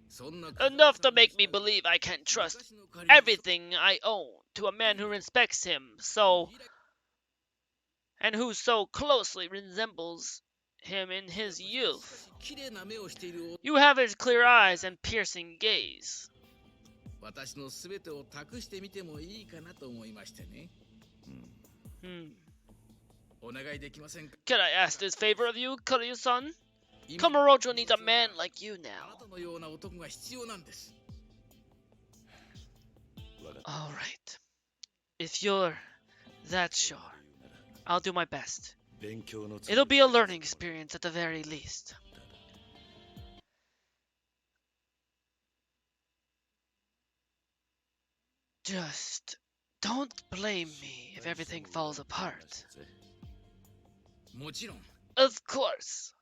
そんな Enough to make me believe I can trust everything I own to a man who respects him so and who so closely resembles him in his youth. 綺麗な目をしている You have his clear eyes and piercing gaze. 私のすべてを託してみてもいいかなと思いましてね。 お願いできませんか。 Can I ask this favor of you, Kiryu-san? 今 Kamurocho needs a man like you あ now. なたのような男が必要なんです。 わかった。 Alright. If you're that sure, I'll do my best. 勉強のつ It'll be a learning experience at the very least. Just don't blame me if everything falls apart. もちろん Of course.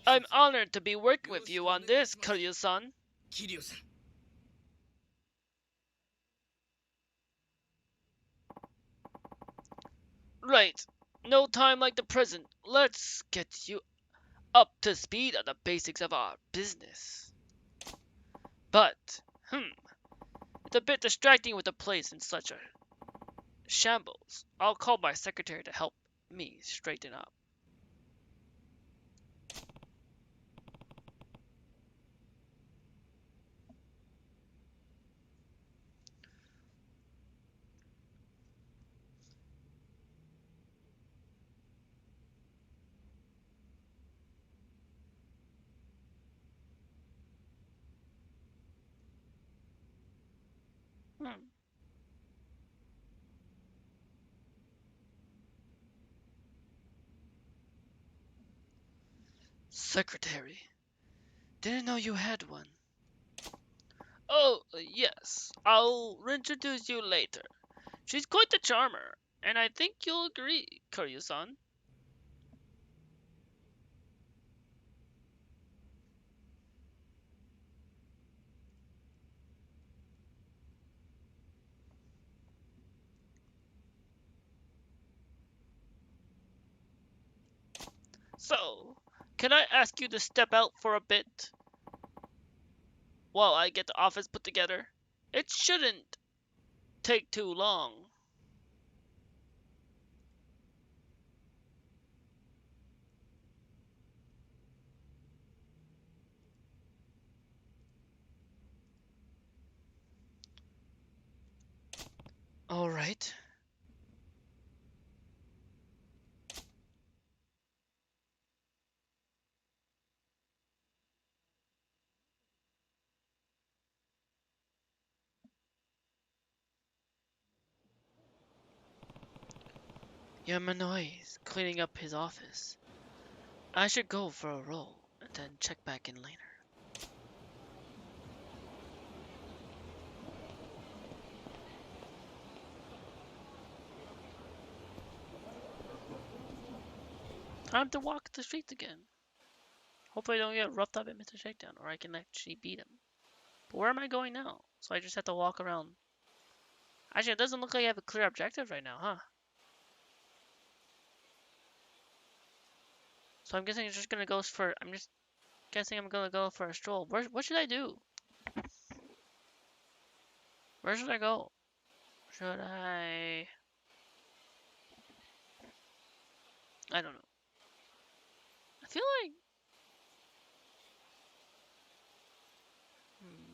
I'm honored to be working with you on this, Kiryu-san. 桐生さん。 Right. No time like the present. Let's get you up to speed on the basics of our business. But, it's a bit distracting with the place in such a Shambles. I'll call my secretary to help me straighten up. Hmm. Secretary. Didn't know you had one. Oh, yes. I'll introduce you later. She's quite the charmer, and I think you'll agree, Kiryu-san. So, can I ask you to step out for a bit while I get the office put together? It shouldn't take too long. All right. Yamanoi's cleaning up his office. I should go for a roll and then check back in later. Time to walk the streets again. Hopefully I don't get roughed up at Mr. Shakedown, or I can actually beat him. But where am I going now? So I just have to walk around. Actually, it doesn't look like I have a clear objective right now, huh? So I'm guessing I'm just gonna go for. I'm just guessing I'm gonna go for a stroll. What should I do? Where should I go? Should I? I don't know. I feel like. Hmm.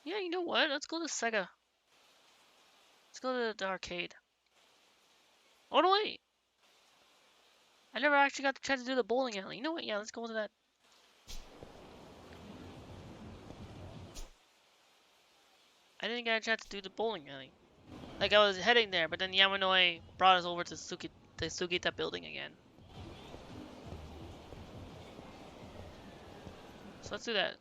Yeah, you know what? Let's go to Sega. Let's go to the arcade. Oh no, wait! I never actually got the chance to do the bowling alley. You know what? Yeah, let's go to that. I didn't get a chance to do the bowling alley. Like I was heading there, but then Yamanoi brought us over to the Sugita building again. So let's do that.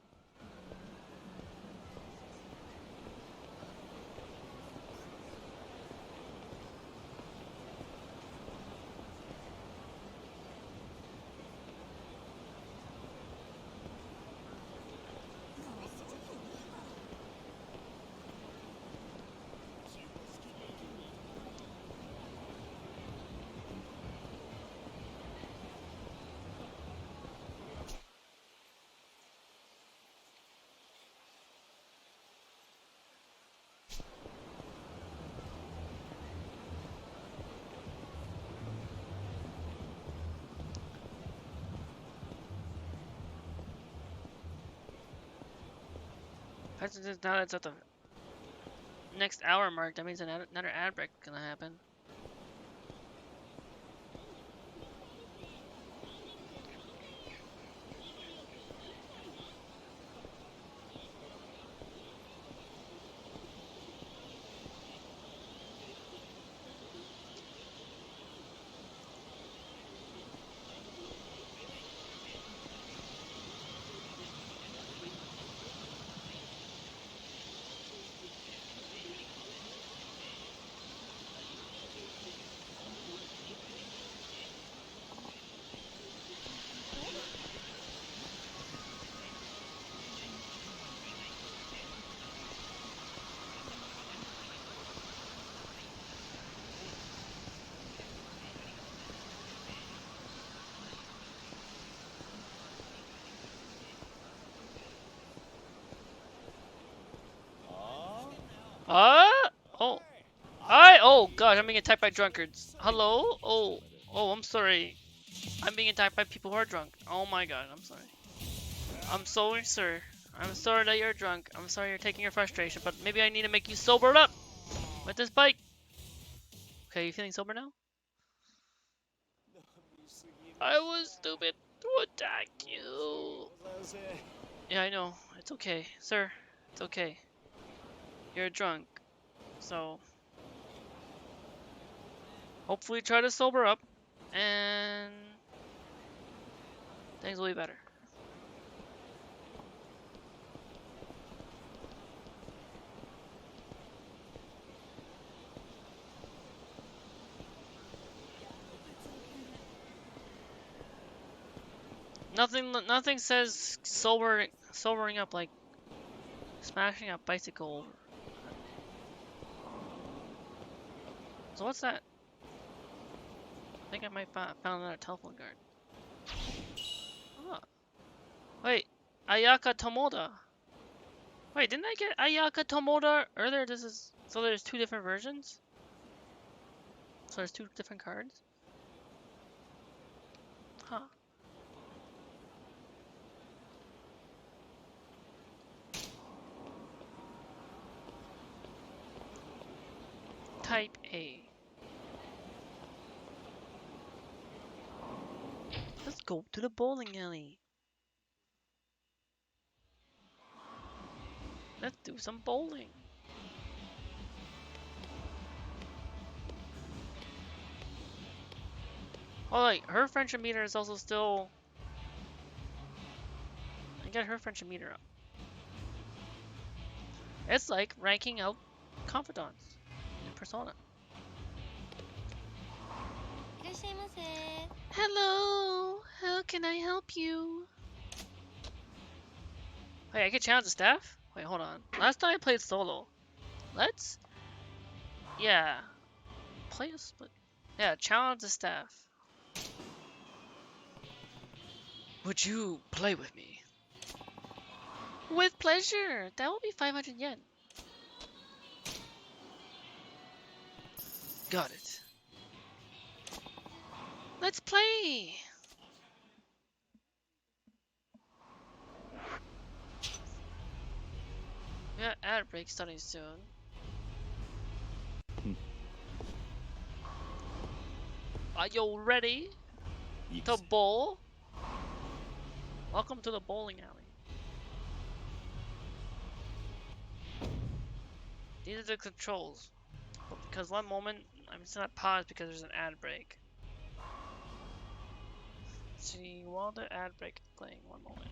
Since now it's at the next hour mark, that means another ad break is gonna happen. Oh gosh, I'm being attacked by drunkards. Hello? Oh, I'm sorry. I'm being attacked by people who are drunk. Oh my god, I'm sorry. I'm sorry, sir. I'm sorry that you're drunk. I'm sorry you're taking your frustration, but maybe I need to make you sobered up with this bike. Okay, you feeling sober now? I was stupid to attack you. Yeah, I know. It's okay, sir. It's okay. You're drunk, so hopefully try to sober up, and things will be better. Nothing says sobering up like smashing a bicycle over. So what's that? I think I might found another telephone guard. Oh. Wait, Ayaka Tomoda. Wait, didn't I get Ayaka Tomoda earlier? So there's two different versions? So there's two different cards? Huh. Type A. Let's go to the bowling alley. Let's do some bowling. Oh, like her friendship meter is also still. I get her friendship meter up. It's like ranking out confidants in Persona. Hello, how can I help you? Wait, I can challenge the staff? Wait, hold on. Last time I played solo. Let's, yeah, play a split. Yeah, challenge the staff. Would you play with me? With pleasure. That will be 500 yen. Got it. Let's play. We got ad break starting soon. Are you ready to bowl? Welcome to the bowling alley. These are the controls. But because one moment, I'm just gonna pause because there's an ad break. See, while the ad break is playing, one moment.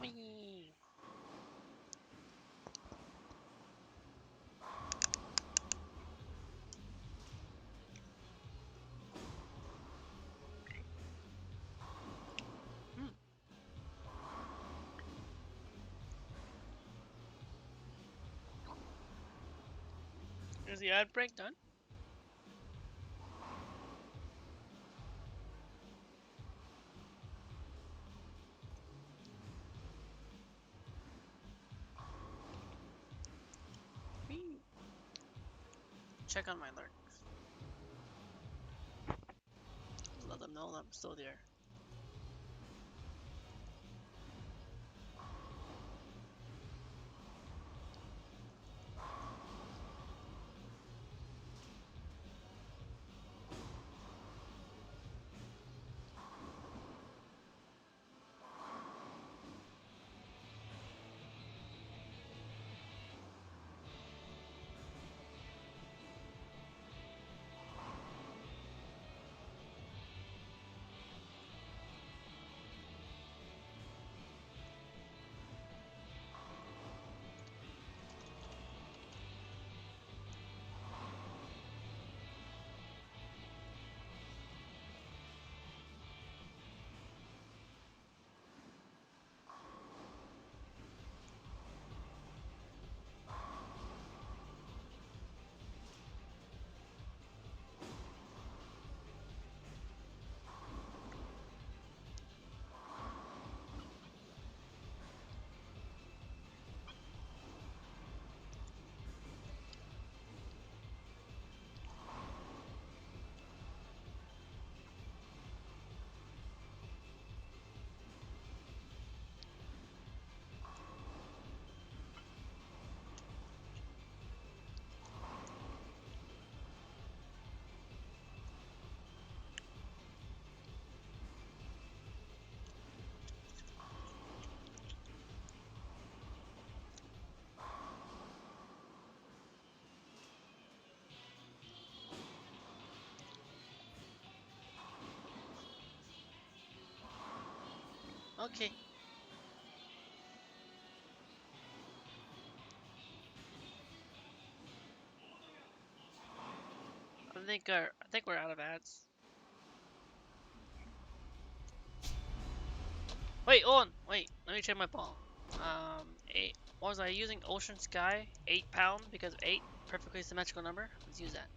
Whee! Hmm. Is the ad break done? Whee! Check on my lurks. Let them know that I'm still there. Okay. I think we're out of ads. Wait, hold on. Wait, let me check my ball. 8. What was I using? Ocean Sky, 8 pound because 8 perfectly symmetrical number. Let's use that.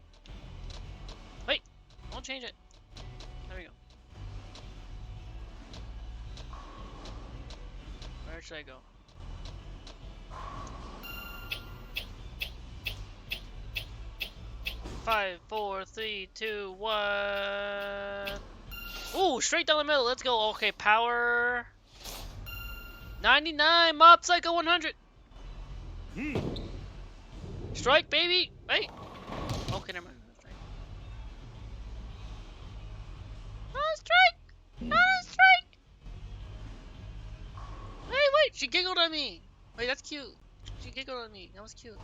Wait, don't change it. There we go. Where should I go? Five, four, three, two, one. Ooh, straight down the middle. Let's go. Okay, power 99. Mob Psycho 100. Strike, baby. Wait. Okay, never mind. Strike. Not a strike. Not a strike. Wait. She giggled at me. Wait, that's cute. She giggled at me. That was cute.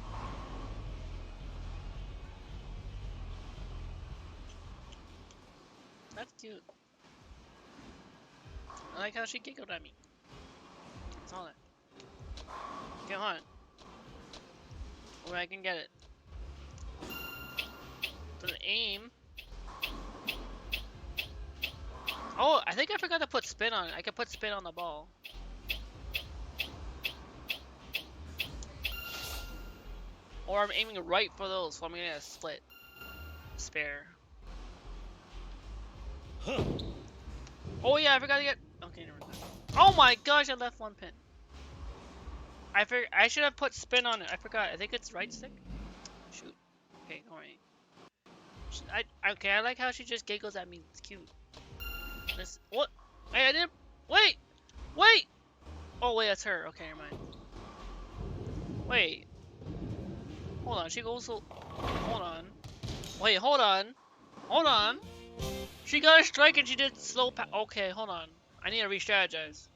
That's cute. I like how she giggled at me. That's all that. Come on. Where I can get it. Doesn't aim. Oh, I think I forgot to put spin on it. I can put spin on the ball. Or I'm aiming right for those, so I'm gonna get a split. Spare. Oh yeah, I forgot to get. Okay, never mind. Oh my gosh, I left one pin. I should have put spin on it. I forgot. I think it's right stick. Shoot. Okay, alright. Okay, I like how she just giggles at me. It's cute. This what? Hey, I didn't. Wait. Oh wait, that's her. Okay, never mind. Wait. Hold on. She goes so. Hold on. Wait, hold on. She got a strike and she did slow okay, hold on. I need to re-strategize.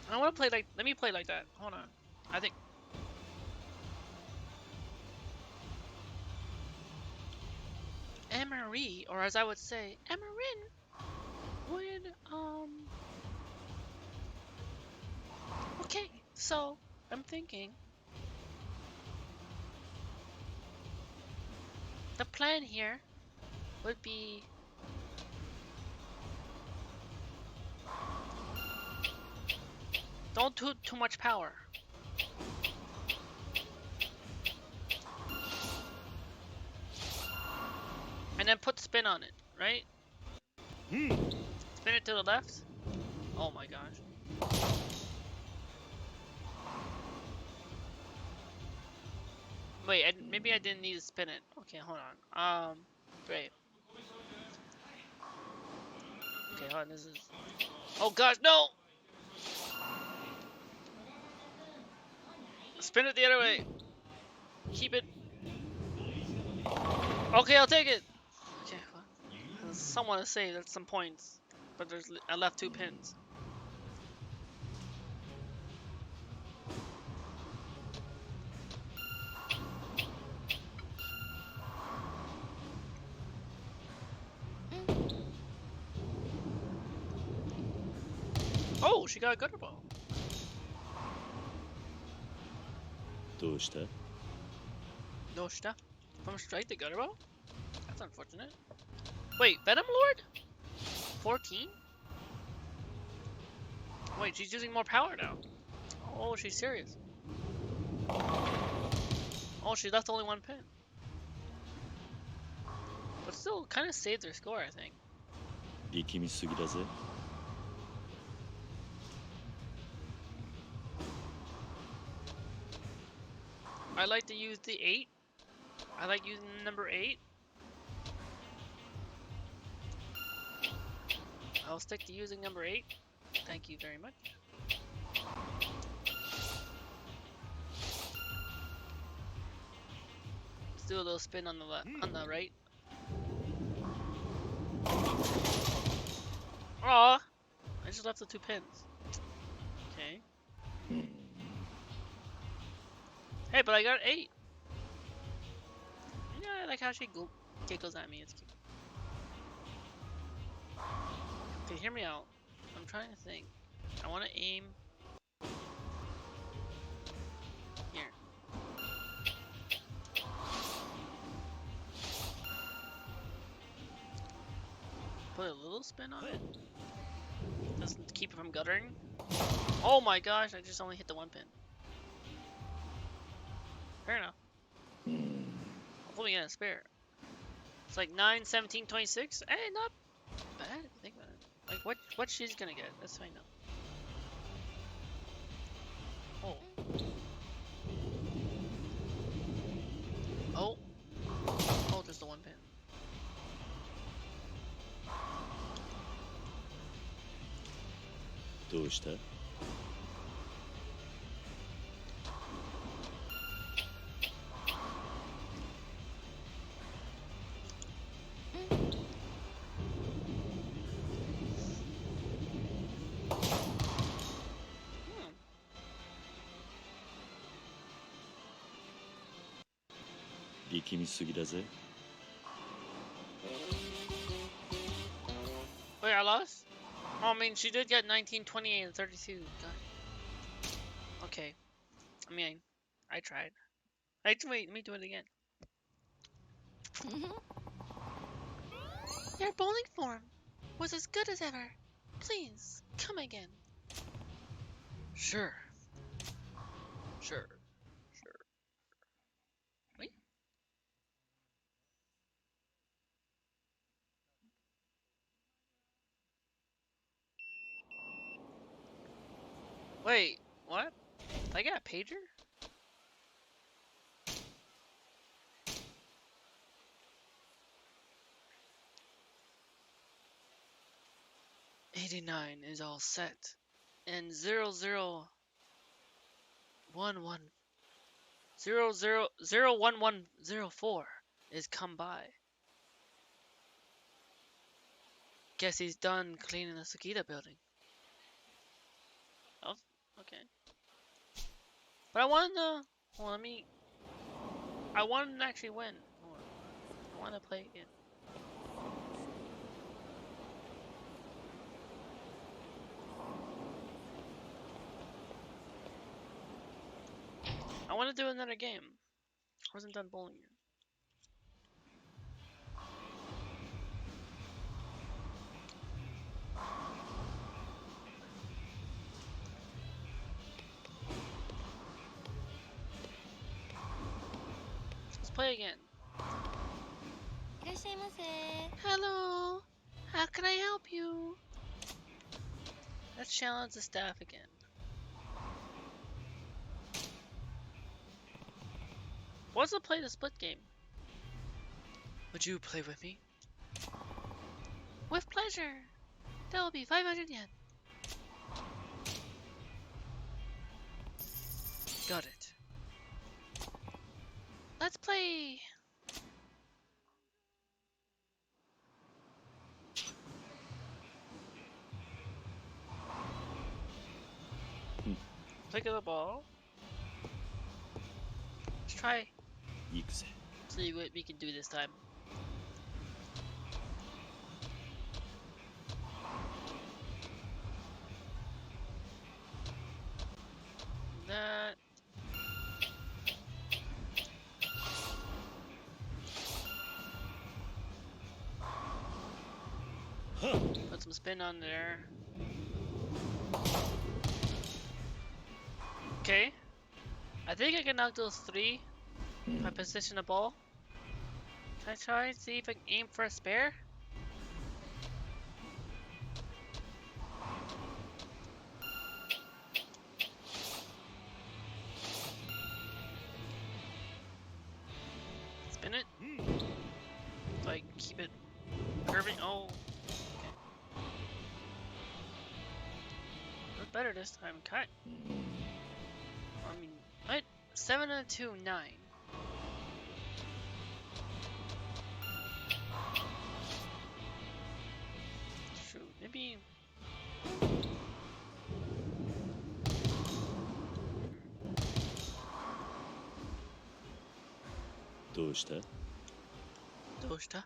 I want to play like. Let me play like that. Hold on. I think. Emery, or as I would say, Emerin, would, okay, so, I'm thinking, the plan here would be, don't do too much power. And then put spin on it, right? Spin it to the left. Oh my gosh. Wait, maybe I didn't need to spin it. Okay, hold on. Great. Okay, hold on, this is... Oh gosh, no! Spin it the other way. Keep it. Okay, I'll take it. Okay, well, someone to say that's some points, but I left 2 pins. Oh, she got a gutter ball. どうした No stuff. From straight to gutter ball? That's unfortunate. Wait, Venom Lord? 14? Wait, she's using more power now. Oh, she's serious. Oh, she left only 1 pin. But still, kind of saved her score, I think. 力みすぎだぜ I like to use the 8. I like using number 8. I'll stick to using number 8. Thank you very much. Let's do a little spin on the left, on the right. Aw! I just left the 2 pins. Okay. Hey, but I got 8. Yeah, I like how she giggles at me. It's cute. Okay, hear me out. I'm trying to think. I want to aim here. Put a little spin on it. Doesn't keep it from guttering. Oh my gosh, I just only hit the one pin. Fair enough. Hopefully we get a spare. It's like 9, 17, 26. Hey, not bad if you think about it. Like what she's gonna get. Let's find out. Oh. Oh. Oh, just the one pin. Do youした?力みすぎだぜ。 Wait, I lost? Oh, I mean, she did get 19, 28, and 32. God. Okay. I mean, I tried. Wait, let me do it again. Your bowling form was as good as ever. Please, come again. Sure. Sure. Sure. Wait. Wait, what? Did I get a pager? '89 is all set, and 0011 01104 is come by. Guess he's done cleaning the Sukita building. Oh, okay. But I wanted to. Well, I wanted to actually win. I want to play again. I want to do another game. I wasn't done bowling yet. Let's play again. いらっしゃいませ。 Hello. How can I help you? Let's challenge the staff again. What's the play the split game? Would you play with me? With pleasure. That will be 500 yen. Got it. Let's play. Pick up the ball. Let's try. 行くぜ。 See what we can do this time. That. Put some spin on there. Okay. I think I can knock those three if I position the ball. Can I try and see if I can aim for a spare? Spin it. Like keep it curving. Oh. Okay. Look better this time. Cut. I mean, what? 7 and 2, 9. Shoot, maybe. Do youした? Doshta.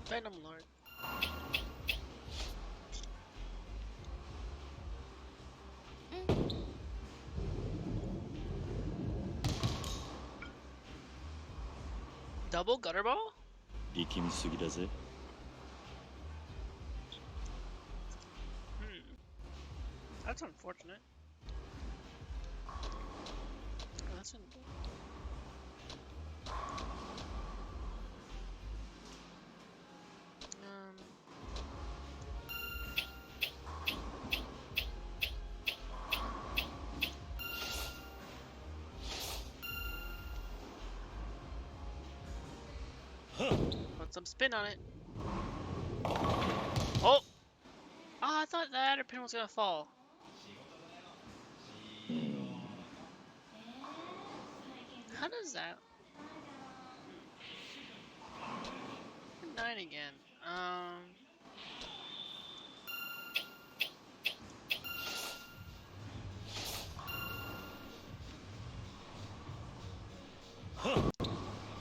Venom Lord. Double gutter ball? 力みすぎだぜ。 That's unfortunate. That's put some spin on it. Oh! Oh, I thought the other pin was gonna fall. How does that? 9 again.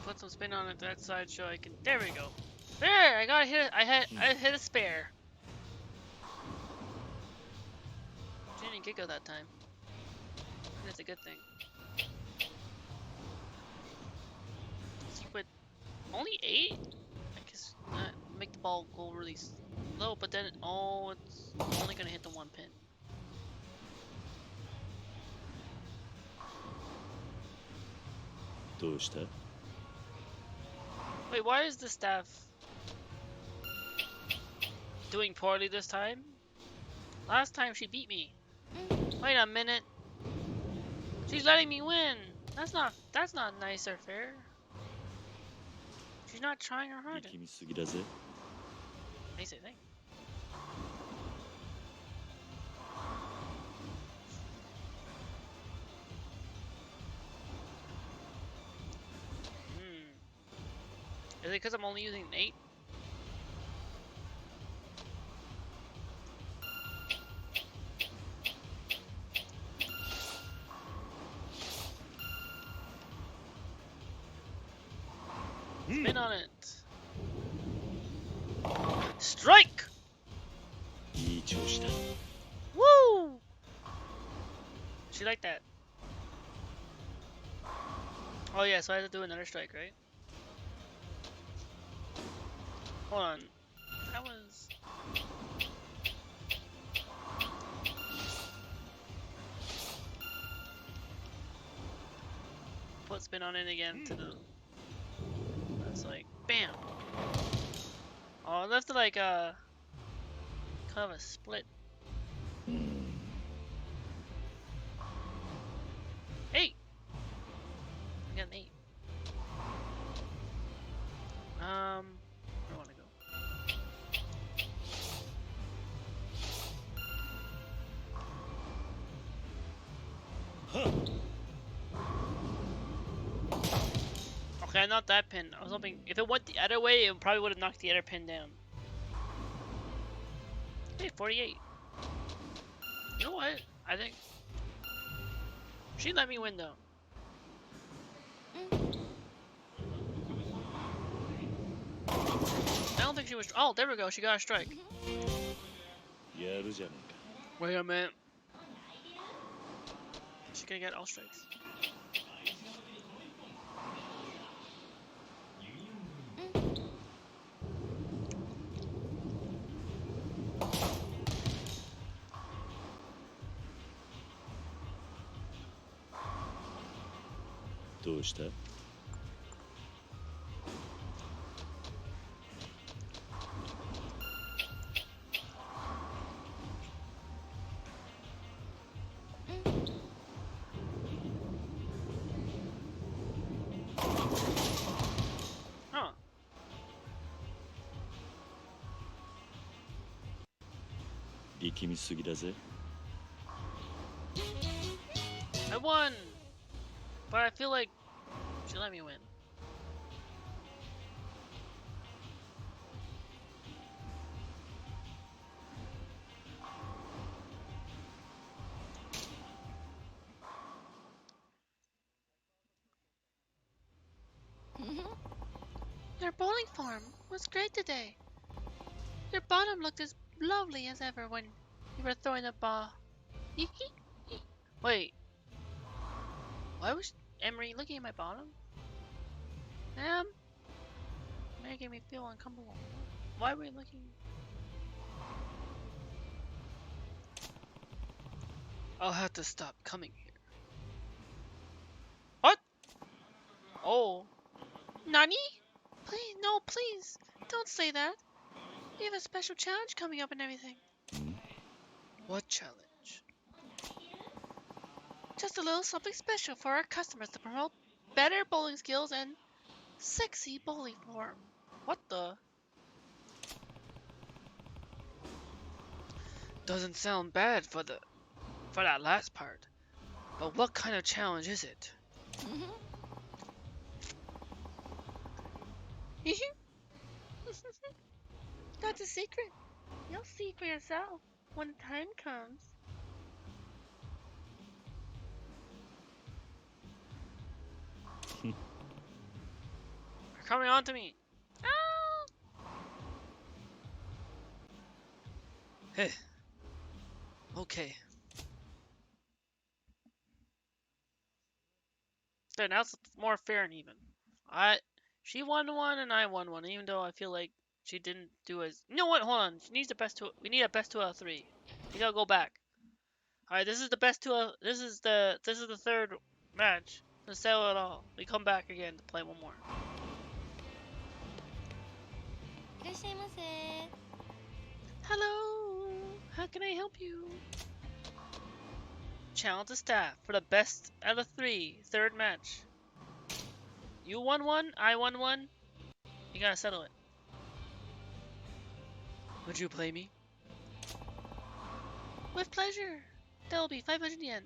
Put some spin on it that side so I can. There we go. There, I got hit. I hit a spare. She didn't giggle that time. That's a good thing. Secret. Only 8? I guess make the ball go really slow, but then it's only gonna hit the one pin. Wait, why is the staff doing poorly this time? Last time she beat me. Wait a minute. She's letting me win. That's not nice or fair. She's not trying her hard. 力みすぎだぜ。 Nice, I think. Is it because I'm only using an 8? Spin on it. Strike! いい調子だ。 Woo! She liked that. Oh yeah, so I have to do another strike, right? Hold on. That was... Put spin on it again to the... That's like, bam! Oh, I left it like kind of a split. 8! I got an 8. Where do I want to go? Okay, not that pin. I was hoping if it went the other way, it probably would have knocked the other pin down. Hey, 48. You know what? I think she let me win though. I don't think she was. Oh, there we go. She got a strike. やるじゃねえか。 Wait a minute. She gonna get all strikes. Huh. 力みすぎだぜ。 I won! But I feel like she let me win. Your bowling form was great today. Your bottom looked as lovely as ever when you were throwing the ball. Wait. Why was Emery looking at my bottom? Ma'am? Making me feel uncomfortable. Why were you looking? I'll have to stop coming here. What? Oh. Nani? Please, no, please. Don't say that. We have a special challenge coming up and everything. What challenge? Just a little something special for our customers to promote better bowling skills and sexy bowling form. What the? Doesn't sound bad for that last part. But what kind of challenge is it? That's a secret. You'll see for yourself when the time comes. They're coming on to me. Ah! Hey. Okay. There, now it's more fair and even. She won one and I won one, even though I feel like she didn't do as. You know what? Hold on. She needs the best two. We need a best 2 out of 3. We gotta go back. All right, this is the best 2 out. This is the third match. Let's settle it all. We come back again to play one more. いらっしゃいませ。 Hello. How can I help you? Challenge the staff for the best out of 3. Third match. You won one. I won one. You gotta settle it. Would you play me? With pleasure. That'll be 500 yen.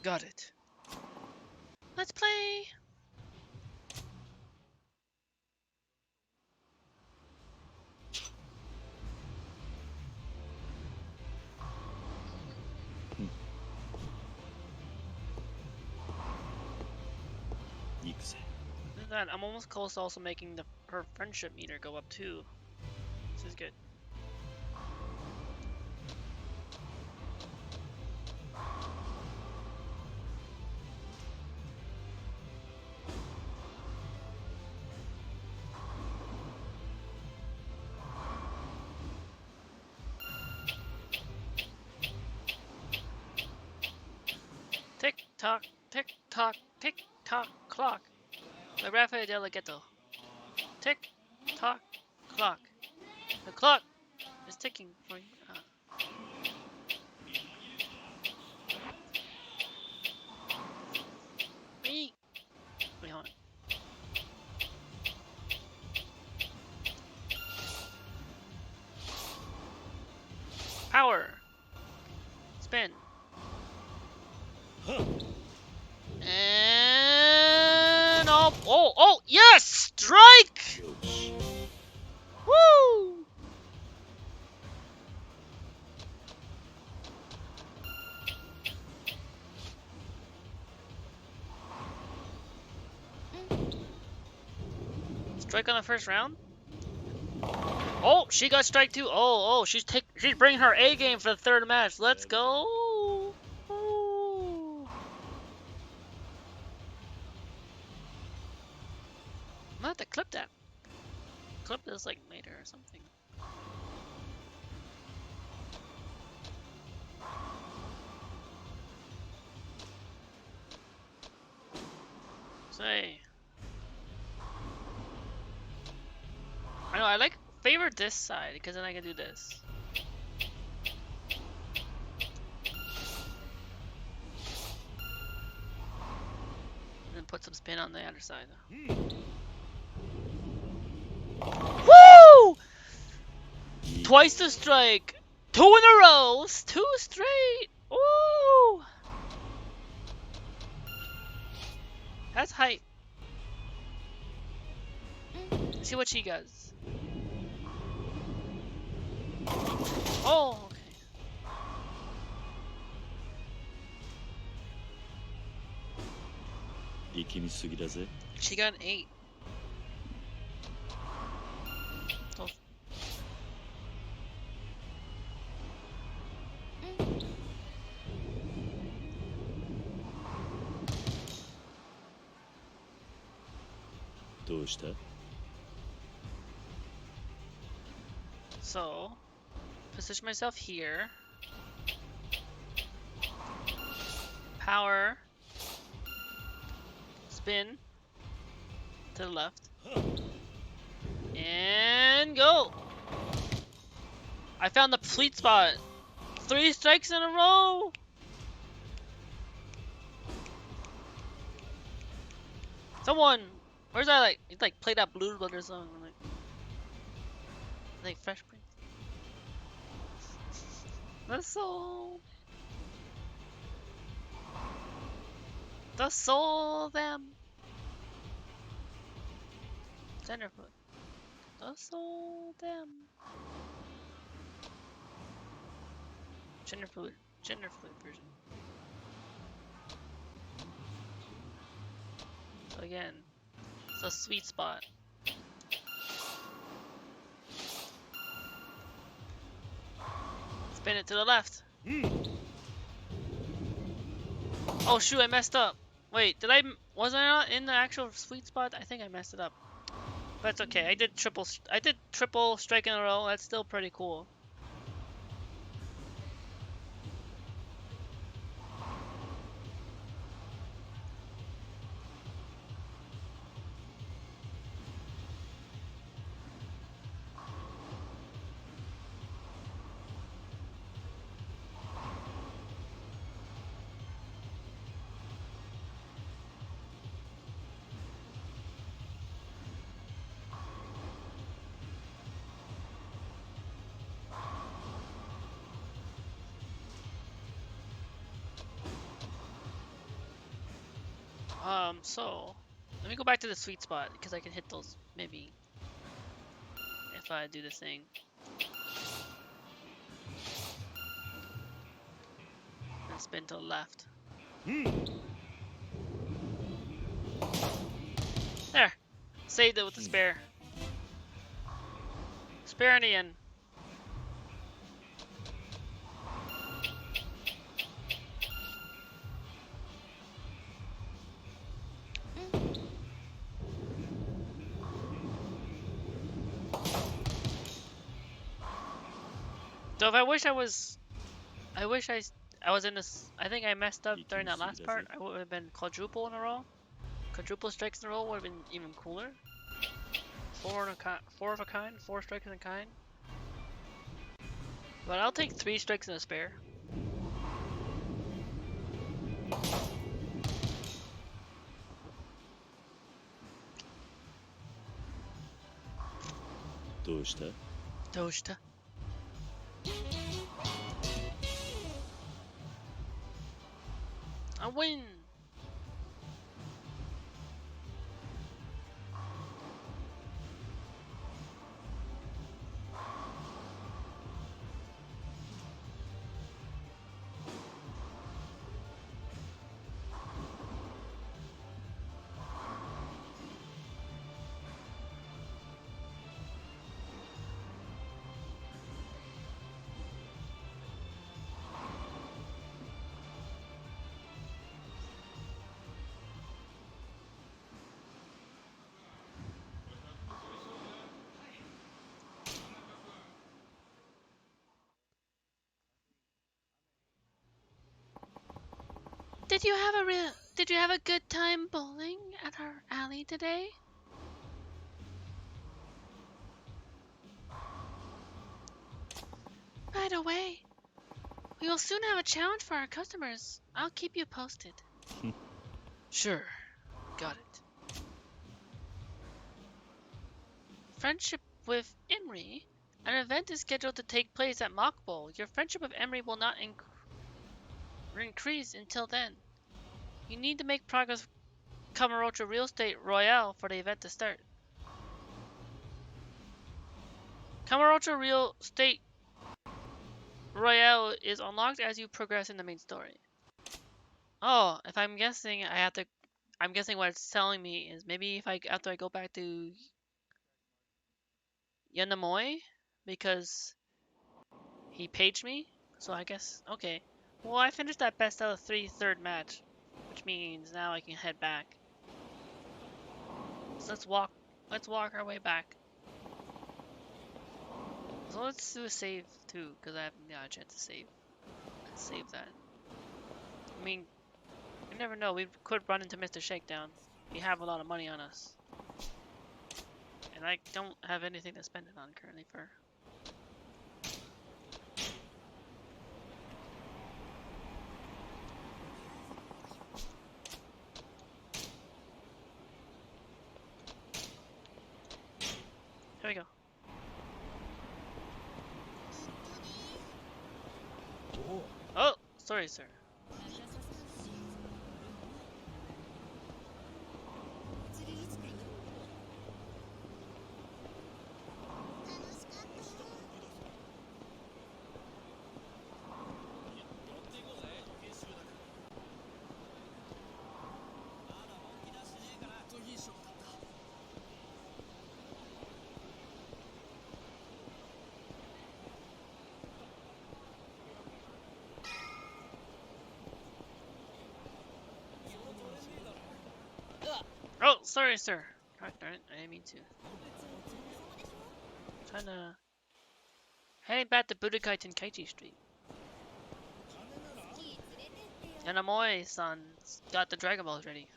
Got it. Let's play. That I'm almost close to also making her friendship meter go up too. This is good. Tick tock, tick tock, tick tock, clock. The Rafael Delegato. Tick tock, clock. The clock is ticking for you. Wait, hold on. Power. Spin. And oh, yes! Strike! Woo! Strike on the first round? Oh, she got strike too. Oh, she's bringing her A game for the third match. Let's go. Ooh. I'm gonna have to clip that. Clip this like later or something. Say. I know, I favor this side because then I can do this. And then put some spin on the other side. Woo! Twice the strike. 2 in a row. 2 straight. Woo! That's hype. Let's see what she does. Oh, okay. She got an 8. どうした？ So, position myself here. Power. Spin. To the left. And go! I found the sweet spot! 3 strikes in a row! Someone! Where's that like? It's like play that Blues Brothers song. Like Fresh Prince. The soul. The soul them. Tenderfoot. The soul them. Tenderfoot. Tenderfoot version. So again, it's a sweet spot. Spin it to the left. Oh shoot, I messed up. Wait, was I not in the actual sweet spot? I think I messed it up. But it's okay. I did triple strike in a row. That's still pretty cool. So let me go back to the sweet spot because I can hit those maybe if I do this thing. And spin to the left. There! Saved it with the spare. Spare in the end. So if I wish I was in this. I think I messed up during that last part. I would have been quadruple in a row. Quadruple strikes in a row would have been even cooler. 4 of a kind, 4 strikes in a kind. But I'll take 3 strikes in a spare. Doshita. Doshita. I win! Did you have a good time bowling at our alley today? By the way, we will soon have a challenge for our customers. I'll keep you posted. Sure. Got it. Friendship with Imri. An event is scheduled to take place at Mock Bowl. Your friendship with Imri will not increase until then. You need to make progress with Kamurocho Real Estate Royale for the event to start. Kamurocho Real Estate Royale is unlocked as you progress in the main story. Oh, if I'm guessing, I'm guessing what it's telling me is maybe if after I go back to Yanamoi, because he paged me. So I guess okay. Well, I finished that best out of 3 third match, which means now I can head back. So let's walk Let's walk our way back. So let's do a save too, because I haven't got a chance to save. Let's save that. I mean, you never know. We could run into Mr. Shakedown. We have a lot of money on us. And I don't have anything to spend it on currently for. Here we go. Oh, sorry, sir. Oh, sorry, sir. God darn it, I didn't mean to. Trying to. Heading back to Budokai Tenkaichi Street. And Amoe-san's got the Dragon Balls ready.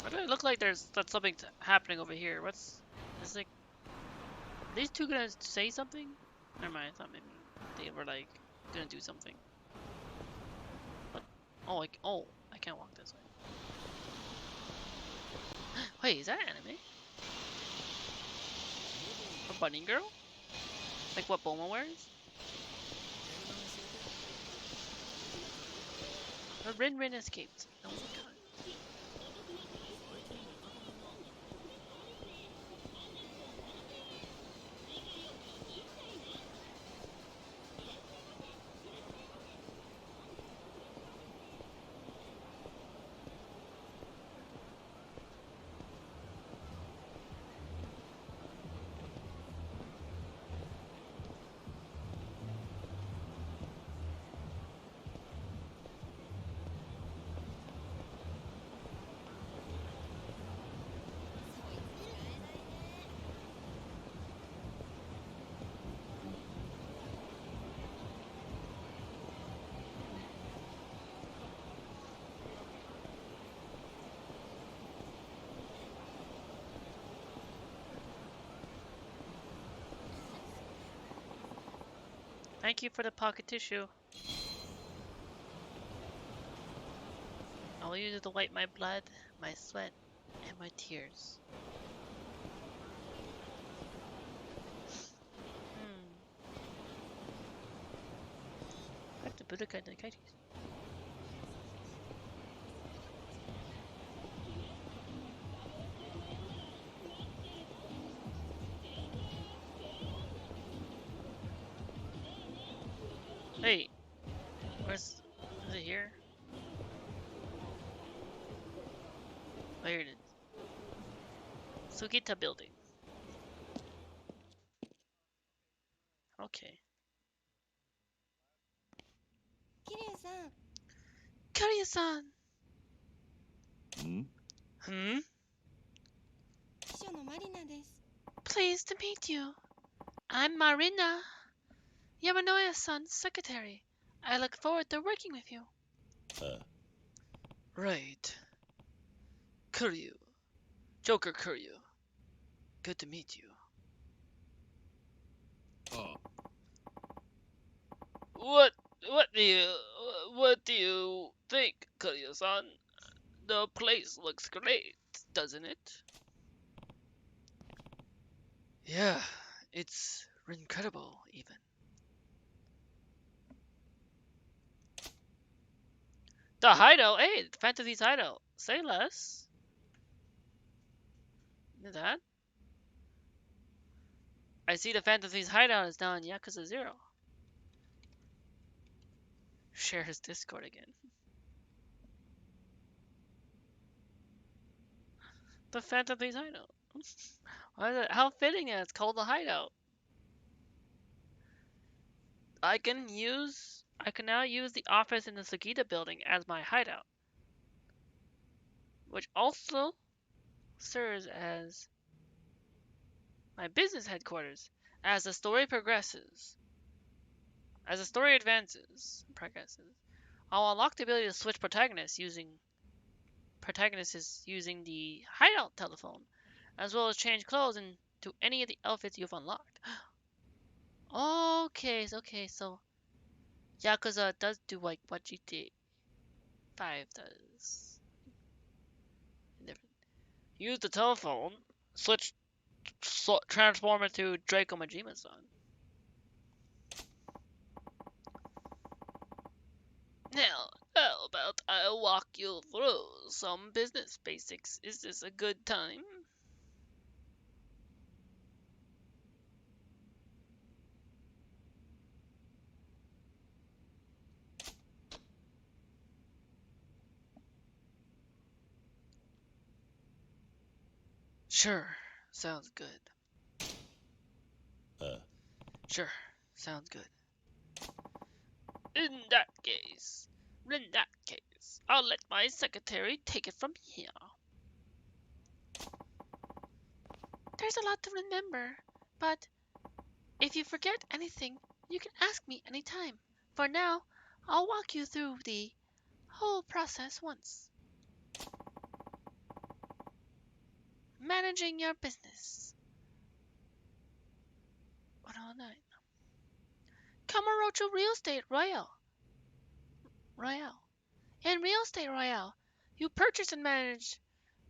Why do it look like there's something happening over here? What's... It's like... Are these two gonna say something? Never mind, I thought maybe they were like gonna do something. What? Oh, oh, I can't walk this way. Wait, is that anime? A bunny girl? Like what Bulma wears? But Rin Rin escaped. Oh my god. Thank you for the pocket tissue. I'll use it to wipe my blood, my sweat, and my tears. Back to Budokai Tenkaichi. Hey, is it here? Oh, here it is. Sugita building. Okay. Kiryu-san! Hmm? Pleased to meet you. I'm Marina, Yamanoya-san's secretary. I look forward to working with you. Right. Kiryu. Joker Kiryu. Good to meet you. Oh. What do you think, Kiryu-san? The place looks great, doesn't it? Yeah, it's incredible, even. The hideout! Hey, Fantasy's hideout. Say less. Look at that. I see the Fantasy's hideout is now in Yakuza 0. Share his Discord again. The Fantasy's hideout. How fitting that it's called the hideout. I I can now use the office in the Sugita building as my hideout, which also serves as my business headquarters. As the story progresses, as the story progresses, I'll unlock the ability to switch protagonists using the hideout telephone, as well as change clothes into any of the outfits you've unlocked. Okay, so Yakuza does do like what GTA 5 does. Use the telephone, switch, transform into Draco Majima-san. Now, how about I walk you through some business basics? Is this a good time? Sure, sounds good. Sure, sounds good. In that case, I'll let my secretary take it from here. There's a lot to remember, but if you forget anything, you can ask me anytime. For now, I'll walk you through the whole process once. Managing your business. 109. Kamurocho Real Estate Royale. In Real Estate Royale, you purchase and manage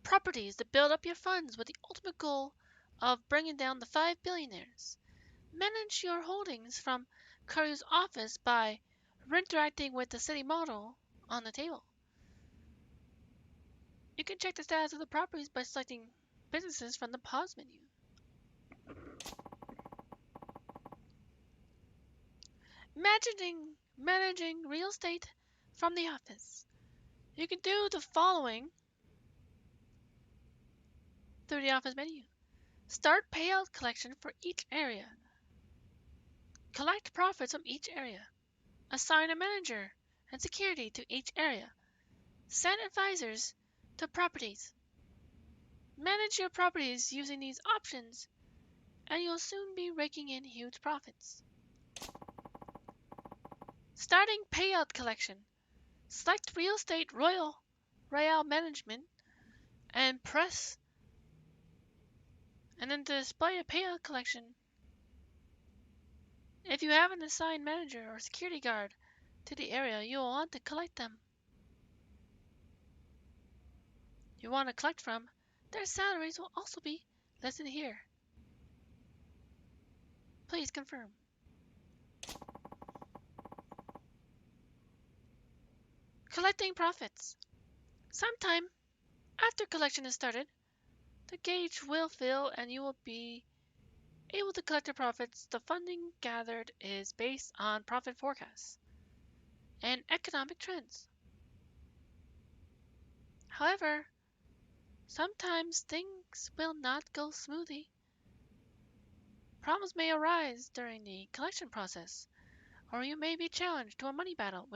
properties to build up your funds with the ultimate goal of bringing down the 5 billionaires. Manage your holdings from Kiryu's office by interacting with the city model on the table. You can check the status of the properties by selecting businesses from the pause menu. Managing real estate from the office. You can do the following through the office menu. Start payout collection for each area. Collect profits from each area. Assign a manager and security to each area. Send advisors to properties. Manage your properties using these options, and you'll soon be raking in huge profits. Starting payout collection. Select Real Estate Royale Management and press and then to display a payout collection. If you have an assigned manager or security guard to the area, you will want to collect them. You want to collect from, their salaries will also be listed here. Please confirm. Collecting profits. Sometime after collection is started, the gauge will fill and you will be able to collect the profits. The funding gathered is based on profit forecasts and economic trends. However, sometimes things will not go smoothly. Problems may arise during the collection process, or you may be challenged to a money battle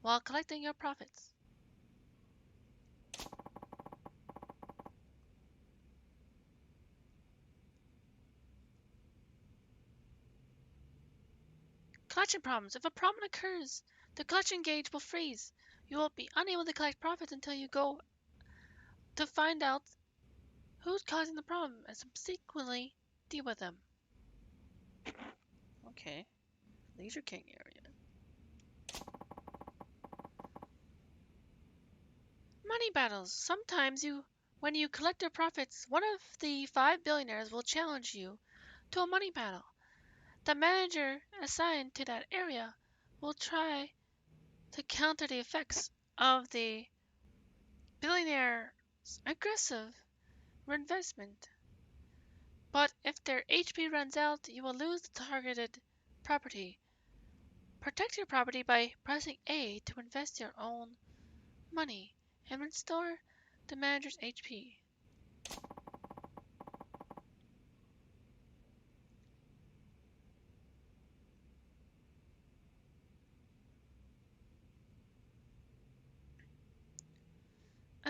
while collecting your profits. Collection problems. If a problem occurs, the collection gauge will freeze. You will be unable to collect profits until you go to find out who's causing the problem and subsequently deal with them. Okay. Leisure King area. Money battles. Sometimes when you collect your profits, one of the 5 billionaires will challenge you to a money battle. The manager assigned to that area will try to counter the effects of the billionaire's aggressive reinvestment. But if their HP runs out, you will lose the targeted property. Protect your property by pressing A to invest your own money and restore the manager's HP.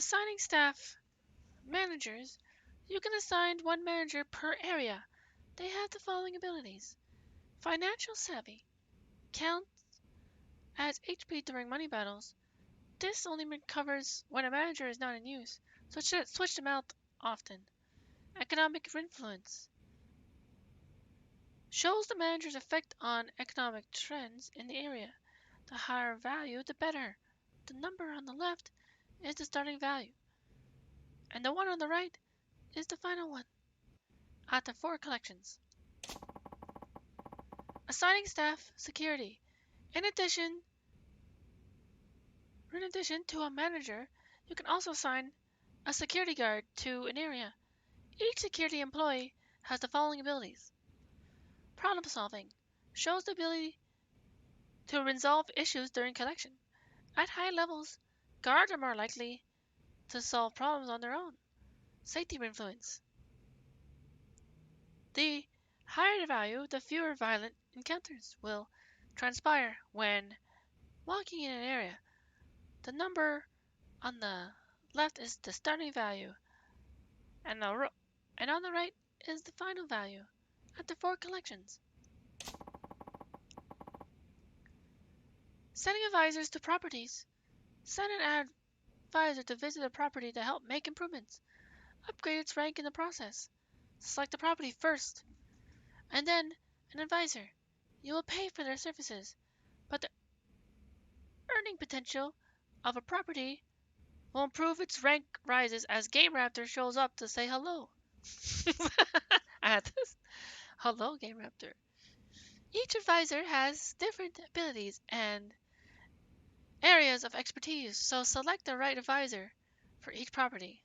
Assigning staff managers. You can assign one manager per area. They have the following abilities. Financial savvy. Count as HP during money battles. This only covers when a manager is not in use, so switch them out often. Economic influence. Shows the manager's effect on economic trends in the area. The higher value, the better. The number on the left is the starting value, and the one on the right is the final one. After 4 collections. Assigning staff security. In addition to a manager, you can also assign a security guard to an area. Each security employee has the following abilities. Problem solving. Shows the ability to resolve issues during collection. At high levels, guards are more likely to solve problems on their own. Safety influence. The higher the value, the fewer violent encounters will transpire when walking in an area. The number on the left is the starting value, and on the right is the final value after 4 collections. Sending advisors to properties. Send an advisor to visit a property to help make improvements. Upgrade its rank in the process. Select the property first, and then an advisor. You will pay for their services, but the earning potential of a property will improve its rank rises as Game Raptor shows up to say hello. I had this. Hello, Game Raptor. Each advisor has different abilities and areas of expertise, so select the right advisor for each property.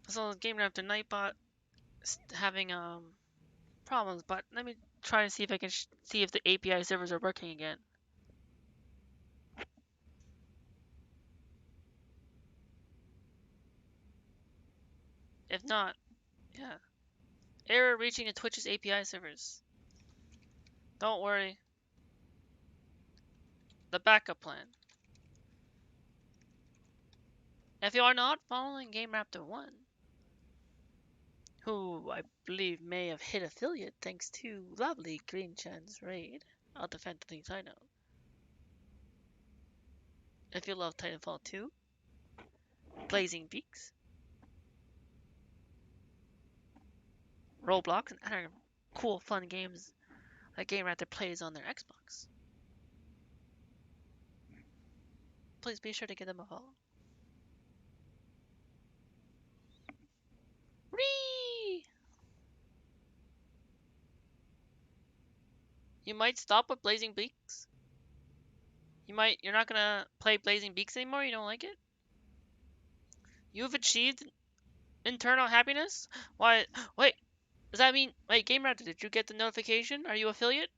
So Game Raptor Nightbot is having problems, but let me try to see if I can see if the API servers are working again. If not, yeah. Error reaching a Twitch's API servers. Don't worry. The backup plan. If you are not following Game Raptor 1, who I believe may have hit affiliate thanks to lovely Kiryu-chan's raid, I'll defend the things I know. If you love Titanfall 2, Blazing Beaks, Roblox, and other cool fun games that Game Raptor plays on their Xbox, please be sure to give them a follow. Whee! You might stop with Blazing Beaks. You're not gonna play Blazing Beaks anymore? You don't like it? You've achieved internal happiness? Why? Wait, does that mean, wait, Game Raptor, did you get the notification? Are you affiliate?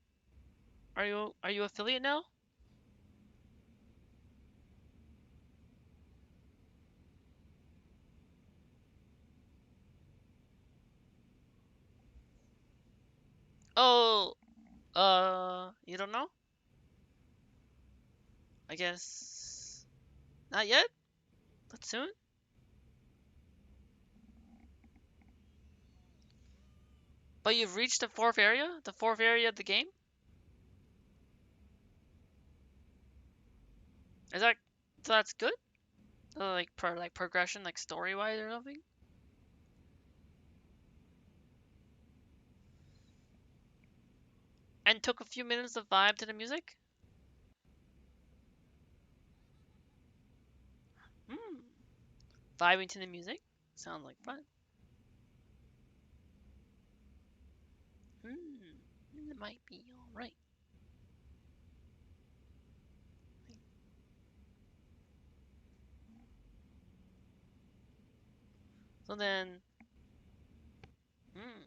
Are you affiliate now? Oh, you don't know? I guess not yet, but soon. But you've reached the fourth area of the game. Is that so? That's good. Like progression, like story wise or something. And took a few minutes of vibe to the music. Hmm. Vibing to the music sounds like fun. It might be alright. So then, hmm.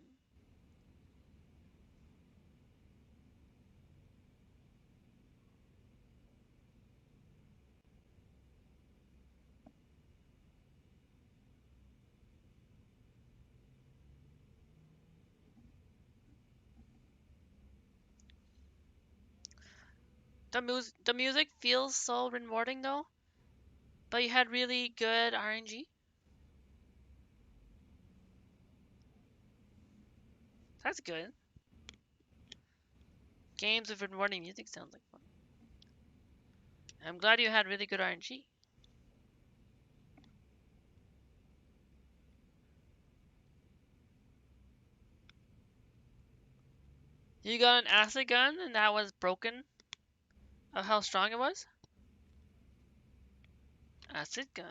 The music feels so rewarding though, but you had really good RNG. That's good. Games with rewarding music sounds like fun. I'm glad you had really good RNG. You got an acid gun and that was broken of how strong it was? Acid gun.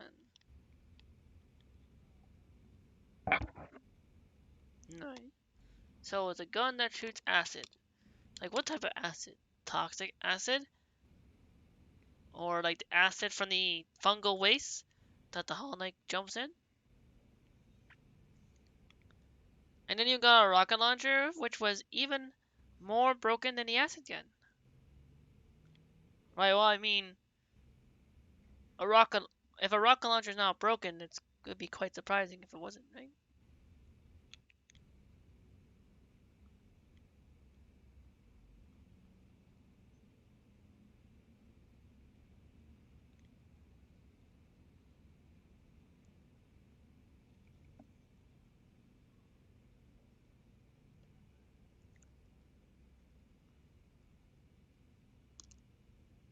Nice. So it's a gun that shoots acid. Like what type of acid? Toxic acid? Or like the acid from the fungal waste that the Hollow Knight jumps in? And then you got a rocket launcher, which was even more broken than the acid gun. Right, well, I mean, a rocket. If a rocket launcher is not broken, it would be quite surprising if it wasn't, right?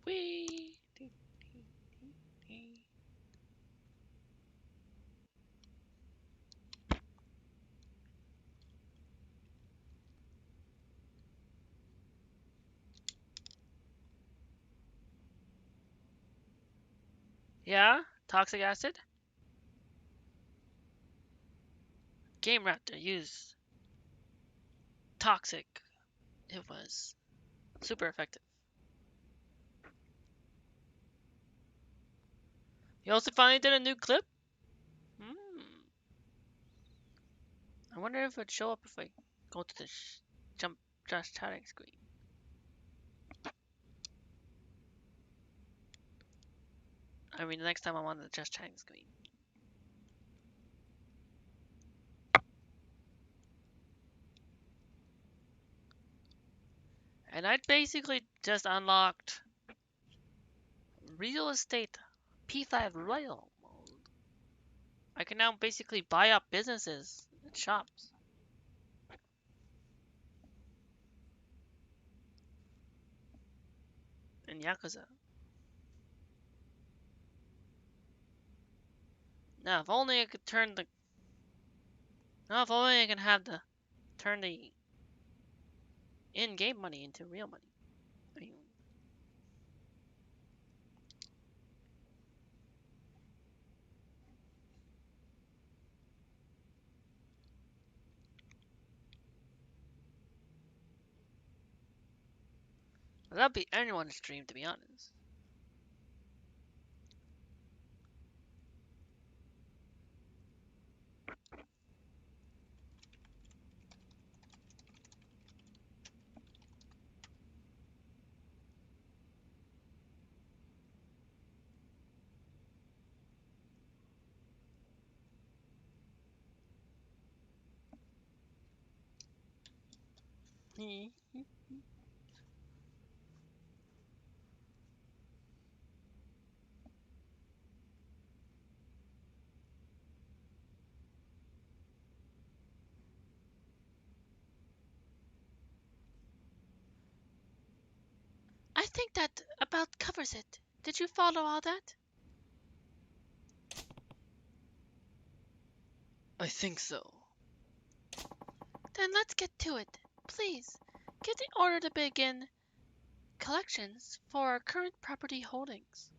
Whee! Yeah, toxic acid. Game Raptor used toxic. It was super effective. You also finally did a new clip. Hmm. I wonder if it would show up if I go to the jump just chatting screen. I mean, the next time I'm on the just chatting screen. And I basically just unlocked real estate P5 Royal mode. I can now basically buy up businesses and shops in Yakuza. Now, if only I could turn the. Now, if only I can have the turn the in-game money into real money. I mean, that'd be anyone's dream, to be honest. I think that about covers it. Did you follow all that? I think so. Then let's get to it. Please, get the order to begin collections for our current property holdings.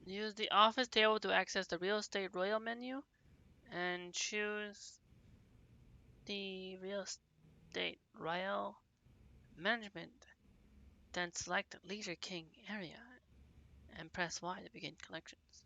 Use the office table to access the real estate royal menu and choose the real estate royal management. Then select Leisure King area and press Y to begin collections.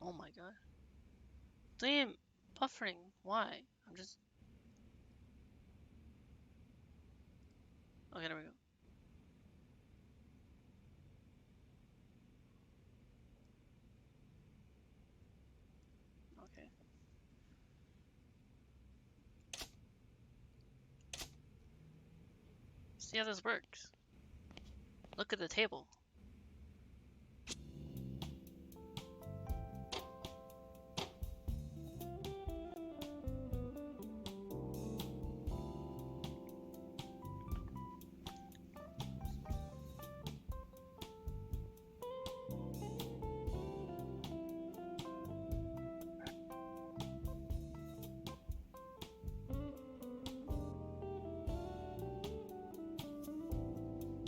Oh my god. Damn, buffering. Why? I'm just. Okay, there we go. Okay. See how this works. Look at the table.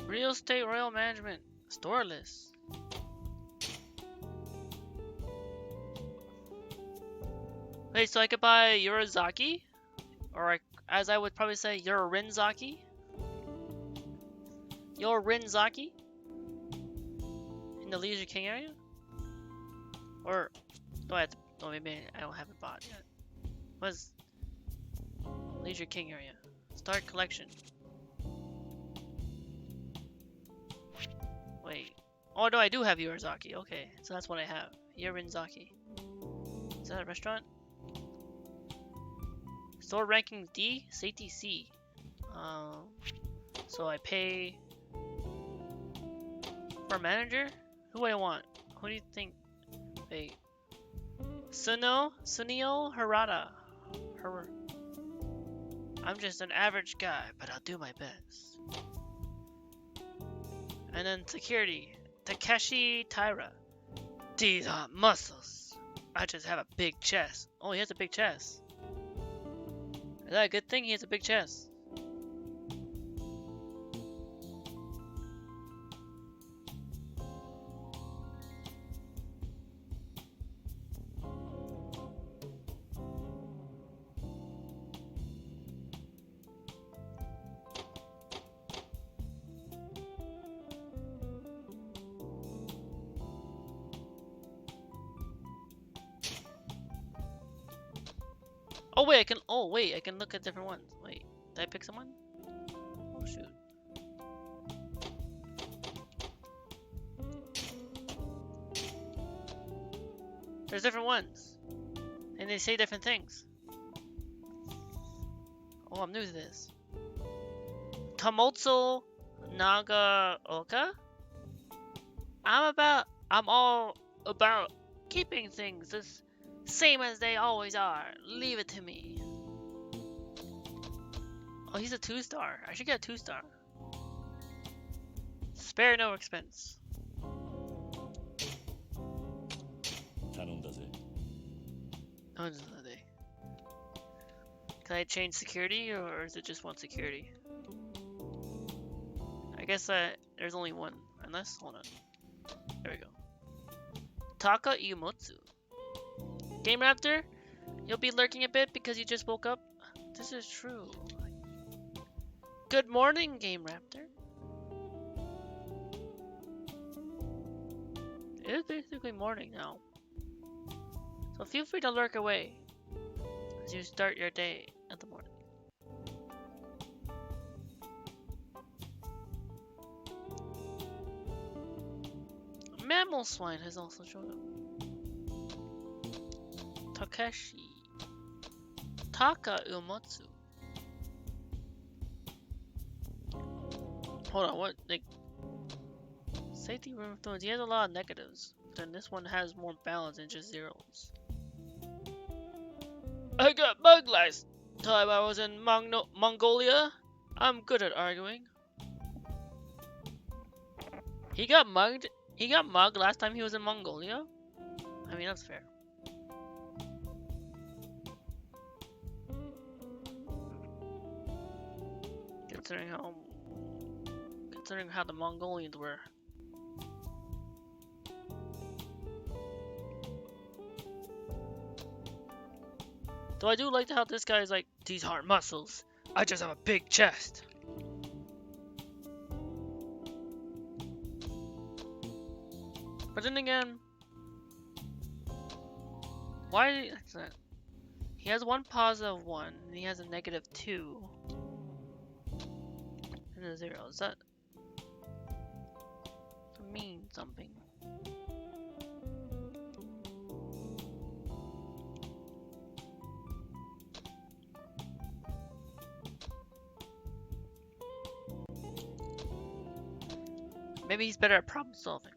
Real estate royal management. Store list. Wait, so I could buy Yorizaki? Or as I would probably say, Yorinzaki? Yorinzaki? In the Leisure King area? Or do I have to, oh, maybe I don't have it bought yet. What's Leisure King area? Start collection. Wait. Oh no, I do have Yorizaki. Okay, so that's what I have. Yorinzaki. Is that a restaurant? Store ranking D, safety C. So I pay for manager? Who do I want? Who do you think? Wait. Sunio Harada. I'm just an average guy, but I'll do my best. And then security. Takeshi Taira. These are muscles. I just have a big chest. Oh, he has a big chest. Is that a good thing? He has a big chest. Oh wait, I can. Oh wait, I can look at different ones. Wait, did I pick someone? Oh shoot. There's different ones, and they say different things. Oh, I'm new to this. Tomotsu Nagaoka. I'm all about keeping things the same as they always are. Leave it to me. Oh, he's a 2-star. I should get a 2-star. Spare no expense. 頼んだぜ。 Oh, just another day. Can I change security, or is it just one security? I guess there's only one. Unless, hold on. There we go. Taka Iumotsu. Game Raptor, you'll be lurking a bit because you just woke up. This is true. Good morning, Game Raptor. It is basically morning now. So feel free to lurk away as you start your day in the morning. Mammal Swine has also shown up. Takeshi. Taka Uematsu. Hold on, what? Like, safety room of thorns. He has a lot of negatives. Then this one has more balance and just zeros. I got mugged last time I was in Mongolia. I'm good at arguing. He got mugged? He got mugged last time he was in Mongolia? I mean, that's fair. Considering how the Mongolians were. Though I do like how this guy is like, these aren't muscles. I just have a big chest. But then again, Why? He has one positive 1, and he has a negative 2. And a 0. Does that mean something? Maybe he's better at problem solving.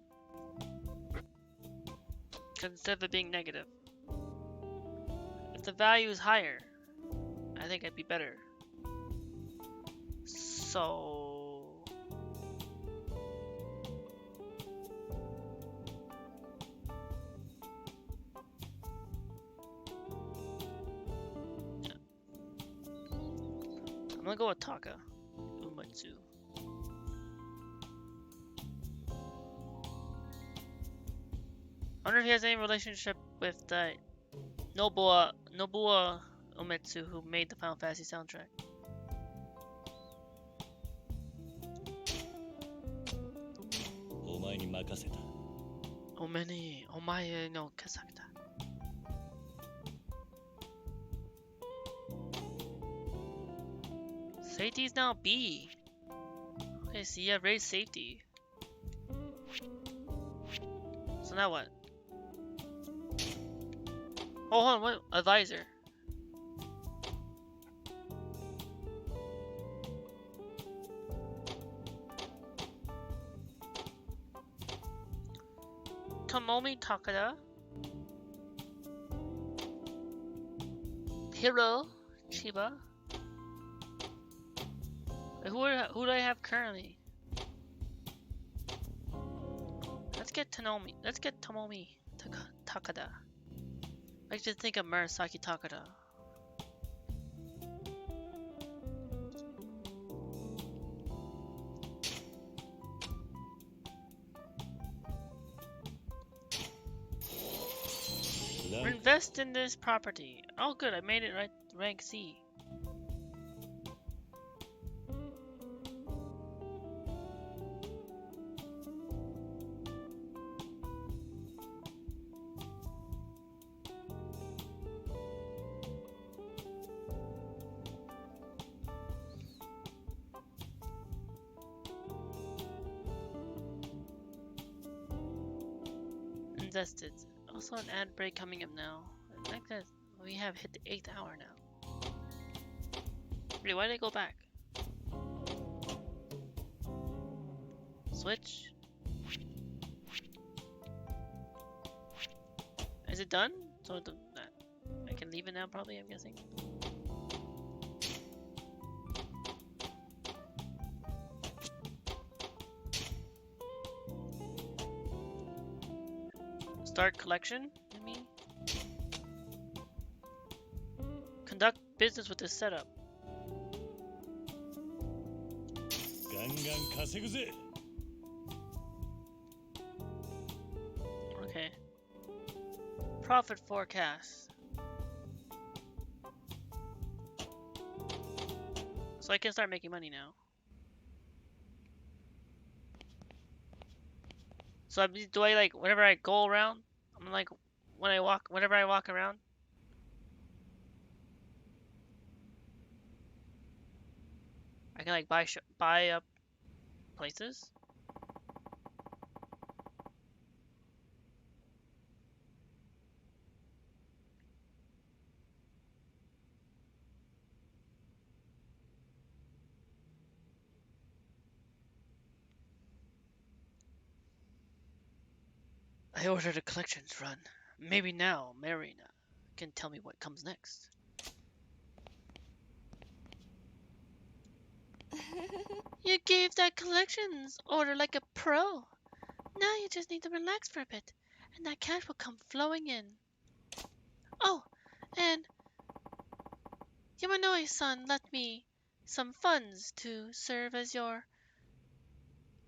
Because instead of it being negative. If the value is higher, I think I'd be better. So... I'm gonna go with Taka. Umatsu. I wonder if he has any relationship with the Nobuo Umetsu who made the Final Fantasy soundtrack. Omae no kasakata. Safety is now B. Okay, so you have raised safety. So now what? Oh, hold on, what? Advisor. Tomomi Takada. Hiro Chiba. Who do I have currently? Let's get Tomomi Takada. I just think of Murasaki Takada. Invest in this property. Oh good, I made it right rank C. Invested. Also an ad break coming up now. I think that we have hit the 8th hour now. Really, why did I go back? Switch. Is it done? So I can leave it now probably, I'm guessing. Start collection, I mean. Conduct business with this setup. Okay. Profit forecast. So I can start making money now. So do I like whenever I go around? I'm like whenever I walk around. I can like buy up places. I ordered a collections run. Maybe now Marina can tell me what comes next. You gave that collections order like a pro. Now you just need to relax for a bit, and that cash will come flowing in. Oh, and Yamanoi-san left me some funds to serve as your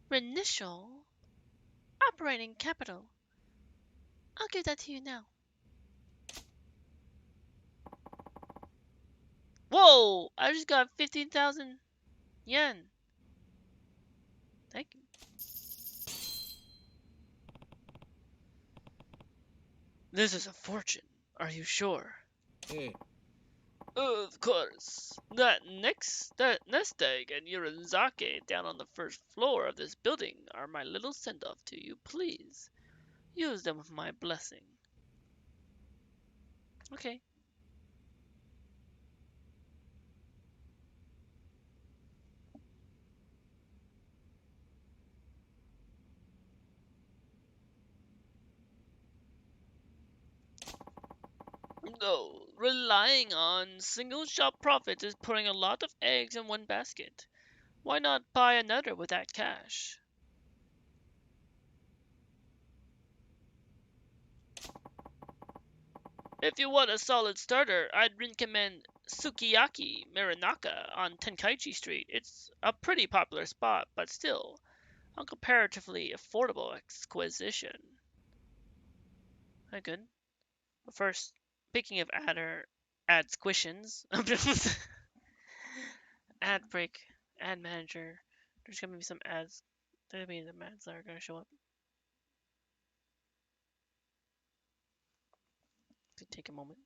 initial operating capital. I'll give that to you now. Whoa! I just got 15,000 yen. Thank you. This is a fortune. Are you sure? ええ、 Of course. That nest egg and Uranzake down on the first floor of this building are my little send-off to you. Please use them with my blessing. Okay. No, relying on single shop profit is putting a lot of eggs in one basket. Why not buy another with that cash? If you want a solid starter, I'd recommend Sukiyaki Miranaka on Tenkaichi Street. It's a pretty popular spot, but still a comparatively affordable acquisition. Good. But first, speaking of ad squishins, ad break, ad manager. There's gonna be some ads. There'll be some ads that are gonna show up. Could take a moment.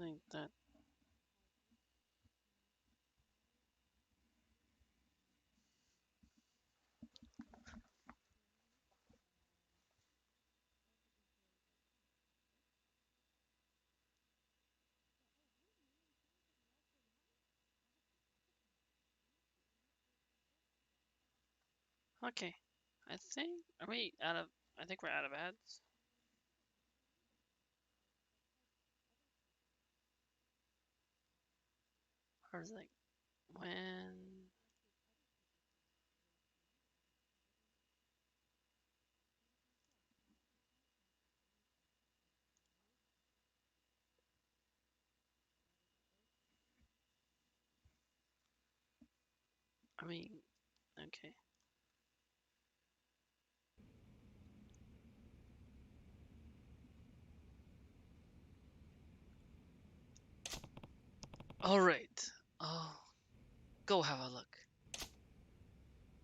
Like that. Okay. I think are we out of I think we're out of ads. Or is it like when I mean okay. Alright. Oh, go have a look.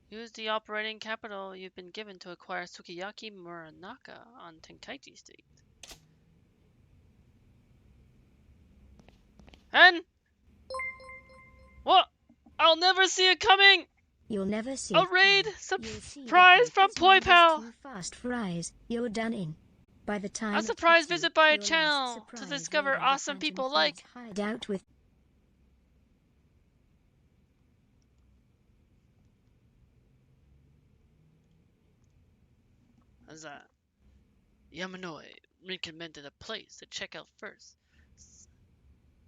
Use the operating capital you've been given to acquire Sukiyaki Muranaka on Tenkaichi Street. And what? I'll never see it coming! You'll never see A it raid coming. You'll see surprise from this one Poi is Pal! too fast for eyes. You're done in. By the time A it surprise hits you, visit by a your last channel to surprise discover raid on the awesome Phantom people Thieves' like hideout with as Yamanoi recommended a place to check out first.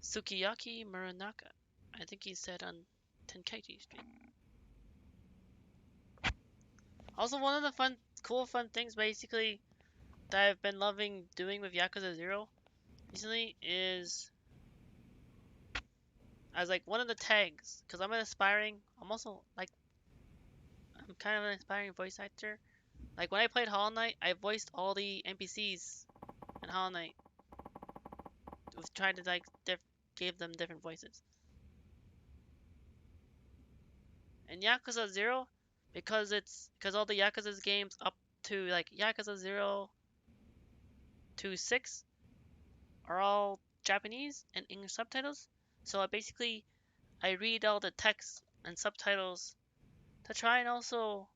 Sukiyaki Muranaka. I think he said on Tenkaichi Street. Also, one of the fun things basically that I've been loving doing with Yakuza 0 recently is as like one of the tags, because I'm also like I'm kind of an aspiring voice actor. Like when I played Hollow Knight, I voiced all the NPCs in Hollow Knight. Was trying to like give them different voices. And Yakuza 0, because all the Yakuza games up to like Yakuza 0 to 6 are all Japanese and English subtitles. So I read all the text and subtitles to try and also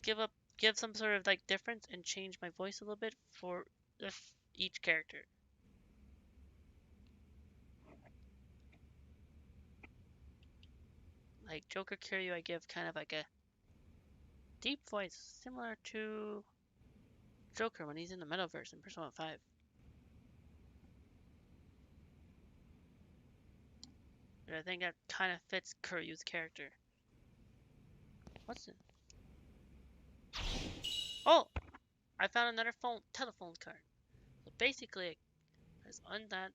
give some sort of like difference and change my voice a little bit for each character. Like Joker Kiryu, I give kind of like a deep voice, similar to Joker when he's in the Metaverse in Persona 5. And I think that kind of fits Kiryu's character. What's it? Oh! I found another telephone card. So basically, there's that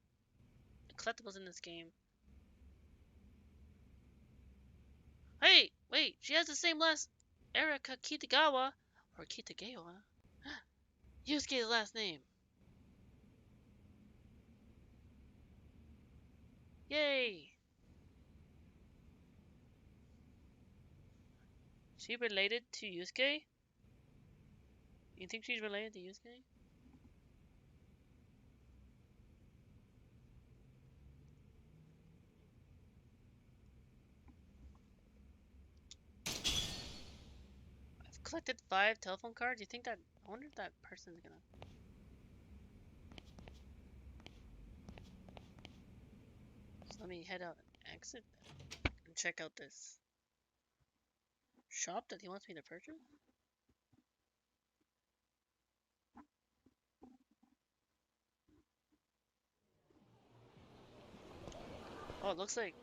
collectibles in this game. Hey! Wait! She has the same last Erika Kitagawa. Or Kitagawa. Yusuke's last name. Yay! She related to Yusuke? You think she's related to Yusuke? I've collected 5 telephone cards. You think that... I wonder if that person's gonna... So let me head out and exit and check out this shop that he wants me to purchase. Oh, it looks like...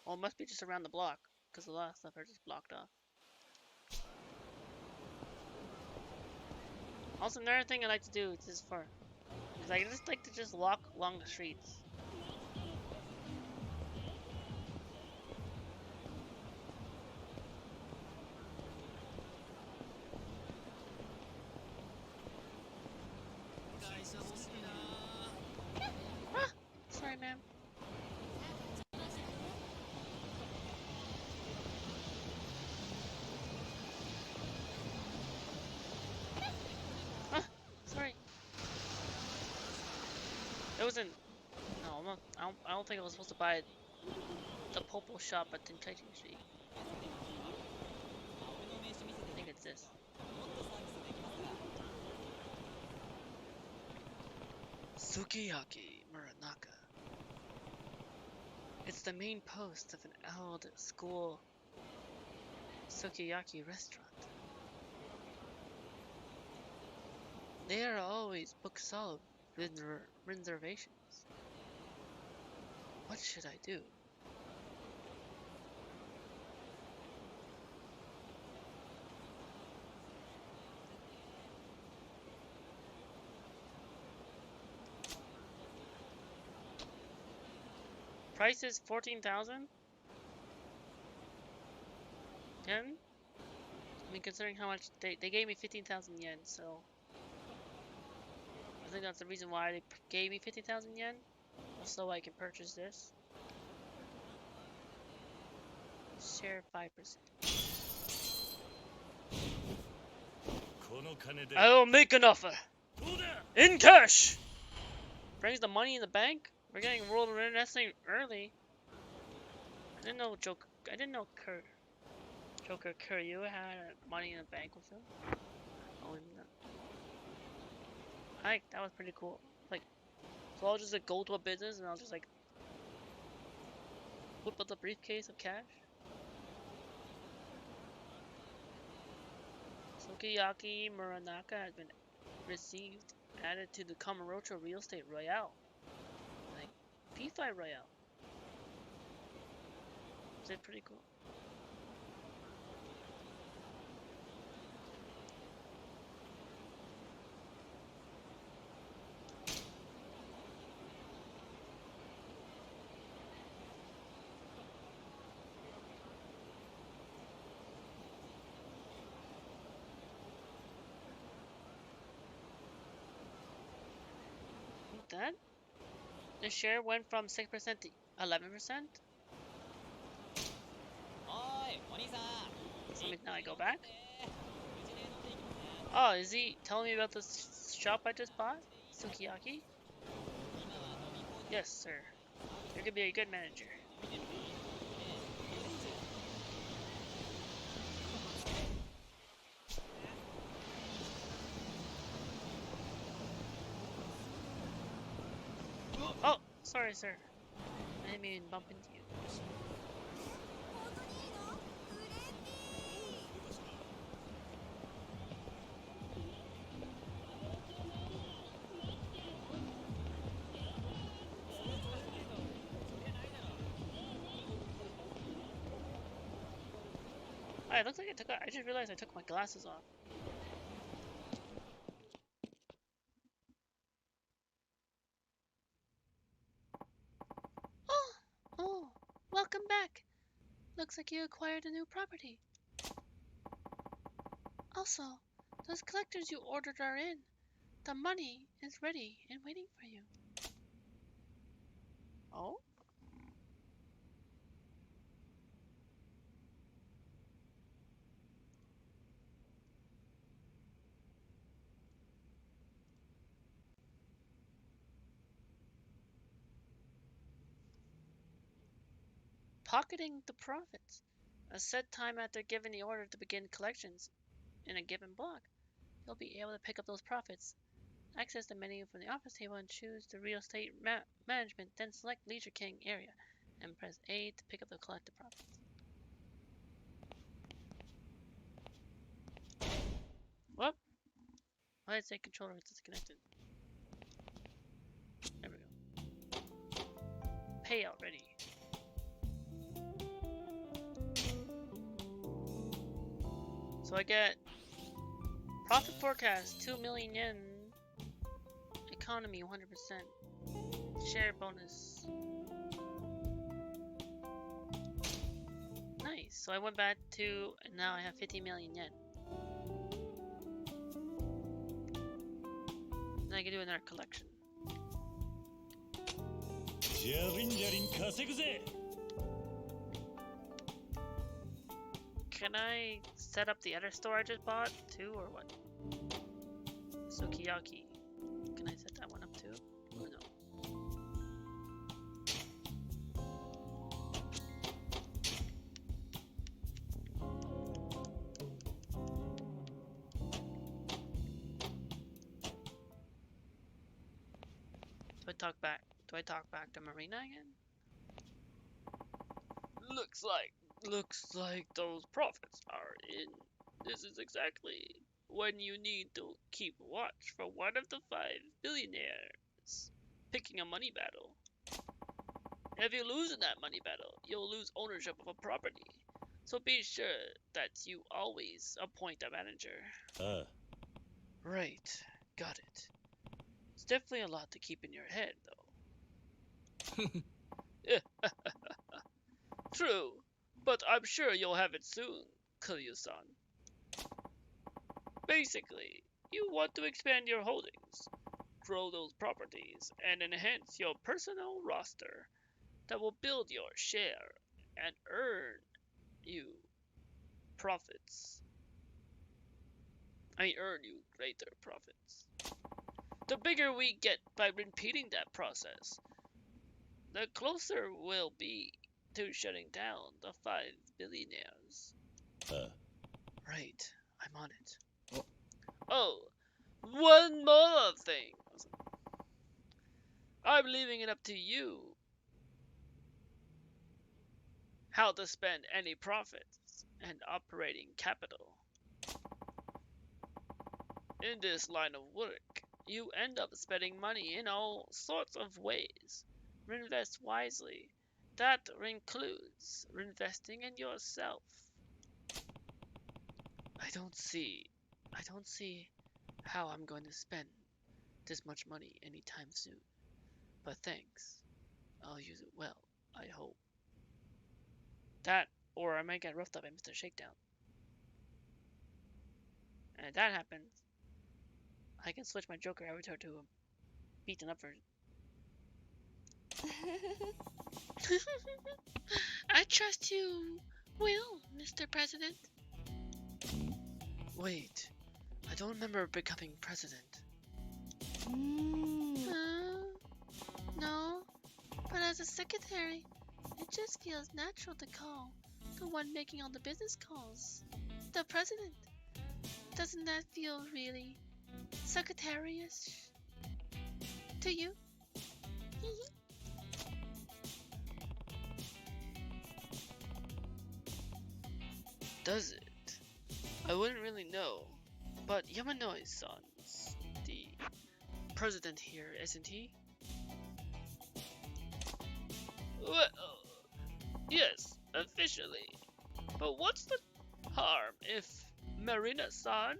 Oh, it must be just around the block, because a lot of stuff are just blocked off. Also, another thing I like to do is just I just like to just walk along the streets. Ah! Sorry, ma'am. Ah! Sorry. It wasn't... No, I'm not... I don't think I was supposed to buy the Popo shop at Temptation Street. I think it's this. Sukiyaki Muranaka. It's the main post of an old school sukiyaki restaurant. They are always booked solid with reservations. What should I do? Price is 14,000 yen. I mean, considering how much they gave me 15,000 yen, so I think that's the reason why they gave me 50,000 yen, so I can purchase this. Share 5%. I will make an offer in cash. Brings the money in the bank. We're getting world investing early. I didn't know Joker Kiryu had money in the bank with him. Oh, that was pretty cool. Like, so I'll just like go to a business and I'll just like whip out the briefcase of cash. Sukiyaki Muranaka has been added to the Kamurocho Real Estate Royale. Like, P5 Royale. Is it pretty cool? that? The share went from 6% to 11%? So now I go back? Oh, is he telling me about this shop I just bought? Sukiyaki? Yes, sir. You're gonna be a good manager. Oh, sorry, sir. I didn't mean to bump into you. Oh, it looks like I just realized I took my glasses off. Oh, welcome back. Looks like you acquired a new property. Also, those collectors you ordered are in. The money is ready and waiting for you. Oh? Pocketing the profits. A set time after giving the order to begin collections in a given block, you'll be able to pick up those profits. Access the menu from the office table and choose the real estate management, then select Leisure King area and press A to pick up the collected profits. Whoop! Why did it say controller is disconnected? There we go. Payout ready. So I get profit forecast 2 million yen, economy 100%, share bonus. Nice. So I went back to, and now I have 50 million yen. Then I can do another collection. Can I set up the other store I just bought too, or what? Sukiyaki. Can I set that one up too? Or no? Do I talk back to Marina again? Looks like those profits are in. This is exactly when you need to keep watch for one of the 5 billionaires picking a money battle. If you lose in that money battle, you'll lose ownership of a property. So be sure that you always appoint a manager. Right, got it. It's definitely a lot to keep in your head, though. True, but I'm sure you'll have it soon, Kiryu-san. Basically, you want to expand your holdings, grow those properties, and enhance your personal roster that will build your share and earn you profits. Earn you greater profits. The bigger we get by repeating that process, the closer we'll be to shutting down the 5 billionaires. Right, I'm on it. Oh, one more thing. I'm leaving it up to you how to spend any profits and operating capital. In this line of work, you end up spending money in all sorts of ways. Reinvest wisely. That includes reinvesting in yourself. I don't see how I'm going to spend this much money anytime soon. But thanks. I'll use it well, I hope. That, or I might get roughed up by Mr. Shakedown. And if that happens, I can switch my Joker avatar to a beaten up version. I trust you will, Mr. President. Wait, I don't remember becoming president. No, but as a secretary, it just feels natural to call the one making all the business calls the president. Doesn't that feel really secretary-ish to you? Does it? I wouldn't really know, but Yamanoi-san's the president here, isn't he? Well, yes, officially. But what's the harm if Marina-san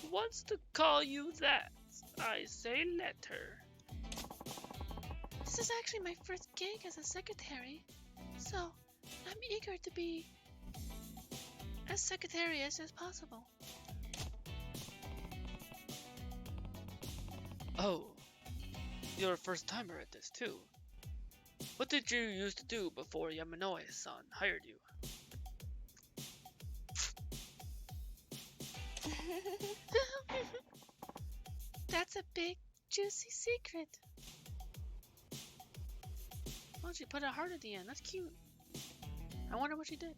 wants to call you that? I say let her. This is actually my first gig as a secretary, so I'm eager to be as secretariat as possible. Oh, you're a first timer at this too. What did you used to do before Yamanoi-san hired you? That's a big, juicy secret. Well, she put a heart at the end. That's cute. I wonder what she did.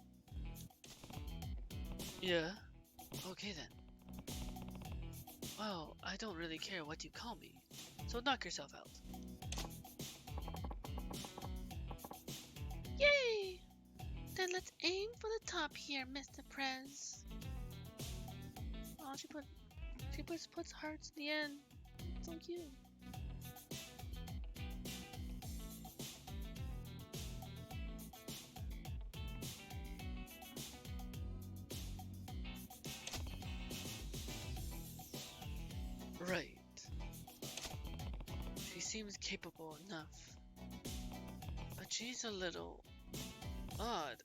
Yeah? Okay then. Well, I don't really care what you call me, so knock yourself out. Yay! Then let's aim for the top here, Mr. Prez. Oh, she puts hearts in the end. So cute. Right. She seems capable enough. But she's a little odd.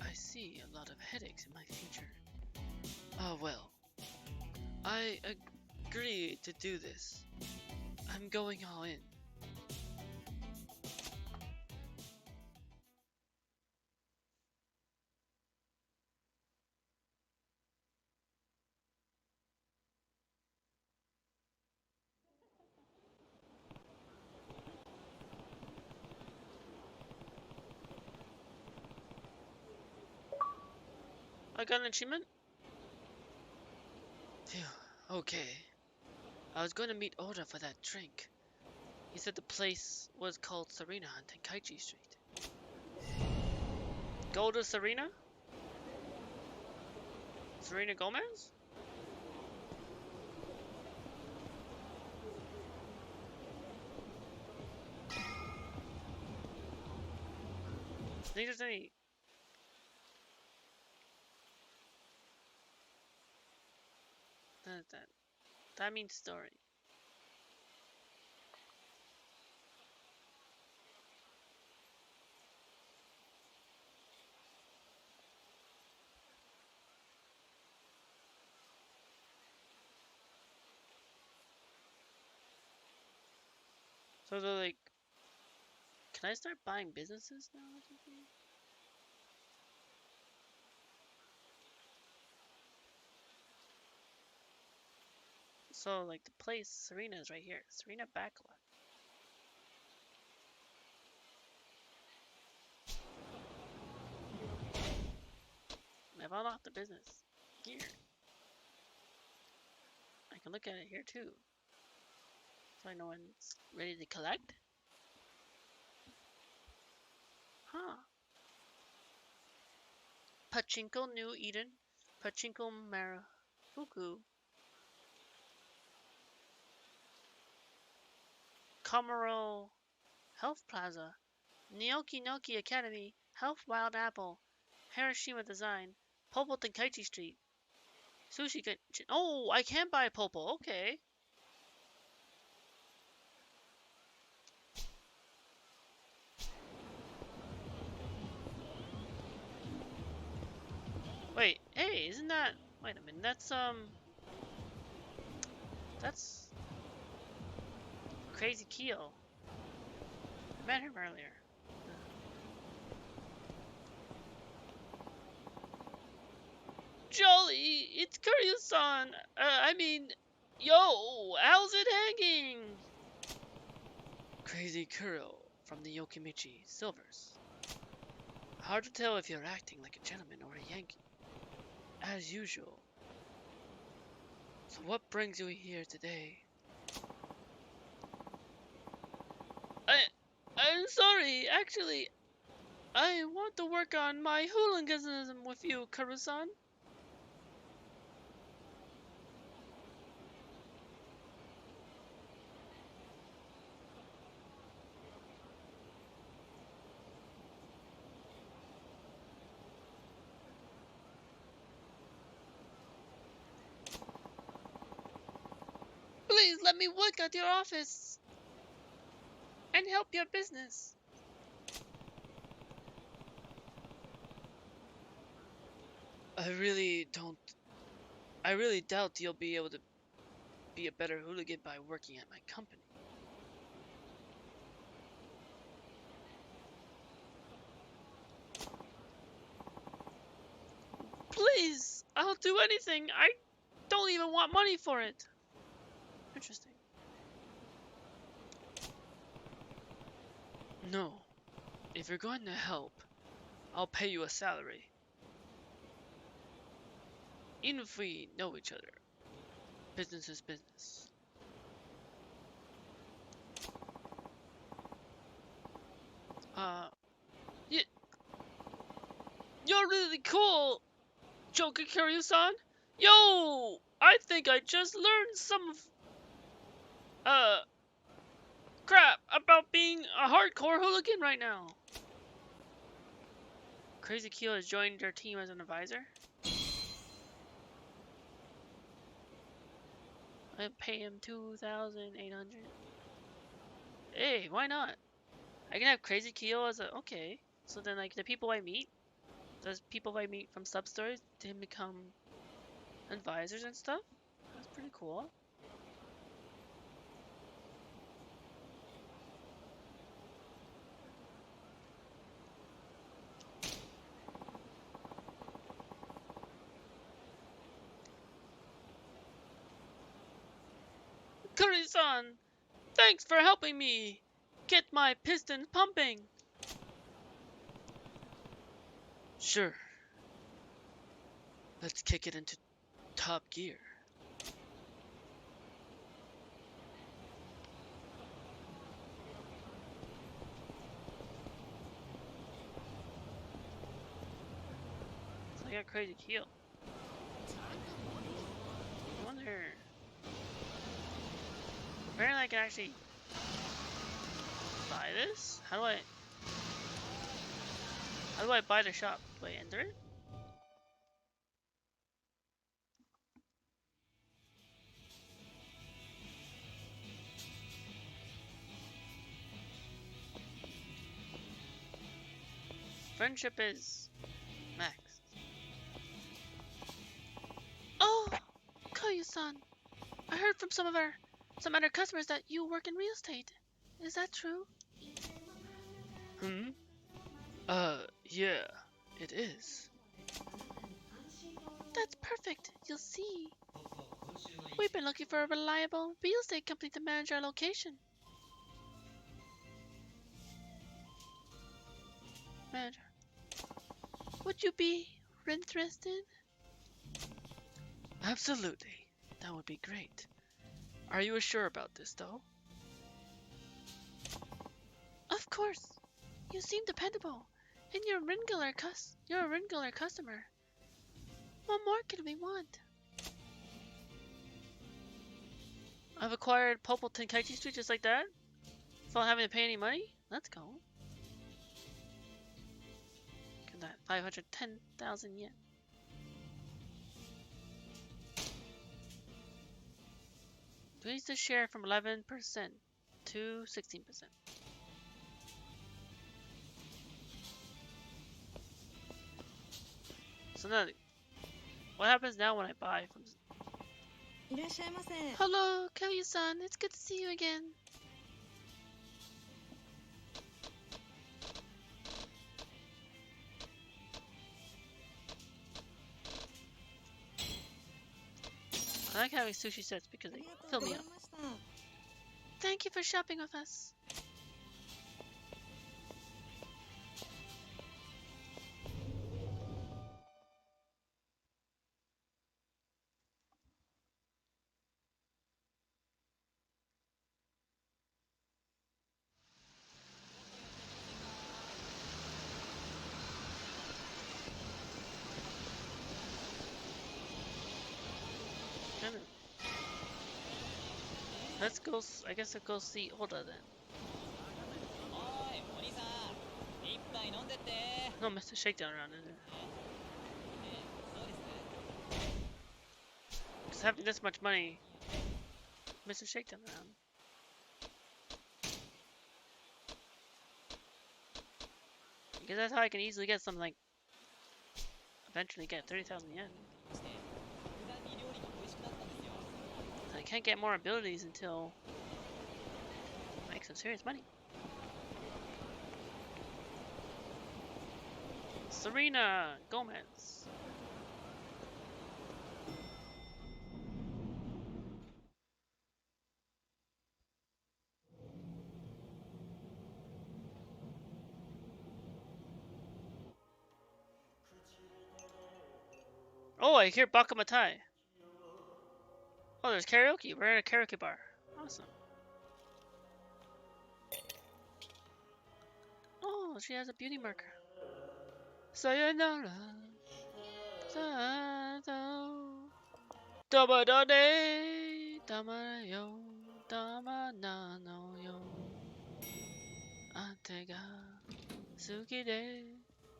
I see a lot of headaches in my future. Oh well. I agree to do this. I'm going all in. I got an achievement? Phew, okay. I was going to meet Oda for that drink. He said the place was called Serena on Tenkaichi Street. Go to Serena? Serena Gomez? I think there's any... That means story. So they're like, can I start buying businesses now or something? So like the place, Serena is right here. Serena Backlot. I've unlocked the business here. I can look at it here too. So I know when it's ready to collect. Huh. Pachinko New Eden. Pachinko Marufuku. Komuro Health Plaza. Nyoki Noki Academy. Health Wild Apple. Hiroshima Design. Popo Tenkaichi Street. Sushi Kitchen. Oh, I can buy Popo. Okay. Wait, hey, isn't that... Wait a minute, that's... Crazy Kyo. met him earlier. Jolly, it's Kiryu-san. Yo, how's it hanging? Crazy Kuro from the Yokimichi Silvers. Hard to tell if you're acting like a gentleman or a Yankee. As usual. So what brings you here today? I'm sorry, actually, I want to work on my hooliganism with you, Kuro-san. Please let me work at your office and help your business. I really doubt you'll be able to be a better hooligan by working at my company. Please, I'll do anything. I don't even want money for it. Interesting. No, if you're going to help, I'll pay you a salary. Even if we know each other. Business is business. Y You're really cool, Jokuza-san. Yo, I think I just learned some crap about being a hardcore hooligan right now. Crazy Keel has joined our team as an advisor. I pay him 2,800. Hey, why not? I can have Crazy Keel as a okay. So then, like the people I meet, those people I meet from sub stores, they become advisors and stuff. That's pretty cool. Kuri-san, thanks for helping me get my pistons pumping. Sure. Let's kick it into top gear. So I got Crazy Keel. I wonder. Apparently I can actually buy this? How do I buy the shop? Do I enter it? Friendship is max. Oh, Koyu-san, I heard from some other customers that you work in real estate. Is that true? Hmm? Yeah, it is. That's perfect. You'll see. We've been looking for a reliable real estate company to manage our location. Manager, would you be interested? Absolutely. That would be great. Are you sure about this, though? Of course. You seem dependable, and you're a regular customer. What more could we want? I've acquired Popple Tenkaichi Street just like that, without having to pay any money. Let's go. Get that 510,000 yen. Increase the share from 11% to 16%. So now, what happens now when I buy from? Hello, Kiryu-san. It's good to see you again. I like having sushi sets because they fill me up. Thank you for shopping with us. Let's go. I guess I'll go see Oda then. No Mr. Shakedown around, is there? Just having this much money, Mr. Shakedown around. Because that's how I can easily get something like. Eventually get 30,000 yen. I can't get more abilities until I make some serious money. Serena Gomez. Oh, I hear Bakamatai. Oh, there's karaoke. We're at a karaoke bar. Awesome. Oh, she has a beauty marker. Sayonara. Dama dane, dama yo, dama nano yo. Ante ga suki de,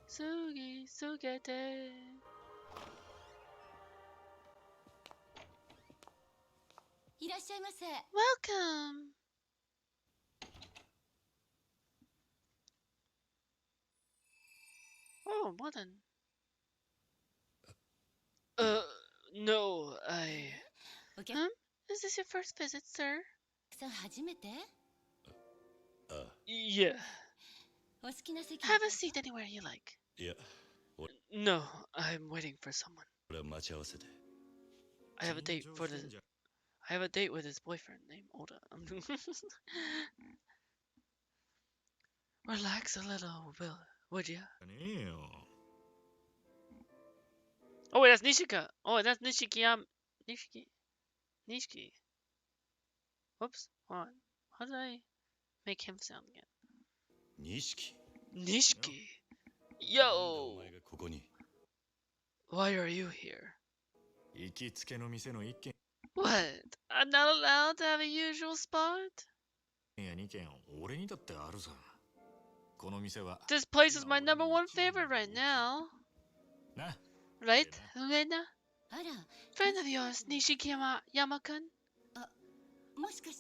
sugi sugete. Welcome. Oh, well then. No, I. Huh? Is this your first visit, sir? Yeah. Have a seat anywhere you like. いや、 No, I'm waiting for someone. 俺は待ち合わせで。 I have a date for this. I have a date with his boyfriend named Oda. Relax a little, would ya? ねえよ。 Oh wait, that's Nishika. Oh, that's Nishiki. Whoops. Hold on. How did I make him sound again? 錦。 Nishiki. なんでお Yo. 前がここに。 Why are you here? 行きつけの店の一軒 What? I'm not allowed to have a usual spot? や二軒俺にだってあるさ。この店は This place is my number one favorite right now. な。 Right, Lena? Friend of yours, Nishikiyama Yamakun?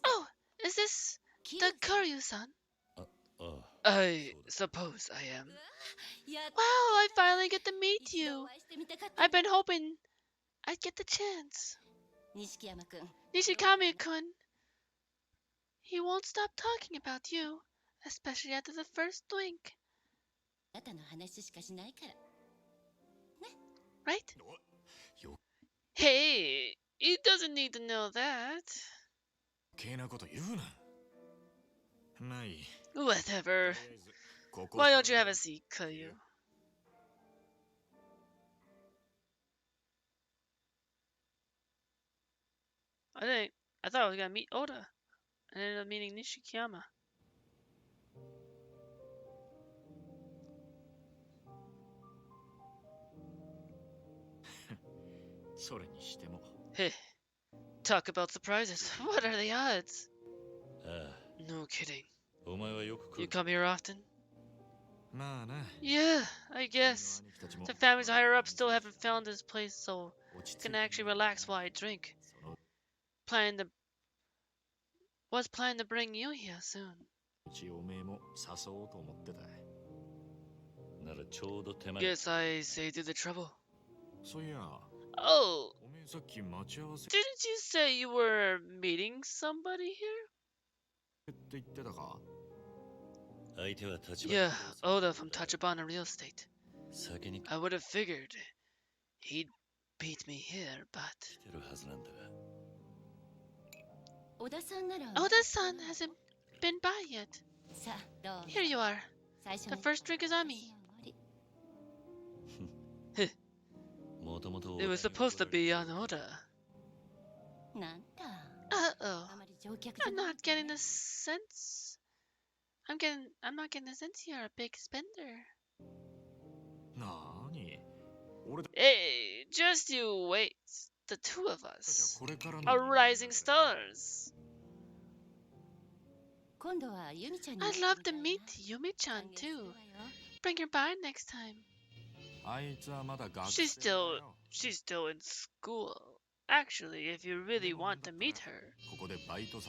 Oh, is this the Kiryu-san? ああ。 I suppose I am. Wow, I finally get to meet you. I've been hoping I'd get the chance. Nishikami-kun. He won't stop talking about you, especially after the first drink. Right? 余 Hey, he doesn't need to know that. 計なこと言うな。まあいい。 Whatever. とりあえずここ Why don't you have a seat, Kiryu? I thought I was gonna meet Oda. I ended up meeting Nishikiyama. それにしても Hey, talk about surprises. What are the odds? あ No kidding. あ。お前はよく来 You る。 come here often? まあな。 Yeah, I 君の guess. 兄貴たちも The families higher up still haven't found this place, so 落ち I 着い can て actually relax while I drink. その Was planning to bring you here soon. うちおめえも誘おうと思ってた。ならちょうど手前。 Guess I saved you the trouble. そういや、 Oh, おめえさっき待ち合わせ didn't you say you were meeting somebody here? って言ってたか？ 相手は立場。 Yeah, Oda from Tachibana Real Estate. 先に来 I would have figured he'd beat me here, but てるはずなんだが。Oda-san hasn't been by yet. Here you are. The first drink is on me. It was supposed to be on Oda. Uh-oh. I'm not getting the sense. I'm not getting the sense you're a big spender. なーに俺だ Hey, just you wait. The two of じゃあ us これからの are rising stars. I'd love to meet Yumi-chan too. Bring her by next time. あいつはまだ学 She's 生だよ still in school. Actually, if you really want to meet her, ここでバイトさ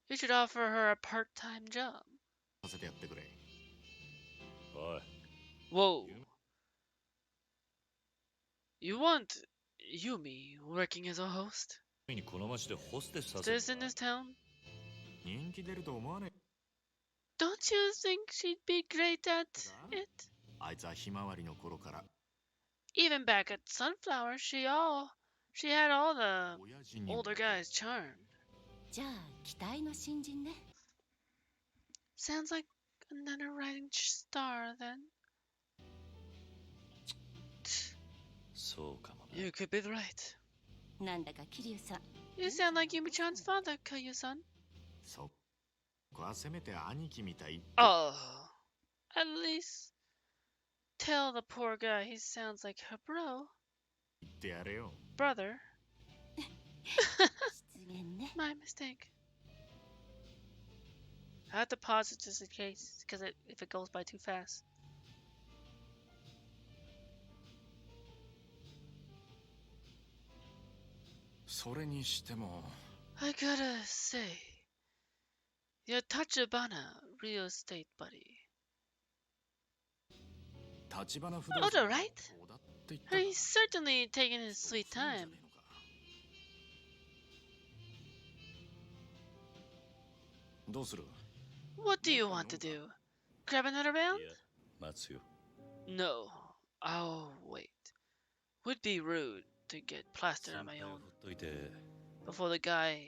you should offer her a part-time job. せてやってくれおい Whoa. You want Yumi working as a host? ついにこの町でホステスさ Is せる this in this town? 人気出ると思わね Don't you think she'd be great at it? あいつはひまわりの頃から Even back at Sunflower, she had all the 親父に older guys' charm. じゃあ期待の新人ね。 Sounds like another rising star then. そうかもな You could be right. なんだか桐生さん、 You sound like Yumi-chan's father, Kiryu-san. そこはせめて兄貴みたいって Oh, at least tell the poor guy he sounds like her言ってやれよ brother. 失言ね。 My mistake. I have to pause it just in case, because if it goes by too fast. それにしても I gotta say, you're Tachibana real estate buddy. 立花不 Oh, 動産 right? そうだって言ったか He's certainly taking his sweet そうじゃ time. ねえのかどうする What do you want to do? Grab another い round? や待つよ No, I'll wait. Would be rude to get plastered on 先 my 輩を own ほっといて before the guy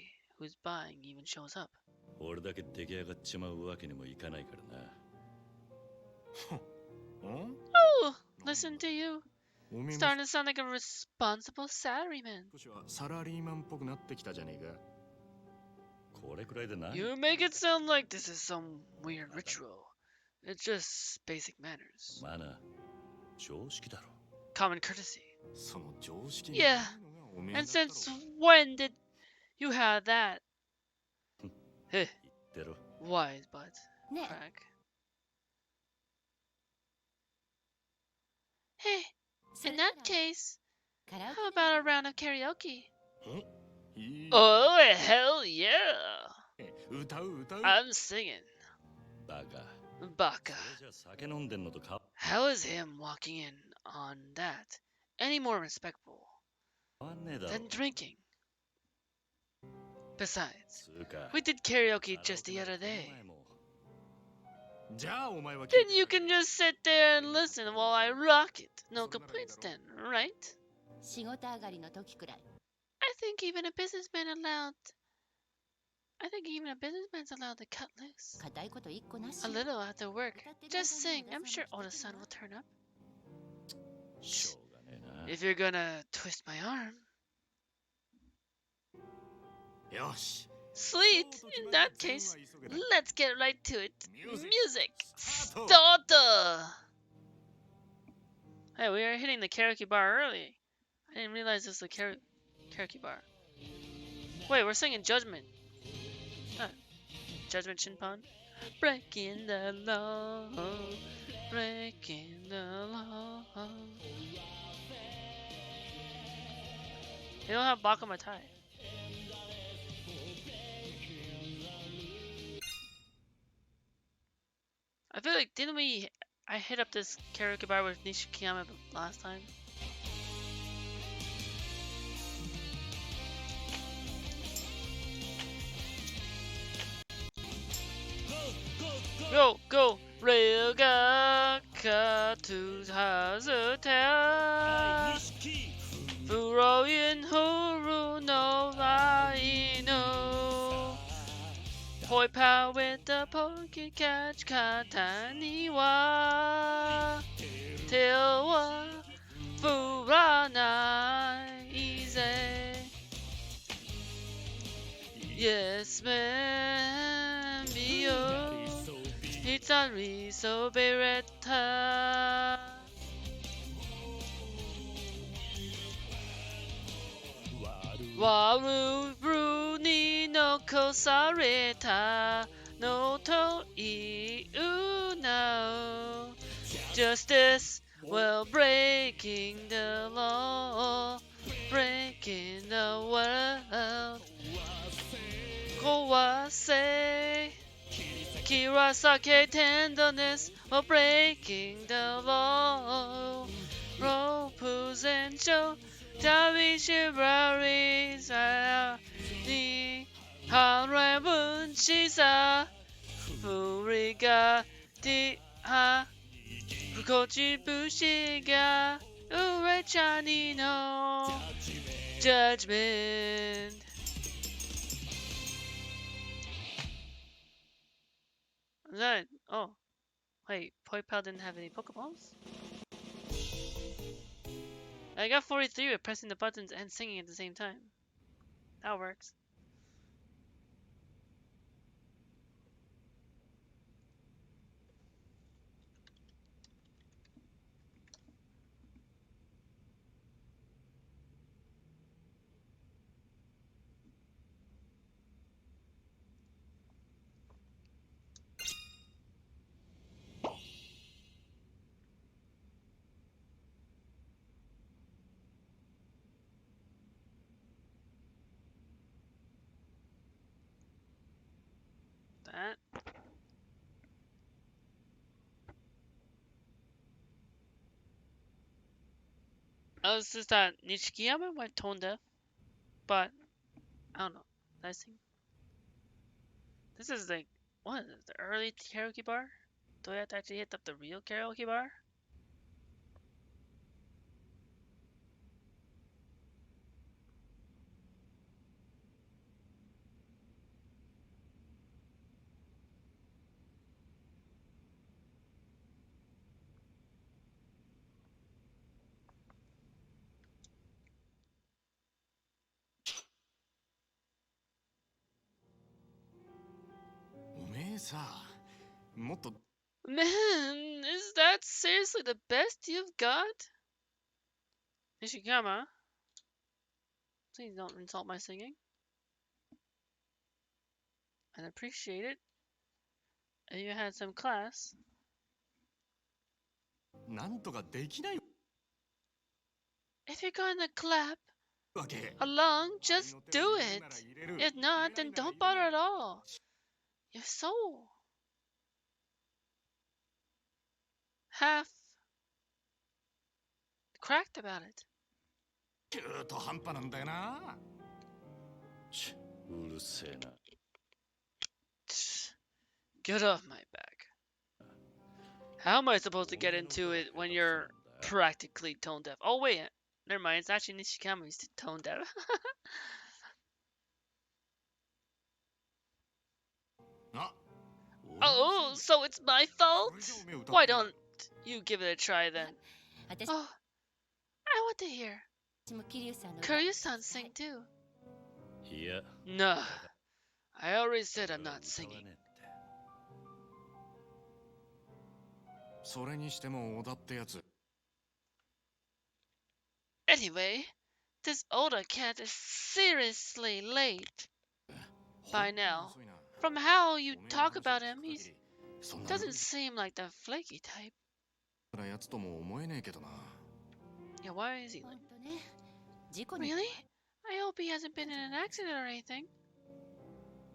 who's buying even shows up. 俺だけ出来上がっちまうわけにもいかないからなうん Oh, listen to you. おめえも Starting to sound like a responsible salaryman. 少しはサラリーマンっぽくなってきたじゃねえかこれくらいでな You make it sound like this is some weird ritual. It's just basic manners. マナー常識だろ Common courtesy. その常識 Yeah. がないのがおめえだ And ったろ since when did you have that? Heh, 言ってろ wise but ね crack. Hey, そ in れなら that case, カラオケ how about a round of karaoke? いい Oh, hell yeah! 歌う歌う I'm singing. バカ Baka. それじゃ酒飲んでんのと変 How is him walking in on that any more respectable わんねえだろ than drinking? Besides, つうか we did karaoke just the other day. お前もじゃあお前は Then you can just sit there and listen while I rock it. No complaints then, right? 仕事上がりの時くらい I think even a businessman's allowed to cut loose. 硬いこと一個なし A little after work. Just sing. I'm sure Oda-san will turn up. しょうがねえな If you're gonna twist my arm. よし Sweet. In that case, let's get right to it. Music. Start. Start. Hey, we are hitting the karaoke bar early. I didn't realize this was a karaoke bar. Wait, we're singing Judgment. Judgment Shinpon. Breaking the law. Breaking the law. They don't have Bakamatai. I feel like, I hit up this karaoke bar with Nishikiyama last time? Go, rail ga to Hazutel. Furoyin Huru no Lai no. Poi Pal with the Poke Catch Katani wa Teo wa Furanai Ize. Yes, man, Mio. It's a Riso Beretta. Waru Bruni no Kosareta no To Iunao. Justice while breaking the law, breaking the world. Kowase. Kirasake tenderness while breaking the law. Ropus and show. Davi Shibari's ni Hanrabun Shisa Furiga di ha Fukochi Bushiga Urechani no Judgment. That, oh, wait, Poipal didn't have any Pokeballs? I got 43 with pressing the buttons and singing at the same time. That works. That. Oh, it's just that Nishikiyama went tone deaf, but I don't know. Nice thing. This is like, what is it, the early karaoke bar? Do I have to actually hit up the real karaoke bar? Man, is that seriously the best you've got? Nishikiyama, please don't insult my singing. I'd appreciate it if you had some class. If you're gonna clap along, just do it. If not, then don't bother at all. You're so half cracked about it. うるせえな。 Get off my back. How am I supposed to get into it when you're practically tone deaf? Oh wait, never mind. It's actually Nishikiyama who's tone deaf. Oh, so it's my fault? Why don't you give it a try then? Oh, I want to hear Kiryu-san sing too. いや、 No, I already said I'm not singing. それにしても小田ってやつ Anyway, this older cat is seriously late by now. From how you talk about him, he doesn't seem like the flaky type. なやつとも思えねえけどな Yeah, why is he ほ late? んとね事故に Really? I hope he hasn't been in an accident or anything.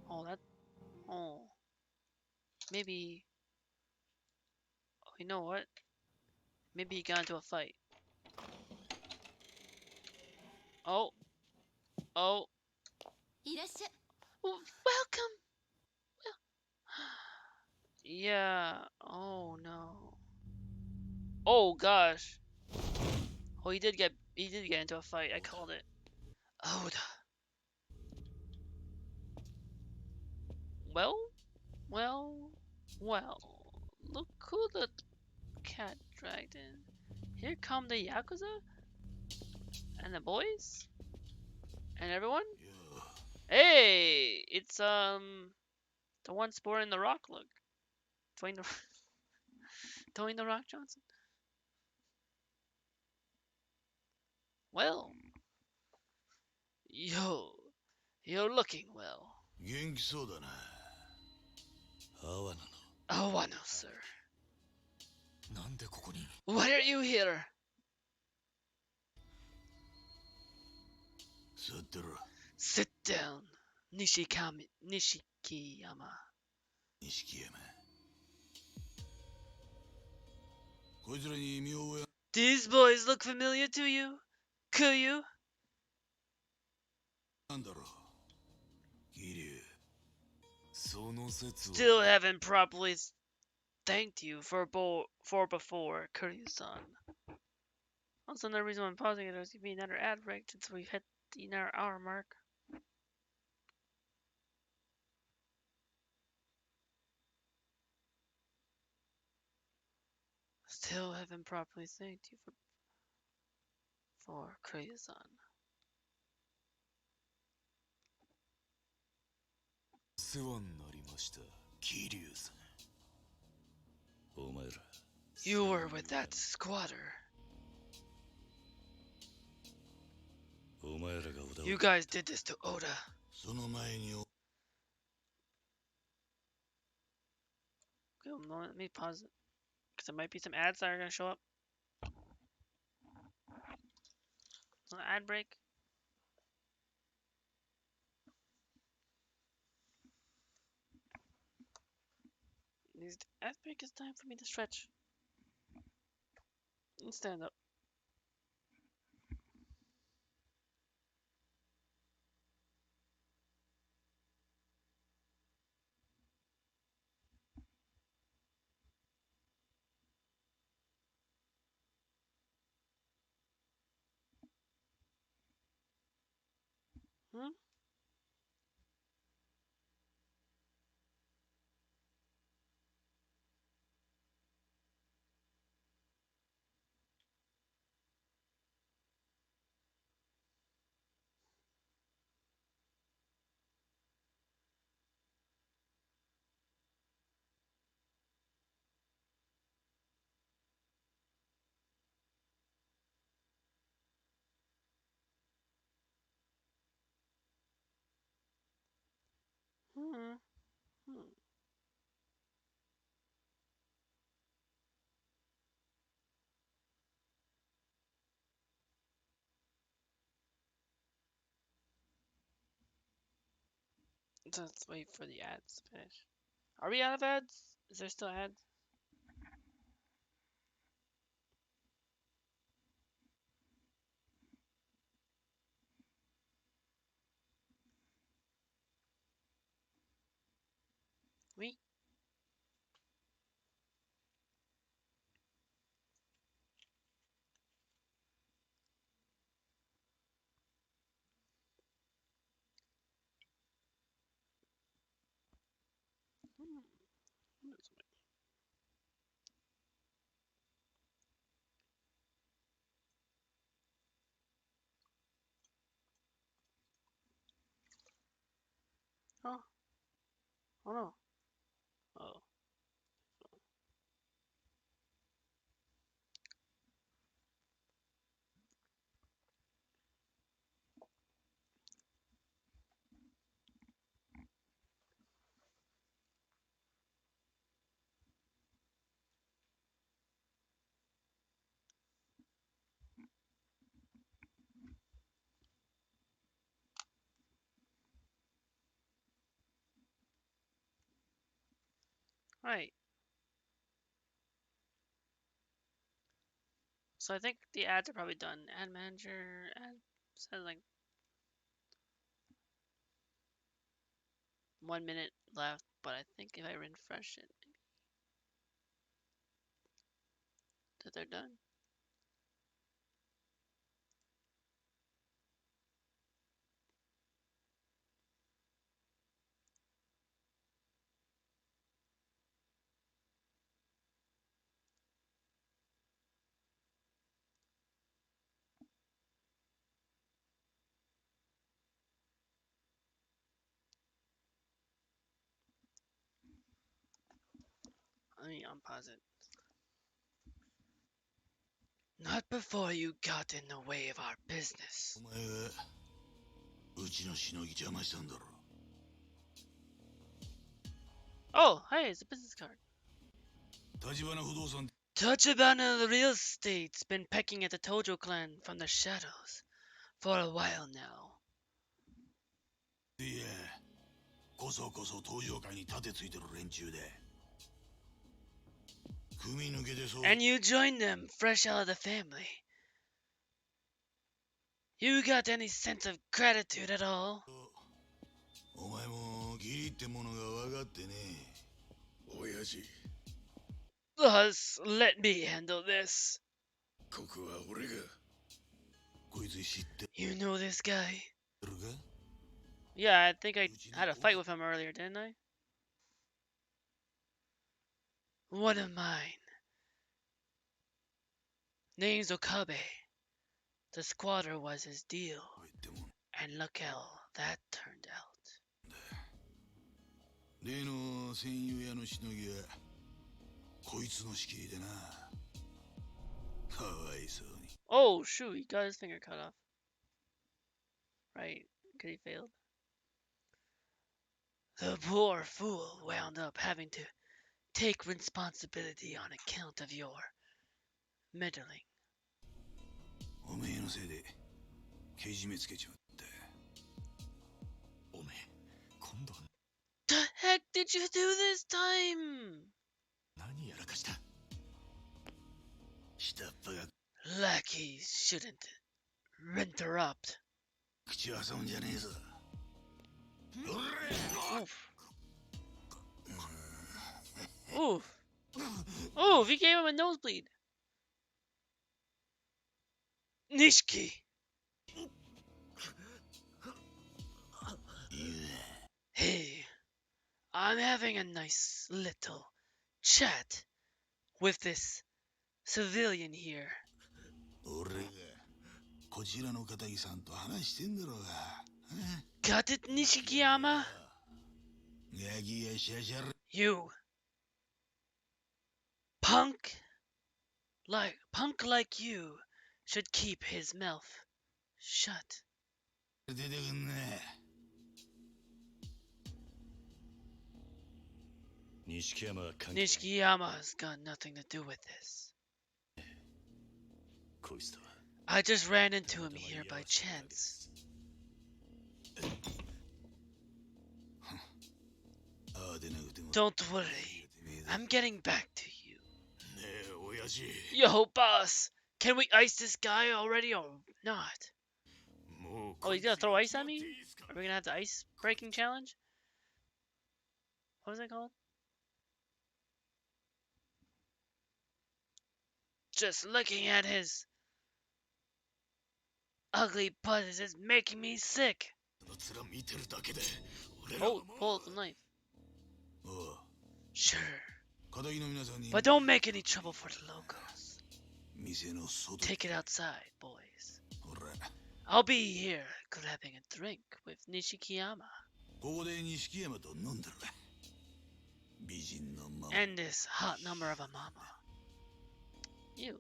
Oh, that. Oh. Maybe. Oh, you know what? Maybe he got into a fight. Oh. Oh. いらっしゃい Welcome! Yeah. Oh no. Oh gosh. Oh, he did get into a fight. I called it. Oh. Well, well, well. Look who the cat dragged in. Here come the Yakuza? And the boys? And everyone? Hey! It's, the one sporting the rock look. Dwayne the, Dwayne the Rock Johnson. Well, you're looking well. 元気そうだな。阿波野の Oh, I know, sir. なんでここに Why are you here? 座ってろ。 Sit down, Nishikiyama. 錦山。こいつらに見覚え These boys look familiar to you? Kiryu? なんだろう。桐生。その説は Still haven't properly thanked you for before, Kiryu-san. Also, another reason why I'm pausing it is to be another ad break since we've hit the hour mark. Still haven't properly thanked you for Kiryu-san. 世話になりました桐生さん。お前ら。 You were with that squatter. お前らが小田を You guys did this to Oda. その前に Okay, one moment, let me pause it. Because there might be some ads that are going to show up. Ad break. These ad break is time for me to stretch. And stand up. Hmm? Hmm. Hmm. Let's wait for the ads to finish. Are we out of ads? Is there still ads? We? Hmm. Oh. Oh no. Oh. Right. So I think the ads are probably done. Ad manager, ad says like 1 minute left, but I think if I refresh it, maybe that they're done. Let me unpause it. Not before you got in the way of our business. お前がうちのしのぎ邪魔したんだろ。 Oh, hey, it's a business card. 立花不動産 Tachibana the real estate's been pecking at the Tojo clan from the shadows for a while now. いやこそこそ東洋界に盾ついてる連中で組抜けでそう And you joined them fresh out of the family. You got any sense of gratitude at all? お前も義理ってものが分かってね親父 Thus, let me handle this. ここは俺がこいつ知って You know this guy? るか Yeah, I think I had a fight with him earlier, didn't I? One of mine. Name's Okabe. The squatter was his deal. 言っても And look how that turned out. 例の戦友屋のしのぎはこいつの敷居でなかわいそうに Oh, shoot, he got his finger cut off. Right, because he failed. The poor fool wound up having to take responsibility on account of your meddling. おめえのせいでけじめつけちまった おめえ今度は The heck did you do this time? 何やらかした？下っ端が Lackeys shouldn't interrupt. 口を挟むんじゃねえぞ Oof. Oof. Oof, he gave him a nosebleed. Nishiki. Hey, I'm having a nice little chat with this civilian here. 俺がこちらの片木さんと話してんだろうが Got it, Nishikiyama? ガキやシャシャラ You punk like you should keep his mouth shut. 出てくんな錦山は関係ない Nishikiyama's got nothing to do with this. こいつとは I just ran into him here by chance. ああでなくても Don't worry, I'm getting back to you. ねえ親父 Yo, boss, can we ice this guy already or not? もう Oh, he's gonna throw ice at me? Are we gonna have the ice breaking challenge? What was that called? Just looking at his ugly butt is just making me sick. の面見てるだけで俺らは Oh, もう pull out the knife. おう Sure, 片木の皆さんに but don't make any trouble for the locals. 店の外 Take it outside, boys. ほら I'll be here grabbing a drink with Nishikiyama ここで錦山と飲んでる美人のママ and this hot number of a mama. You.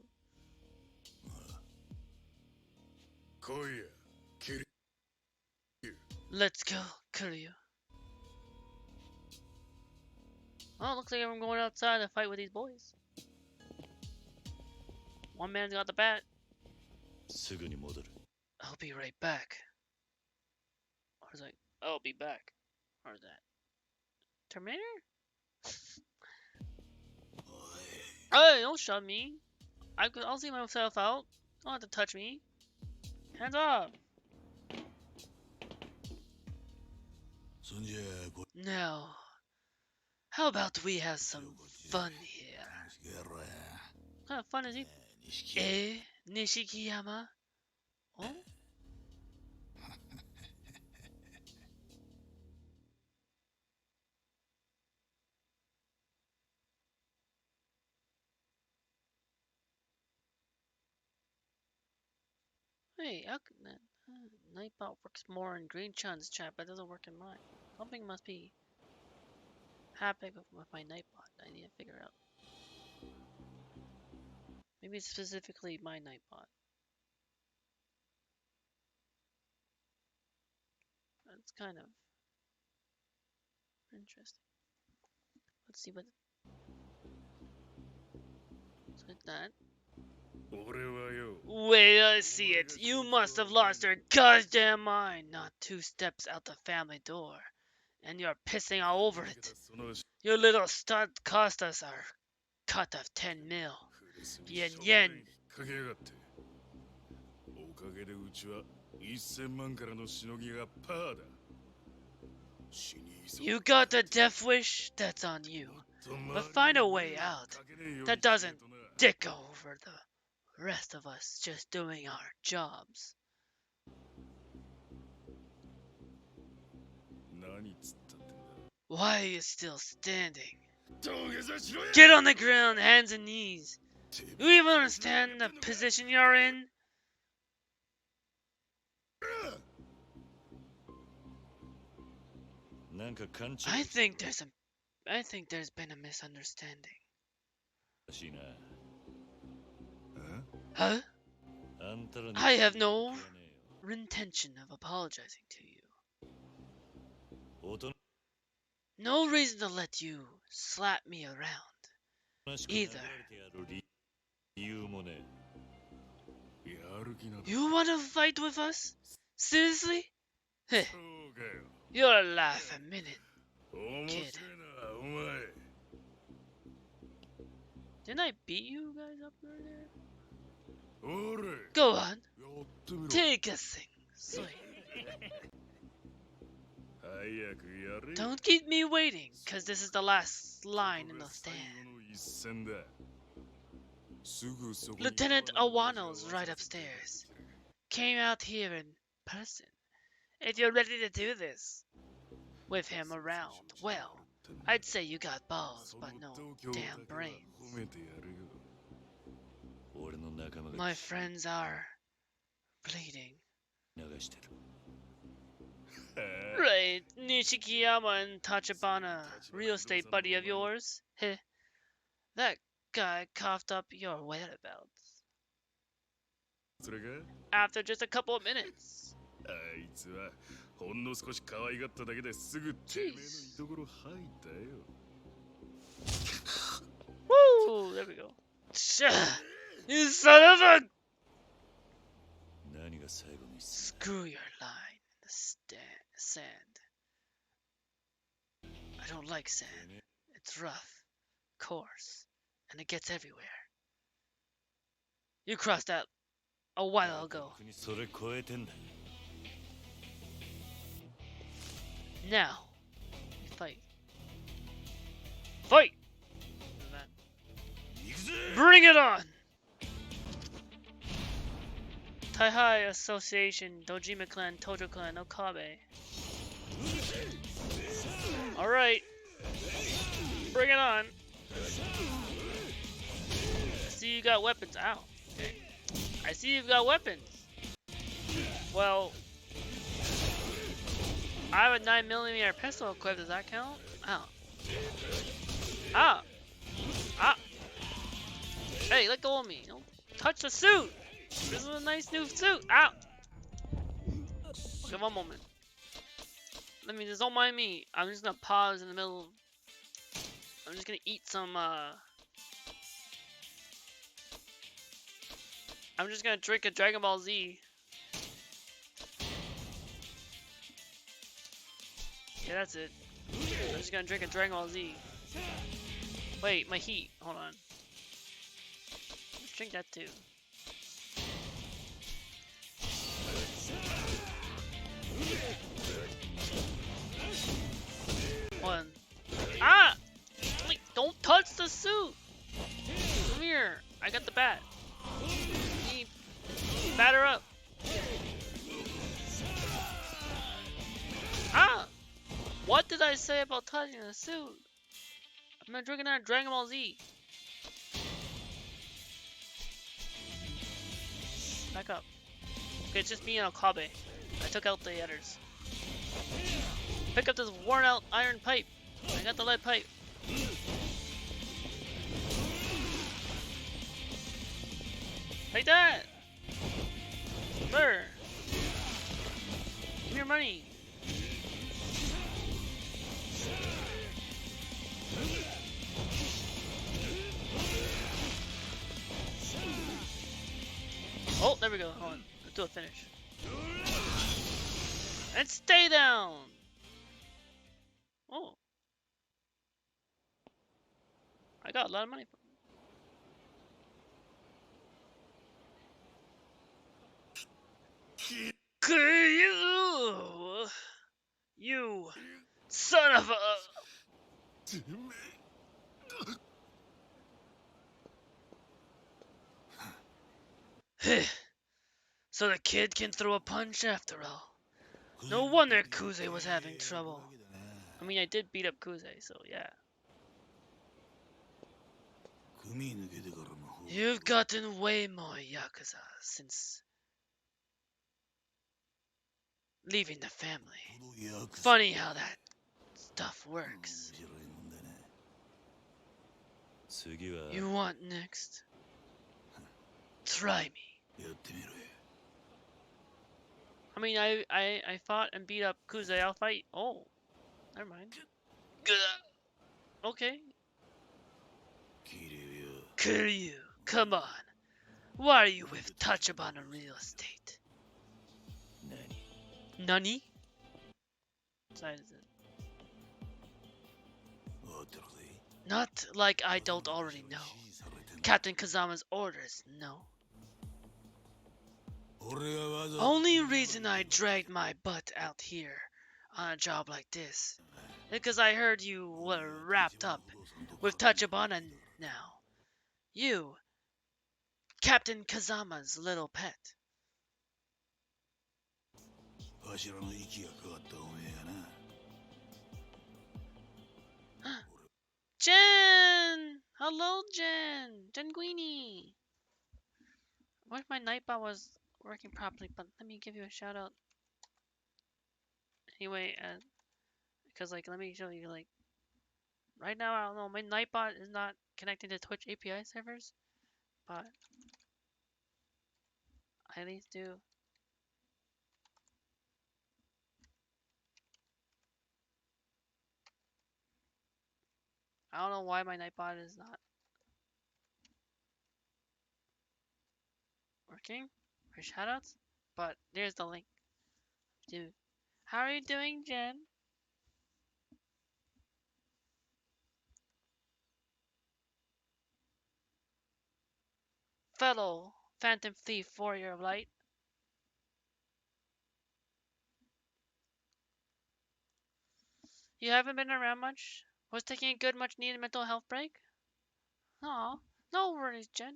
来いやキリ Let's go, Kiryu. Oh, looks like I'm going outside to fight with these boys. One man's got the bat. すぐに戻る I'll be right back. Or is like, I'll be back. Or is that Terminator? Hey, don't shove me. I'll see myself out. Don't have to touch me. Hands off. そんじゃこ Now, how about we have some fun here? れやろや What kind of fun is he? 錦 Nishikiyama? Oh? Hey, how can that? Nightbot works more in Green-chan's chat, but doesn't work in mine. Something must be happening with my Nightbot. I need to figure out. Maybe specifically my Nightbot. That's kind of interesting. Let's see what. Let's hit that. Wait, I see it. You must have lost your goddamn mind. Not 2 steps out the family door, and you're pissing all over it. Your little stunt cost us our cut of 10 mil. Yen yen. おかげでうちは1000万からのしのぎがパーだ。 You got the death wish? That's on you. But find a way out that doesn't dick over the rest of us just doing our jobs. Why are you still standing? Get on the ground, hands and knees. You even understand the position you're in? I think there's been a misunderstanding. Huh? I have no intention of apologizing to you. No reason to let you slap me around. Either. You want to fight with us? Seriously? Heh. You're a laugh a minute, kid. Didn't I beat you guys up there? Go on. Take a swing. Don't keep me waiting, cause this is the last line in the stand. Lieutenant Awano's right upstairs. Came out here in person. If you're ready to do this with him around, well, I'd say you got balls, but no damn brains. My friends are bleeding. Right, Nishikiyama and Tachibana, real estate buddy of yours. Heh. That guy coughed up your whereabouts. After just a couple of minutes. Jeez. Woo! There we go. You son of a... Screw your line in the sand. I don't like sand. It's rough, coarse, and it gets everywhere. You crossed that a while ago. Now, fight. Fight! Bring it on! Taihai Association, Dojima Clan, Tojo Clan, Okabe. Alright. Bring it on. I see you got weapons. Ow. Okay. I see you've got weapons. Well, I have a 9mm pistol equipped. Does that count? Ow. Ah. Ah. Hey, let go of me. Don't touch the suit. This is a nice new suit. Ow. Okay, one moment. Just don't mind me. I'm just gonna pause in the middle. I'm just gonna eat some, I'm just gonna drink a Dragon Ball Z. Yeah, that's it. I'm just gonna drink a Dragon Ball Z. Wait, my heat. Hold on. Let's drink that too. One. Ah! Wait, don't touch the suit! Come here. I got the bat. Batter up. Ah! What did I say about touching the suit? I'm not drinking that Dragon Ball Z. Back up. Okay, it's just me and Okabe. I took out the others. Pick up this worn out iron pipe. I got the lead pipe. Take that! Brr! Give me your money! Oh, there we go. Hold on. Let's do a finish. And stay down! Oh. I got a lot of money. Kiryu! You son of a... So the kid can throw a punch after all. No wonder Kuze was having trouble. I mean, I did beat up Kuze, so yeah. You've gotten way more Yakuza since leaving the family. Funny how that stuff works. You want next? Try me. I mean, I fought and beat up Kuze. I'll fight. Oh, never mind. Okay. Kiryu, come on. Why are you with Tachibana Real Estate? Nani? Not like I don't already know. Captain Kazama's orders, no. Only reason I dragged my butt out here on a job like this is because I heard you were wrapped up with Tachibana now. You, Captain Kazama's little pet. Jen! Hello, Jen! Jenguini! I wish my Nightbot was working properly, but let me give you a shout out. Anyway, because like, let me show you, like, right now, I don't know, my Nightbot is not connected to Twitch API servers, but I at least do. I don't know why my Nightbot is not working for shoutouts, but there's the link. Dude, how are you doing, Jen? Fellow Phantom Thief Warrior of Light. You haven't been around much? Was taking a good, much needed mental health break? Aw, no worries, Jen.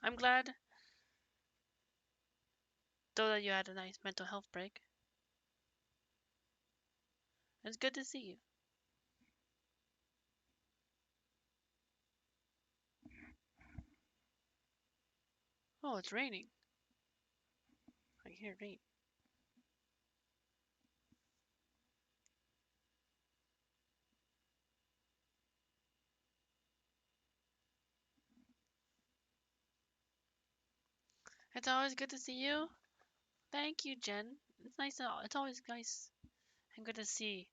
I'm glad, though, that you had a nice mental health break. It's good to see you. Oh, it's raining. I can hear rain. It's always good to see you. Thank you, Jen. It's nice. It's always nice and good to see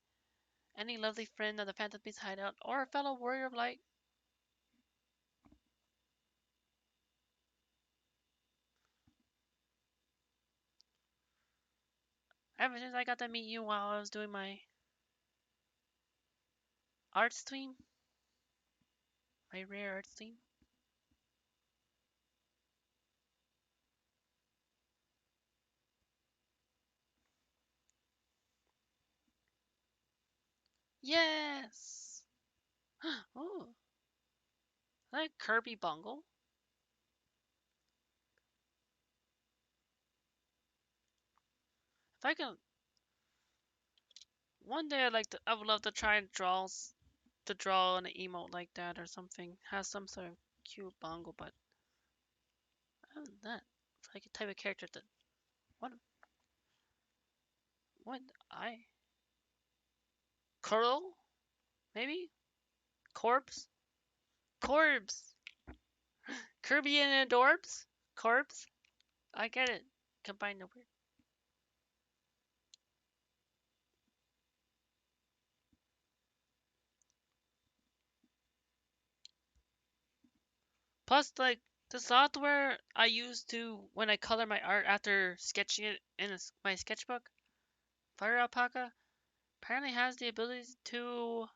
any lovely friend of the Phantom Beast hideout or a fellow warrior of light. Ever since I got to meet you while I was doing my art stream, my rare art stream. Yes. Oh, is that Kirby Bungle? If I can, one day I would love to try and draw an emote like that or something. Has some sort of cute Bungle, but other than that, it's like a type of character that what what I Curl maybe Corpse Corbs Kirby and Adorbs. corpse. I get it. Combine the weird. Plus, like the software I use to when I color my art after sketching it in my sketchbook, Fire Alpaca, apparently has the ability to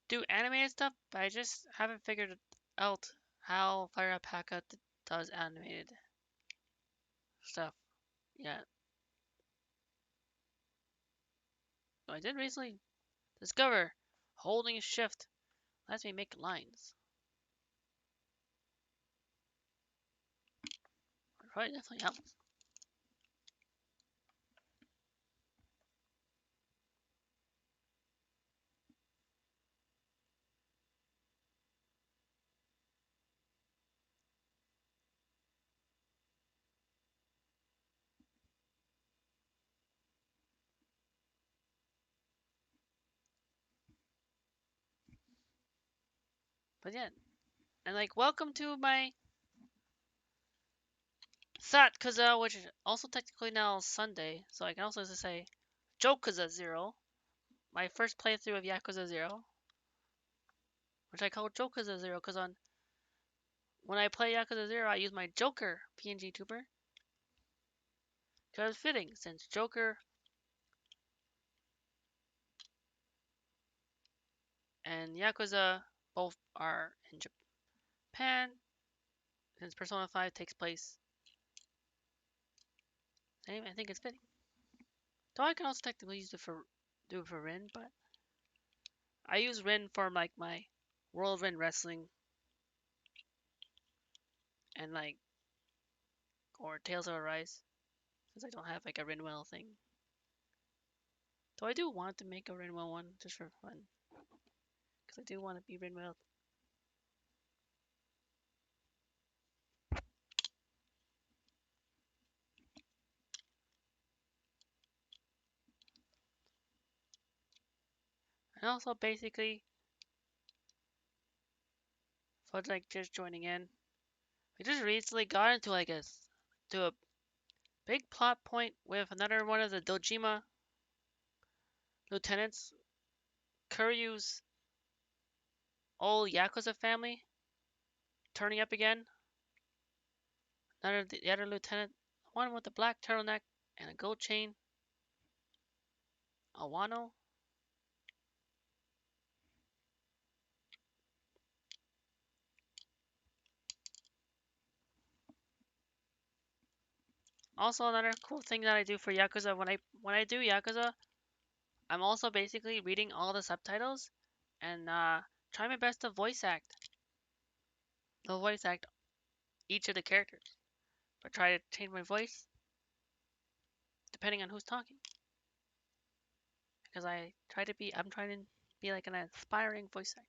do animated stuff, but I just haven't figured out how Fire Alpaca does animated stuff yet. I did recently discover holding shift lets me make lines. It probably definitely helps. But yeah, and like welcome to my Satkuza, which is also technically now Sunday, so I can also just say Jokuza Zero, my first playthrough of Yakuza Zero, which I call Jokuza Zero because when I play Yakuza Zero, I use my Joker PNG tuber because it's fitting since Joker and Yakuza both are in Japan, since Persona 5 takes place. I think it's fitting. Though I can also technically use it do it for Rin, but I use Rin for like my World Rin Wrestling and like or Tales of Arise, since I don't have like a Rinwell thing. Though I do want to make a Rinwell one just for fun, because I do want to be Rinwell. And also basically for like just joining in, I just recently got into like to a big plot point with another one of the Dojima lieutenants, Kiryu's old Yakuza family turning up again. The other lieutenant, one with the black turtleneck and a gold chain, Awano. Also, another cool thing that I do for Yakuza when I do Yakuza, I'm also basically reading all the subtitles and try my best to voice act each of the characters, but try to change my voice depending on who's talking. Because I'm trying to be like an aspiring voice actor.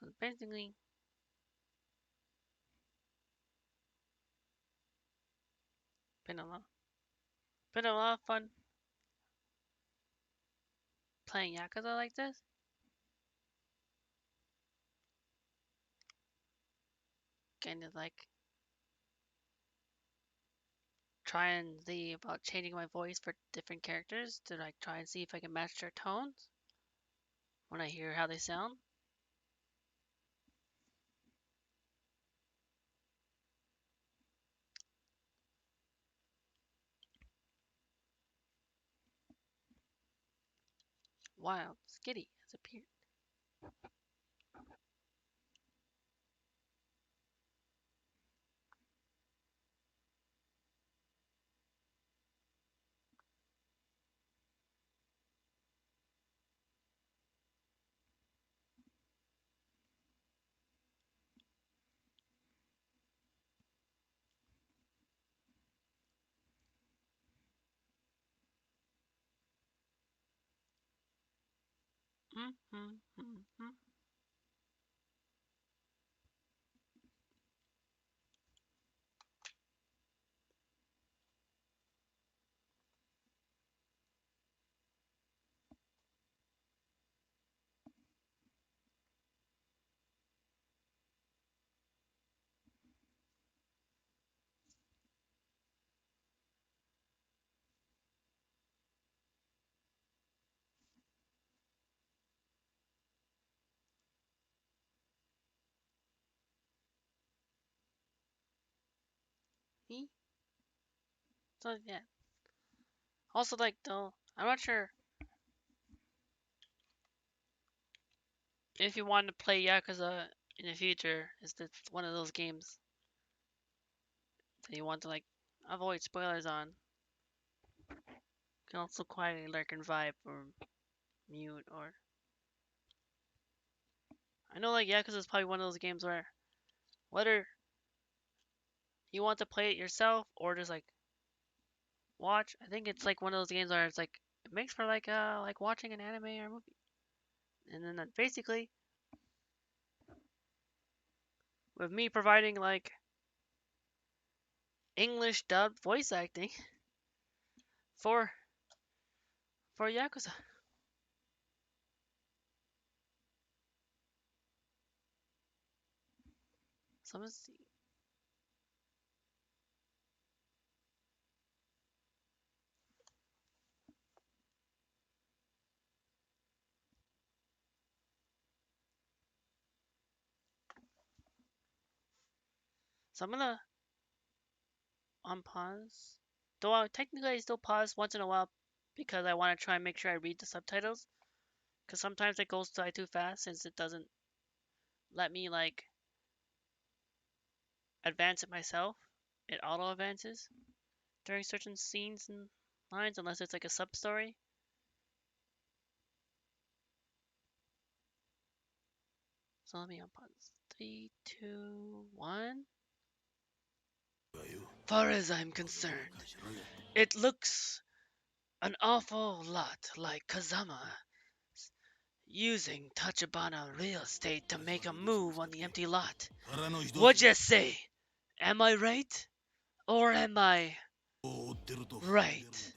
So basically, been a lot of fun playing Yakuza like this. Kind of like try and see about changing my voice for different characters to like try and see if I can match their tones when I hear how they sound. Wild Skitty has appeared. Mm-hmm. He? So yeah. Also, like though, I'm not sure if you want to play Yakuza in the future. Is that one of those games that you want to like avoid spoilers on? You can also quietly lurk and vibe or mute or. I know like Yakuza is probably one of those games where whether you want to play it yourself or just like watch. I think it's like one of those games where it's like it makes for like watching an anime or a movie. And then basically with me providing like English dubbed voice acting for Yakuza. So let's see. So I'm gonna unpause. Though technically I still pause once in a while because I want to try and make sure I read the subtitles. Because sometimes it goes by too fast since it doesn't let me like advance it myself. It auto advances during certain scenes and lines unless it's like a sub story. So let me unpause. 3, 2, 1. Far as I'm concerned, it looks an awful lot like Kazama using Tachibana real estate to make a move on the empty lot. What'd you say? Am I right? Or am I right?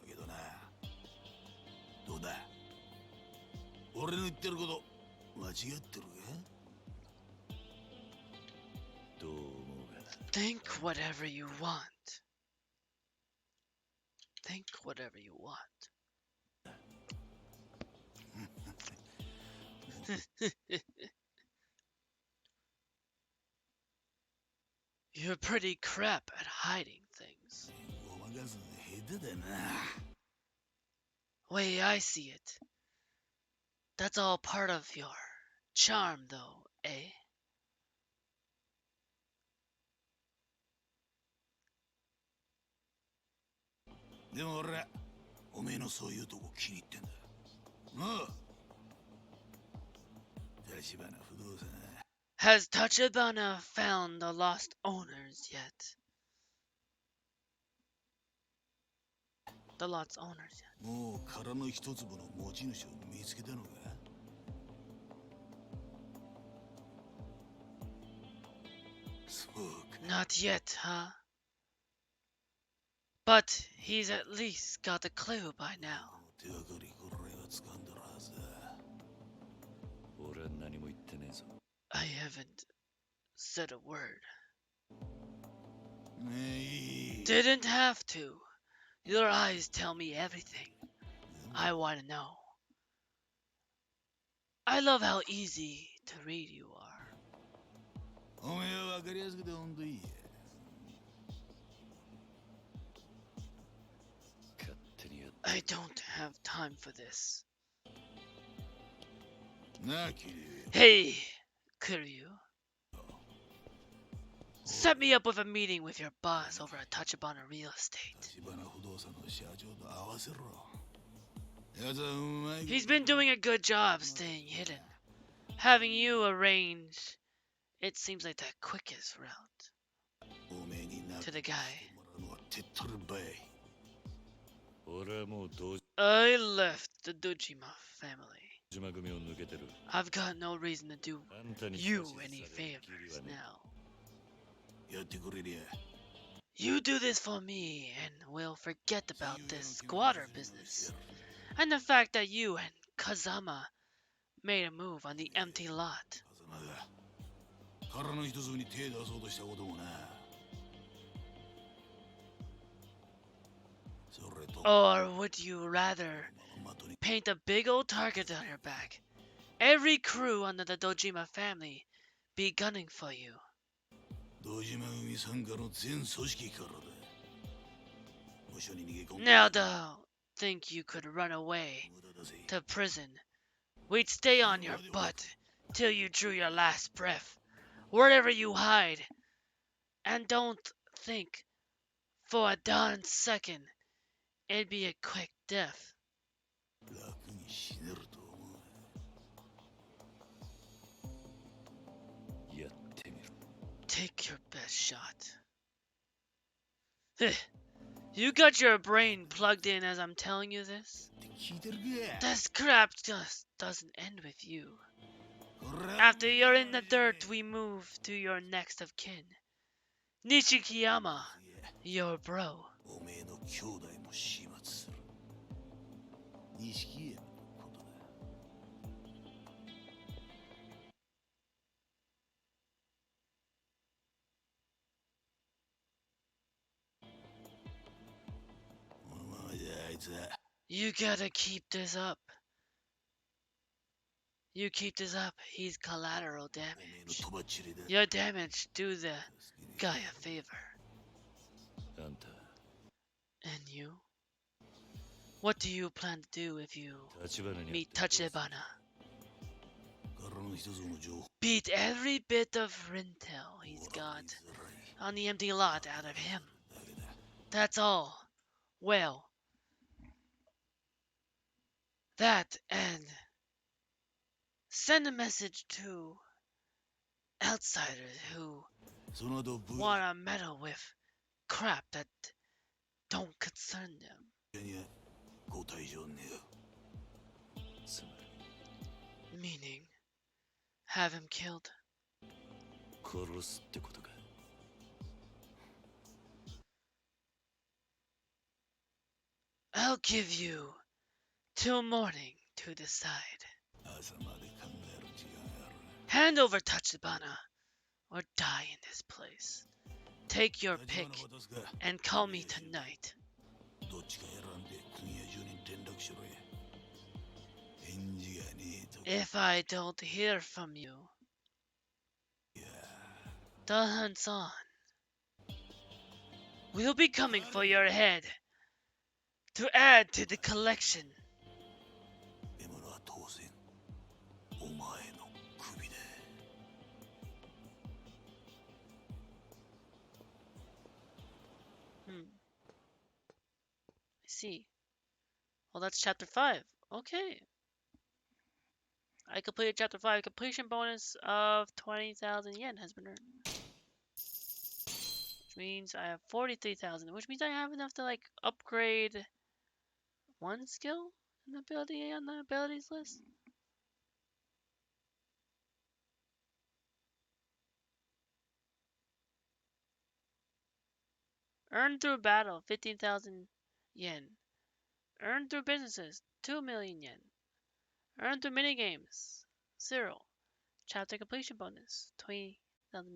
どうだ俺の言ってること間違ってるかどう思うか Think whatever you want. Think whatever you want. You're pretty crap at hiding things. ごまかすの下手だな Way I see it. That's all part of your charm, though, eh? でも俺おめえのそういうとこ気に入ってんだなあ立花不動産 Has Tachibana found the lost owners yet? The lost owners yet? もう殻の一粒の持ち主を見つけたのかそうか Not yet, huh? But he's at least got a clue by now. 手がかりこれは掴んだはずだ俺は何も言ってねえぞ I haven't said a word. ねえいい Didn't have to. Your eyes tell me everything. I want to know. I love how easy to read you are. おめえは分かりやすくてほんといい勝手にやっ I don't have time for this. なあキリ Hey, Kiryu. Set me up with a meeting with your boss over at Tachibana Real Estate. 立花不動産の社長と合わせろやつはうまい He's been doing a good job staying hidden. Having you arrange, it seems like the quickest route おめえにな to the guy. もらうのは手っ取るばい俺はもう同 I left the Dojima family. 島組を抜けてる I've got no reason to do あんたに you 指図され any る義理 favors はね now. やってくれりゃ You do this for me, and we'll forget about this squatter business. And the fact that you and Kazama made a move on the empty lot. 風間が殻の一粒に手出そうとしたこともなそれと Or would you rather まとに paint a big old target on your back? Every crew under the Dojima family be gunning for you. 堂島組傘下の全組織からだ Now don't think you could run away to prison. We'd stay on your butt till you drew your last breath, wherever you hide. And don't think for a darn second it'd be a quick death. Take your best shot. You got your brain plugged in as I'm telling you this? This crap just doesn't end with you. After you're in the dirt, we move to your next of kin. Nishikiyama, your bro. You gotta keep this up. You keep this up, he's collateral damage. Your damage, do the guy a favor. And you? What do you plan to do if you meet Tachibana? Beat every bit of intel he's got on the empty lot out of him. That's all. Well, that and send a message to outsiders who wanna meddle with crap that don't concern them. Meaning, have him killed. I'll give you till morning to decide. Hand over Tachibana, or die in this place. Take your pick and call me tonight. If I don't hear from you, the hunt's on. We'll be coming for your head to add to the collection. I see. Well, that's chapter 5. Okay. I completed chapter 5. Completion bonus of 20,000 yen has been earned. Which means I have 43,000. Which means I have enough to, like, upgrade one skill in the ability on the abilities list. Earned through battle, 15,000 yen. Earned through businesses, 2 million yen. Earned through minigames, 0. Chapter completion bonus, 20